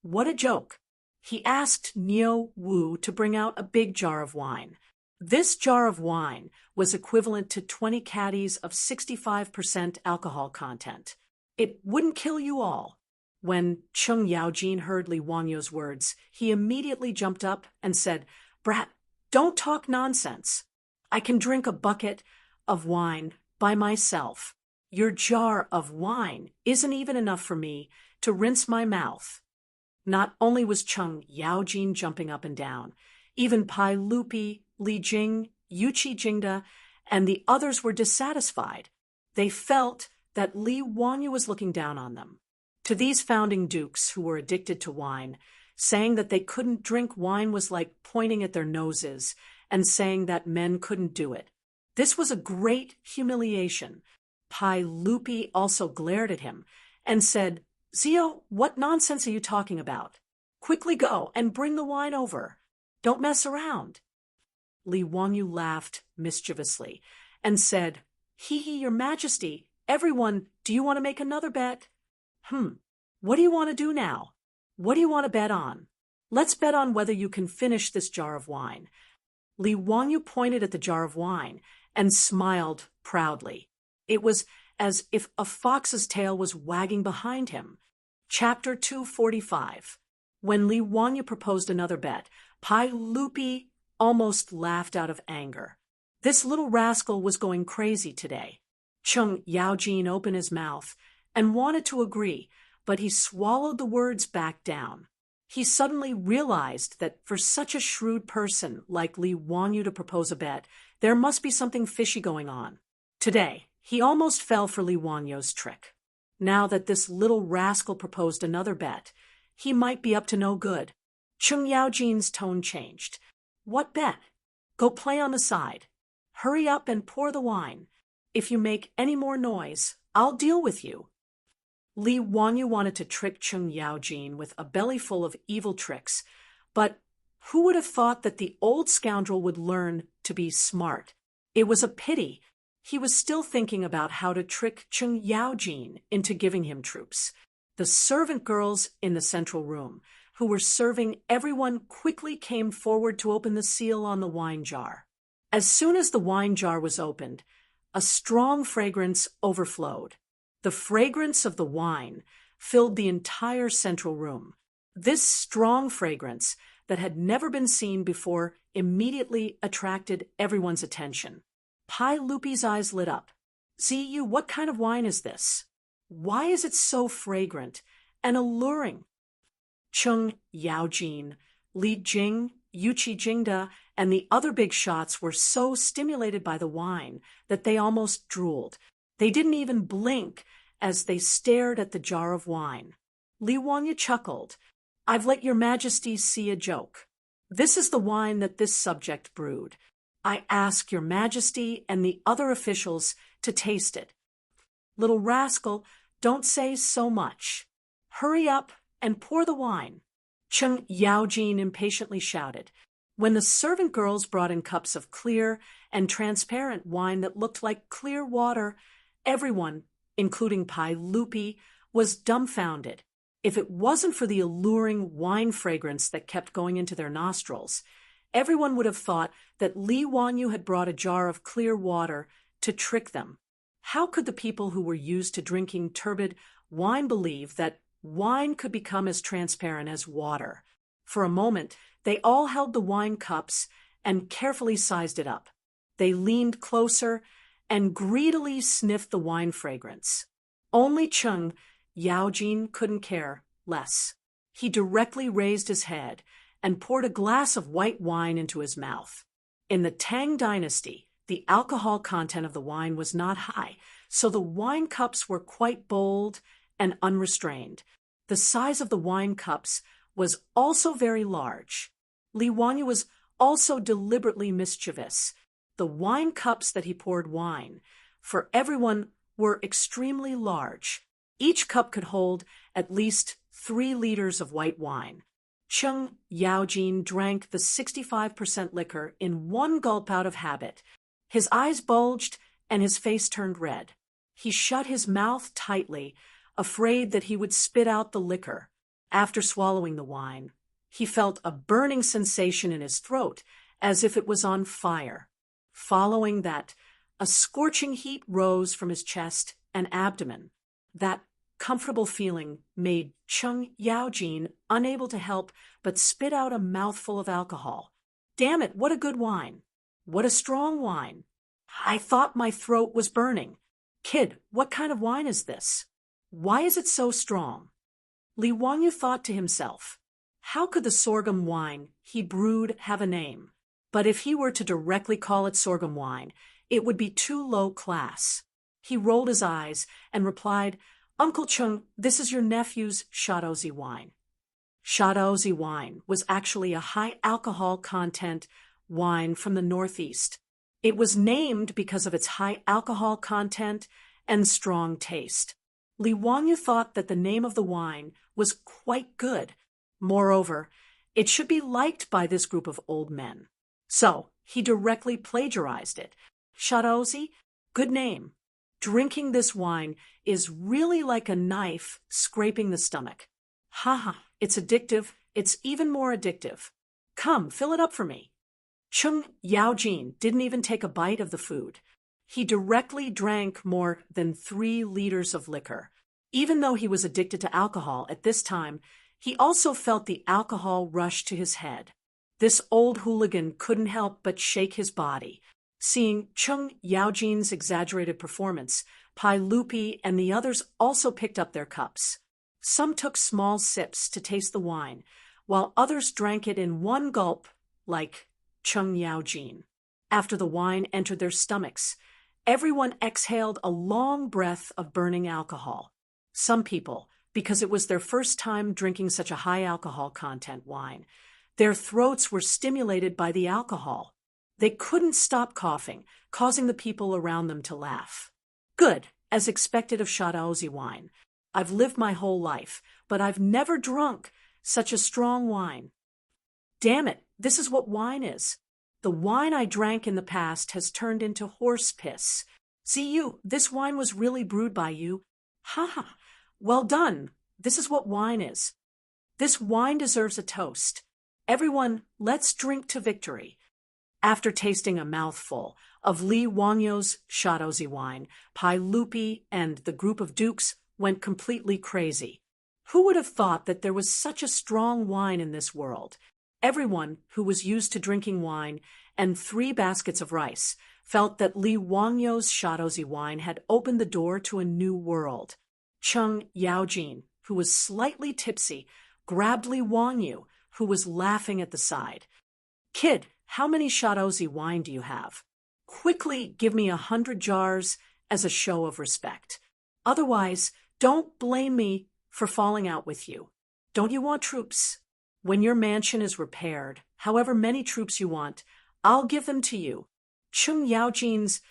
What a joke. He asked Niu Wu to bring out a big jar of wine. This jar of wine was equivalent to 20 caddies of 65% alcohol content. It wouldn't kill you all. When Cheng Yaojin heard Li Wangyu's words, he immediately jumped up and said, "Brat, don't talk nonsense. I can drink a bucket of wine by myself. Your jar of wine isn't even enough for me to rinse my mouth." Not only was Cheng Yaojin jumping up and down, even Pai Lupi, Li Jing, Yuqi Jingda, and the others were dissatisfied. They felt that Li Wangyu was looking down on them. To these founding dukes who were addicted to wine, saying that they couldn't drink wine was like pointing at their noses and saying that men couldn't do it. This was a great humiliation. Pai Lupi also glared at him and said, "Zio, what nonsense are you talking about? Quickly go and bring the wine over. Don't mess around." Li Wangyu laughed mischievously and said, "Hee, your majesty, everyone, do you want to make another bet?" What do you want to do now? What do you want to bet on? Let's bet on whether you can finish this jar of wine." Li Wangyu pointed at the jar of wine and smiled proudly. It was as if a fox's tail was wagging behind him. Chapter 245. When Li Wangyu proposed another bet, Pai Lupi almost laughed out of anger. This little rascal was going crazy today. Cheng Yaojin opened his mouth and wanted to agree, but he swallowed the words back down. He suddenly realized that for such a shrewd person like Li Wangyu to propose a bet, there must be something fishy going on. Today, he almost fell for Li Wangyu's trick. Now that this little rascal proposed another bet, he might be up to no good. Cheng Yaojin's tone changed. "What bet? Go play on the side. Hurry up and pour the wine. If you make any more noise, I'll deal with you." Li Wangyu wanted to trick Cheng Yaojin with a belly full of evil tricks, but who would have thought that the old scoundrel would learn to be smart? It was a pity. He was still thinking about how to trick Cheng Yaojin into giving him troops. The servant girls in the central room, who were serving everyone, quickly came forward to open the seal on the wine jar. As soon as the wine jar was opened, a strong fragrance overflowed. The fragrance of the wine filled the entire central room. This strong fragrance that had never been seen before immediately attracted everyone's attention. Pai Lupi's eyes lit up. "Ziyu, what kind of wine is this? Why is it so fragrant and alluring?" Cheng Yaojin, Li Jing, Yuqi Jingda, and the other big shots were so stimulated by the wine that they almost drooled. They didn't even blink as they stared at the jar of wine. Li Wangyu chuckled. "I've let your majesty see a joke. This is the wine that this subject brewed. I ask your majesty and the other officials to taste it." "Little rascal, don't say so much. Hurry up and pour the wine," Cheng Yaojin impatiently shouted. When the servant girls brought in cups of clear and transparent wine that looked like clear water, everyone, including Pai Lupi, was dumbfounded. If it wasn't for the alluring wine fragrance that kept going into their nostrils, everyone would have thought that Li Wangyu had brought a jar of clear water to trick them. How could the people who were used to drinking turbid, Wine believed that wine could become as transparent as water. For a moment, they all held the wine cups and carefully sized it up. They leaned closer and greedily sniffed the wine fragrance. Only Cheng Yaojin couldn't care less. He directly raised his head and poured a glass of white wine into his mouth. In the Tang dynasty, the alcohol content of the wine was not high, so the wine cups were quite bold and unrestrained. The size of the wine cups was also very large. Li Wangyu was also deliberately mischievous. The wine cups that he poured wine for everyone were extremely large. Each cup could hold at least 3 liters of white wine. Cheng Yaojin drank the 65% liquor in one gulp out of habit. His eyes bulged and his face turned red. He shut his mouth tightly, afraid that he would spit out the liquor. After swallowing the wine, he felt a burning sensation in his throat, as if it was on fire. Following that, a scorching heat rose from his chest and abdomen. That comfortable feeling made Cheng Yaojin unable to help but spit out a mouthful of alcohol. Damn it, what a good wine! What a strong wine! I thought my throat was burning. Kid, what kind of wine is this? Why is it so strong? Li Wangyu thought to himself, how could the sorghum wine he brewed have a name? But if he were to directly call it sorghum wine, it would be too low class. He rolled his eyes and replied, Uncle Cheng, this is your nephew's Shadozi wine. Shadozi wine was actually a high alcohol content wine from the Northeast. It was named because of its high alcohol content and strong taste. Li Wangyu thought that the name of the wine was quite good. Moreover, it should be liked by this group of old men. So he directly plagiarized it. Shadozi, good name. Drinking this wine is really like a knife scraping the stomach. Haha, it's addictive. It's even more addictive. Come, fill it up for me. Cheng Yaojin didn't even take a bite of the food. He directly drank more than 3 liters of liquor. Even though he was addicted to alcohol at this time, he also felt the alcohol rush to his head. This old hooligan couldn't help but shake his body. Seeing Cheng Yaojin's exaggerated performance, Pai Lupi and the others also picked up their cups. Some took small sips to taste the wine, while others drank it in one gulp, like Cheng Yaojin. After the wine entered their stomachs, everyone exhaled a long breath of burning alcohol. Some people, because it was their first time drinking such a high alcohol content wine, their throats were stimulated by the alcohol. They couldn't stop coughing, causing the people around them to laugh. Good, as expected of Shadozi wine. I've lived my whole life, but I've never drunk such a strong wine. Damn it, this is what wine is. The wine I drank in the past has turned into horse piss. See you, this wine was really brewed by you. Ha ha, well done. This is what wine is. This wine deserves a toast. Everyone, let's drink to victory. After tasting a mouthful of Li Wangyu's Shadozi wine, Pai Lupi and the group of dukes went completely crazy. Who would have thought that there was such a strong wine in this world? Everyone who was used to drinking wine and 3 baskets of rice felt that Li Wangyu's Shadozi wine had opened the door to a new world. Cheng Yaojin, who was slightly tipsy, grabbed Li Wangyu, who was laughing at the side. Kid, how many Shadozi wine do you have? Quickly give me 100 jars as a show of respect. Otherwise, don't blame me for falling out with you. Don't you want troops? When your mansion is repaired, however many troops you want, I'll give them to you. Cheng Yaojin's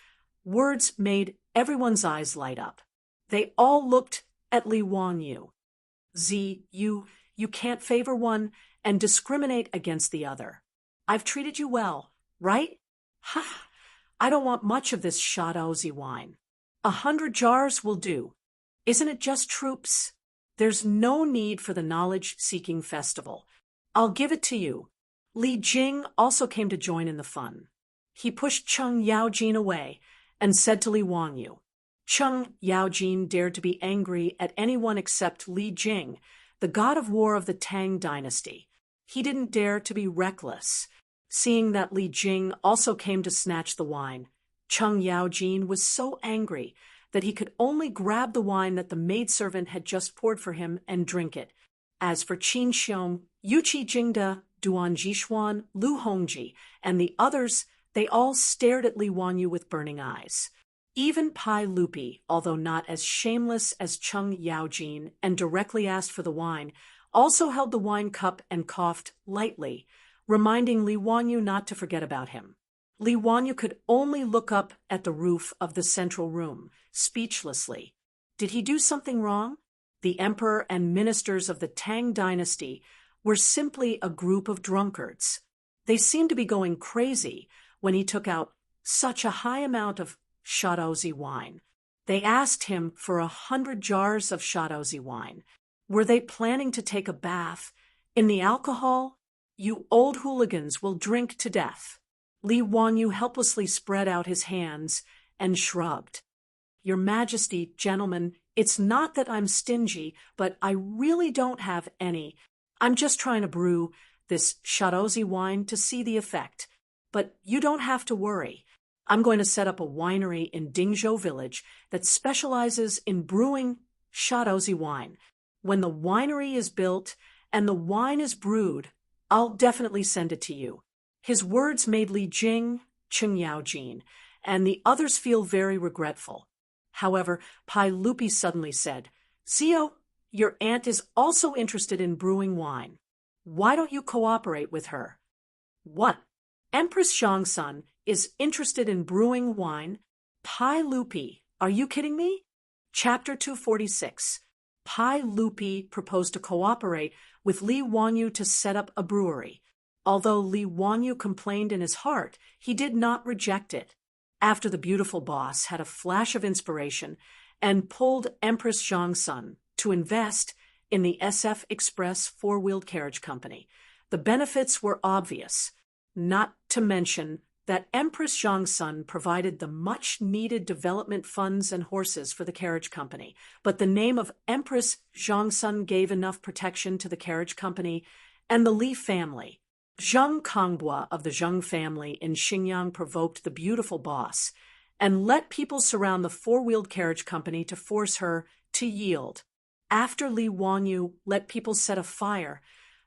words made everyone's eyes light up. They all looked at Li Wangyu. You can't favor one and discriminate against the other. I've treated you well, right? Ha! I don't want much of this Shadozi wine. 100 jars will do. Isn't it just troops? There's no need for the knowledge-seeking festival. I'll give it to you. Li Jing also came to join in the fun. He pushed Cheng Yaojin away and said to Li Wangyu, Cheng Yaojin dared to be angry at anyone except Li Jing, the god of war of the Tang dynasty. He didn't dare to be reckless. Seeing that Li Jing also came to snatch the wine, Cheng Yaojin was so angry that he could only grab the wine that the maidservant had just poured for him and drink it. As for Qin Xiong, Yuqi Jingde, Duan Jishuan, Lu Hongji, and the others, they all stared at Li Wanyu with burning eyes. Even Pai Lupi, although not as shameless as Cheng Yaojin and directly asked for the wine, also held the wine cup and coughed lightly, reminding Li Wanyu not to forget about him. Li Wanyu could only look up at the roof of the central room, speechlessly. Did he do something wrong? The emperor and ministers of the Tang dynasty were simply a group of drunkards. They seemed to be going crazy when he took out such a high amount of Shadozi wine. They asked him for 100 jars of Shadozi wine. Were they planning to take a bath in the alcohol? You old hooligans will drink to death. Li Wanyu helplessly spread out his hands and shrugged. Your Majesty, gentlemen, it's not that I'm stingy, but I really don't have any. I'm just trying to brew this Shadozi wine to see the effect. But you don't have to worry. I'm going to set up a winery in Dingzhou village that specializes in brewing Shadozi wine. When the winery is built and the wine is brewed, I'll definitely send it to you. His words made Li Jing, Cheng Yaojin, and the others feel very regretful. However, Pai Lupi suddenly said, Zio, your aunt is also interested in brewing wine. Why don't you cooperate with her? What? Empress Zhongsun is interested in brewing wine? Pai Lupi, are you kidding me? Chapter 246. Pai Lupi proposed to cooperate with Li Wanyu to set up a brewery. Although Li Wanyu complained in his heart, he did not reject it. After the beautiful boss had a flash of inspiration and pulled Empress Zhongsun to invest in the SF Express four-wheeled carriage company, the benefits were obvious, not to mention that Empress Zhongsun provided the much-needed development funds and horses for the carriage company, but the name of Empress Zhongsun gave enough protection to the carriage company and the Li family. Zheng Kongbua of the Zheng family in Xinjiang provoked the beautiful boss and let people surround the four-wheeled carriage company to force her to yield. After Li Wanyu let people set a fire,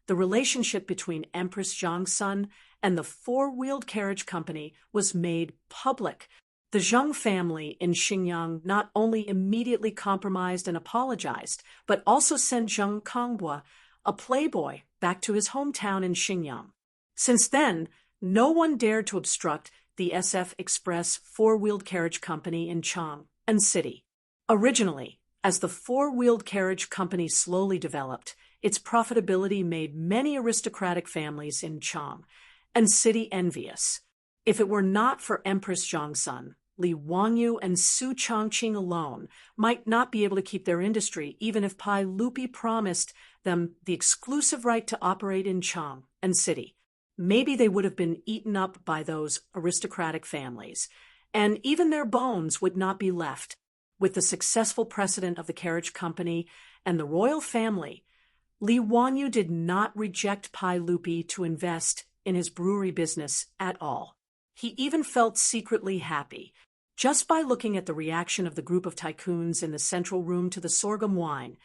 the relationship between Empress Zhongsun and the four-wheeled carriage company was made public. The Zheng family in Xinjiang not only immediately compromised and apologized, but also sent Zheng Kongbua, a playboy, back to his hometown in Xinjiang. Since then, no one dared to obstruct the SF Express four-wheeled carriage company in Chang and City. Originally, as the four-wheeled carriage company slowly developed, its profitability made many aristocratic families in Chang and City envious. If it were not for Empress Zhongsun, Li Wanyu and Su Chongqing alone might not be able to keep their industry, even if Pai Lupi promised them the exclusive right to operate in Chang and City. Maybe they would have been eaten up by those aristocratic families, and even their bones would not be left. With the successful precedent of the carriage company and the royal family, Li Wanyu did not reject Pai Lupi to invest in his brewery business at all. He even felt secretly happy. Just by looking at the reaction of the group of tycoons in the central room to the sorghum wine,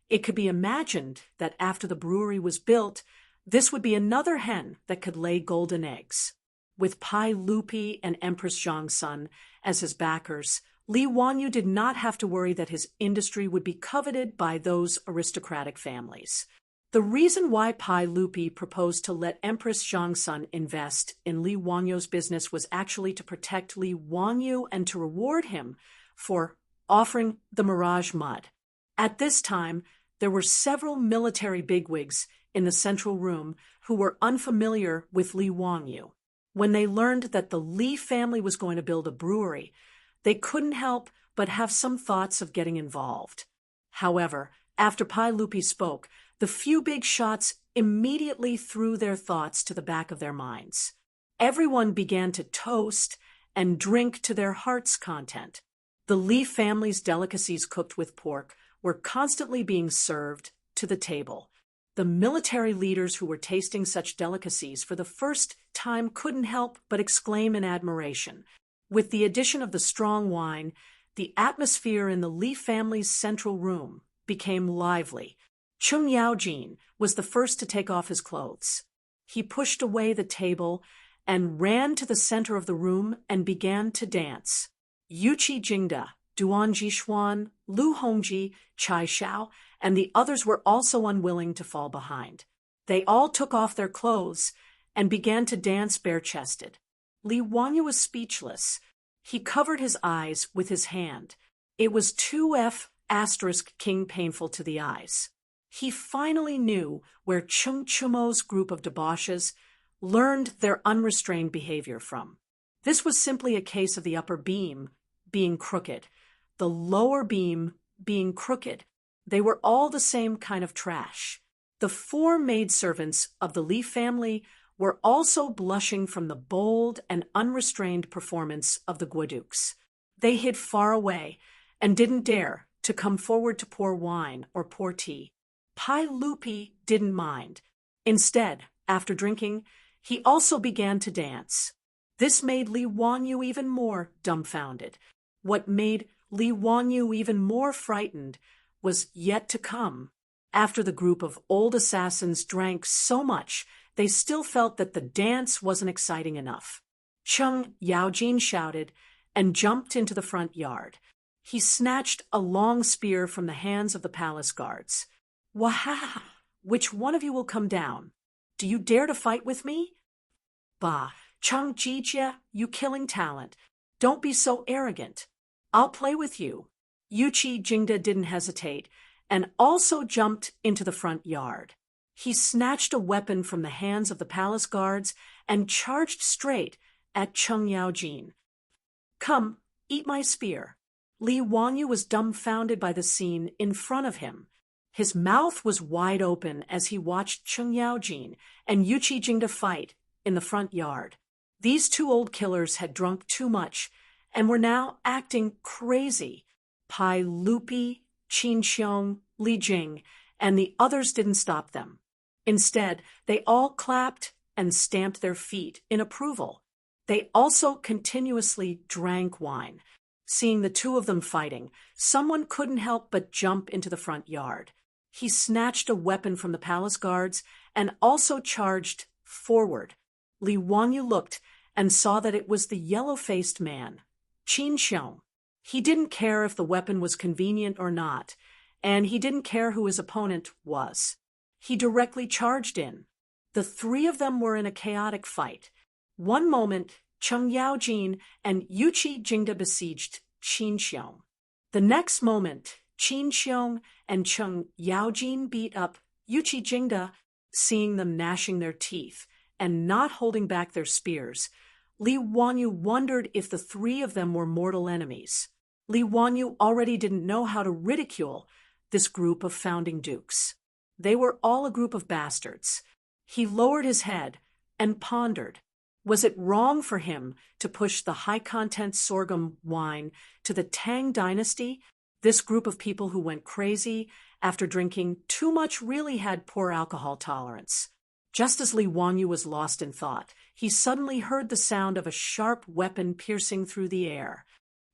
it could be imagined that after the brewery was built, this would be another hen that could lay golden eggs. With Pai Lupi and Empress Zhongsun as his backers, Li Wanyu did not have to worry that his industry would be coveted by those aristocratic families. The reason why Pai Lupi proposed to let Empress Zhongsun invest in Li Wanyu's business was actually to protect Li Wanyu and to reward him for offering the Mirage Mud. At this time, there were several military bigwigs in the central room who were unfamiliar with Li Wanyu. When they learned that the Li family was going to build a brewery, they couldn't help but have some thoughts of getting involved. However, after Pai Lupi spoke, the few big shots immediately threw their thoughts to the back of their minds. Everyone began to toast and drink to their heart's content. The Li family's delicacies cooked with pork were constantly being served to the table. The military leaders who were tasting such delicacies for the first time couldn't help but exclaim in admiration. With the addition of the strong wine, the atmosphere in the Li family's central room became lively. Chung Yaojin was the first to take off his clothes. He pushed away the table and ran to the center of the room and began to dance. Yuqi Jingda, Duan Jishuan, Lu Hongji, Chai Xiao, and the others were also unwilling to fall behind. They all took off their clothes and began to dance bare-chested. Li Wanyu was speechless. He covered his eyes with his hand. It was 2F** king painful to the eyes. He finally knew where Chung Chumo's group of debauches learned their unrestrained behavior from. This was simply a case of the upper beam being crooked, the lower beam being crooked. They were all the same kind of trash. The 4 maidservants of the Li family were also blushing from the bold and unrestrained performance of the Guadukes. They hid far away and didn't dare to come forward to pour wine or pour tea. Pai Lupi didn't mind. Instead, after drinking, he also began to dance. This made Li Wanyu even more dumbfounded. What made Li Wanyu even more frightened was yet to come. After the group of old assassins drank so much, they still felt that the dance wasn't exciting enough. Chung Yaojin shouted and jumped into the front yard. He snatched a long spear from the hands of the palace guards. Wahaha! Which one of you will come down? Do you dare to fight with me? Bah, Chung Jijia, you killing talent. Don't be so arrogant. I'll play with you. Yuqi Jingda didn't hesitate and also jumped into the front yard. He snatched a weapon from the hands of the palace guards and charged straight at Chung Yaojin. Come, eat my spear. Li Wanyu was dumbfounded by the scene in front of him. His mouth was wide open as he watched Chung Yaojin and Yuqi Jingda fight in the front yard. These 2 old killers had drunk too much and were now acting crazy. Pai Lupi, Qin Xiong, Li Jing, and the others didn't stop them. Instead, they all clapped and stamped their feet in approval. They also continuously drank wine. Seeing the 2 of them fighting, someone couldn't help but jump into the front yard. He snatched a weapon from the palace guards and also charged forward. Li Wanyu looked and saw that it was the yellow-faced man, Qin Xiong. He didn't care if the weapon was convenient or not, and he didn't care who his opponent was. He directly charged in. The 3 of them were in a chaotic fight. One moment, Chung Yaojin and Yuqi Jingda besieged Qin Xiong. The next moment, Qin Xiong and Chung Yaojin beat up Yuqi Jingda. Seeing them gnashing their teeth and not holding back their spears, Li Wanyu wondered if the 3 of them were mortal enemies. Li Wanyu already didn't know how to ridicule this group of founding dukes. They were all a group of bastards. He lowered his head and pondered. Was it wrong for him to push the high-content sorghum wine to the Tang dynasty? This group of people who went crazy after drinking too much really had poor alcohol tolerance. Just as Li Wanyu was lost in thought, he suddenly heard the sound of a sharp weapon piercing through the air.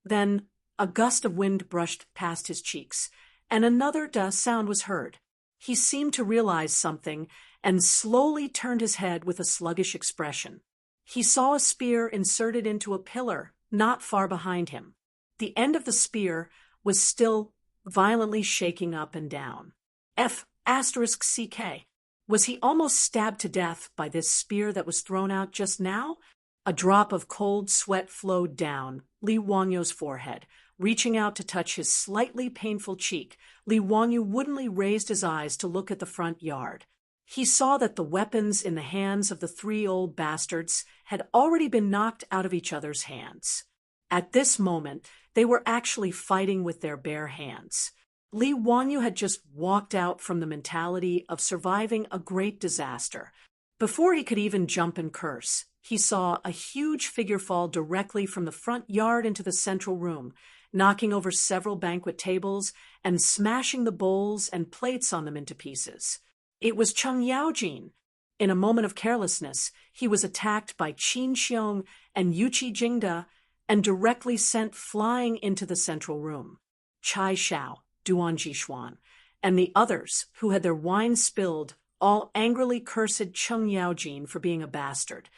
Then a gust of wind brushed past his cheeks, and another sound was heard. He seemed to realize something and slowly turned his head with a sluggish expression. He saw a spear inserted into a pillar not far behind him. The end of the spear was still violently shaking up and down. F***CK. Was he almost stabbed to death by this spear that was thrown out just now? A drop of cold sweat flowed down Li Wanyu's forehead. Reaching out to touch his slightly painful cheek, Li Wanyu woodenly raised his eyes to look at the front yard. He saw that the weapons in the hands of the 3 old bastards had already been knocked out of each other's hands. At this moment, they were actually fighting with their bare hands. Li Wanyu had just walked out from the mentality of surviving a great disaster. Before he could even jump and curse, he saw a huge figure fall directly from the front yard into the central room knocking over several banquet tables and smashing the bowls and plates on them into pieces. It was Cheng Yaojin. In a moment of carelessness, he was attacked by Qin Xiong and Yuqi Jingda and directly sent flying into the central room. Chai Shao, Duan Jishuan, and the others, who had their wine spilled, all angrily cursed Cheng Yaojin for being a bastard.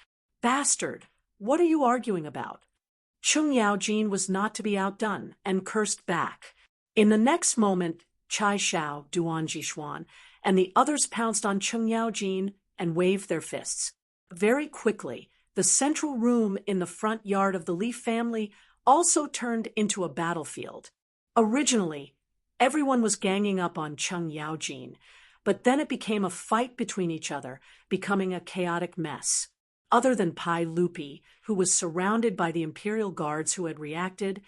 Bastard! What are you arguing about? Cheng Yaojin was not to be outdone and cursed back. In the next moment, Chai Shao, Duan Jishuan, and the others pounced on Cheng Yaojin and waved their fists. Very quickly, the central room in the front yard of the Li family also turned into a battlefield. Originally, everyone was ganging up on Cheng Yaojin, but then it became a fight between each other, becoming a chaotic mess. Other than Pai Lupi, who was surrounded by the imperial guards who had reacted,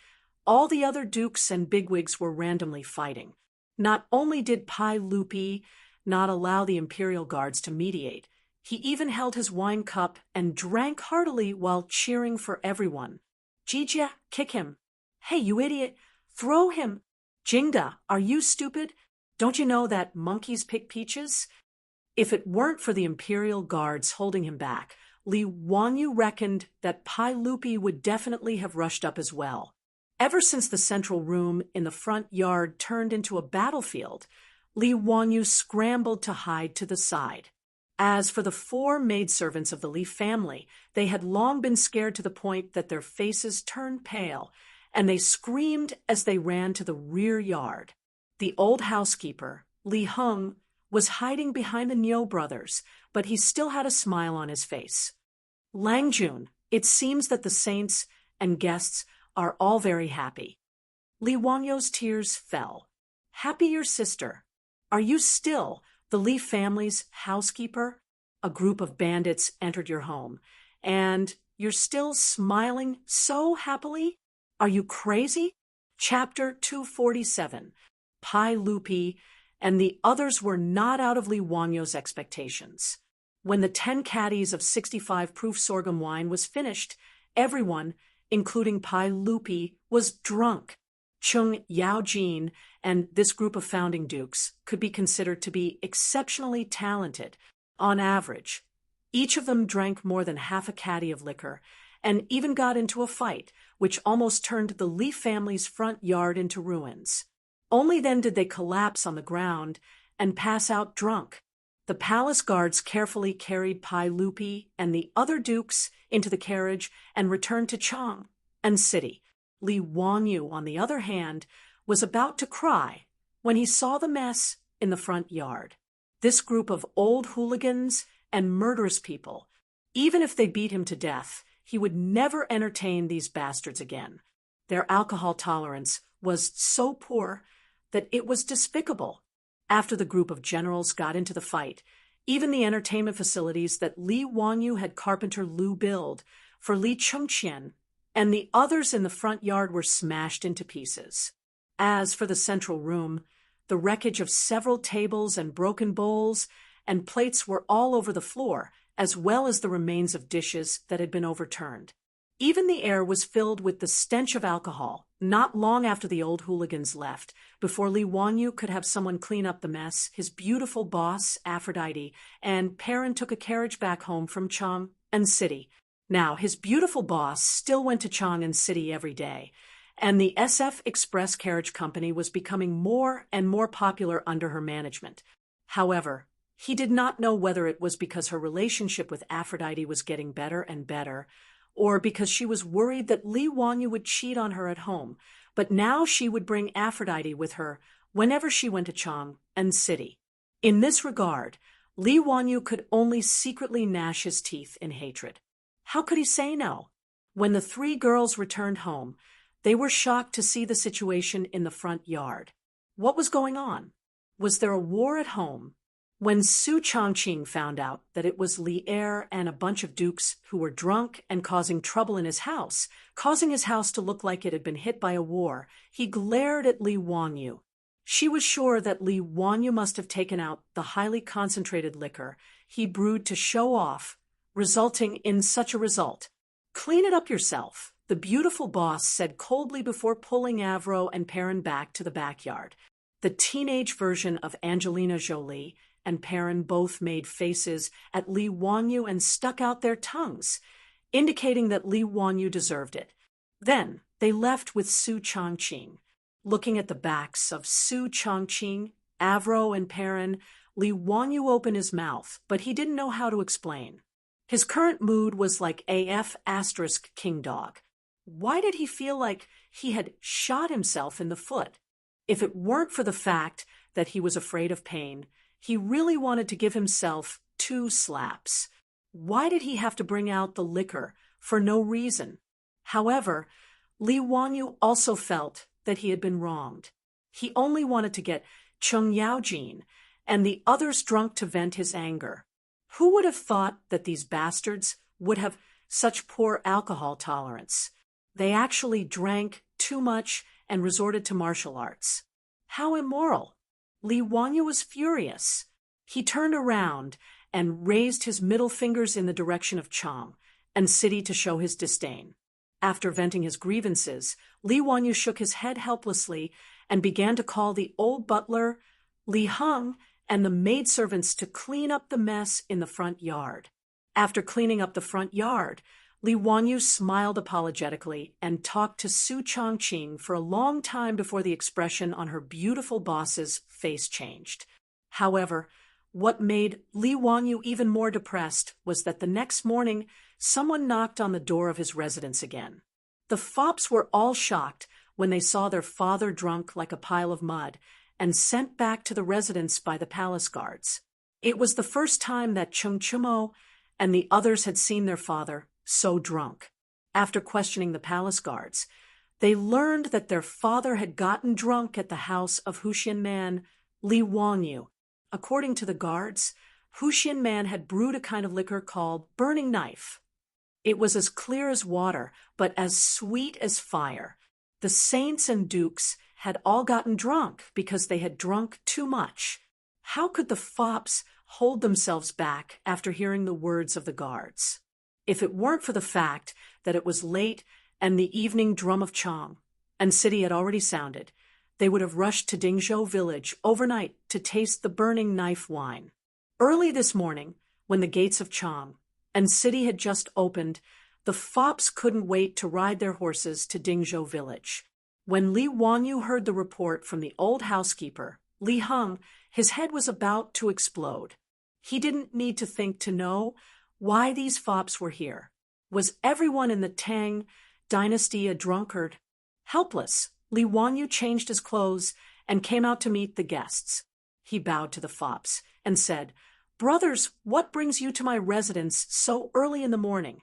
all the other dukes and bigwigs were randomly fighting. Not only did Pai Lupi not allow the imperial guards to mediate, he even held his wine cup and drank heartily while cheering for everyone. Jijia, kick him. Hey, you idiot, throw him. Jingda, are you stupid? Don't you know that monkeys pick peaches? If it weren't for the imperial guards holding him back, Li Wanyu reckoned that Pai Lupi would definitely have rushed up as well. Ever since the central room in the front yard turned into a battlefield, Li Wanyu scrambled to hide to the side. As for the 4 maidservants of the Li family, they had long been scared to the point that their faces turned pale, and they screamed as they ran to the rear yard. The old housekeeper, Li Heng, was hiding behind the Niu brothers, but he still had a smile on his face. Langjun, it seems that the saints and guests are all very happy. Li Wangyu's tears fell. Happy your sister. Are you still the Li family's housekeeper? A group of bandits entered your home, and you're still smiling so happily? Are you crazy? Chapter 247. Pai Lupi and the others were not out of Li Wangyu's expectations. When the 10 caddies of 65 proof sorghum wine was finished, everyone, including Pai Lupi, was drunk. Cheng Yaojin and this group of founding dukes could be considered to be exceptionally talented. On average, each of them drank more than half a caddy of liquor and even got into a fight, which almost turned the Li family's front yard into ruins. Only then did they collapse on the ground and pass out drunk. The palace guards carefully carried Pai Lupi and the other dukes into the carriage and returned to Chang and city. Li Wanyu, on the other hand, was about to cry when he saw the mess in the front yard. This group of old hooligans and murderous people, even if they beat him to death, he would never entertain these bastards again. Their alcohol tolerance was so poor that it was despicable. After the group of generals got into the fight, even the entertainment facilities that Li Wanyu had carpenter Lu build for Li Chengqian and the others in the front yard were smashed into pieces. As for the central room, the wreckage of several tables and broken bowls and plates were all over the floor, as well as the remains of dishes that had been overturned. Even the air was filled with the stench of alcohol, not long after the old hooligans left. Before Li Wanyu could have someone clean up the mess, his beautiful boss, Aphrodite, and Perrin took a carriage back home from Chang and City. Now, his beautiful boss still went to Chang and City every day, and the SF Express Carriage Company was becoming more and more popular under her management. However, he did not know whether it was because her relationship with Aphrodite was getting better and better, or because she was worried that Li Wanyu would cheat on her at home, but now she would bring Aphrodite with her whenever she went to Chang and City. In this regard, Li Wanyu could only secretly gnash his teeth in hatred. How could he say no? When the 3 girls returned home, they were shocked to see the situation in the front yard. What was going on? Was there a war at home? When Su Changqing found out that it was Li Er and a bunch of dukes who were drunk and causing trouble in his house, causing his house to look like it had been hit by a war, he glared at Li Wanyu. She was sure that Li Wanyu must have taken out the highly concentrated liquor he brewed to show off, resulting in such a result. Clean it up yourself, the beautiful boss said coldly before pulling Avro and Perrin back to the backyard. The teenage version of Angelina Jolie and Perrin both made faces at Li Wanyu and stuck out their tongues, indicating that Li Wanyu deserved it. Then they left with Su Chongqing. Looking at the backs of Su Chongqing, Avro, and Perrin, Li Wanyu opened his mouth, but he didn't know how to explain. His current mood was like AF * King Dog. Why did he feel like he had shot himself in the foot? If it weren't for the fact that he was afraid of pain, he really wanted to give himself 2 slaps. Why did he have to bring out the liquor for no reason? However, Li Wanyu also felt that he had been wronged. He only wanted to get Chung Yaojin and the others drunk to vent his anger. Who would have thought that these bastards would have such poor alcohol tolerance? They actually drank too much and resorted to martial arts. How immoral! Li Wanyu was furious. He turned around and raised his middle fingers in the direction of Chang and City to show his disdain. After venting his grievances, Li Wanyu shook his head helplessly and began to call the old butler, Li Heng, and the maidservants to clean up the mess in the front yard. After cleaning up the front yard, Li Wanyu smiled apologetically and talked to Su Chongqing for a long time before the expression on her beautiful boss's face changed. However, what made Li Wanyu even more depressed was that the next morning someone knocked on the door of his residence again. The fops were all shocked when they saw their father drunk like a pile of mud and sent back to the residence by the palace guards. It was the first time that Chung Chumo and the others had seen their father so drunk. After questioning the palace guards, they learned that their father had gotten drunk at the house of Huxian man Li Wanyu. According to the guards, Huxian man had brewed a kind of liquor called burning knife. It was as clear as water, but as sweet as fire. The saints and dukes had all gotten drunk because they had drunk too much. How could the fops hold themselves back after hearing the words of the guards? If it weren't for the fact that it was late and the evening drum of Chang and City had already sounded, they would have rushed to Dingzhou village overnight to taste the burning knife wine. Early this morning, when the gates of Chang and City had just opened, the fops couldn't wait to ride their horses to Dingzhou village. When Li Wanyu heard the report from the old housekeeper, Li Heng, his head was about to explode. He didn't need to think to know why these fops were here. Was everyone in the Tang dynasty a drunkard? Helpless, Li Wanyu changed his clothes and came out to meet the guests. He bowed to the fops and said, "Brothers, what brings you to my residence so early in the morning?"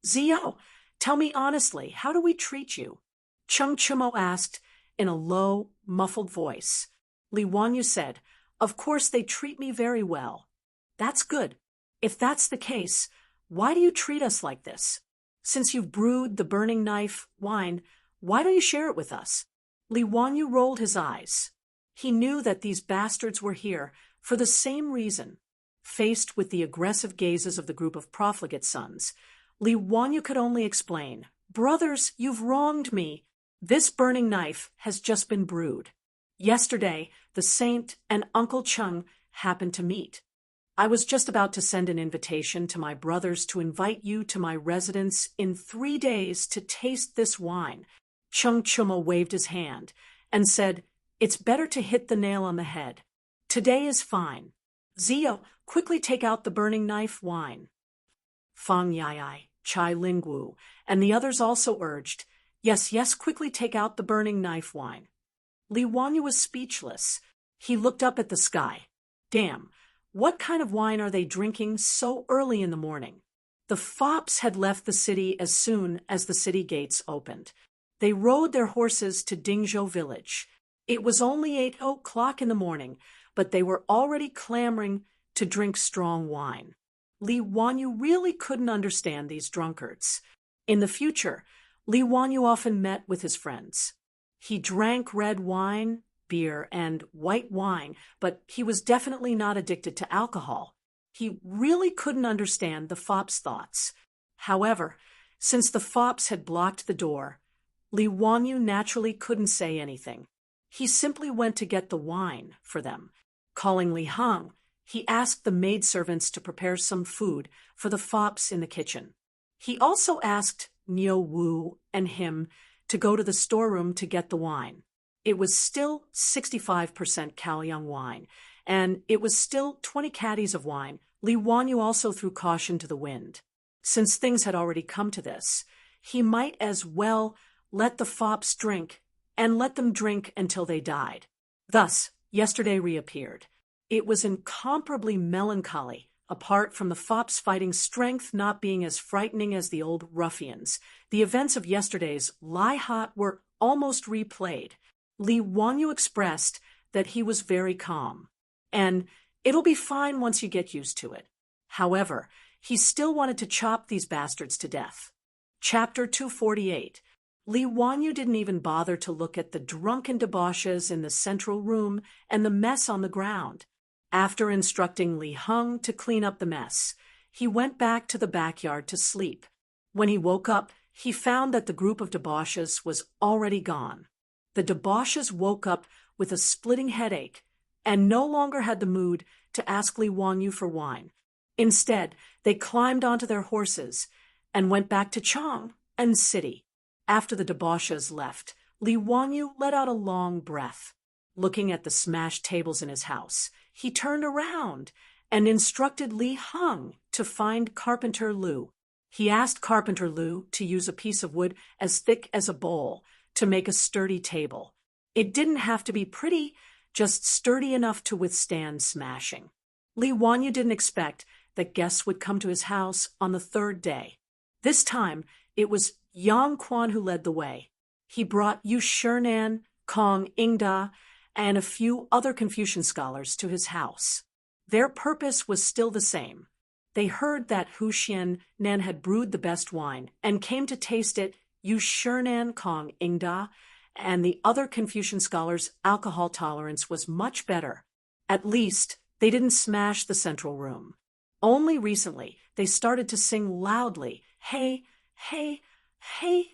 "Zio, tell me honestly, how do we treat you?" Chung Chumo asked in a low, muffled voice. Li Wanyu said, "Of course they treat me very well." "That's good. If that's the case, why do you treat us like this? Since you've brewed the burning knife wine, why don't you share it with us?" Li Wanyu rolled his eyes. He knew that these bastards were here for the same reason. Faced with the aggressive gazes of the group of profligate sons, Li Wanyu could only explain, "Brothers, you've wronged me. This burning knife has just been brewed. Yesterday, the saint and Uncle Chung happened to meet. I was just about to send an invitation to my brothers to invite you to my residence in 3 days to taste this wine." Chung Chumo waved his hand and said, "It's better to hit the nail on the head. Today is fine. Zio, quickly take out the burning knife wine." Fang Yai, Chai Lingwu, and the others also urged, "Yes, yes, quickly take out the burning knife wine." Li Wanyu was speechless. He looked up at the sky. Damn, what kind of wine are they drinking so early in the morning? The fops had left the city as soon as the city gates opened. They rode their horses to Dingzhou village. It was only 8 o'clock in the morning, but they were already clamoring to drink strong wine. Li Wanyu really couldn't understand these drunkards. In the future, Li Wanyu often met with his friends. He drank red wine, beer, and white wine, but he was definitely not addicted to alcohol. He really couldn't understand the fops' thoughts. However, Since the fops had blocked the door, Li Wangyu naturally couldn't say anything. He simply went to get the wine for them. Calling Li Heng, he asked the maidservants to prepare some food for the fops in the kitchen. He also asked Niu Wu and him to go to the storeroom to get the wine. It was still 65% Caoyang wine, and it was still 20 caddies of wine. Li Wangyu also threw caution to the wind. Since things had already come to this, he might as well let the fops drink, and let them drink until they died. Thus, yesterday reappeared. It was incomparably melancholy, apart from the fops' fighting strength not being as frightening as the old ruffians. The events of yesterday's Lie Hot were almost replayed. Li Wangyu expressed that he was very calm, and it'll be fine once you get used to it. However, he still wanted to chop these bastards to death. Chapter 248. Li Wangyu didn't even bother to look at the drunken debauches in the central room and the mess on the ground. After instructing Li Heng to clean up the mess, he went back to the backyard to sleep. When he woke up, he found that the group of debauches was already gone. The debauches woke up with a splitting headache and no longer had the mood to ask Li Wangyu for wine. Instead, they climbed onto their horses and went back to Chang and City. After the debauches left, Li Wangyu let out a long breath. Looking at the smashed tables in his house, he turned around and instructed Li Heng to find Carpenter Lu. He asked Carpenter Lu to use a piece of wood as thick as a bowl to make a sturdy table. It didn't have to be pretty, just sturdy enough to withstand smashing. Li Wangyu didn't expect that guests would come to his house on the third day. This time, it was Yang Quan who led the way. He brought Yu Shinan, Kong Ingda, and a few other Confucian scholars to his house. Their purpose was still the same. They heard that Hu Xian-nan had brewed the best wine and came to taste it. Yu Shinan, Kong Ingda, and the other Confucian scholars' alcohol tolerance was much better. At least, they didn't smash the central room. Only recently, they started to sing loudly, hey, hey, hey,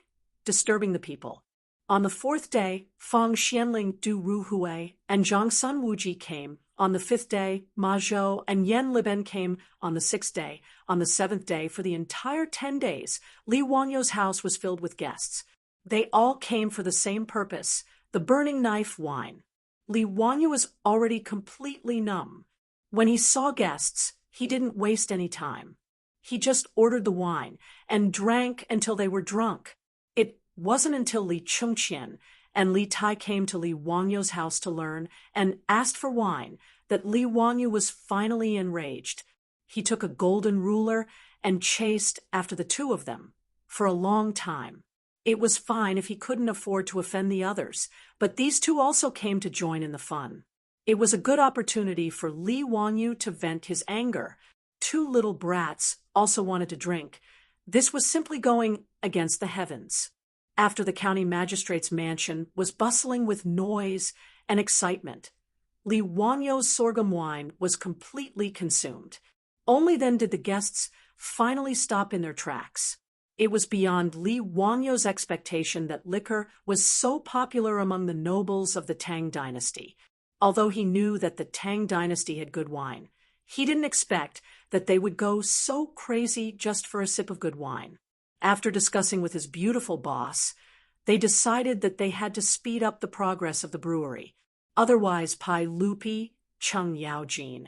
disturbing the people. On the fourth day, Fang Xianling Du Ruhui and Zhang Sun Wuji came. On the fifth day, Ma Zhou and Yan Liben came. On the sixth day, on the seventh day, for the entire 10 days, Li Wangyu's house was filled with guests. They all came for the same purpose, the burning knife wine. Li Wangyu was already completely numb. When he saw guests, he didn't waste any time. He just ordered the wine and drank until they were drunk. It wasn't until Li Chungqian and Li Tai came to Li Wangyu's house to learn and asked for wine that Li Wangyu was finally enraged. He took a golden ruler and chased after the two of them for a long time. It was fine if he couldn't afford to offend the others, but these two also came to join in the fun. It was a good opportunity for Li Wangyu to vent his anger. Two little brats also wanted to drink. This was simply going against the heavens. After the county magistrate's mansion was bustling with noise and excitement, Li Wangyu's sorghum wine was completely consumed. Only then did the guests finally stop in their tracks. It was beyond Li Wangyu's expectation that liquor was so popular among the nobles of the Tang dynasty. Although he knew that the Tang dynasty had good wine, he didn't expect that they would go so crazy just for a sip of good wine. After discussing with his beautiful boss, they decided that they had to speed up the progress of the brewery. Otherwise, Pai Lupi, Cheng Yaojin,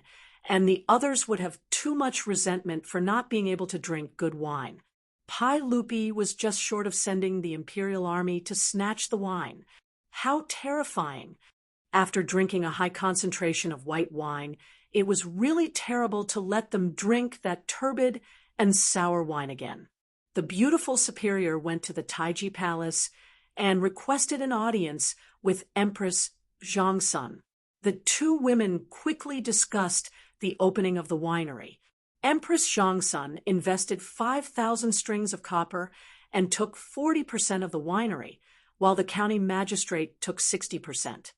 and the others would have too much resentment for not being able to drink good wine. Pai Lupi was just short of sending the imperial army to snatch the wine. How terrifying! After drinking a high concentration of white wine, it was really terrible to let them drink that turbid and sour wine again. The beautiful superior went to the Taiji Palace and requested an audience with Empress Zhangsun. The two women quickly discussed the opening of the winery. Empress Zhangsun invested 5,000 strings of copper and took 40% of the winery, while the county magistrate took 60%.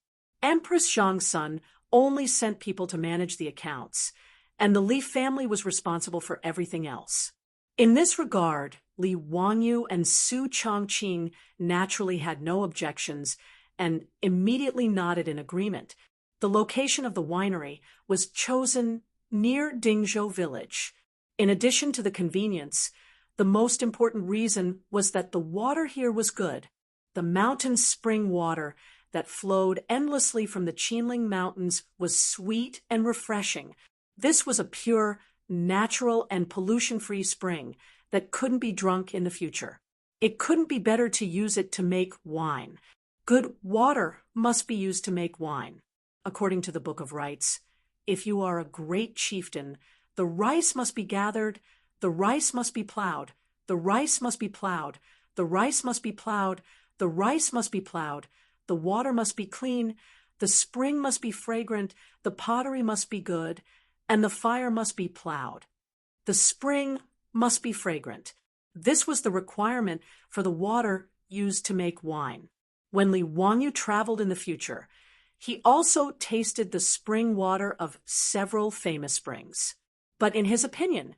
Empress Zhangsun only sent people to manage the accounts, and the Li family was responsible for everything else. In this regard, Li Wangyu and Su Chongqing naturally had no objections and immediately nodded in agreement. The location of the winery was chosen near Dingzhou village. In addition to the convenience, the most important reason was that the water here was good. The mountain spring water that flowed endlessly from the Qinling Mountains was sweet and refreshing. This was a pure, natural, and pollution-free spring that couldn't be drunk in the future. It couldn't be better to use it to make wine. Good water must be used to make wine. According to the Book of Rites, if you are a great chieftain, the rice must be gathered, the rice must be plowed, the rice must be plowed, the rice must be plowed, the rice must be plowed, the water must be clean, the spring must be fragrant, the pottery must be good, and the fire must be plowed. The spring must be fragrant. This was the requirement for the water used to make wine. When Li Wangyu traveled in the future, he also tasted the spring water of several famous springs. But in his opinion,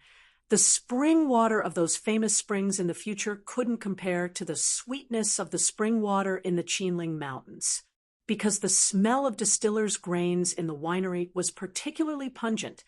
the spring water of those famous springs in the future couldn't compare to the sweetness of the spring water in the Qinling Mountains. Because the smell of distillers' grains in the winery was particularly pungent,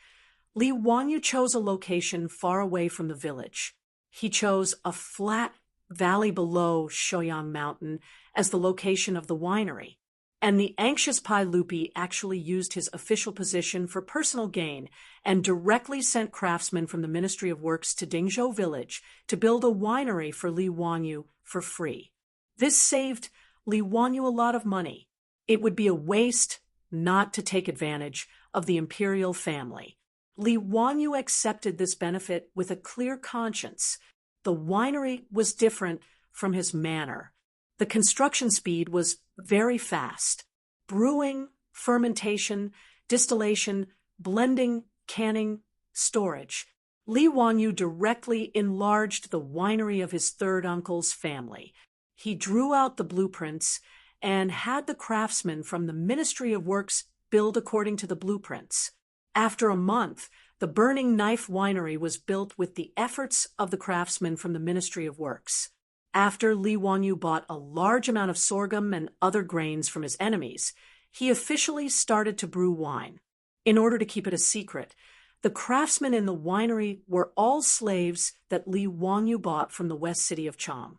Li Wangyu chose a location far away from the village. He chose a flat valley below Shouyang Mountain as the location of the winery. And the anxious Pai Lupi actually used his official position for personal gain and directly sent craftsmen from the Ministry of Works to Dingzhou village to build a winery for Li Wangyu for free. This saved Li Wangyu a lot of money. It would be a waste not to take advantage of the imperial family. Li Wangyu accepted this benefit with a clear conscience. The winery was different from his manor. The construction speed was very fast. Brewing, fermentation, distillation, blending, canning, storage. Li Wangyu directly enlarged the winery of his third uncle's family. He drew out the blueprints and had the craftsmen from the Ministry of Works build according to the blueprints. After a month, the Burning Knife Winery was built with the efforts of the craftsmen from the Ministry of Works. After Li Wangyu bought a large amount of sorghum and other grains from his enemies, he officially started to brew wine. In order to keep it a secret, the craftsmen in the winery were all slaves that Li Wangyu bought from the west city of Chang.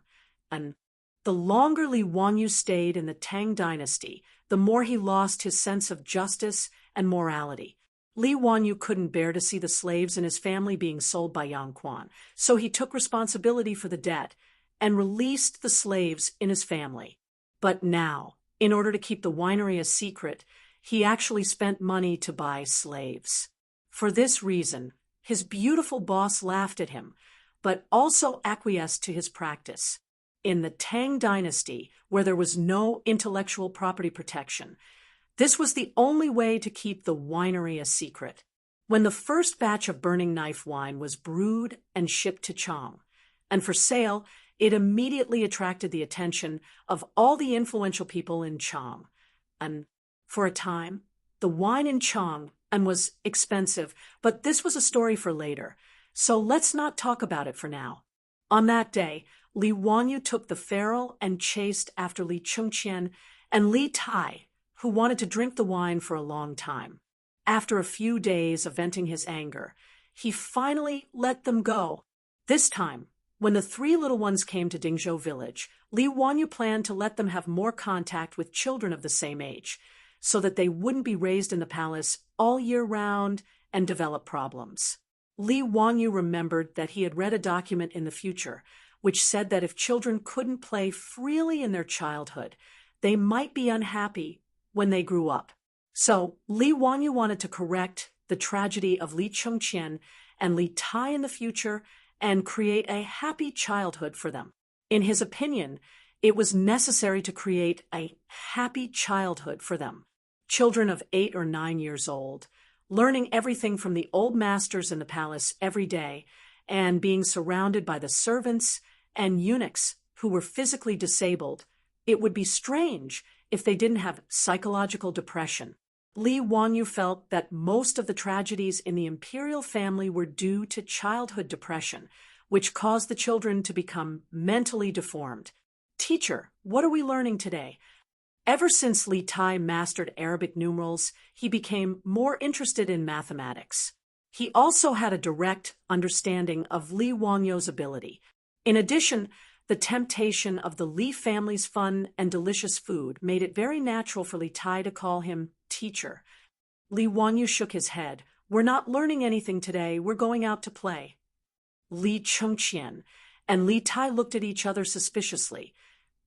And the longer Li Wangyu stayed in the Tang dynasty, the more he lost his sense of justice and morality. Li Wangyu couldn't bear to see the slaves in his family being sold by Yang Quan, so he took responsibility for the debt and released the slaves in his family. But now, in order to keep the winery a secret, he actually spent money to buy slaves. For this reason, his beautiful boss laughed at him, but also acquiesced to his practice. In the Tang dynasty, where there was no intellectual property protection, this was the only way to keep the winery a secret. When the first batch of Burning Knife wine was brewed and shipped to Chang, and for sale, it immediately attracted the attention of all the influential people in Chang. And for a time, the wine in Chang was expensive, but this was a story for later, so let's not talk about it for now. On that day, Li Wangyu took the feral and chased after Li Chongqian and Li Tai, who wanted to drink the wine for a long time. After a few days of venting his anger, he finally let them go. This time, when the three little ones came to Dingzhou village, Li Wangyu planned to let them have more contact with children of the same age, so that they wouldn't be raised in the palace all year round and develop problems. Li Wangyu remembered that he had read a document in the future which said that if children couldn't play freely in their childhood, they might be unhappy when they grew up. So Li Wangyu wanted to correct the tragedy of Li Chongqian and Li Tai in the future and create a happy childhood for them. In his opinion, it was necessary to create a happy childhood for them. Children of 8 or 9 years old, learning everything from the old masters in the palace every day, and being surrounded by the servants and eunuchs who were physically disabled. It would be strange if they didn't have psychological depression. Li Wangyu felt that most of the tragedies in the imperial family were due to childhood depression, which caused the children to become mentally deformed. Teacher, what are we learning today? Ever since Li Tai mastered Arabic numerals, he became more interested in mathematics. He also had a direct understanding of Li Wangyou's ability. In addition, the temptation of the Li family's fun and delicious food made it very natural for Li Tai to call him teacher. Li Wangyou shook his head. We're not learning anything today, we're going out to play. Li Chengqian and Li Tai looked at each other suspiciously,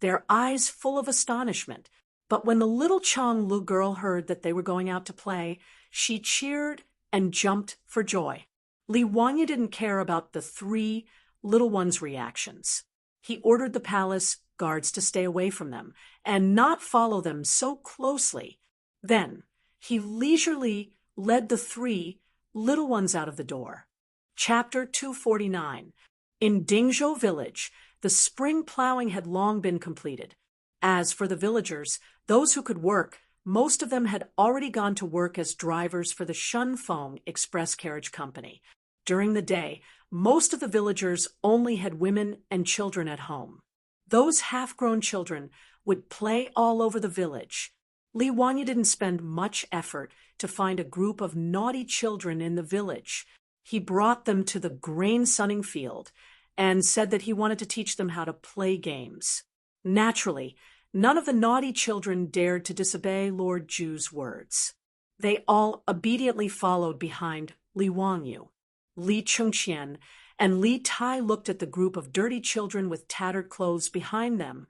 their eyes full of astonishment. But when the little Changlu girl heard that they were going out to play, she cheered and jumped for joy. Li Wanyu didn't care about the three little ones' reactions. He ordered the palace guards to stay away from them and not follow them so closely. Then he leisurely led the three little ones out of the door. Chapter 249. In Dingzhou village, the spring plowing had long been completed. As for the villagers, those who could work, most of them had already gone to work as drivers for the Shunfeng Express Carriage Company. During the day, most of the villagers only had women and children at home. Those half-grown children would play all over the village. Li Wanyu didn't spend much effort to find a group of naughty children in the village. He brought them to the grain sunning field and said that he wanted to teach them how to play games. Naturally, none of the naughty children dared to disobey Lord Ju's words. They all obediently followed behind Li Wanyu. Li Chengqian and Li Tai looked at the group of dirty children with tattered clothes behind them,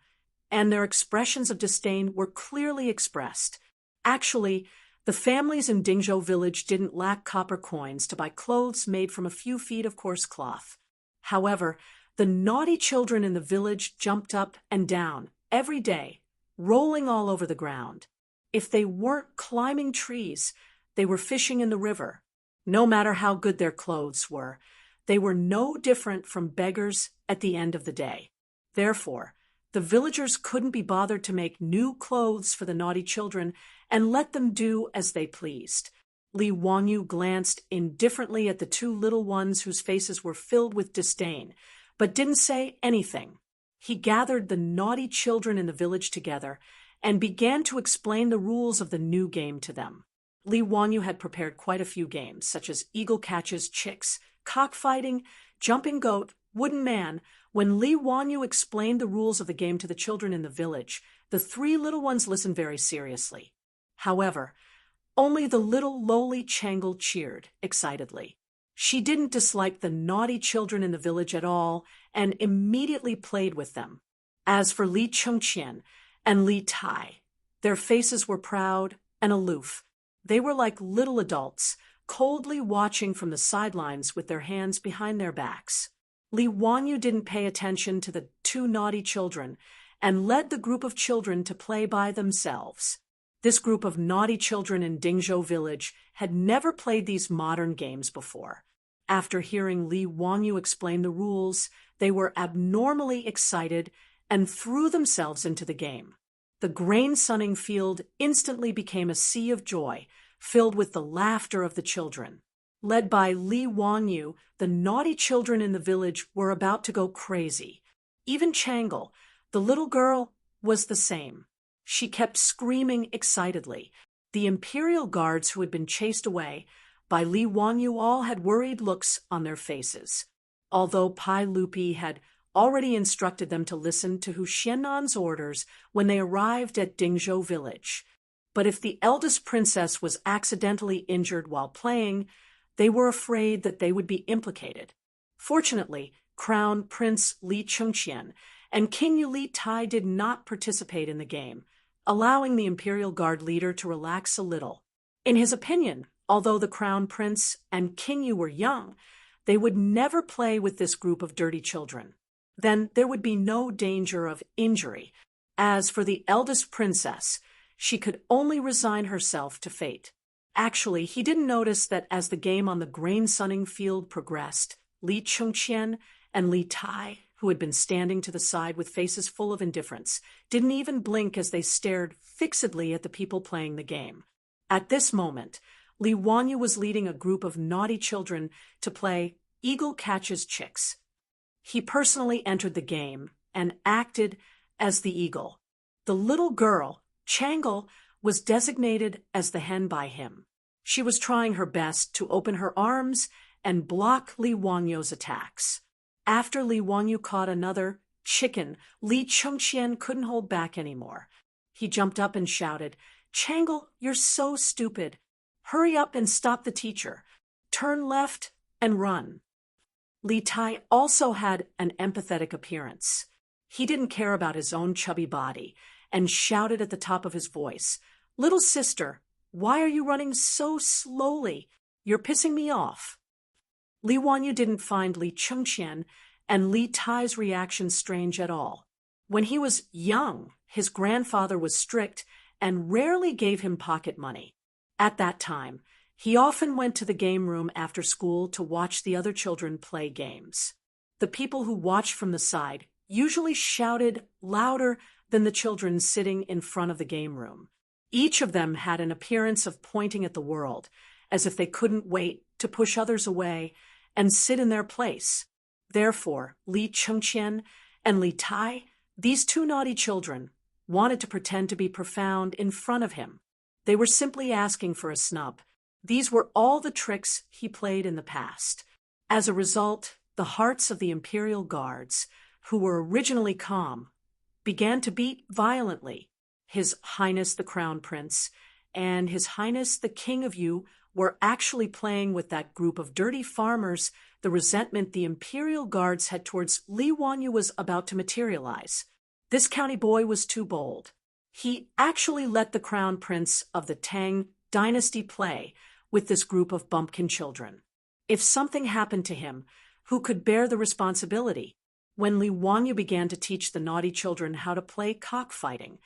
and their expressions of disdain were clearly expressed. Actually, the families in Dingzhou village didn't lack copper coins to buy clothes made from a few feet of coarse cloth. However, the naughty children in the village jumped up and down every day, rolling all over the ground. If they weren't climbing trees, they were fishing in the river. No matter how good their clothes were, they were no different from beggars at the end of the day. Therefore, the villagers couldn't be bothered to make new clothes for the naughty children and let them do as they pleased. Li Wanyu glanced indifferently at the two little ones whose faces were filled with disdain, but didn't say anything. He gathered the naughty children in the village together and began to explain the rules of the new game to them. Li Wanyu had prepared quite a few games, such as eagle catches chicks, cockfighting, jumping goat, wooden man. When Li Wanyu explained the rules of the game to the children in the village, the three little ones listened very seriously. However, only the little lowly Changle cheered excitedly. She didn't dislike the naughty children in the village at all and immediately played with them. As for Li Chengqian and Li Tai, their faces were proud and aloof. They were like little adults, coldly watching from the sidelines with their hands behind their backs. Li Wanyu didn't pay attention to the two naughty children and led the group of children to play by themselves. This group of naughty children in Dingzhou village had never played these modern games before. After hearing Li Wanyu explain the rules, they were abnormally excited and threw themselves into the game. The grain sunning field instantly became a sea of joy, filled with the laughter of the children. Led by Li Wanyu, the naughty children in the village were about to go crazy. Even Changle, the little girl, was the same. She kept screaming excitedly. The imperial guards who had been chased away by Li Wanyu all had worried looks on their faces. Although Pai Lupi had already instructed them to listen to Hu Xiannan's orders when they arrived at Dingzhou village. But if the eldest princess was accidentally injured while playing, they were afraid that they would be implicated. Fortunately, Crown Prince Li Chengqian and King Yu Li Tai did not participate in the game, allowing the Imperial Guard leader to relax a little. In his opinion, although the Crown Prince and King Yu were young, they would never play with this group of dirty children. Then there would be no danger of injury. As for the eldest princess, she could only resign herself to fate. Actually, he didn't notice that as the game on the grain sunning field progressed, Li Chengqian and Li Tai, who had been standing to the side with faces full of indifference, didn't even blink as they stared fixedly at the people playing the game. At this moment, Li Wanyu was leading a group of naughty children to play eagle catches chicks. He personally entered the game and acted as the eagle. The little girl, Changle, was designated as the hen by him. She was trying her best to open her arms and block Li Wangyu's attacks. After Li Wangyu caught another chicken, Li Chengqian couldn't hold back anymore. He jumped up and shouted, "Changle, you're so stupid. Hurry up and stop the teacher. Turn left and run." Li Tai also had an empathetic appearance. He didn't care about his own chubby body and shouted at the top of his voice, "Little sister, why are you running so slowly? You're pissing me off." Li Wanyu didn't find Li Chengqian and Li Tai's reaction strange at all. When he was young, his grandfather was strict and rarely gave him pocket money. At that time, he often went to the game room after school to watch the other children play games. The people who watched from the side usually shouted louder than the children sitting in front of the game room. Each of them had an appearance of pointing at the world, as if they couldn't wait to push others away and sit in their place. Therefore, Li Chengqian and Li Tai, these two naughty children, wanted to pretend to be profound in front of him. They were simply asking for a snub. These were all the tricks he played in the past. As a result, the hearts of the imperial guards, who were originally calm, began to beat violently. His Highness the Crown Prince and His Highness the King of Yu were actually playing with that group of dirty farmers. The resentment the imperial guards had towards Li Wanyu was about to materialize. This county boy was too bold. He actually let the Crown Prince of the Tang dynasty play with this group of bumpkin children. If something happened to him, who could bear the responsibility? When Li Wanyu began to teach the naughty children how to play cockfighting,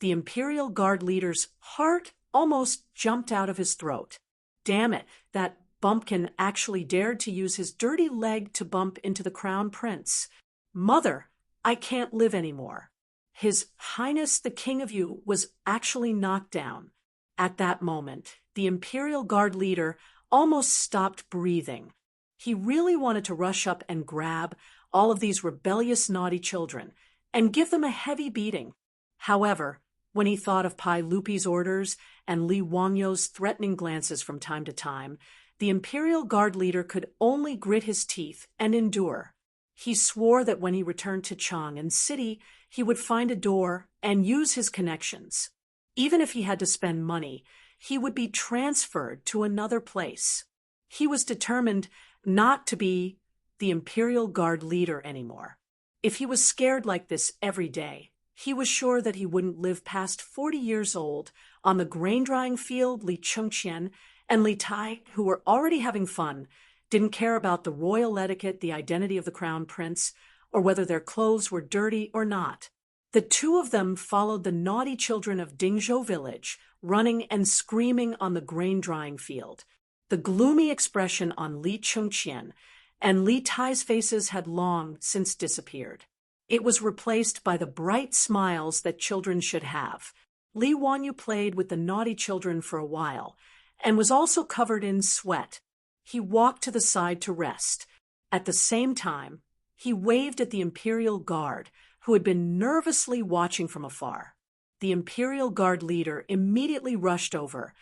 the imperial guard leader's heart almost jumped out of his throat. Damn it, that bumpkin actually dared to use his dirty leg to bump into the Crown Prince. Mother, I can't live anymore. His Highness the King of Yu was actually knocked down. At that moment, the imperial guard leader almost stopped breathing. He really wanted to rush up and grab all of these rebellious naughty children and give them a heavy beating. However, when he thought of Pai Lupi's orders and Li Wangyu's threatening glances from time to time, the imperial guard leader could only grit his teeth and endure. He swore that when he returned to Chang'an City, he would find a door and use his connections. Even if he had to spend money, he would be transferred to another place. He was determined not to be the imperial guard leader anymore. If he was scared like this every day, he was sure that he wouldn't live past 40 years old. On the grain-drying field, Li Chengqian and Li Tai, who were already having fun, didn't care about the royal etiquette, the identity of the crown prince, or whether their clothes were dirty or not. The two of them followed the naughty children of Dingzhou village, running and screaming on the grain-drying field. The gloomy expression on Li Chengqian and Li Tai's faces had long since disappeared. It was replaced by the bright smiles that children should have. Li Wanyu played with the naughty children for a while, and was also covered in sweat. He walked to the side to rest. At the same time, he waved at the imperial guard, who had been nervously watching from afar. The imperial guard leader immediately rushed over.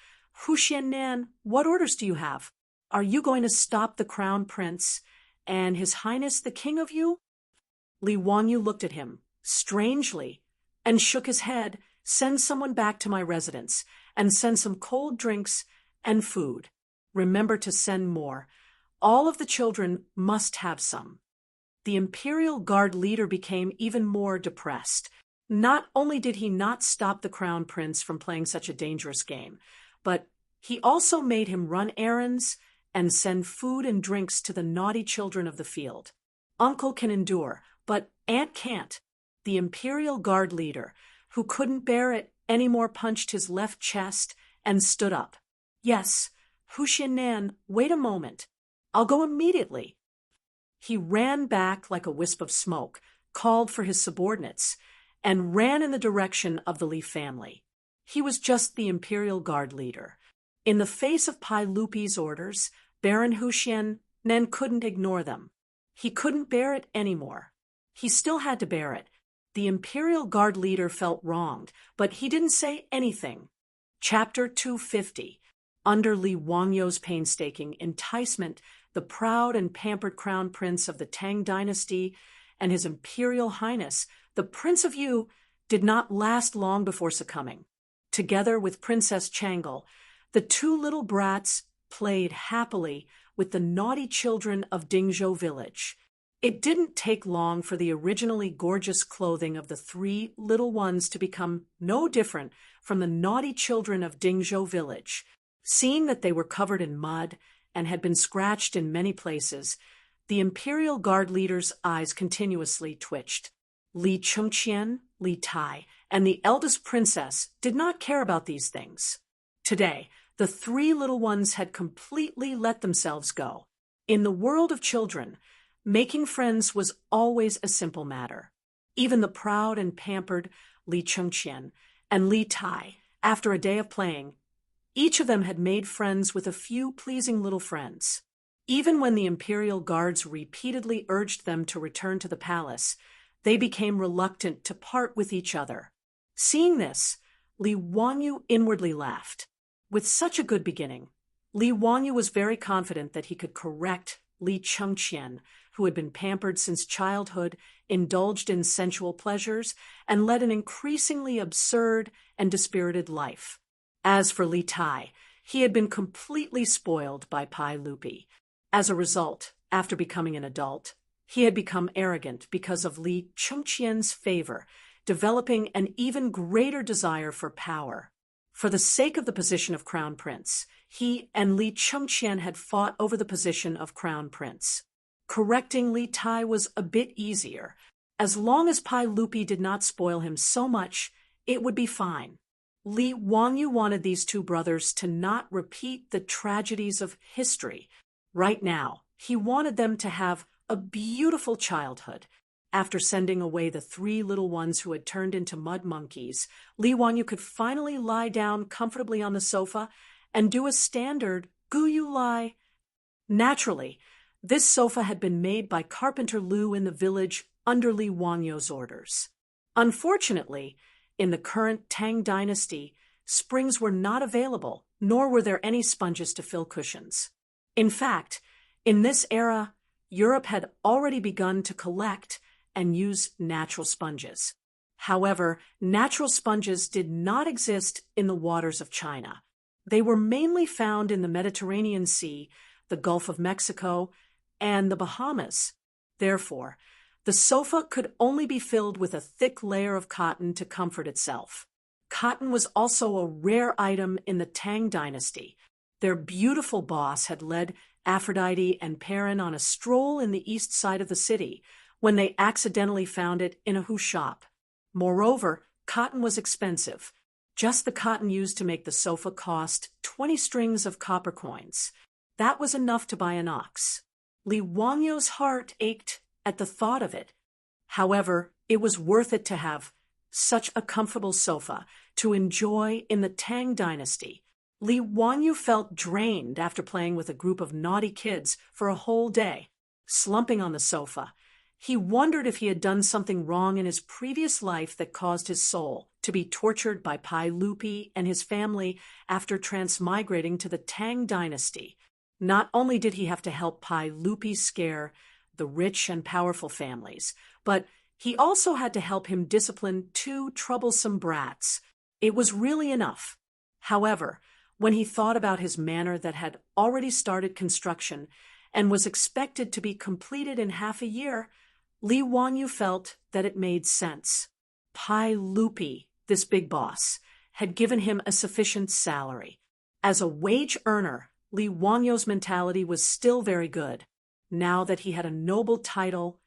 "Hu Xiannan, what orders do you have? Are you going to stop the crown prince and His Highness the King of Yu?" Li Wanyu looked at him, strangely, and shook his head. "Send someone back to my residence, and send some cold drinks and food. Remember to send more. All of the children must have some." The imperial guard leader became even more depressed. Not only did he not stop the crown prince from playing such a dangerous game, but he also made him run errands and send food and drinks to the naughty children of the field. Uncle can endure, but Aunt can't. The imperial guard leader, who couldn't bear it anymore, punched his left chest and stood up. "Yes, Hu Xiannan, wait a moment. I'll go immediately." He ran back like a wisp of smoke, called for his subordinates, and ran in the direction of the Li family. He was just the imperial guard leader. In the face of Pai Lupi's orders, Baron Hu Xiannan couldn't ignore them. He couldn't bear it anymore. He still had to bear it. The Imperial Guard leader felt wronged, but he didn't say anything. Chapter 250. Under Li Wangyou's painstaking enticement, the proud and pampered crown prince of the Tang dynasty and his Imperial Highness, the Prince of Yu, did not last long before succumbing. Together with Princess Changle, the two little brats played happily with the naughty children of Dingzhou village. It didn't take long for the originally gorgeous clothing of the three little ones to become no different from the naughty children of Dingzhou village. Seeing that they were covered in mud and had been scratched in many places, the Imperial Guard leader's eyes continuously twitched. Li Chengqian, Li Tai, and the eldest princess did not care about these things. Today, the three little ones had completely let themselves go. In the world of children, making friends was always a simple matter. Even the proud and pampered Li Chengqian and Li Tai, after a day of playing, each of them had made friends with a few pleasing little friends. Even when the Imperial Guards repeatedly urged them to return to the palace, they became reluctant to part with each other. Seeing this, Li Wangyu inwardly laughed. With such a good beginning, Li Wangyu was very confident that he could correct Li Chengqian, who had been pampered since childhood, indulged in sensual pleasures, and led an increasingly absurd and dispirited life. As for Li Tai, he had been completely spoiled by Pai Lupi. As a result, after becoming an adult, he had become arrogant because of Li Chengqian's favor, developing an even greater desire for power. For the sake of the position of Crown Prince, he and Li Chengqian had fought over the position of Crown Prince. Correcting Li Tai was a bit easier. As long as Pai Lupi did not spoil him so much, it would be fine. Li Wangyu wanted these two brothers to not repeat the tragedies of history. Right now, he wanted them to have a beautiful childhood. After sending away the three little ones who had turned into mud monkeys, Li Wangyu could finally lie down comfortably on the sofa and do a standard Guyu Lai. Naturally, this sofa had been made by Carpenter Lu in the village under Li Wangyou's orders. Unfortunately, in the current Tang dynasty, springs were not available, nor were there any sponges to fill cushions. In fact, in this era, Europe had already begun to collect and use natural sponges. However, natural sponges did not exist in the waters of China. They were mainly found in the Mediterranean Sea, the Gulf of Mexico, and the Bahamas. Therefore, the sofa could only be filled with a thick layer of cotton to comfort itself. Cotton was also a rare item in the Tang dynasty. Their beautiful boss had led Aphrodite and Perrin on a stroll in the east side of the city when they accidentally found it in a Hu shop. Moreover, cotton was expensive. Just the cotton used to make the sofa cost 20 strings of copper coins. That was enough to buy an ox. Li Wangyou's heart ached at the thought of it. However, it was worth it to have such a comfortable sofa to enjoy in the Tang dynasty. Li Wangyu felt drained after playing with a group of naughty kids for a whole day. Slumping on the sofa, he wondered if he had done something wrong in his previous life that caused his soul to be tortured by Pai Lupi and his family after transmigrating to the Tang dynasty. Not only did he have to help Pai Lupi scare the rich and powerful families, but he also had to help him discipline two troublesome brats. It was really enough. However, when he thought about his manor that had already started construction and was expected to be completed in half a year, Li Wangyu felt that it made sense. Pai Lupi, this big boss, had given him a sufficient salary. As a wage earner, Li Wangyou's mentality was still very good. Now that he had a noble title,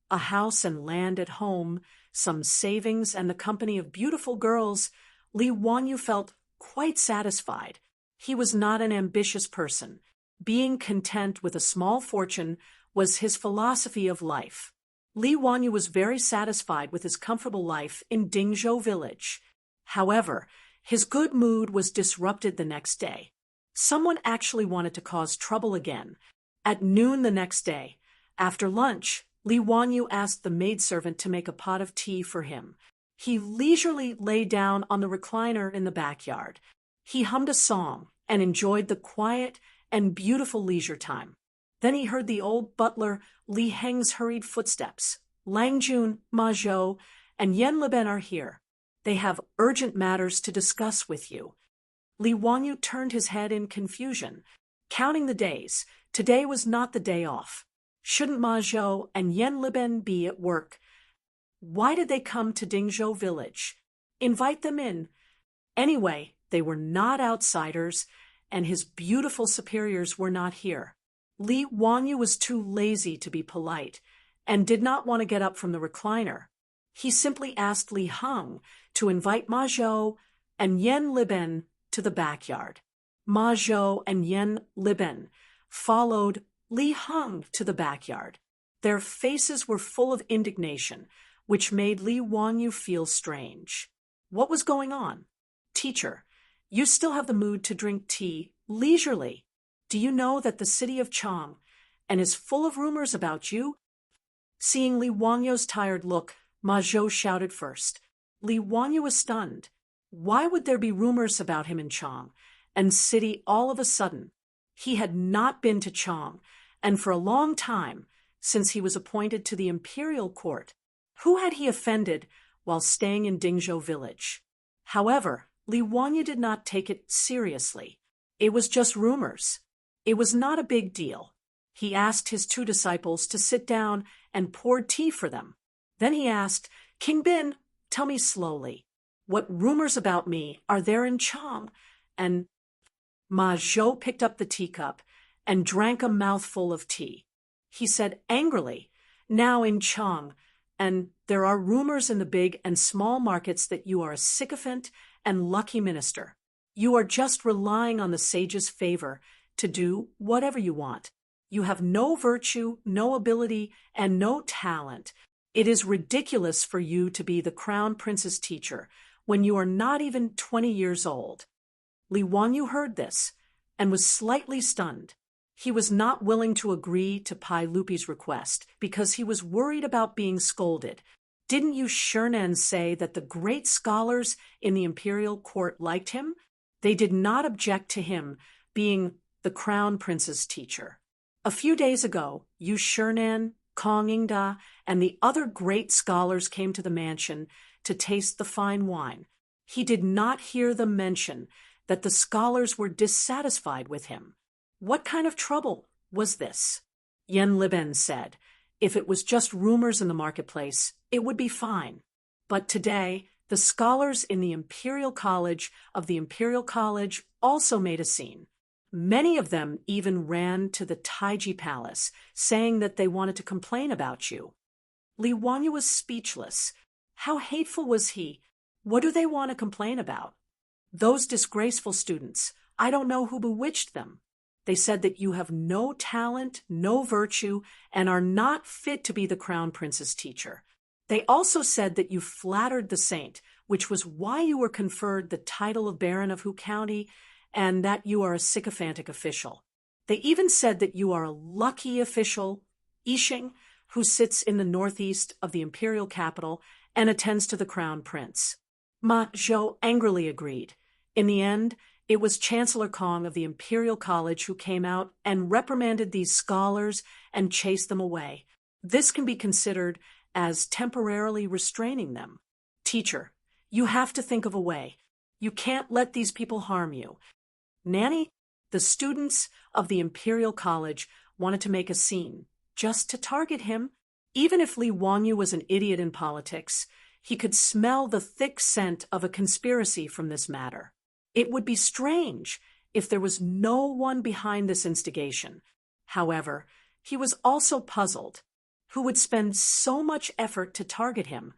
a house and land at home, some savings, and the company of beautiful girls, Li Wangyu felt quite satisfied. He was not an ambitious person. Being content with a small fortune was his philosophy of life. Li Wangyu was very satisfied with his comfortable life in Dingzhou village. However, his good mood was disrupted the next day. Someone actually wanted to cause trouble again. At noon the next day, After lunch, Li Wanyu asked the maidservant to make a pot of tea for him. He leisurely lay down on the recliner in the backyard. He hummed a song and enjoyed the quiet and beautiful leisure time. Then he heard the old butler Li Heng's hurried footsteps. Lang Jun, Ma Zhou, and Yen Liben are here. They have urgent matters to discuss with you. Li Wanyu turned his head in confusion, counting the days. Today was not the day off. Shouldn't Ma Zhou and Yen Liben be at work? Why did they come to Dingzhou village? Invite them in. Anyway, they were not outsiders, and his beautiful superiors were not here. Li Wanyu was too lazy to be polite, and did not want to get up from the recliner. He simply asked Li Heng to invite Ma Zhou and Yen Liben to the backyard. Ma Zhou and Yen Liben followed Li Heng to the backyard. Their faces were full of indignation, which made Li Wanyu feel strange. What was going on? Teacher, you still have the mood to drink tea leisurely. Do you know that the city of Chang and is full of rumors about you? Seeing Li Wanyu's tired look, Ma Zhou shouted first. Li Wanyu was stunned. Why would there be rumors about him in Chang and city all of a sudden? He had not been to Chang, and for a long time, since he was appointed to the imperial court. Who had he offended while staying in Dingzhou village? However, Li Wanyu did not take it seriously. It was just rumors. It was not a big deal. He asked his two disciples to sit down and poured tea for them. Then he asked, King Bin, tell me slowly, what rumors about me are there in Chang? And Ma Zhou picked up the teacup and drank a mouthful of tea. He said angrily, now in Chang, and there are rumors in the big and small markets that you are a sycophant and lucky minister. You are just relying on the sage's favor to do whatever you want. You have no virtue, no ability, and no talent. It is ridiculous for you to be the crown prince's teacher when you are not even 20 years old. Li Wanyu heard this and was slightly stunned. He was not willing to agree to Pai Lupi's request because he was worried about being scolded. Didn't you Shernan say that the great scholars in the imperial court liked him? They did not object to him being the crown prince's teacher. A few days ago, Yu Shernan, Kong Ingda, and the other great scholars came to the mansion to taste the fine wine. He did not hear them mention that the scholars were dissatisfied with him. What kind of trouble was this? Yen Liben said, if it was just rumors in the marketplace, it would be fine. But today, the scholars in the Imperial College of the Imperial College also made a scene. Many of them even ran to the Taiji Palace, saying that they wanted to complain about you. Li Wanyu was speechless. How hateful was he? What do they want to complain about? Those disgraceful students, I don't know who bewitched them. They said that you have no talent, no virtue, and are not fit to be the crown prince's teacher. They also said that you flattered the saint, which was why you were conferred the title of Baron of Hu County, and that you are a sycophantic official. They even said that you are a lucky official, Yixing, who sits in the northeast of the imperial capital and attends to the crown prince. Ma Zhou angrily agreed. In the end, it was Chancellor Kong of the Imperial College who came out and reprimanded these scholars and chased them away. This can be considered as temporarily restraining them. Teacher, you have to think of a way. You can't let these people harm you. Nanny, the students of the Imperial College wanted to make a scene, just to target him. Even if Li Wanyu was an idiot in politics, he could smell the thick scent of a conspiracy from this matter. It would be strange if there was no one behind this instigation. However, he was also puzzled. Who would spend so much effort to target him?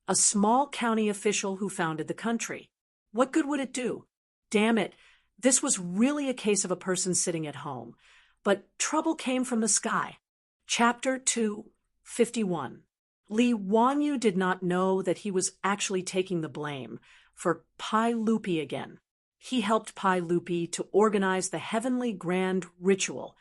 A small county official who founded the country. What good would it do? Damn it, this was really a case of a person sitting at home. But trouble came from the sky. Chapter 2:51. Li Wanyu did not know that he was actually taking the blame for Pai Lupi again. He helped Pai Lupi to organize the heavenly grand ritual,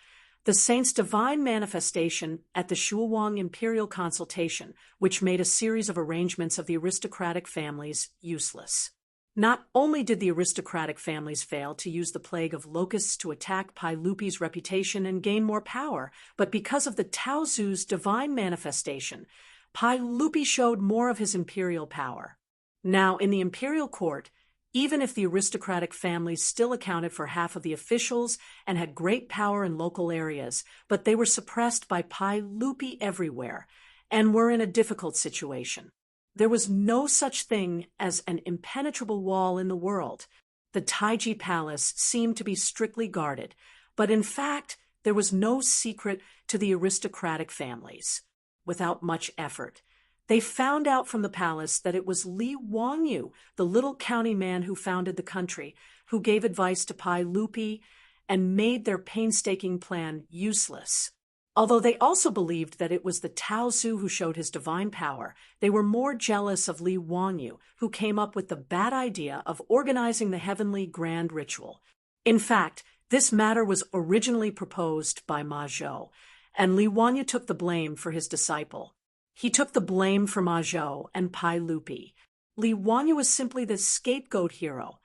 the saint's divine manifestation at the Shuowang imperial consultation, which made a series of arrangements of the aristocratic families useless. Not only did the aristocratic families fail to use the plague of locusts to attack Pai Lupi's reputation and gain more power, but because of the Taozu's divine manifestation, Pai Lupi showed more of his imperial power. Now, in the imperial court, even if the aristocratic families still accounted for half of the officials and had great power in local areas, but they were suppressed by Pai Lupi everywhere and were in a difficult situation. There was no such thing as an impenetrable wall in the world. The Taiji Palace seemed to be strictly guarded, but in fact, there was no secret to the aristocratic families. Without much effort, they found out from the palace that it was Li Wangyu, the little county man who founded the country, who gave advice to Pai Lupi and made their painstaking plan useless. Although they also believed that it was the Taozu who showed his divine power, they were more jealous of Li Wangyu, who came up with the bad idea of organizing the heavenly grand ritual. In fact, this matter was originally proposed by Ma Zhou, and Li Wangyu took the blame for his disciple. He took the blame for Ma Zhou and Pai Lupi. Li Wangyu was simply the scapegoat hero.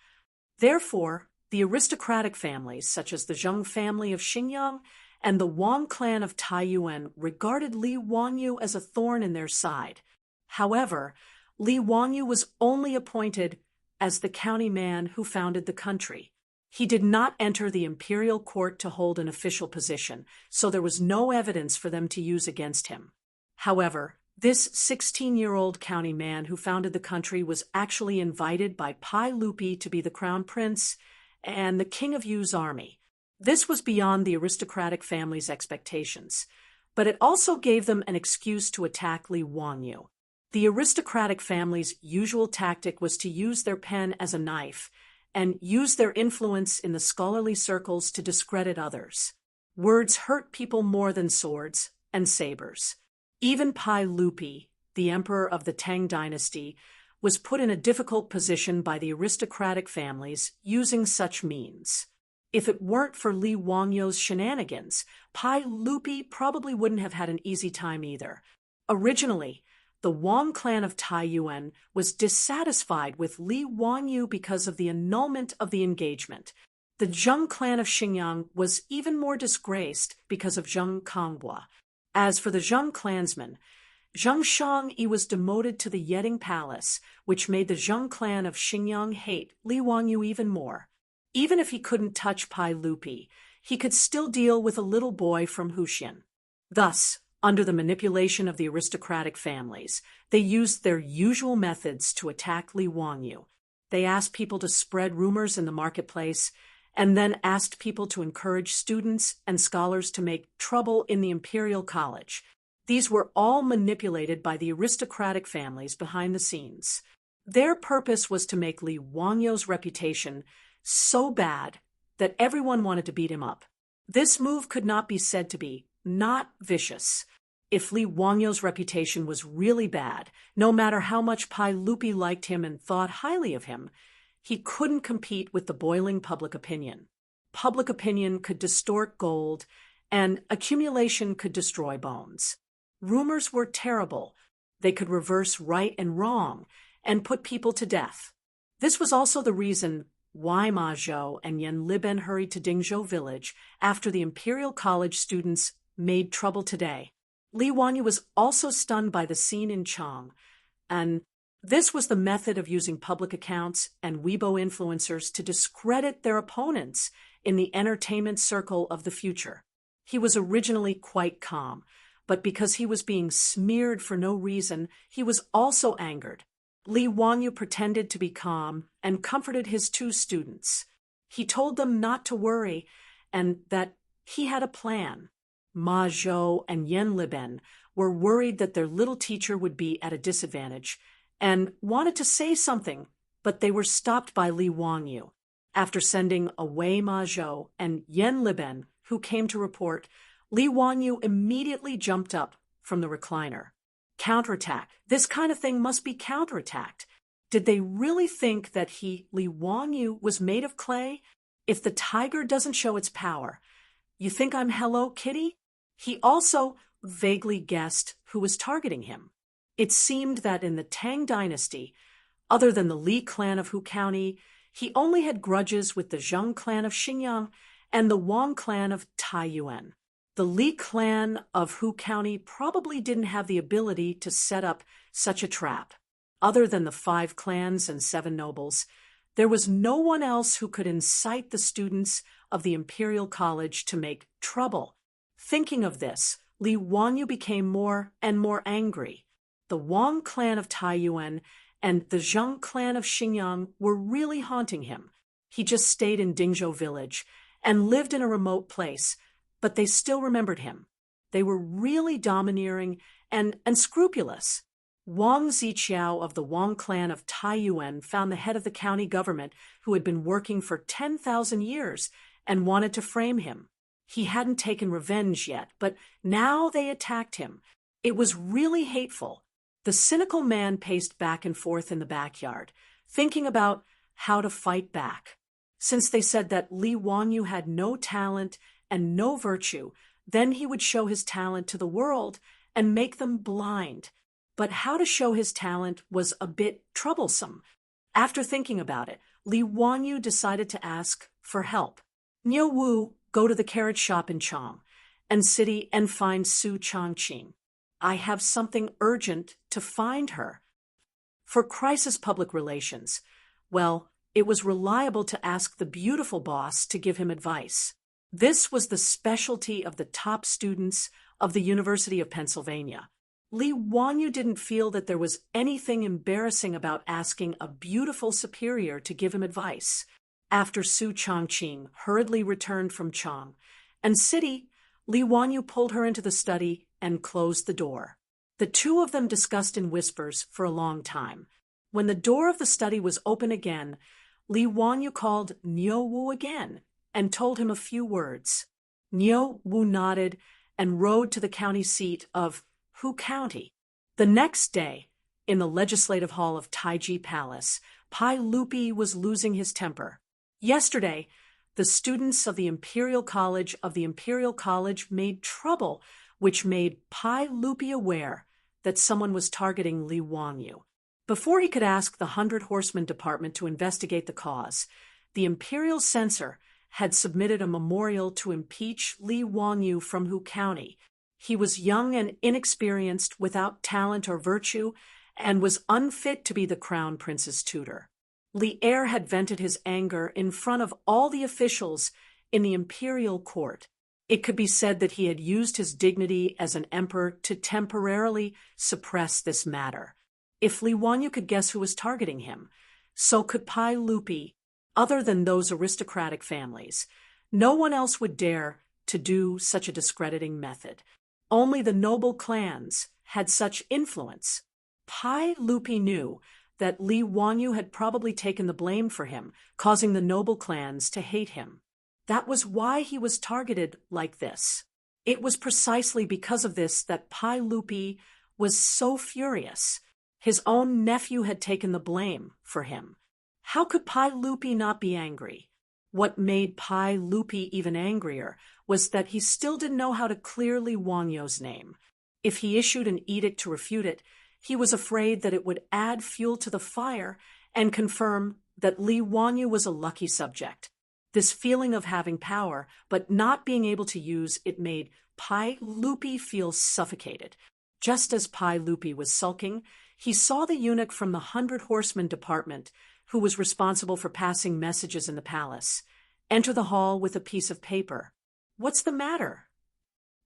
Therefore, the aristocratic families, such as the Zheng family of Xingyang and the Wang clan of Taiyuan, regarded Li Wangyu as a thorn in their side. However, Li Wangyu was only appointed as the county man who founded the country. He did not enter the imperial court to hold an official position, so there was no evidence for them to use against him. However, this 16-year-old county man who founded the country was actually invited by Pai Lupi to be the crown prince and the king of Yu's army. This was beyond the aristocratic family's expectations, but it also gave them an excuse to attack Li Wangyu. The aristocratic family's usual tactic was to use their pen as a knife and use their influence in the scholarly circles to discredit others. Words hurt people more than swords and sabers. Even Pai Lupi, the emperor of the Tang dynasty, was put in a difficult position by the aristocratic families using such means. If it weren't for Li Wangyu's shenanigans, Pai Lupi probably wouldn't have had an easy time either. Originally, the Wang clan of Taiyuan was dissatisfied with Li Wangyu because of the annulment of the engagement. The Zheng clan of Xingyang was even more disgraced because of Zheng Konghua. As for the Zheng clansmen, Zheng Shangyi was demoted to the Yeding Palace, which made the Zheng clan of Xingyang hate Li Wangyu even more. Even if he couldn't touch Pai Lupi, he could still deal with a little boy from Huxian. Thus, under the manipulation of the aristocratic families, they used their usual methods to attack Li Wangyu. They asked people to spread rumors in the marketplace, and then asked people to encourage students and scholars to make trouble in the imperial college. These were all manipulated by the aristocratic families behind the scenes. Their purpose was to make Li Wangyu's reputation so bad that everyone wanted to beat him up. This move could not be said to be not vicious. If Li Wangyu's reputation was really bad, no matter how much Pai Lupi liked him and thought highly of him, he couldn't compete with the boiling public opinion. Public opinion could distort gold, and accumulation could destroy bones. Rumors were terrible. They could reverse right and wrong and put people to death. This was also the reason why Ma Zhou and Yan Liben hurried to Dingzhou village after the imperial college students made trouble today. Li Wangyu was also stunned by the scene in Chang, and this was the method of using public accounts and Weibo influencers to discredit their opponents in the entertainment circle of the future. He was originally quite calm, but because he was being smeared for no reason, he was also angered. Li Wangyu pretended to be calm and comforted his two students. He told them not to worry and that he had a plan. Ma Zhou and Yan Liben were worried that their little teacher would be at a disadvantage and wanted to say something, but they were stopped by Li Wangyu. After sending away Ma Zhou and Yan Liben, who came to report, Li Wangyu immediately jumped up from the recliner. Counterattack. This kind of thing must be counterattacked. Did they really think that Li Wangyu was made of clay? If the tiger doesn't show its power, You think I'm Hello Kitty? He also vaguely guessed who was targeting him. It seemed that in the Tang dynasty, other than the Li clan of Hu County, he only had grudges with the Zheng clan of Xinjiang and the Wang clan of Taiyuan. The Li clan of Hu County probably didn't have the ability to set up such a trap. Other than the 5 clans and 7 nobles, there was no one else who could incite the students of the Imperial College to make trouble. Thinking of this, Li Wanyu became more and more angry. The Wang clan of Taiyuan and the Zheng clan of Xinjiang were really haunting him. He just stayed in Dingzhou village and lived in a remote place, but they still remembered him. They were really domineering and scrupulous. Wang Ziqiao of the Wang clan of Taiyuan found the head of the county government who had been working for 10,000 years and wanted to frame him. He hadn't taken revenge yet, but now they attacked him. It was really hateful. The cynical man paced back and forth in the backyard, thinking about how to fight back. Since they said that Li Wanyu had no talent and no virtue, then he would show his talent to the world and make them blind. But how to show his talent was a bit troublesome. After thinking about it, Li Wanyu decided to ask for help. Niu Wu, go to the carrot shop in Chang and city and find Su Changqing. I have something urgent to find her. For crisis public relations, well, it was reliable to ask the beautiful boss to give him advice. This was the specialty of the top students of the University of Pennsylvania. Li Wanyu didn't feel that there was anything embarrassing about asking a beautiful superior to give him advice. After Su Changqing hurriedly returned from Chang and city, Li Wanyu pulled her into the study and closed the door. The two of them discussed in whispers for a long time. When the door of the study was open again, Li Wanyu called Niu Wu again and told him a few words. Niu Wu nodded and rode to the county seat of Hu County. The next day, in the legislative hall of Taiji Palace, Pai Lupi was losing his temper. Yesterday, the students of the Imperial College made trouble, which made Pai Lupi aware that someone was targeting Li Wanyu. Before he could ask the 100 Horsemen Department to investigate the cause, the Imperial Censor had submitted a memorial to impeach Li Wanyu from Hu County. He was young and inexperienced, without talent or virtue, and was unfit to be the Crown Prince's tutor. Li Er had vented his anger in front of all the officials in the imperial court. It could be said that he had used his dignity as an emperor to temporarily suppress this matter. If Li Wanyu could guess who was targeting him, so could Pai Lupi. Other than those aristocratic families, no one else would dare to do such a discrediting method. Only the noble clans had such influence. Pai Lupi knew that Li Wanyu had probably taken the blame for him, causing the noble clans to hate him. That was why he was targeted like this. It was precisely because of this that Pai Lupi was so furious. His own nephew had taken the blame for him. How could Pai Lupi not be angry? What made Pai Lupi even angrier was that he still didn't know how to clear Li Wanyu's name. If he issued an edict to refute it, he was afraid that it would add fuel to the fire and confirm that Li Wanyu was a lucky subject. This feeling of having power, but not being able to use it, made Pai Lupi feel suffocated. Just as Pai Lupi was sulking, he saw the eunuch from the 100 Horsemen Department, who was responsible for passing messages in the palace, enter the hall with a piece of paper. "What's the matter?"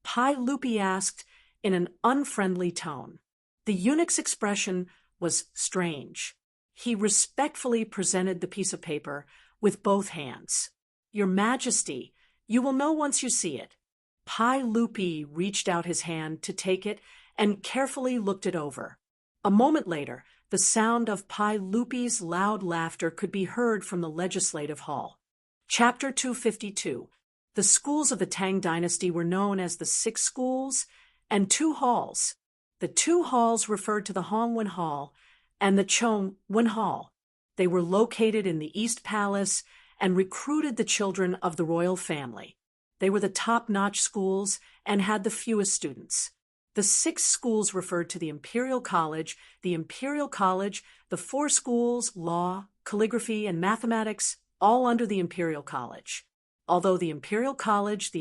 Pai Lupi asked in an unfriendly tone. The eunuch's expression was strange. He respectfully presented the piece of paper with both hands. "Your Majesty, you will know once you see it." Pai Lupi reached out his hand to take it and carefully looked it over. A moment later, the sound of Pai Lupi's loud laughter could be heard from the legislative hall. Chapter 252. The schools of the Tang dynasty were known as the 6 schools and 2 halls. The 2 halls referred to the Hongwen Hall and the Chongwen Hall. They were located in the East Palace and recruited the children of the royal family. They were the top-notch schools and had the fewest students. The 6 schools referred to the Imperial College, the 4 schools, law, calligraphy, and mathematics, all under the Imperial College. Although the Imperial College,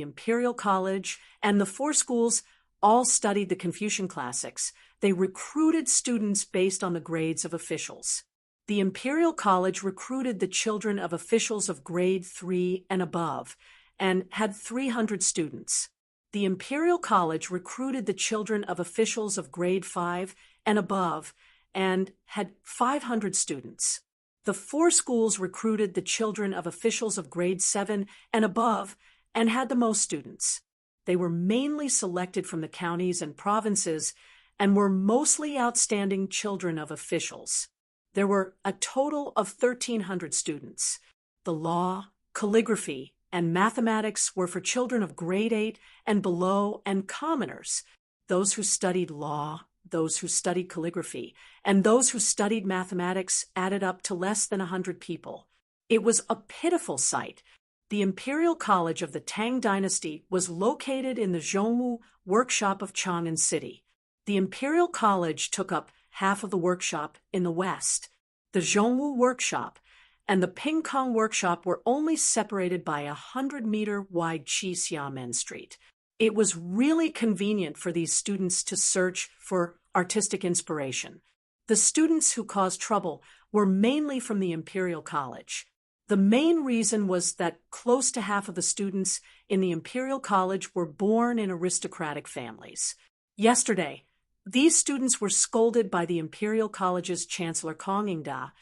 and the 4 schools all studied the Confucian classics, they recruited students based on the grades of officials. The Imperial College recruited the children of officials of grade 3 and above, and had 300 students. The Imperial College recruited the children of officials of grade 5 and above, and had 500 students. The 4 schools recruited the children of officials of grade 7 and above, and had the most students. They were mainly selected from the counties and provinces, and were mostly outstanding children of officials. There were a total of 1,300 students. The law, calligraphy, and mathematics were for children of grade 8 and below, and commoners, those who studied law, those who studied calligraphy, and those who studied mathematics added up to less than 100 people. It was a pitiful sight. The Imperial College of the Tang Dynasty was located in the Zhongwu workshop of Chang'an City. The Imperial College took up half of the workshop in the west. The Zhongwu workshop and the Pingkong workshop were only separated by a 100-meter-wide Xiamen Street. It was really convenient for these students to search for artistic inspiration. The students who caused trouble were mainly from the Imperial College. The main reason was that close to half of the students in the Imperial College were born in aristocratic families. Yesterday, these students were scolded by the Imperial College's Chancellor Kong Ingda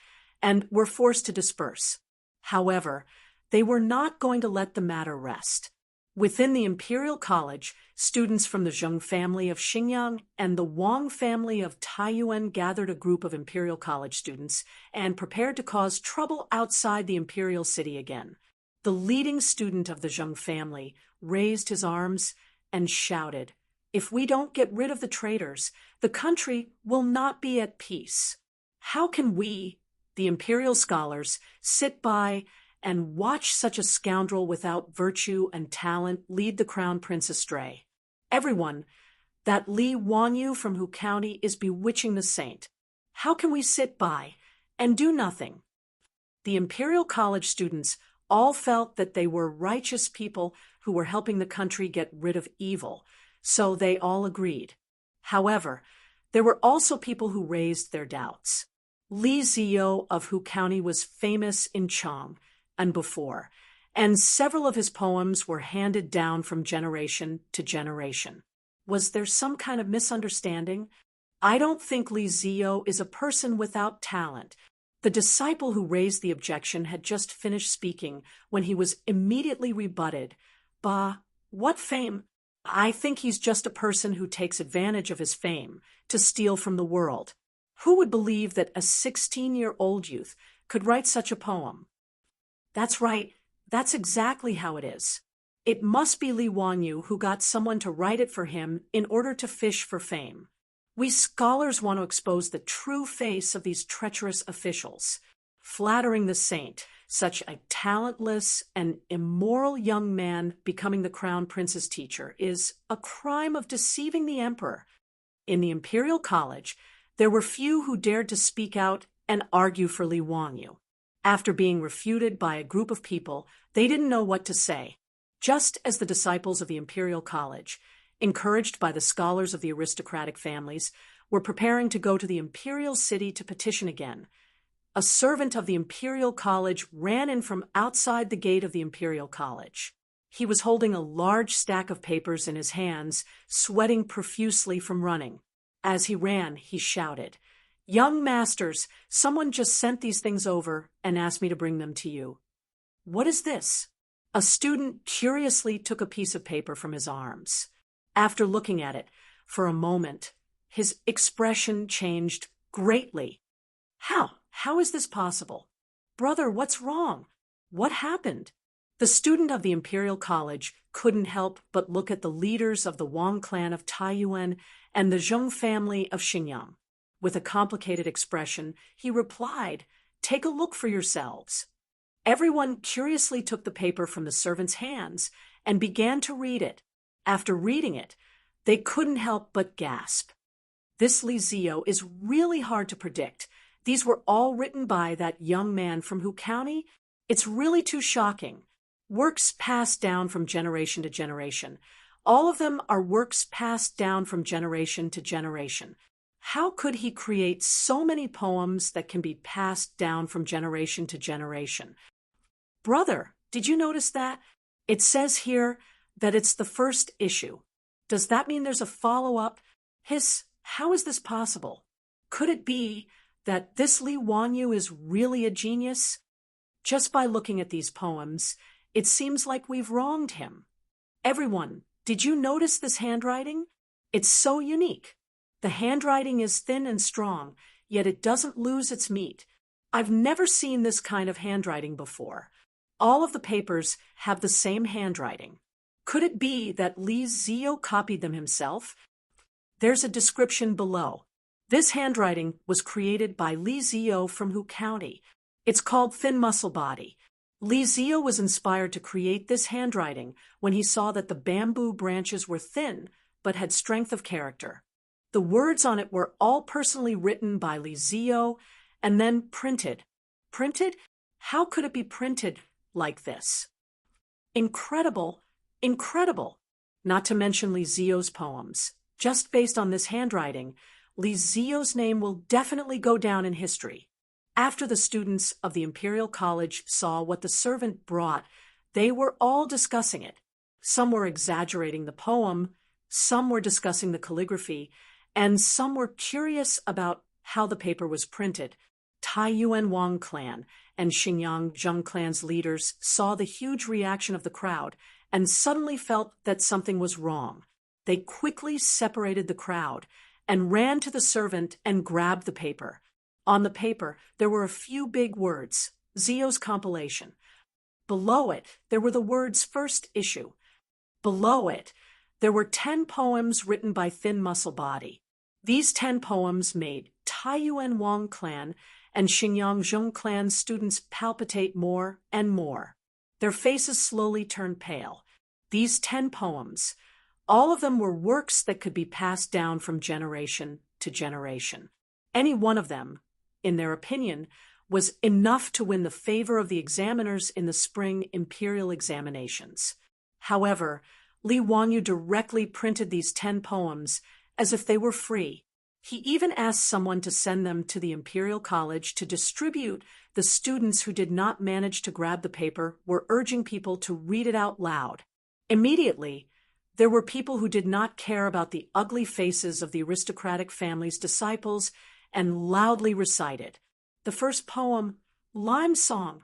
and were forced to disperse. However, they were not going to let the matter rest. Within the Imperial College, students from the Zheng family of Xinjiang and the Wang family of Taiyuan gathered a group of Imperial College students and prepared to cause trouble outside the Imperial City again. The leading student of the Zheng family raised his arms and shouted, "If we don't get rid of the traitors, the country will not be at peace. How can we, the Imperial scholars, sit by and watch such a scoundrel without virtue and talent lead the crown prince astray? Everyone, that Li Wanyu from Hu County is bewitching the saint. How can we sit by and do nothing?" The Imperial College students all felt that they were righteous people who were helping the country get rid of evil, so they all agreed. However, there were also people who raised their doubts. Li Ziyo of Hu County was famous in Chang and before, and several of his poems were handed down from generation to generation. Was there some kind of misunderstanding? I don't think Li Ziyo is a person without talent. The disciple who raised the objection had just finished speaking when he was immediately rebutted. "Bah, what fame? I think he's just a person who takes advantage of his fame to steal from the world. Who would believe that a 16-year-old youth could write such a poem?" "That's right. That's exactly how it is. It must be Li Wanyu who got someone to write it for him in order to fish for fame. We scholars want to expose the true face of these treacherous officials. Flattering the saint, such a talentless and immoral young man becoming the crown prince's teacher, is a crime of deceiving the emperor." In the Imperial College, there were few who dared to speak out and argue for Li Wanyu. After being refuted by a group of people, they didn't know what to say. Just as the disciples of the Imperial College, encouraged by the scholars of the aristocratic families, were preparing to go to the Imperial City to petition again, a servant of the Imperial College ran in from outside the gate of the Imperial College. He was holding a large stack of papers in his hands, sweating profusely from running. As he ran, he shouted, "Young masters, someone just sent these things over and asked me to bring them to you." "What is this?" A student curiously took a piece of paper from his arms. After looking at it for a moment, his expression changed greatly. How is this possible? Brother, what's wrong? What happened?" The student of the Imperial College couldn't help but look at the leaders of the Wang clan of Taiyuan and the Zheng family of Xinjiang. With a complicated expression, he replied, "Take a look for yourselves." Everyone curiously took the paper from the servants' hands and began to read it. After reading it, they couldn't help but gasp. This Li Zio is really hard to predict. These were all written by that young man from Hu County. It's really too shocking. Works passed down from generation to generation. All of them are works passed down from generation to generation. How could he create so many poems that can be passed down from generation to generation? Brother, did you notice that? It says here that it's the first issue. Does that mean there's a follow-up? How is this possible? Could it be that this Li Wanyu is really a genius? Just by looking at these poems, it seems like we've wronged him. Everyone, did you notice this handwriting? It's so unique. The handwriting is thin and strong, yet it doesn't lose its meat. I've never seen this kind of handwriting before. All of the papers have the same handwriting. Could it be that Li Zio copied them himself? There's a description below. This handwriting was created by Li Zio from Hu County. It's called Thin Muscle Body. Li Zio was inspired to create this handwriting when he saw that the bamboo branches were thin but had strength of character. The words on it were all personally written by Li Zio and then printed. Printed? How could it be printed like this? Incredible, incredible. Not to mention Li Zio's poems. Just based on this handwriting, Li Zio's name will definitely go down in history. After the students of the Imperial College saw what the servant brought, they were all discussing it. Some were exaggerating the poem, some were discussing the calligraphy, and some were curious about how the paper was printed. Tai Yuan Wang clan and Xinjiang Zheng clan's leaders saw the huge reaction of the crowd and suddenly felt that something was wrong. They quickly separated the crowd and ran to the servant and grabbed the paper. On the paper, there were a few big words, Zio's compilation. Below it, there were the words first issue. Below it, there were 10 poems written by Thin Muscle Body. These 10 poems made Tai Yuan Wang clan and Xinjiang Zheng clan students palpitate more and more. Their faces slowly turned pale. These 10 poems, all of them were works that could be passed down from generation to generation. Any one of them, in their opinion, was enough to win the favor of the examiners in the spring imperial examinations. However, Li Wanyu directly printed these 10 poems as if they were free. He even asked someone to send them to the Imperial College to distribute. The students who did not manage to grab the paper were urging people to read it out loud. Immediately, there were people who did not care about the ugly faces of the aristocratic family's disciples and loudly recited. The first poem, Lime Song,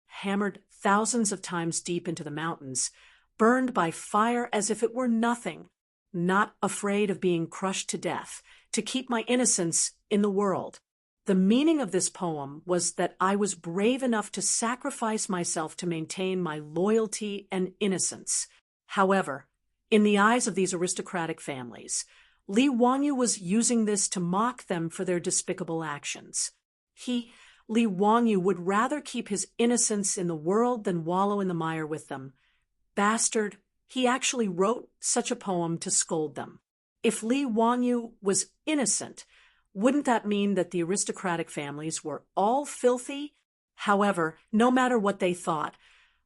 hammered thousands of times deep into the mountains, burned by fire as if it were nothing, not afraid of being crushed to death, to keep my innocence in the world. The meaning of this poem was that I was brave enough to sacrifice myself to maintain my loyalty and innocence. However, in the eyes of these aristocratic families, Li Wanyu was using this to mock them for their despicable actions. Li Wanyu, would rather keep his innocence in the world than wallow in the mire with them. Bastard, he actually wrote such a poem to scold them. If Li Wanyu was innocent, wouldn't that mean that the aristocratic families were all filthy? However, no matter what they thought,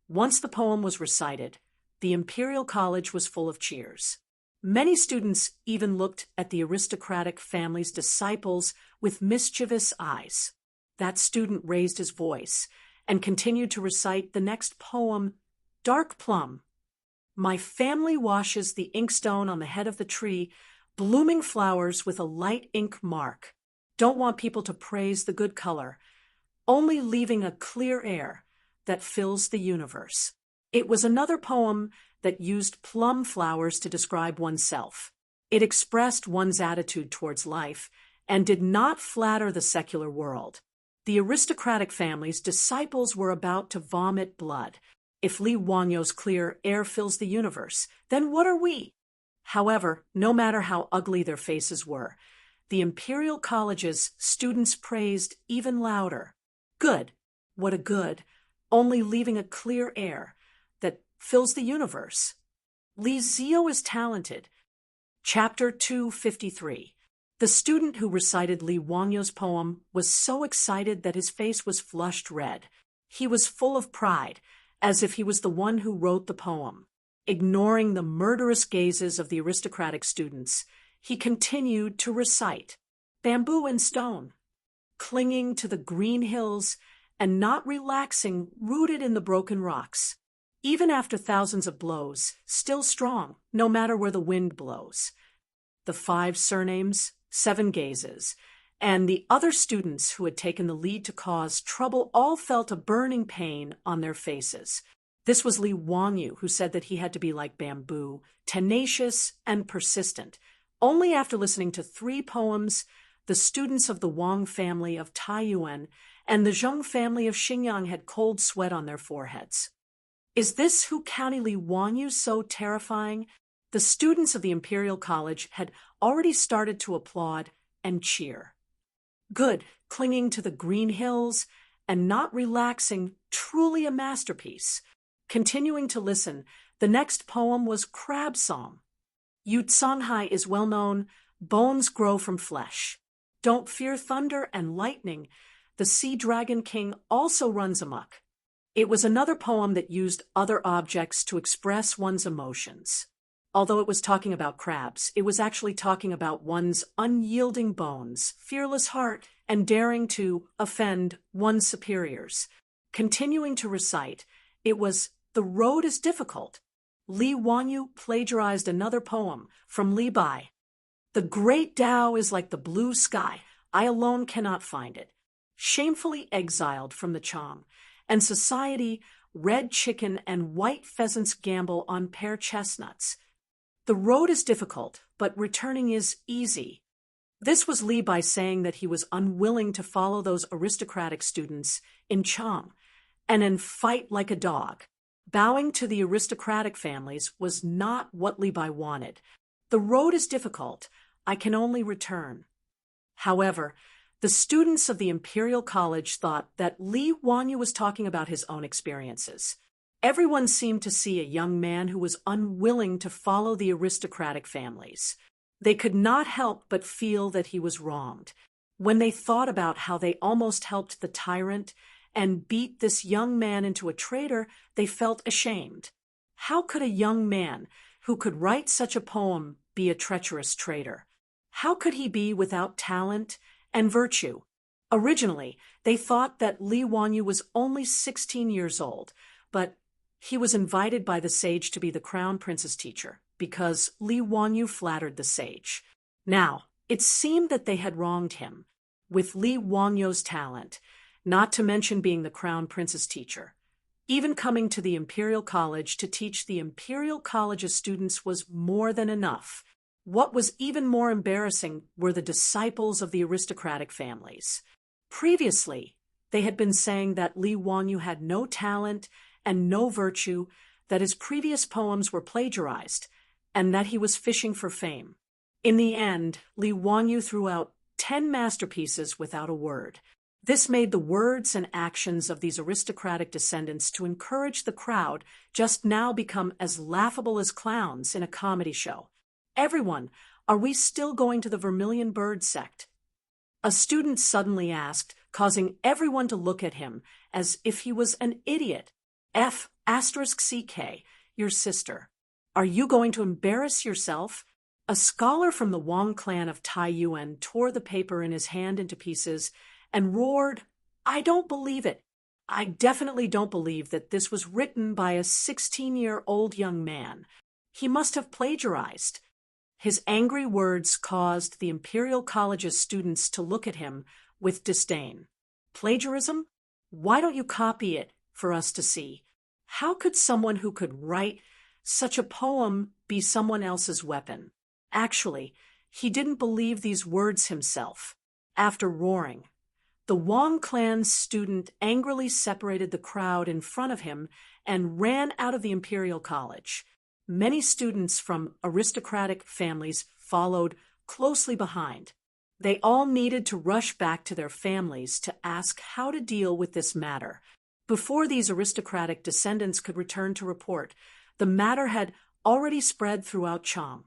once the poem was recited, the Imperial College was full of cheers. Many students even looked at the aristocratic family's disciples with mischievous eyes. That student raised his voice and continued to recite the next poem, Dark Plum. My family washes the inkstone on the head of the tree, blooming flowers with a light ink mark. Don't want people to praise the good color, only leaving a clear air that fills the universe. It was another poem that used plum flowers to describe oneself. It expressed one's attitude towards life and did not flatter the secular world. The aristocratic family's disciples were about to vomit blood. If Li Wanyu's clear air fills the universe, then what are we? However, no matter how ugly their faces were, the Imperial College's students praised even louder. Good. What a good, only leaving a clear air that fills the universe. Li Zio is talented. Chapter 253. The student who recited Li Wangyu's poem was so excited that his face was flushed red. He was full of pride, as if he was the one who wrote the poem. Ignoring the murderous gazes of the aristocratic students, he continued to recite, "Bamboo and stone, clinging to the green hills and not relaxing, rooted in the broken rocks. Even after thousands of blows, still strong, no matter where the wind blows." The 5 surnames, 7 gazes, and the other students who had taken the lead to cause trouble all felt a burning pain on their faces. This was Li Wangyu, who said that he had to be like bamboo, tenacious and persistent. Only after listening to 3 poems, the students of the Wang family of Taiyuan and the Zheng family of Xinjiang had cold sweat on their foreheads. Is this who County Li Wangyu so terrifying? The students of the Imperial College had already started to applaud and cheer. Good, clinging to the green hills and not relaxing, truly a masterpiece. Continuing to listen, the next poem was Crab Song. Yu Canghai is well known, bones grow from flesh. Don't fear thunder and lightning. The Sea Dragon King also runs amok. It was another poem that used other objects to express one's emotions. Although it was talking about crabs, it was actually talking about one's unyielding bones, fearless heart, and daring to offend one's superiors. Continuing to recite, it was "The road is difficult." Li Wangyu plagiarized another poem from Li Bai. "The great Tao is like the blue sky. I alone cannot find it." Shamefully exiled from the Chang, and society, red chicken and white pheasants gamble on pear chestnuts. The road is difficult, but returning is easy. This was Li Bai saying that he was unwilling to follow those aristocratic students in Chang and then fight like a dog. Bowing to the aristocratic families was not what Li Bai wanted. The road is difficult. I can only return. However, the students of the Imperial College thought that Li Wangyu was talking about his own experiences. Everyone seemed to see a young man who was unwilling to follow the aristocratic families. They could not help but feel that he was wronged. When they thought about how they almost helped the tyrant and beat this young man into a traitor, they felt ashamed. How could a young man who could write such a poem be a treacherous traitor? How could he be without talent and virtue? Originally, they thought that Li Wangyu was only 16 years old, but he was invited by the sage to be the crown prince's teacher because Li Wangyu flattered the sage. Now, it seemed that they had wronged him. With Li Wangyu's talent, not to mention being the crown prince's teacher, even coming to the Imperial College to teach the Imperial College's students was more than enough. What was even more embarrassing were the disciples of the aristocratic families. Previously, they had been saying that Li Wangyu had no talent and no virtue, that his previous poems were plagiarized, and that he was fishing for fame. In the end, Li Wangyu threw out 10 masterpieces without a word. This made the words and actions of these aristocratic descendants to encourage the crowd just now become as laughable as clowns in a comedy show. "Everyone, are we still going to the Vermilion Bird sect?" A student suddenly asked, causing everyone to look at him as if he was an idiot. F***CK, your sister. Are you going to embarrass yourself? A scholar from the Wang clan of Taiyuan tore the paper in his hand into pieces and roared, "I don't believe it. I definitely don't believe that this was written by a 16-year-old young man. He must have plagiarized." His angry words caused the Imperial College's students to look at him with disdain. Plagiarism? Why don't you copy it for us to see? How could someone who could write such a poem be someone else's weapon? Actually, he didn't believe these words himself. After roaring, the Wang clan's student angrily separated the crowd in front of him and ran out of the Imperial College. Many students from aristocratic families followed closely behind. They all needed to rush back to their families to ask how to deal with this matter. Before these aristocratic descendants could return to report, the matter had already spread throughout Chang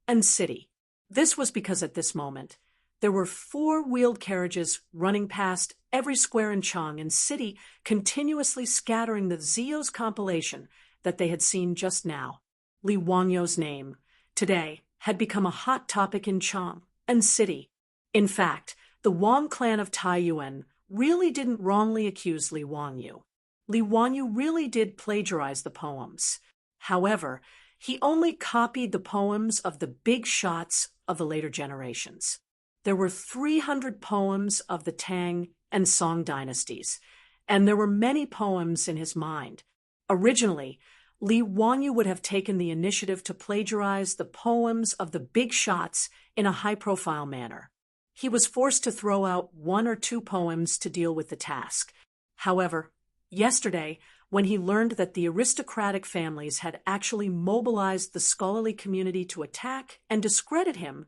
and city. This was because at this moment, there were 4-wheeled carriages running past every square in Chang and city, continuously scattering the Zio's compilation that they had seen just now. Li Wangyou's name, today, had become a hot topic in Chang and city. In fact, the Wang clan of Taiyuan really didn't wrongly accuse Li Wangyou. Li Wangyou really did plagiarize the poems. However, he only copied the poems of the big shots of the later generations. There were 300 poems of the Tang and Song dynasties, and there were many poems in his mind. Originally, Li Wangyou would have taken the initiative to plagiarize the poems of the big shots in a high-profile manner. He was forced to throw out 1 or 2 poems to deal with the task. However, yesterday, when he learned that the aristocratic families had actually mobilized the scholarly community to attack and discredit him,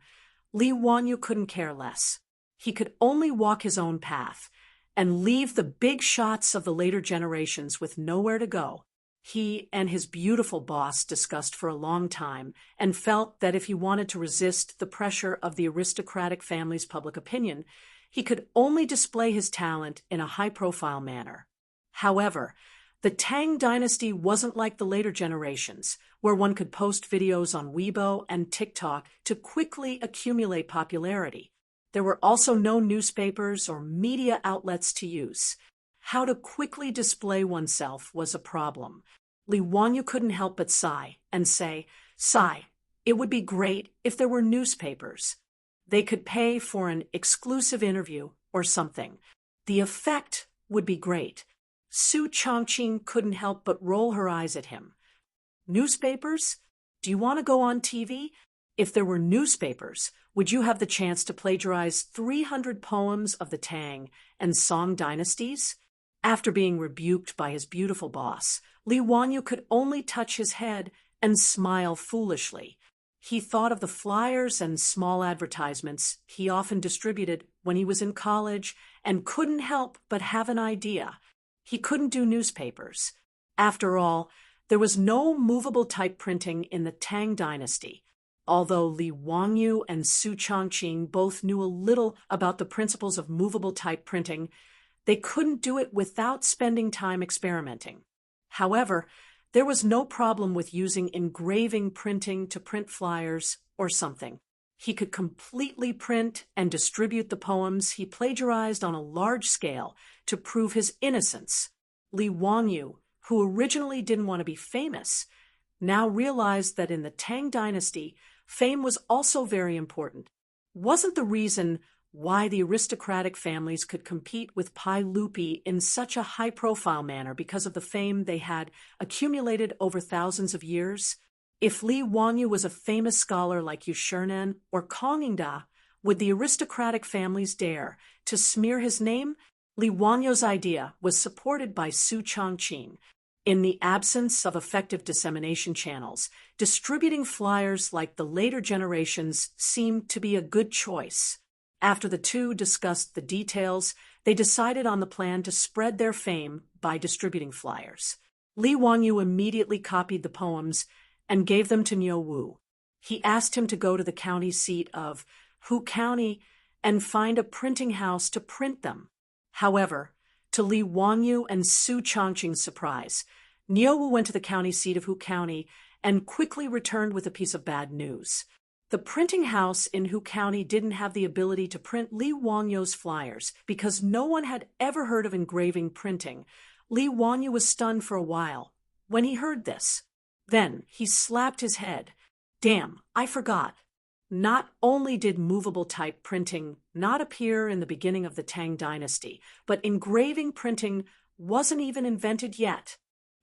Li Wangyou couldn't care less. He could only walk his own path and leave the big shots of the later generations with nowhere to go. He and his beautiful boss discussed for a long time and felt that if he wanted to resist the pressure of the aristocratic family's public opinion, he could only display his talent in a high-profile manner. However, the Tang dynasty wasn't like the later generations, where one could post videos on Weibo and TikTok to quickly accumulate popularity. There were also no newspapers or media outlets to use. How to quickly display oneself was a problem. Li Wangyou couldn't help but sigh and say, "Sigh, it would be great if there were newspapers. They could pay for an exclusive interview or something. The effect would be great." Su Chongqing couldn't help but roll her eyes at him. "Newspapers? Do you want to go on TV? If there were newspapers, would you have the chance to plagiarize 300 poems of the Tang and Song dynasties?" After being rebuked by his beautiful boss, Li Wangyou could only touch his head and smile foolishly. He thought of the flyers and small advertisements he often distributed when he was in college and couldn't help but have an idea. He couldn't do newspapers. After all, there was no movable type printing in the Tang dynasty. Although Li Wangyou and Su Chongqing both knew a little about the principles of movable type printing, they couldn't do it without spending time experimenting. However, there was no problem with using engraving printing to print flyers or something. He could completely print and distribute the poems he plagiarized on a large scale to prove his innocence. Li Wangyou, who originally didn't want to be famous, now realized that in the Tang dynasty, fame was also very important. Wasn't the reason why the aristocratic families could compete with Pai Lupi in such a high-profile manner because of the fame they had accumulated over thousands of years? If Li Wangyou was a famous scholar like Yu Shernan or Kongingda, would the aristocratic families dare to smear his name? Li Wangyou's idea was supported by Su Chongqing. In the absence of effective dissemination channels, distributing flyers like the later generations seemed to be a good choice. After the two discussed the details, they decided on the plan to spread their fame by distributing flyers. Li Wangyou immediately copied the poems and gave them to Niu Wu. He asked him to go to the county seat of Hu County and find a printing house to print them. However, to Li Wangyou and Su Chongqing's surprise, Niu Wu went to the county seat of Hu County and quickly returned with a piece of bad news. The printing house in Hu County didn't have the ability to print Li Wangyou's flyers because no one had ever heard of engraving printing. Li Wangyou was stunned for a while when he heard this. Then he slapped his head. "Damn, I forgot. Not only did movable type printing not appear in the beginning of the Tang dynasty, but engraving printing wasn't even invented yet."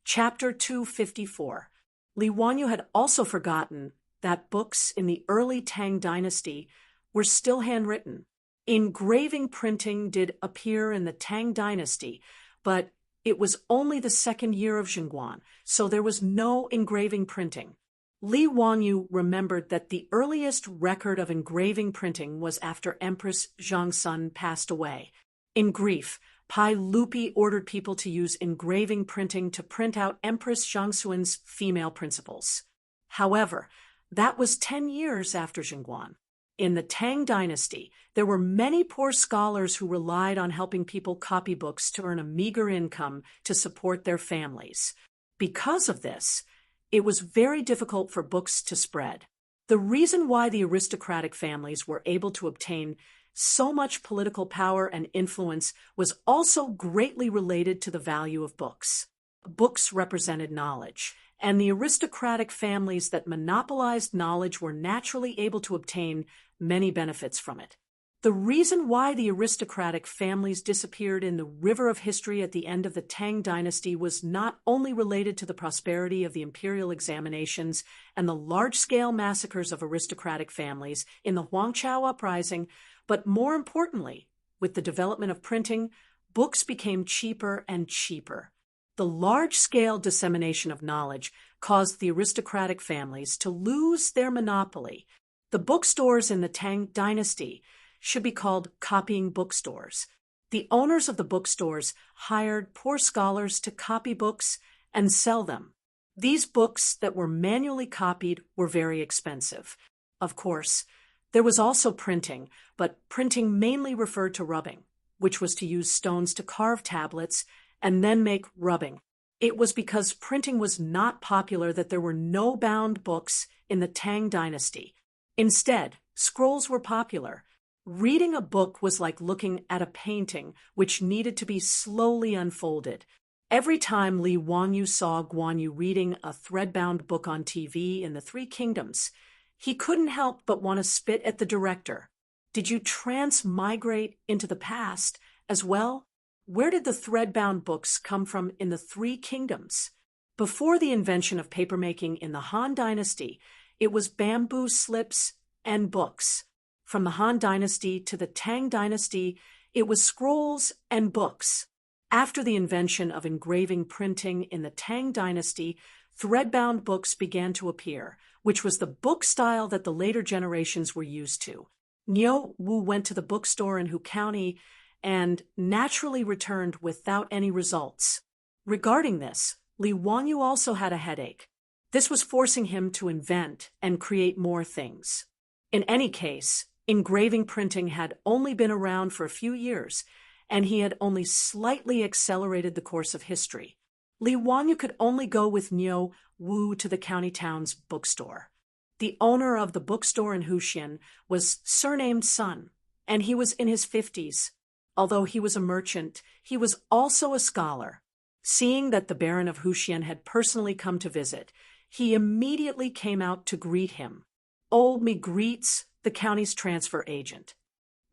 Chapter 254. Li Wangyou had also forgotten that books in the early Tang dynasty were still handwritten. Engraving printing did appear in the Tang dynasty, but it was only the second year of Xinguan, so there was no engraving printing. Li Wangyou remembered that the earliest record of engraving printing was after Empress Zhangsun passed away. In grief, Pai Lupi ordered people to use engraving printing to print out Empress Zhangxuan's female principles. However, that was 10 years after Jingguan. In the Tang dynasty, there were many poor scholars who relied on helping people copy books to earn a meager income to support their families. Because of this, it was very difficult for books to spread. The reason why the aristocratic families were able to obtain so much political power and influence was also greatly related to the value of books. Books represented knowledge, and the aristocratic families that monopolized knowledge were naturally able to obtain many benefits from it. The reason why the aristocratic families disappeared in the river of history at the end of the Tang dynasty was not only related to the prosperity of the imperial examinations and the large-scale massacres of aristocratic families in the Huangqiao uprising, but more importantly, with the development of printing, books became cheaper and cheaper. The large-scale dissemination of knowledge caused the aristocratic families to lose their monopoly. The bookstores in the Tang dynasty should be called copying bookstores. The owners of the bookstores hired poor scholars to copy books and sell them. These books that were manually copied were very expensive. Of course, there was also printing, but printing mainly referred to rubbing, which was to use stones to carve tablets and then make rubbing. It was because printing was not popular that there were no bound books in the Tang dynasty. Instead, scrolls were popular. Reading a book was like looking at a painting, which needed to be slowly unfolded. Every time Li Wangyu saw Guan Yu reading a thread-bound book on TV in the Three Kingdoms, he couldn't help but want to spit at the director. Did you transmigrate into the past as well? Where did the thread-bound books come from in the Three Kingdoms? Before the invention of papermaking in the Han Dynasty, it was bamboo slips and books. From the Han Dynasty to the Tang Dynasty, it was scrolls and books. After the invention of engraving printing in the Tang Dynasty, thread-bound books began to appear, which was the book style that the later generations were used to. Niu Wu went to the bookstore in Hu County and naturally returned without any results. Regarding this, Li Wangyu also had a headache. This was forcing him to invent and create more things. In any case, engraving printing had only been around for a few years, and he had only slightly accelerated the course of history. Li Wangyu could only go with Niu Wu to the county town's bookstore. The owner of the bookstore in Huxian was surnamed Sun, and he was in his 50s. Although he was a merchant, he was also a scholar. Seeing that the Baron of Huxian had personally come to visit, he immediately came out to greet him. Old me greets the county's transfer agent.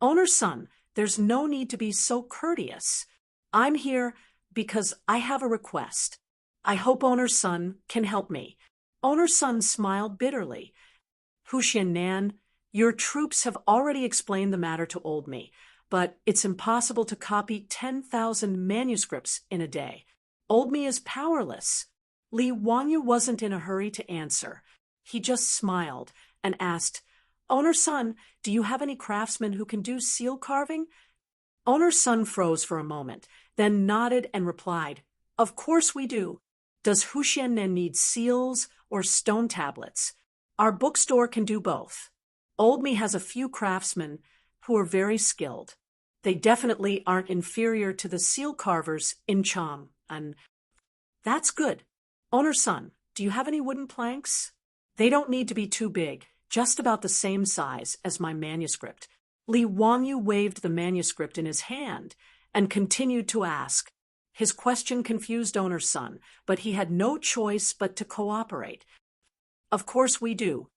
Owner Sun, there's no need to be so courteous. I'm here because I have a request. I hope Owner Sun can help me. Owner Sun smiled bitterly. Huxian Nan, your troops have already explained the matter to Old me, but it's impossible to copy 10,000 manuscripts in a day. Old me is powerless. Li Wangyu wasn't in a hurry to answer. He just smiled and asked, Owner Sun, do you have any craftsmen who can do seal carving? Owner Sun froze for a moment, then nodded and replied, Of course we do. Does Huxian Nen need seals or stone tablets? Our bookstore can do both. Old me has a few craftsmen who are very skilled. They definitely aren't inferior to the seal carvers in Cham, and that's good. Owner Sun, do you have any wooden planks? They don't need to be too big, just about the same size as my manuscript. Li Wangyu waved the manuscript in his hand and continued to ask. His question confused Owner Sun, but he had no choice but to cooperate. Of course we do.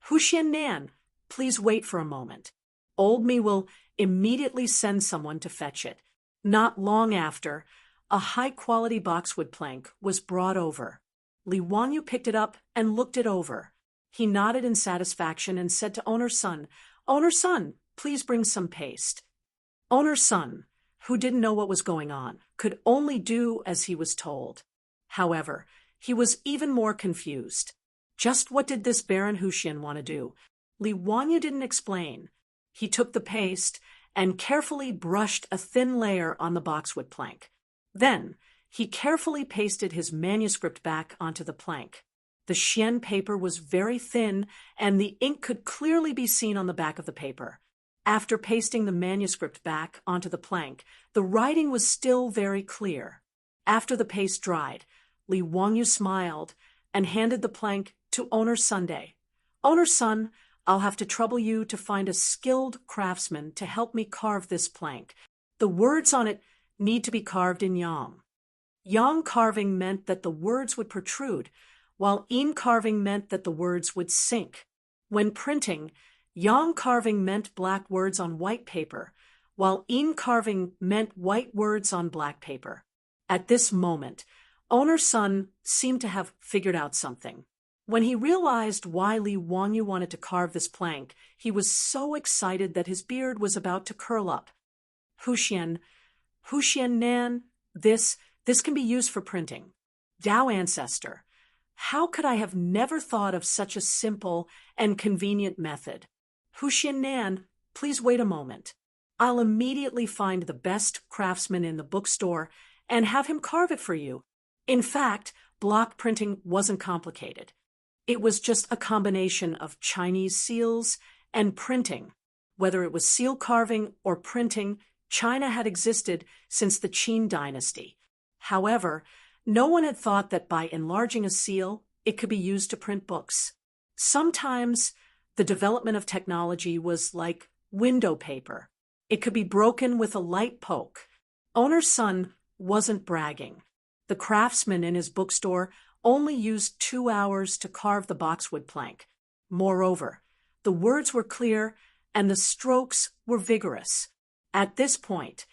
Huxian Nan, please wait for a moment. Old me will immediately send someone to fetch it. Not long after, a high-quality boxwood plank was brought over. Li Wangyu picked it up and looked it over. He nodded in satisfaction and said to Owner Sun, Owner Sun, please bring some paste. Owner Sun, who didn't know what was going on, could only do as he was told. However, he was even more confused. Just what did this Baron Huxian want to do? Li Wangyu didn't explain. He took the paste and carefully brushed a thin layer on the boxwood plank. Then, he carefully pasted his manuscript back onto the plank. The chien paper was very thin, and the ink could clearly be seen on the back of the paper. After pasting the manuscript back onto the plank, the writing was still very clear. After the paste dried, Li Wangyu smiled and handed the plank to owner Sunday. "Owner Sun, I'll have to trouble you to find a skilled craftsman to help me carve this plank. The words on it need to be carved in yang." Yang carving meant that the words would protrude, while yin carving meant that the words would sink. When printing, yang carving meant black words on white paper, while yin carving meant white words on black paper. At this moment, owner Sun seemed to have figured out something. When he realized why Li Wangyu wanted to carve this plank, he was so excited that his beard was about to curl up. Huxian Nan, this can be used for printing. Dao Ancestor, how could I have never thought of such a simple and convenient method? Huxian Nan, please wait a moment. I'll immediately find the best craftsman in the bookstore and have him carve it for you. In fact, block printing wasn't complicated. It was just a combination of Chinese seals and printing. Whether it was seal carving or printing, China had existed since the Qin dynasty. However, no one had thought that by enlarging a seal, it could be used to print books. Sometimes the development of technology was like window paper. It could be broken with a light poke. Owner Sun wasn't bragging. The craftsman in his bookstore only used 2 hours to carve the boxwood plank. Moreover, the words were clear and the strokes were vigorous. At this point,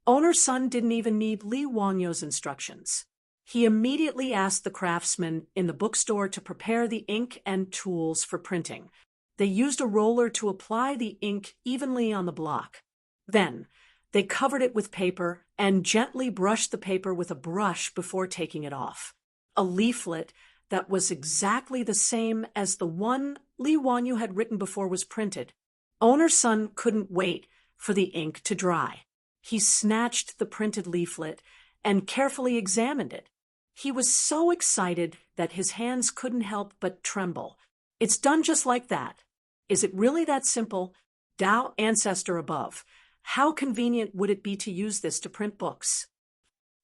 owner Sun didn't even need Li Wangyu's instructions. He immediately asked the craftsman in the bookstore to prepare the ink and tools for printing. They used a roller to apply the ink evenly on the block. Then, they covered it with paper and gently brushed the paper with a brush before taking it off. A leaflet that was exactly the same as the one Li Wangyu had written before was printed. Owner Sun couldn't wait for the ink to dry. He snatched the printed leaflet and carefully examined it. He was so excited that his hands couldn't help but tremble. "It's done just like that. Is it really that simple? Dao Ancestor above. How convenient would it be to use this to print books?"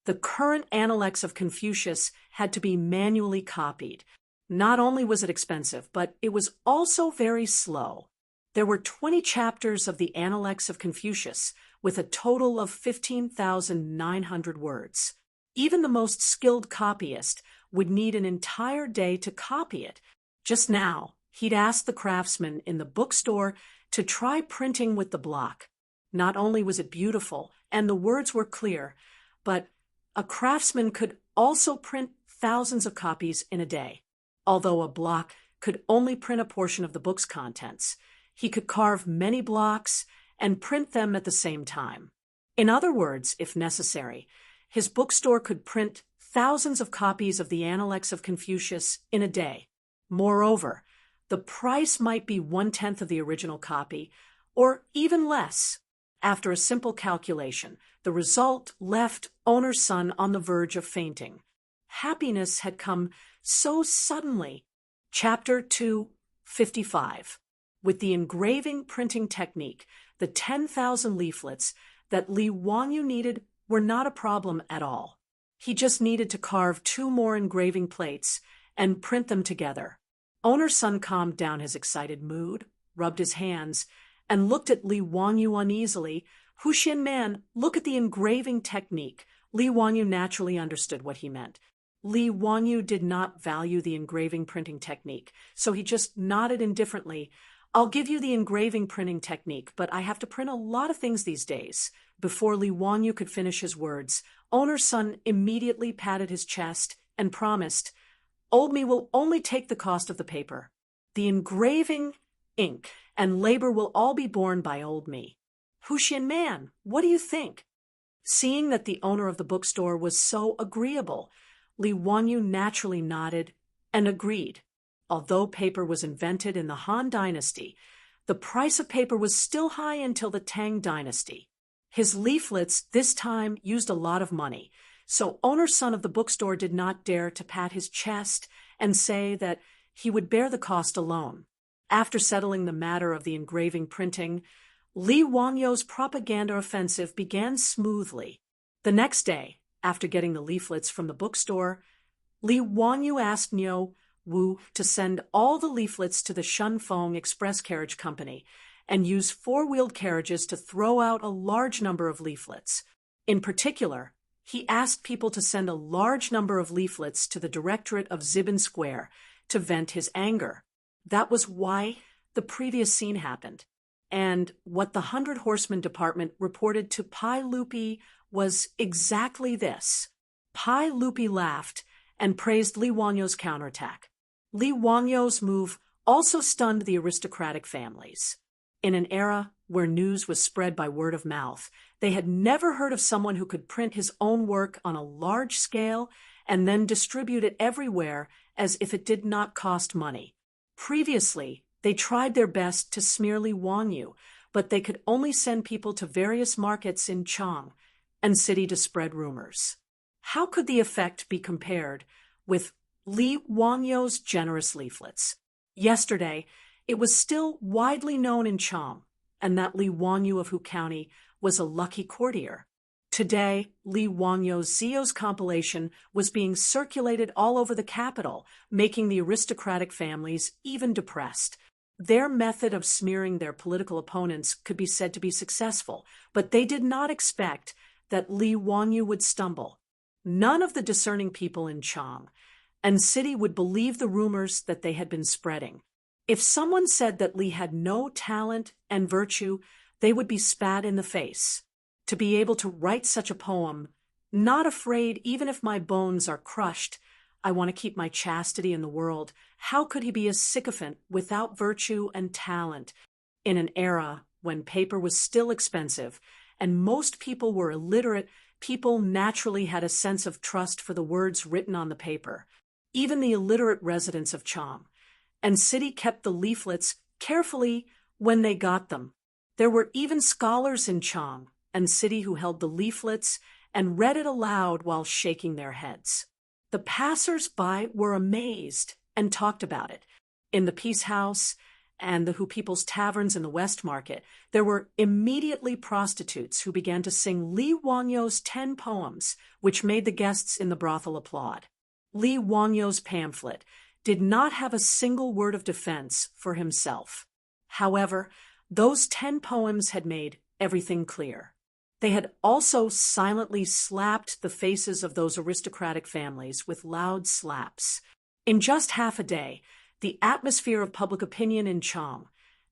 The current Analects of Confucius had to be manually copied. Not only was it expensive, but it was also very slow. There were 20 chapters of the Analects of Confucius, with a total of 15,900 words. Even the most skilled copyist would need an entire day to copy it. Just now, he'd asked the craftsman in the bookstore to try printing with the block. Not only was it beautiful and the words were clear, but a craftsman could also print thousands of copies in a day. Although a block could only print a portion of the book's contents, he could carve many blocks and print them at the same time. In other words, if necessary, his bookstore could print thousands of copies of the Analects of Confucius in a day. Moreover, the price might be 1/10 of the original copy, or even less. After a simple calculation, the result left owner Sun on the verge of fainting. Happiness had come so suddenly. Chapter 255. With the engraving printing technique, the 10,000 leaflets that Li Wangyu needed were not a problem at all. He just needed to carve 2 more engraving plates and print them together. Owner Sun calmed down his excited mood, rubbed his hands, and looked at Li Wangyu uneasily. "Huxian Man, look at the engraving technique." Li Wangyu naturally understood what he meant. Li Wangyu did not value the engraving printing technique, so he just nodded indifferently. "I'll give you the engraving printing technique, but I have to print a lot of things these days." Before Li Wangyu could finish his words, owner Sun immediately patted his chest and promised, "Old me will only take the cost of the paper. The engraving, ink, and labor will all be borne by old me." "Huxian Man, what do you think?" Seeing that the owner of the bookstore was so agreeable, Li Wangyu naturally nodded and agreed. Although paper was invented in the Han Dynasty, The price of paper was still high until the Tang dynasty. His leaflets this time used a lot of money, so owner's son of the bookstore did not dare to pat his chest and say that he would bear the cost alone. After settling the matter of the engraving printing, Li Wangyou's propaganda offensive began smoothly. The next day, after getting the leaflets from the bookstore, Li Wangyou asked Niu Wu to send all the leaflets to the Shunfeng Express Carriage Company and use four-wheeled carriages to throw out a large number of leaflets. In particular, he asked people to send a large number of leaflets to the directorate of Ziban Square to vent his anger. That was why the previous scene happened. And what the 100 Horsemen Department reported to Pai Lupi was exactly this. Pai Lupi laughed and praised Li Wangyou's counterattack. Li Wangyou's move also stunned the aristocratic families. In an era where news was spread by word of mouth, they had never heard of someone who could print his own work on a large scale and then distribute it everywhere as if it did not cost money. Previously, they tried their best to smear Li Wangyou, but they could only send people to various markets in Chang and city to spread rumors. How could the effect be compared with Li Wangyou's generous leaflets? Yesterday, it was still widely known in Chang, and that Li Wangyou of Hu County was a lucky courtier. Today, Li Wangyou's Zio's compilation was being circulated all over the capital, making the aristocratic families even depressed. Their method of smearing their political opponents could be said to be successful, but they did not expect that Li Wangyou would stumble. None of the discerning people in Chang and city would believe the rumors that they had been spreading. If someone said that Li had no talent and virtue, they would be spat in the face. To be able to write such a poem, not afraid even if my bones are crushed, I want to keep my chastity in the world. How could he be a sycophant without virtue and talent? In an era when paper was still expensive and most people were illiterate, people naturally had a sense of trust for the words written on the paper. Even the illiterate residents of Chang and city kept the leaflets carefully when they got them. There were even scholars in Chang and city who held the leaflets and read it aloud while shaking their heads. The passers-by were amazed and talked about it. In the Peace House and the Hu People's Taverns in the West Market, there were immediately prostitutes who began to sing Li Wangyou's 10 poems, which made the guests in the brothel applaud. Li Wangyou's pamphlet did not have a single word of defense for himself. However, those 10 poems had made everything clear. They had also silently slapped the faces of those aristocratic families with loud slaps. In just half a day, the atmosphere of public opinion in Chang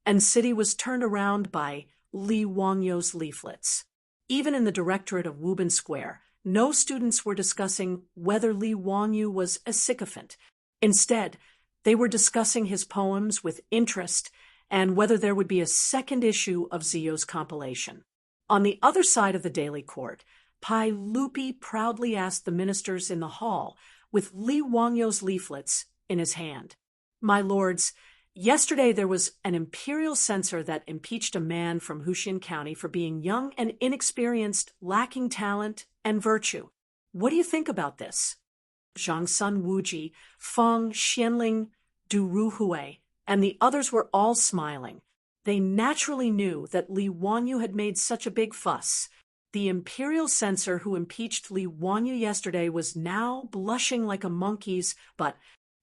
and city was turned around by Li Wangyou's leaflets. Even in the directorate of Wuban Square, no students were discussing whether Li Wangyou was a sycophant. Instead, they were discussing his poems with interest and whether there would be a second issue of Zio's compilation. On the other side of the daily court, Pai Lupi proudly asked the ministers in the hall, with Li Wangyou's leaflets in his hand, "My lords, yesterday there was an imperial censor that impeached a man from Huxian County for being young and inexperienced, lacking talent and virtue. What do you think about this?" Zhang Sun Wuji, Feng Xianling, Du Ruhui, and the others were all smiling. They naturally knew that Li Wangyou had made such a big fuss. The imperial censor who impeached Li Wangyou yesterday was now blushing like a monkey's, but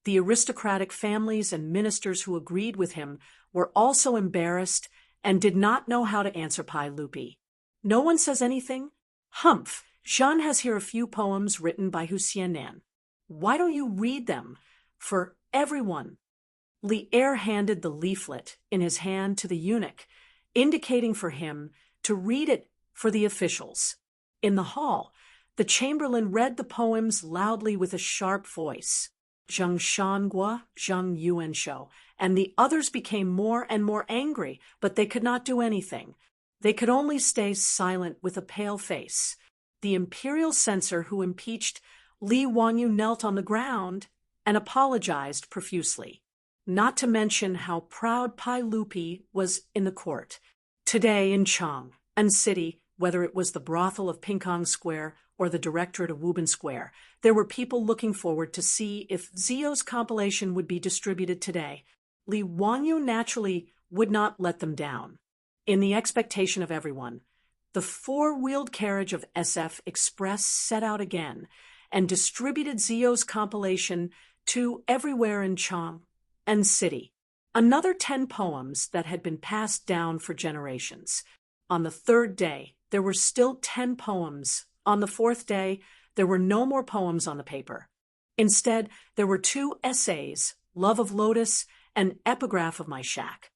the aristocratic families and ministers who agreed with him were also embarrassed and did not know how to answer Pai Lupi. "No one says anything? Humph! Jean has here a few poems written by Hu Xianan. Why don't you read them for everyone?" Li Er handed the leaflet in his hand to the eunuch, indicating for him to read it for the officials. In the hall, the chamberlain read the poems loudly with a sharp voice. Zheng Shanguo, Zheng Yuanshou, and the others became more and more angry, but they could not do anything. They could only stay silent with a pale face. The imperial censor who impeached Li Wangyou knelt on the ground and apologized profusely. not to mention how proud Pai Lupi was in the court. Today in Chang and City, whether it was the brothel of Pinkong Square or the directorate of Woburn Square, there were people looking forward to see if Zio's compilation would be distributed today. Li Wangyu naturally would not let them down. In the expectation of everyone, the four-wheeled carriage of SF Express set out again and distributed Zio's compilation to everywhere in Chang and City. Another 10 poems that had been passed down for generations. On the third day, there were still 10 poems. On the fourth day, there were no more poems on the paper. Instead, there were 2 essays, Love of Lotus and Epigraph of My Shack.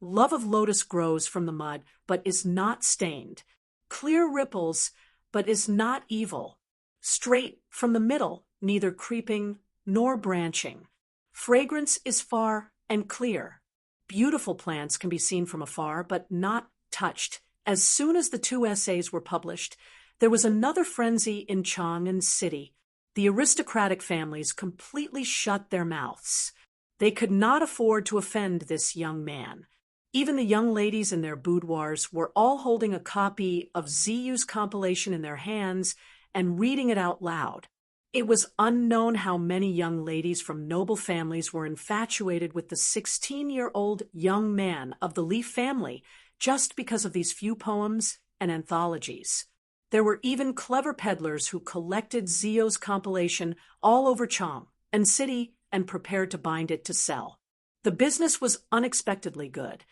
Love of Lotus grows from the mud, but is not stained. Clear ripples, but is not evil. Straight from the middle, neither creeping nor branching. Fragrance is far and clear. Beautiful plants can be seen from afar, but not touched. As soon as the 2 essays were published, there was another frenzy in Chang and City. The aristocratic families completely shut their mouths. They could not afford to offend this young man. Even the young ladies in their boudoirs were all holding a copy of Ziyu's compilation in their hands and reading it out loud. It was unknown how many young ladies from noble families were infatuated with the 16-year-old young man of the Li family just because of these few poems and anthologies. There were even clever peddlers who collected Zio's compilation all over Chang and City and prepared to bind it to sell. The business was unexpectedly good.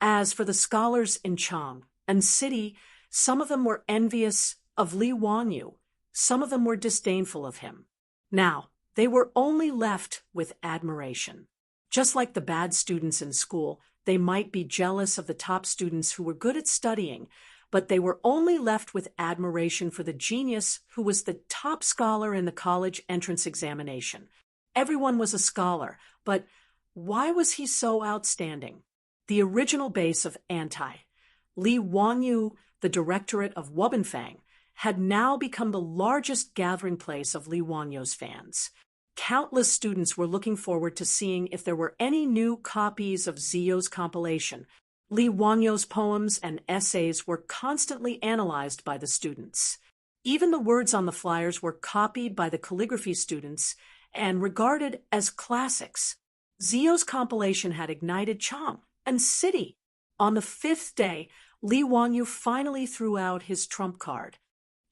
As for the scholars in Chang and City, some of them were envious of Li Wangyu. Some of them were disdainful of him. Now, they were only left with admiration. Just like the bad students in school, they might be jealous of the top students who were good at studying, but they were only left with admiration for the genius who was the top scholar in the college entrance examination. Everyone was a scholar, but why was he so outstanding? The original base of Li Wangyu, the directorate of Wubenfang, had now become the largest gathering place of Li Wangyu's fans. Countless students were looking forward to seeing if there were any new copies of Zio's compilation. Li Wangyu's poems and essays were constantly analyzed by the students. Even the words on the flyers were copied by the calligraphy students and regarded as classics. Zio's compilation had ignited Chang and City. On the 5th day, Li Wangyu finally threw out his trump card.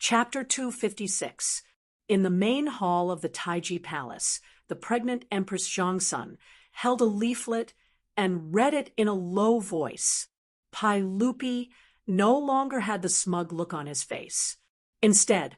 Chapter 256. In the main hall of the Taiji Palace, the pregnant Empress Zhongsun held a leaflet and read it in a low voice. Pai Lupi no longer had the smug look on his face. Instead,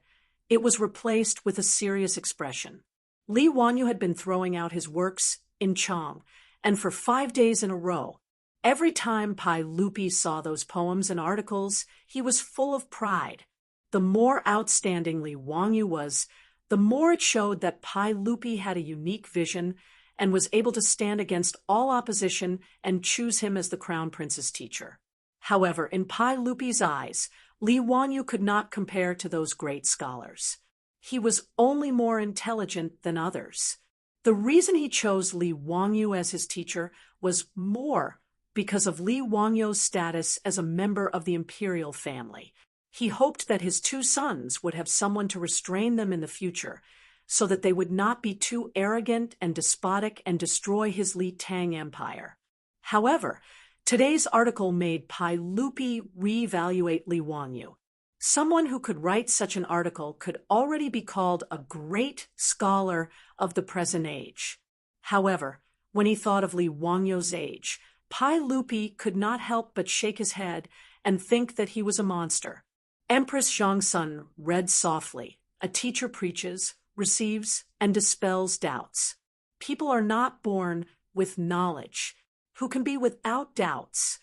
it was replaced with a serious expression. Li Wangyu had been throwing out his works in Chang, and for 5 days in a row, every time Pai Lupi saw those poems and articles, he was full of pride. The more outstanding Li Wangyu was, the more it showed that Pai Lupi had a unique vision and was able to stand against all opposition and choose him as the Crown Prince's teacher. However, in Pai Lupi's eyes, Li Wangyu could not compare to those great scholars. He was only more intelligent than others. The reason he chose Li Wangyu as his teacher was more because of Li Wangyu's status as a member of the imperial family. He hoped that his 2 sons would have someone to restrain them in the future, so that they would not be too arrogant and despotic and destroy his Li Tang empire. However, today's article made Pai Lupi reevaluate Li Wangyu. Someone who could write such an article could already be called a great scholar of the present age. However, when he thought of Li Wangyu's age, Pai Lupi could not help but shake his head and think that he was a monster. Empress Zhongsun read softly. A teacher preaches, receives, and dispels doubts. People are not born with knowledge, who can be without doubts.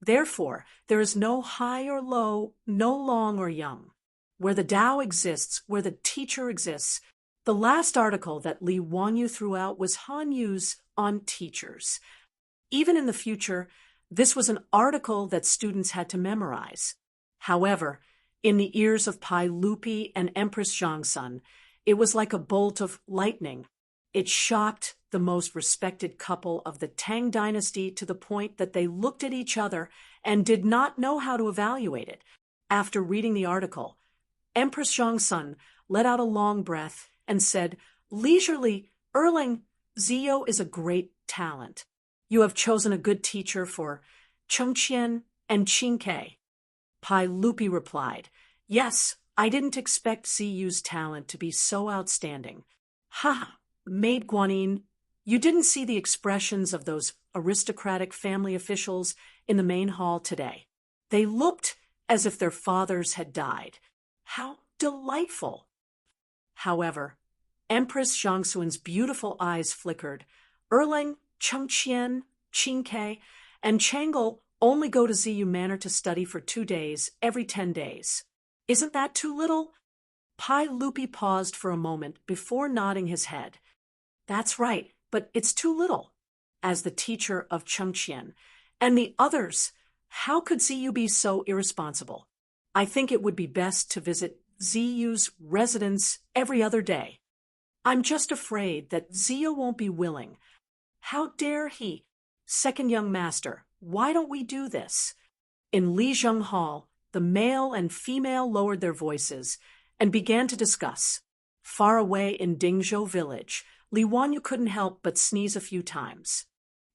Therefore, there is no high or low, no long or young. Where the Tao exists, where the teacher exists. The last article that Li Wangyu threw out was Han Yu's on teachers. Even in the future, this was an article that students had to memorize. However, in the ears of Pai Lupi and Empress Zhongsun, it was like a bolt of lightning. It shocked the most respected couple of the Tang dynasty to the point that they looked at each other and did not know how to evaluate it. After reading the article, Empress Zhongsun let out a long breath and said, leisurely, Erling, Zio is a great talent. You have chosen a good teacher for Chengqian and Qingke. Pai Lupi replied, yes, I didn't expect Ziyu's talent to be so outstanding. Ha! Maid Guanyin, you didn't see the expressions of those aristocratic family officials in the main hall today. They looked as if their fathers had died. How delightful! However, Empress Zhongsun's beautiful eyes flickered. Erling, Chengqian, Qingke, and Chang'e only go to Ziyu Manor to study for 2 days every 10 days. Isn't that too little? Pai Lupi paused for a moment before nodding his head. That's right, but it's too little. As the teacher of Chengqian and the others, how could Ziyu be so irresponsible? I think it would be best to visit Ziyu's residence every other day. I'm just afraid that Ziyu won't be willing. How dare he? Second young master, why don't we do this? In Lizheng Hall, the male and female lowered their voices and began to discuss. Far away in Dingzhou village, Li Wanyu couldn't help but sneeze a few times.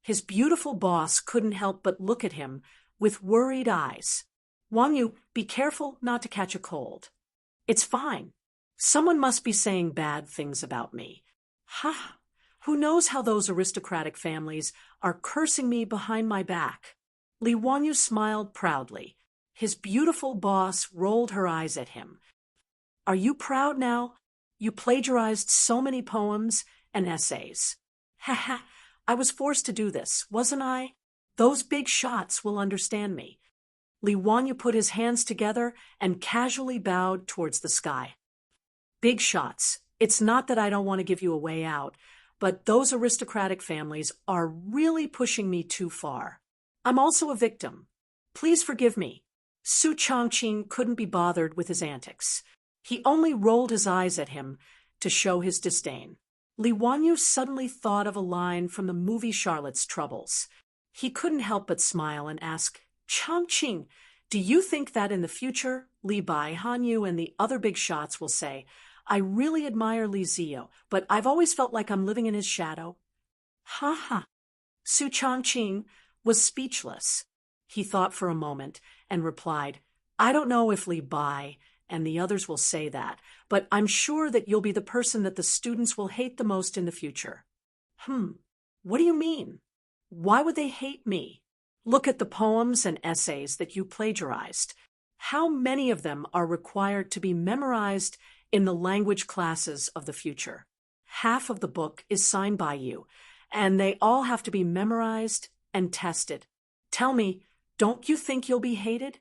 His beautiful boss couldn't help but look at him with worried eyes. Wanyu, be careful not to catch a cold. It's fine. Someone must be saying bad things about me. Ha! Who knows how those aristocratic families are cursing me behind my back? Li Wanyu smiled proudly. His beautiful boss rolled her eyes at him. Are you proud now? You plagiarized so many poems and essays. Ha ha! I was forced to do this, wasn't I? Those big shots will understand me. Li Wanyu put his hands together and casually bowed towards the sky. Big shots. It's not that I don't want to give you a way out, but those aristocratic families are really pushing me too far. I'm also a victim. Please forgive me. Su Changqing couldn't be bothered with his antics. He only rolled his eyes at him to show his disdain. Li Wanyu suddenly thought of a line from the movie Charlotte's Troubles. He couldn't help but smile and ask, Changqing, do you think that in the future, Li Bai, Hanyu, and the other big shots will say, I really admire Li Ziyu, but I've always felt like I'm living in his shadow? Ha ha! Su Changqing was speechless. He thought for a moment and replied, I don't know if Li Bai and the others will say that, but I'm sure that you'll be the person that the students will hate the most in the future. What do you mean? Why would they hate me? Look at the poems and essays that you plagiarized. How many of them are required to be memorized in the language classes of the future? Half of the book is signed by you, and they all have to be memorized and tested. Tell me, don't you think you'll be hated?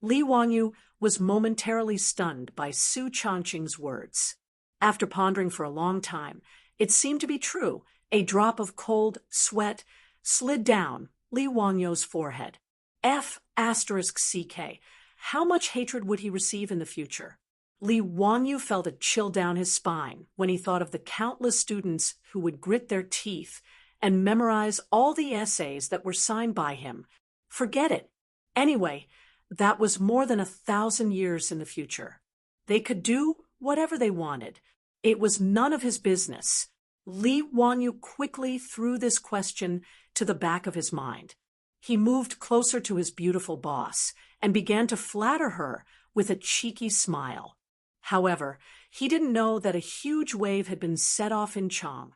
Li Wanyu was momentarily stunned by Su Changqing's words. After pondering for a long time, it seemed to be true. A drop of cold sweat slid down Li Wanyu's forehead. F***CK. How much hatred would he receive in the future? Li Wanyu felt a chill down his spine when he thought of the countless students who would grit their teeth and memorize all the essays that were signed by him. Forget it. Anyway, that was more than 1,000 years in the future. They could do whatever they wanted. It was none of his business. Li Wanyu quickly threw this question to the back of his mind. He moved closer to his beautiful boss and began to flatter her with a cheeky smile. However, he didn't know that a huge wave had been set off in Chang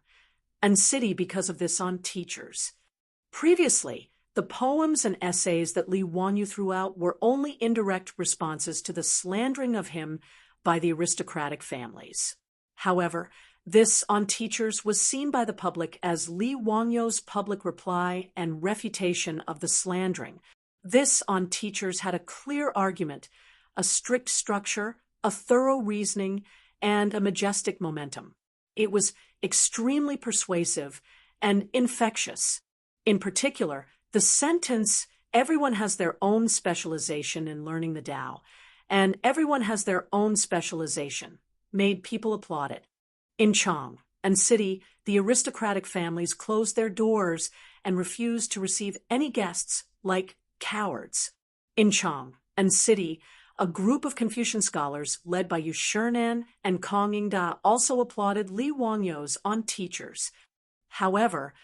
and city because of this on teachers. Previously, the poems and essays that Li Wanyu threw out were only indirect responses to the slandering of him by the aristocratic families. However, this on teachers was seen by the public as Li Wanyu's public reply and refutation of the slandering. This on teachers had a clear argument, a strict structure, a thorough reasoning, and a majestic momentum. It was extremely persuasive and infectious. In particular, the sentence, everyone has their own specialization in learning the Tao, and everyone has their own specialization, made people applaud it. In Chang, and City, the aristocratic families closed their doors and refused to receive any guests like cowards. In Chang and City, a group of Confucian scholars led by Yu Shinan and Kong Ingda also applauded Li Wangyu's on teachers. However,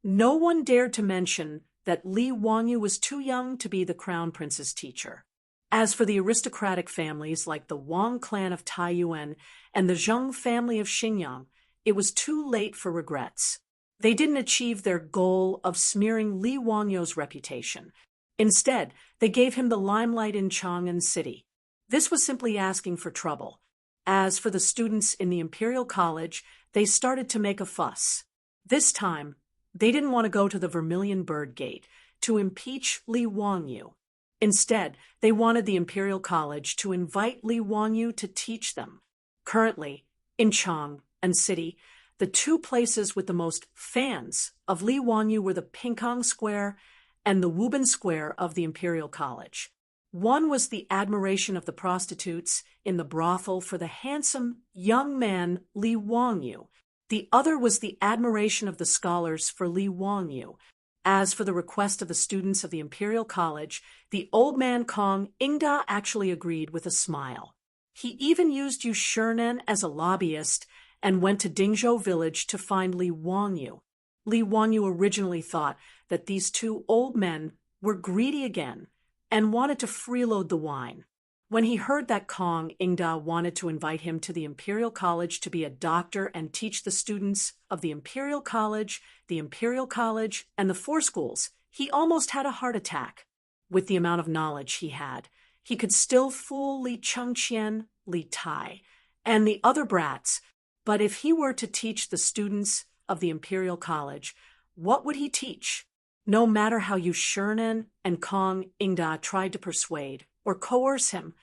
no one dared to mention that Li Wangyu was too young to be the crown prince's teacher. As for the aristocratic families like the Wang clan of Taiyuan and the Zheng family of Xinyang, it was too late for regrets. They didn't achieve their goal of smearing Li Wangyu's reputation. Instead, they gave him the limelight in Chang'an City. This was simply asking for trouble. As for the students in the Imperial College, they started to make a fuss. This time, they didn't want to go to the Vermilion Bird Gate to impeach Li Wangyu. Instead, they wanted the Imperial College to invite Li Wangyu to teach them. Currently, in Chang'an City, the two places with the most fans of Li Wangyu were the Pingkong Square and the Wuban Square of the Imperial College. One was the admiration of the prostitutes in the brothel for the handsome young man Li Wangyu. The other was the admiration of the scholars for Li Wangyu. As for the request of the students of the Imperial College, the old man Kong Ingda actually agreed with a smile. He even used Yu Shinan as a lobbyist and went to Dingzhou village to find Li Wangyu. Li Wangyu originally thought that these two old men were greedy again and wanted to freeload the wine. When he heard that Kong Ingda wanted to invite him to the Imperial College to be a doctor and teach the students of the Imperial College, and the four schools, he almost had a heart attack. With the amount of knowledge he had, he could still fool Li Chengqian, Li Tai, and the other brats, but if he were to teach the students of the Imperial College, what would he teach? No matter how Yu Shinan and Kong Ingda tried to persuade or coerce him,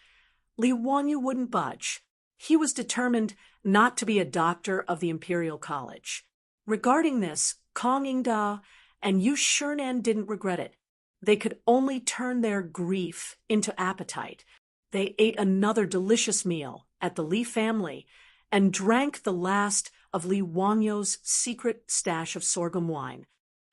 Li Wangyu wouldn't budge. He was determined not to be a doctor of the Imperial College. Regarding this, Kong Ingda and Yu Shinan didn't regret it. They could only turn their grief into appetite. They ate another delicious meal at the Li family and drank the last of Li Wangyu's secret stash of sorghum wine.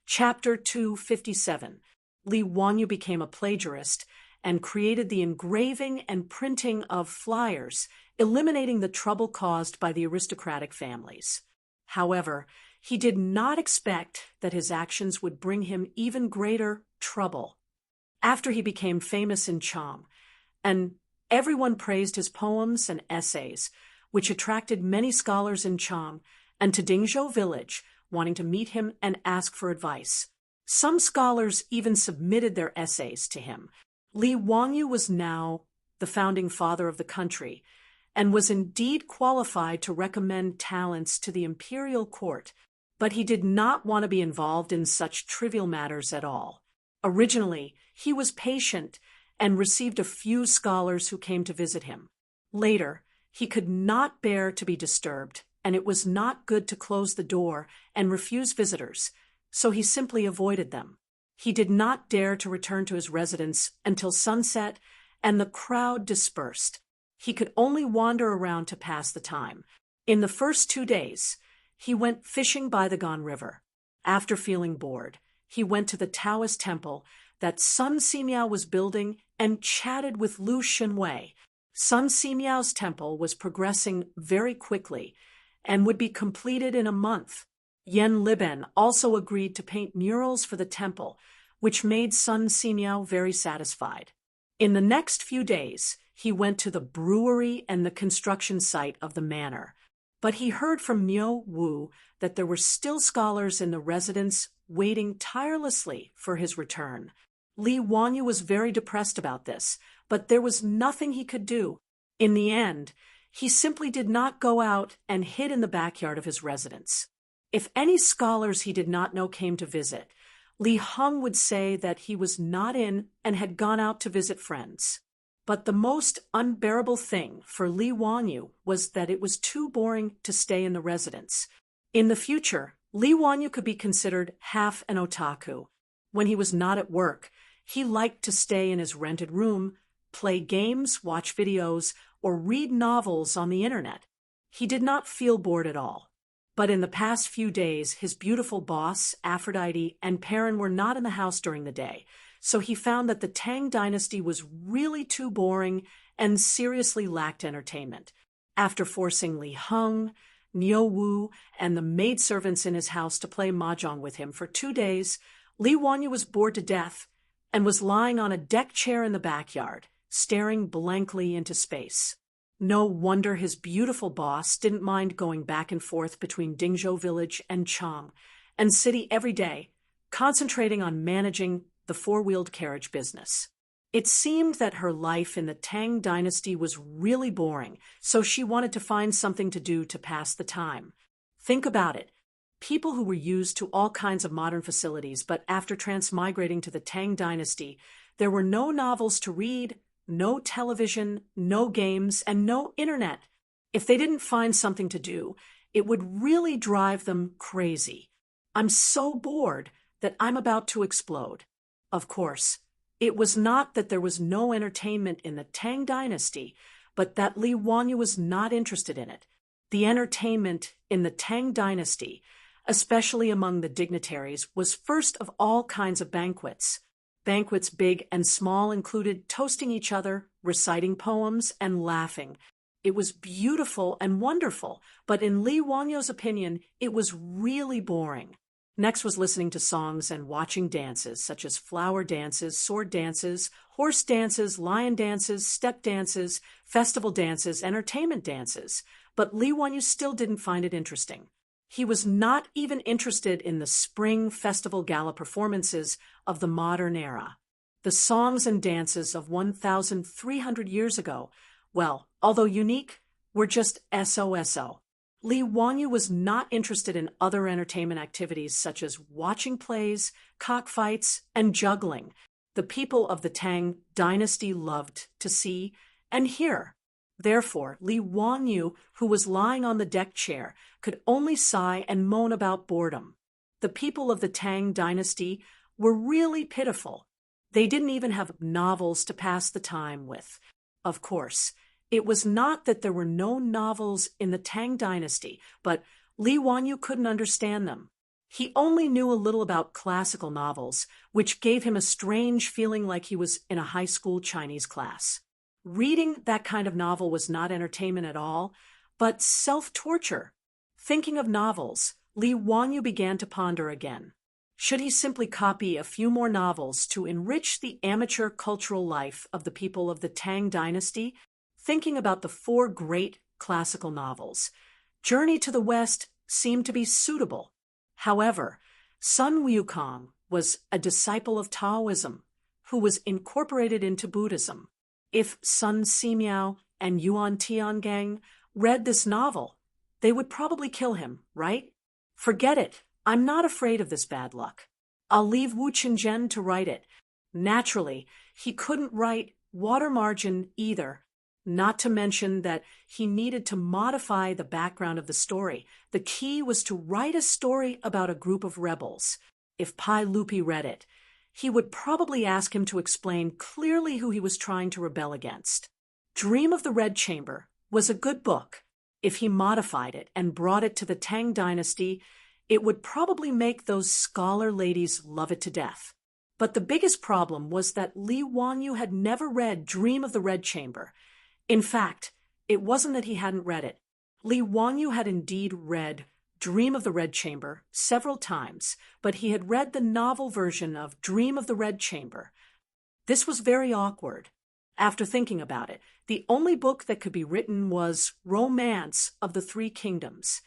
Chapter 257. Li Wangyu became a plagiarist and created the engraving and printing of flyers, eliminating the trouble caused by the aristocratic families. However, he did not expect that his actions would bring him even greater trouble. After he became famous in Chang, and everyone praised his poems and essays, which attracted many scholars in Chang and to Dingzhou village, wanting to meet him and ask for advice. Some scholars even submitted their essays to him. Li Wangyu was now the founding father of the country and was indeed qualified to recommend talents to the imperial court, but he did not want to be involved in such trivial matters at all. Originally, he was patient and received a few scholars who came to visit him. Later, he could not bear to be disturbed, and it was not good to close the door and refuse visitors, so he simply avoided them. He did not dare to return to his residence until sunset and the crowd dispersed. He could only wander around to pass the time. In the first 2 days, he went fishing by the Gan River. After feeling bored, he went to the Taoist temple that Sun Simiao was building and chatted with Lu Xinwei. Sun Simiao's temple was progressing very quickly and would be completed in a month. Yan Liben also agreed to paint murals for the temple, which made Sun Simiao very satisfied. In the next few days, he went to the brewery and the construction site of the manor. But he heard from Miao Wu that there were still scholars in the residence waiting tirelessly for his return. Li Wangyu was very depressed about this, but there was nothing he could do. In the end, he simply did not go out and hid in the backyard of his residence. If any scholars he did not know came to visit, Li Heng would say that he was not in and had gone out to visit friends. But the most unbearable thing for Li Wangyu was that it was too boring to stay in the residence. In the future, Li Wangyu could be considered half an otaku. When he was not at work, he liked to stay in his rented room, play games, watch videos, or read novels on the internet. He did not feel bored at all. But in the past few days, his beautiful boss, Aphrodite, and Perrin were not in the house during the day, so he found that the Tang dynasty was really too boring and seriously lacked entertainment. After forcing Li Heng, Niu Wu, and the maidservants in his house to play mahjong with him for 2 days, Li Wanyu was bored to death and was lying on a deck chair in the backyard, staring blankly into space. No wonder his beautiful boss didn't mind going back and forth between Dingzhou village and Chang and city every day, concentrating on managing the four-wheeled carriage business. It seemed that her life in the Tang dynasty was really boring, so she wanted to find something to do to pass the time. Think about it. People who were used to all kinds of modern facilities, but after transmigrating to the Tang dynasty, there were no novels to read, no television, no games, and no internet. If they didn't find something to do, it would really drive them crazy. I'm so bored that I'm about to explode. Of course, it was not that there was no entertainment in the Tang dynasty, but that Li Wanyu was not interested in it. The entertainment in the Tang dynasty, especially among the dignitaries, was first of all kinds of banquets. Banquets big and small included toasting each other, reciting poems, and laughing. It was beautiful and wonderful, but in Li Wanyu's opinion, it was really boring. Next was listening to songs and watching dances, such as flower dances, sword dances, horse dances, lion dances, step dances, festival dances, entertainment dances. But Li Wanyu still didn't find it interesting. He was not even interested in the spring festival gala performances of the modern era. The songs and dances of 1,300 years ago, well, although unique, were just SOSO. Li Wanyu was not interested in other entertainment activities such as watching plays, cockfights, and juggling. The people of the Tang dynasty loved to see and hear. Therefore, Li Wanyu, who was lying on the deck chair, could only sigh and moan about boredom. The people of the Tang dynasty were really pitiful. They didn't even have novels to pass the time with. Of course, it was not that there were no novels in the Tang dynasty, but Li Wanyu couldn't understand them. He only knew a little about classical novels, which gave him a strange feeling like he was in a high school Chinese class. Reading that kind of novel was not entertainment at all, but self-torture. Thinking of novels, Li Wanyu began to ponder again. Should he simply copy a few more novels to enrich the amateur cultural life of the people of the Tang dynasty? Thinking about the 4 great classical novels, Journey to the West seemed to be suitable. However, Sun Wukong was a disciple of Taoism who was incorporated into Buddhism. If Sun Simiao and Yuan Tiangang read this novel, they would probably kill him, right? Forget it. I'm not afraid of this bad luck. I'll leave Wu Qingzhen to write it. Naturally, he couldn't write water margin either, not to mention that he needed to modify the background of the story. The key was to write a story about a group of rebels. If Pai Lupi read it, he would probably ask him to explain clearly who he was trying to rebel against. Dream of the Red Chamber was a good book. If he modified it and brought it to the Tang dynasty, it would probably make those scholar ladies love it to death. But the biggest problem was that Li Wanyu had never read Dream of the Red Chamber. In fact, it wasn't that he hadn't read it. Li Wanyu had indeed read Dream of the Red Chamber several times, but he had read the novel version of Dream of the Red Chamber. This was very awkward. After thinking about it, the only book that could be written was Romance of the Three Kingdoms.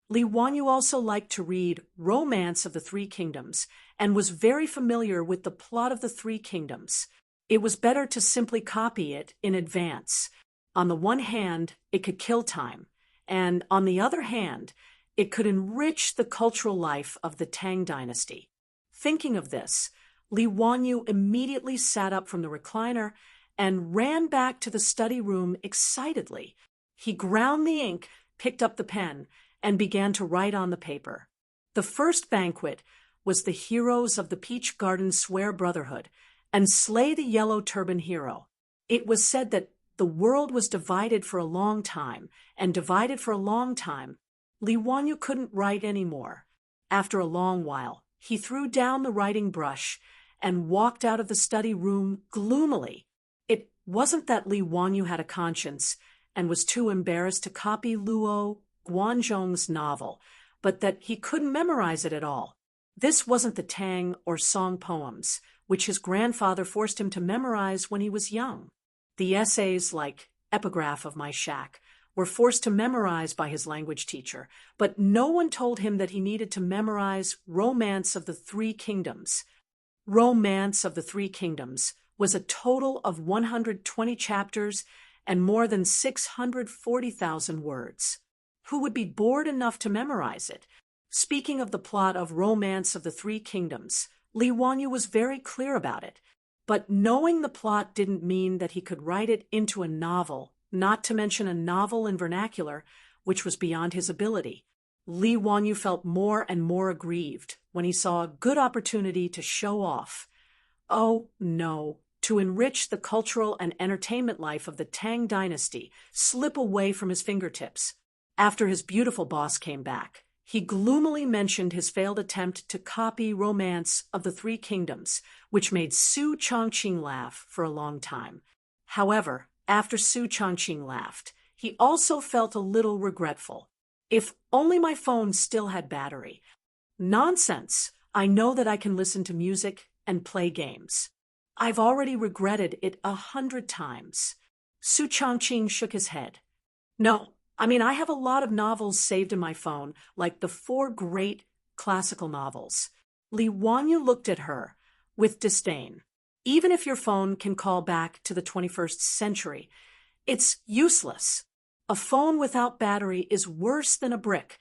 Li Wanyu also liked to read Romance of the Three Kingdoms and was very familiar with the plot of the Three Kingdoms. It was better to simply copy it in advance. On the one hand, it could kill time, and on the other hand, it could enrich the cultural life of the Tang dynasty. Thinking of this, Li Wanyu immediately sat up from the recliner and ran back to the study room excitedly. He ground the ink, picked up the pen, and began to write on the paper. The first banquet was the heroes of the Peach Garden Swear Brotherhood and slay the Yellow Turban Hero. It was said that the world was divided for a long time, and divided for a long time, Li Wanyu couldn't write anymore. After a long while, he threw down the writing brush and walked out of the study room gloomily. It wasn't that Li Wanyu had a conscience and was too embarrassed to copy Luo Guanzhong's novel, but that he couldn't memorize it at all. This wasn't the Tang or Song poems, which his grandfather forced him to memorize when he was young. The essays like Epigraph of My Shack were forced to memorize by his language teacher, but no one told him that he needed to memorize Romance of the Three Kingdoms. Romance of the Three Kingdoms was a total of 120 chapters and more than 640,000 words. Who would be bored enough to memorize it? Speaking of the plot of Romance of the Three Kingdoms, Li Wanyu was very clear about it. But knowing the plot didn't mean that he could write it into a novel, not to mention a novel in vernacular, which was beyond his ability. Li Wanyu felt more and more aggrieved when he saw a good opportunity to show off. Oh, no, to enrich the cultural and entertainment life of the Tang dynasty slip away from his fingertips. After his beautiful boss came back, he gloomily mentioned his failed attempt to copy Romance of the Three Kingdoms, which made Su Chongqing laugh for a long time. However, after Su Chongqing laughed, he also felt a little regretful. If only my phone still had battery. Nonsense! I know that I can listen to music and play games. I've already regretted it 100 times. Su Chongqing shook his head. No, I have a lot of novels saved in my phone, like the 4 great classical novels. Li Wanyu looked at her with disdain. Even if your phone can call back to the 21st century, it's useless. A phone without battery is worse than a brick,